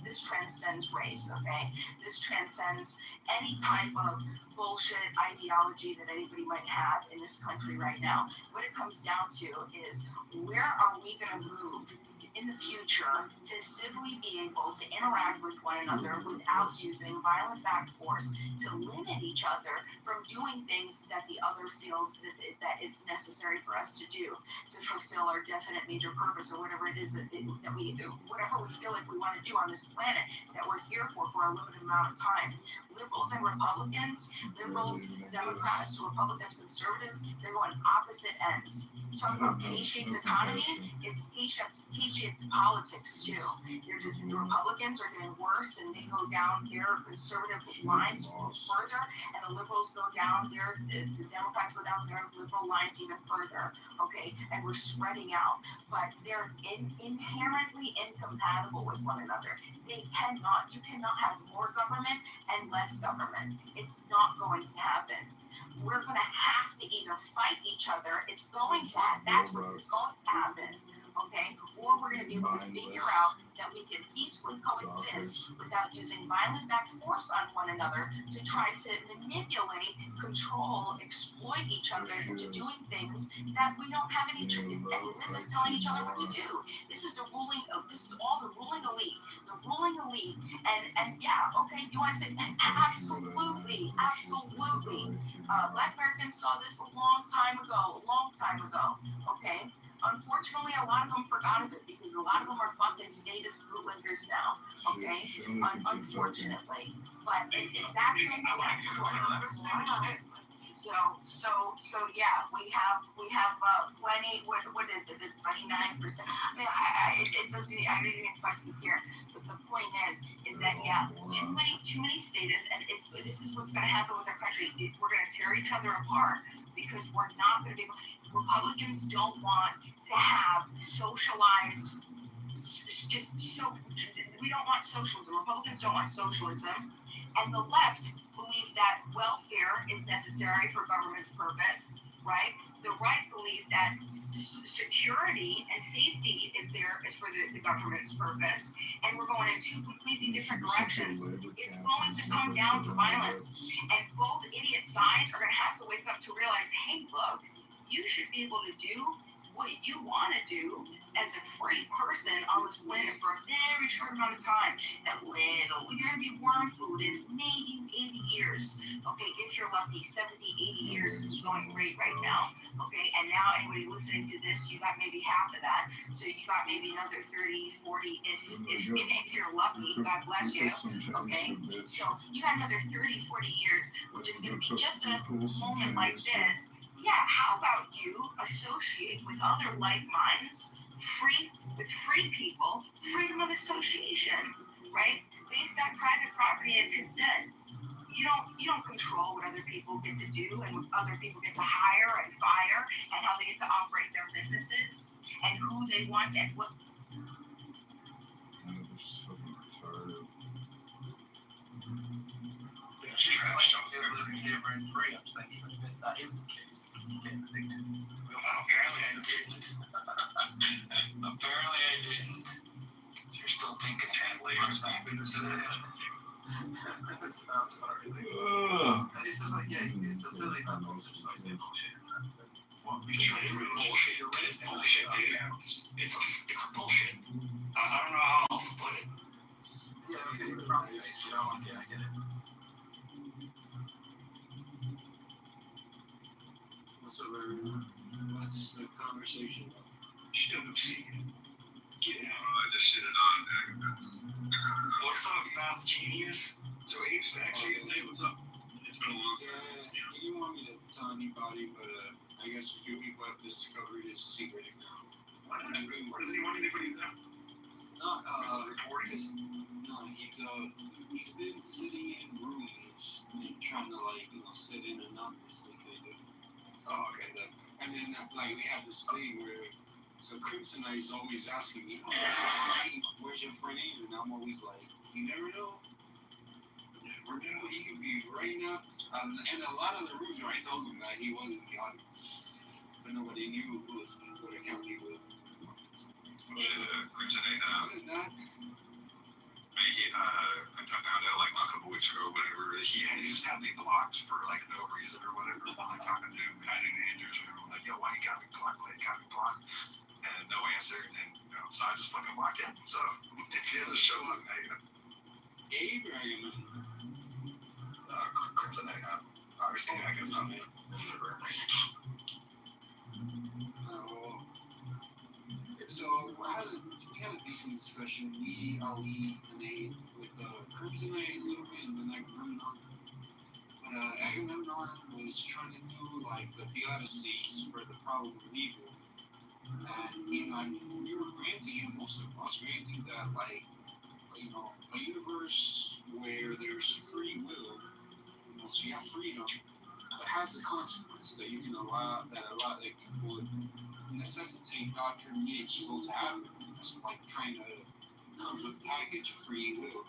this transcends race, okay? This transcends any type of bullshit ideology that anybody might have in this country right now. What it comes down to is, where are we going to move in the future to civilly be able to interact with one another without using violent back force to limit each other from doing things that the other feels that is necessary for us to do to fulfill our definite major purpose, or whatever it is that we do, whatever we feel like we want to do on this planet that we're here for a limited amount of time. Liberals and Republicans, liberals, Democrats, Republicans, conservatives, they're going opposite ends. Talking about K-shaped economy, it's K-shaped politics too. The Republicans are getting worse and they go down their conservative lines further, and the liberals go down the Democrats go down their liberal lines even further. Okay, and we're spreading out, but they're inherently incompatible with one another. You cannot have more government and less government. It's not going to happen. We're going to have to either fight each other. That's what it's going to happen. Okay, or we're going to be able to figure out that we can peacefully coexist without using violent back force on one another to try to manipulate, control, exploit each other into doing things that we don't have any business telling each other what to do. This is all the ruling elite. The ruling elite. And yeah, okay, you want to say absolutely. Black Americans saw this a long time ago. Okay? Unfortunately, a lot of them forgot of it because a lot of them are fucking status bootlickers now. Okay? Unfortunately. But that's so yeah, we have plenty. What is it? It's 99%. I mean, it doesn't. I didn't even fucking hear. But the point is that yeah, too many status, and this is what's going to happen with our country. We're going to tear each other apart because we're not going to be able. Republicans don't want to have socialized. We don't want socialism. Republicans don't want socialism, and the left believe that welfare is necessary for government's purpose, right? The right believe that security and safety is for the government's purpose, and we're going in two completely different directions. It's going to come down to violence, and both idiot sides are going to have to wake up to realize, hey, look, you should be able to do what you want to do as a free person on this planet for a very short amount of time. That little, you're going to be worm food in maybe 80 years. Okay, if you're lucky, 70, 80 years is going great right now. Okay, and now anybody listening to this, you got maybe half of that. So you got maybe another 30, 40, if you're lucky, God bless you. Okay, so you got another 30, 40 years, which is going to be just a moment like this. Yeah, how about you associate with other like minds, with free people, freedom of association, right? Based on private property and consent. You don't control what other people get to do and what other people get to hire and fire and how they get to operate their businesses and who they want and what. That is the case. Apparently I didn't. You're still thinking I'm sorry. It's just like, yeah, it's just really not bullshit. It's bullshit, dude. It's bullshit. I don't know how else to put it. Yeah, okay, you're probably right. Yeah, I get it. What's the conversation about? Shut up, secret. Get out. I just shit it on. What's up, math genius? So Abe's back. Hey, what's up? It's been a long time. You want me to tell anybody, but I guess a few people have discovered his secret now. What does he want anybody to know? No, he's been sitting in rooms and trying to sit in anonymously. Oh, okay. And then we have this thing where Crimson is always asking me, where's your friend Abe? And I'm always like, you never know. Never know. He could be right now. And a lot of the rooms where I told him that he wasn't the audience, but nobody knew who was what account he was. Crimson Other than that, I found out a couple weeks ago, whatever. He just had me blocked for no reason or whatever. Talking to guiding managers, whatever. Yo, why you got me blocked? And no answer. And so I just fucking blocked him. So if he doesn't show up, Abe or Crimson obviously I guess not me. So we had a decent discussion. Me, Ali, and Abe with Crimson a little bit, and then Agamemnon. But Agamemnon was trying to do the theodicies for the problem of evil. And we were granting him, most of us granting that a universe where there's free will, so you have freedom, but has the consequence that you can allow that would necessitate God permitting evil to happen. It's kind of comes with a package of free will.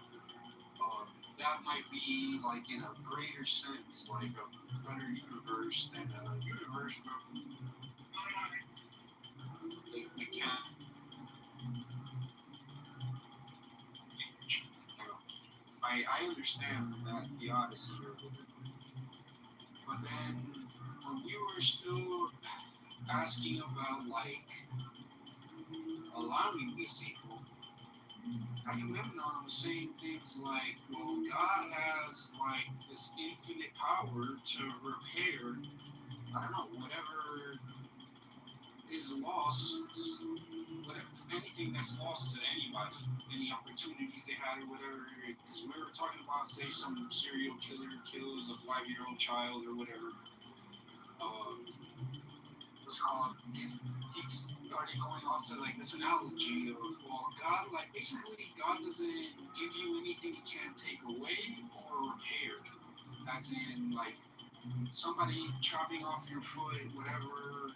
That might be in a greater sense, a better universe than a universe where the I understand that God is here. But then when we were still asking about like allowing this evil, Agamemnon was saying things like, well, God has like this infinite power to repair, I don't know, whatever is lost, whatever, anything that's lost to anybody, any opportunities they had or whatever, because we were talking about, say, some serial killer kills a 5-year-old child or whatever. What's called, he started going off to like this analogy of, well, God, like basically God doesn't give you anything he can't take away or repair, as in like somebody chopping off your foot, whatever,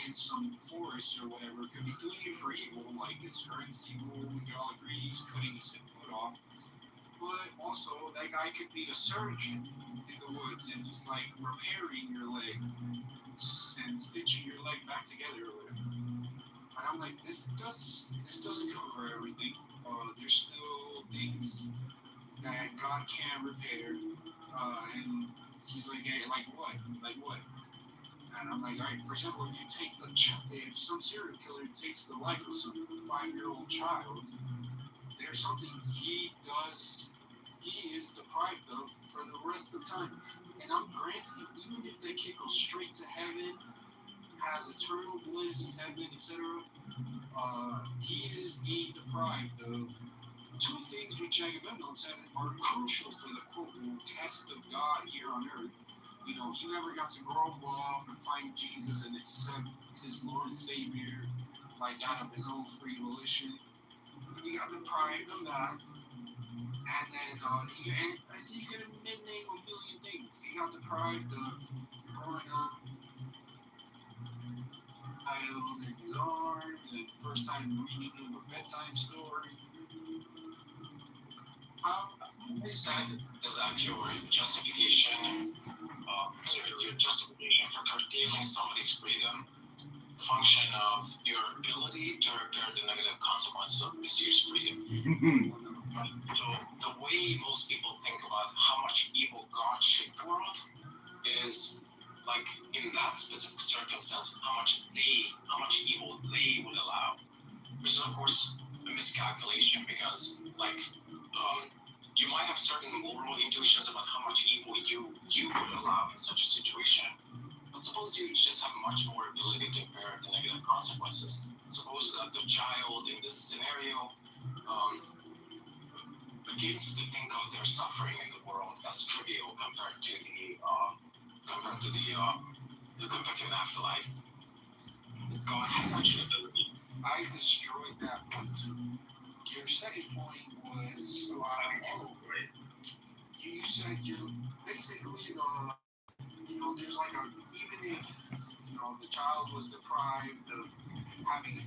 in some forest or whatever could be doing it for evil, like this horrendous evil, we can all agree he's cutting his foot off. But also, that guy could be a surgeon in the woods and he's like repairing your leg and stitching your leg back together or whatever. And I'm like, this doesn't cover everything. There's still things that God can repair. And he's like, hey, like what? Like what? And I'm like, all right, for example, if you take if some serial killer takes the life of some 5-year-old child, there's something he is deprived of for the rest of time. And I'm granting, even if that kid goes straight to heaven, has eternal bliss in heaven, etc., he is being deprived of two things which Agamemnon said are crucial for the quote test of God here on earth. You know, he never got to grow up and find Jesus and accept his Lord and Savior, like out of his own free volition. He got deprived of that. And then he could name a million things. He got deprived of growing up, child in his arms, and first time reading him a bedtime story. I said is that your justification, your justification for curtailing somebody's freedom, function of your ability to repair the negative consequences of misused freedom. So the way most people think about how much evil God shaped the world is like in that specific circumstance, how much evil they would allow, which is of course a miscalculation because like you might have certain moral intuitions about how much evil you would allow in such a situation. But suppose you just have much more ability to bear the negative consequences. Suppose that the child in this scenario begins to think of their suffering in the world as trivial compared to the afterlife. God has such an ability. I destroyed that point too. Your second point was you said you basically there's like even if the child was deprived of having a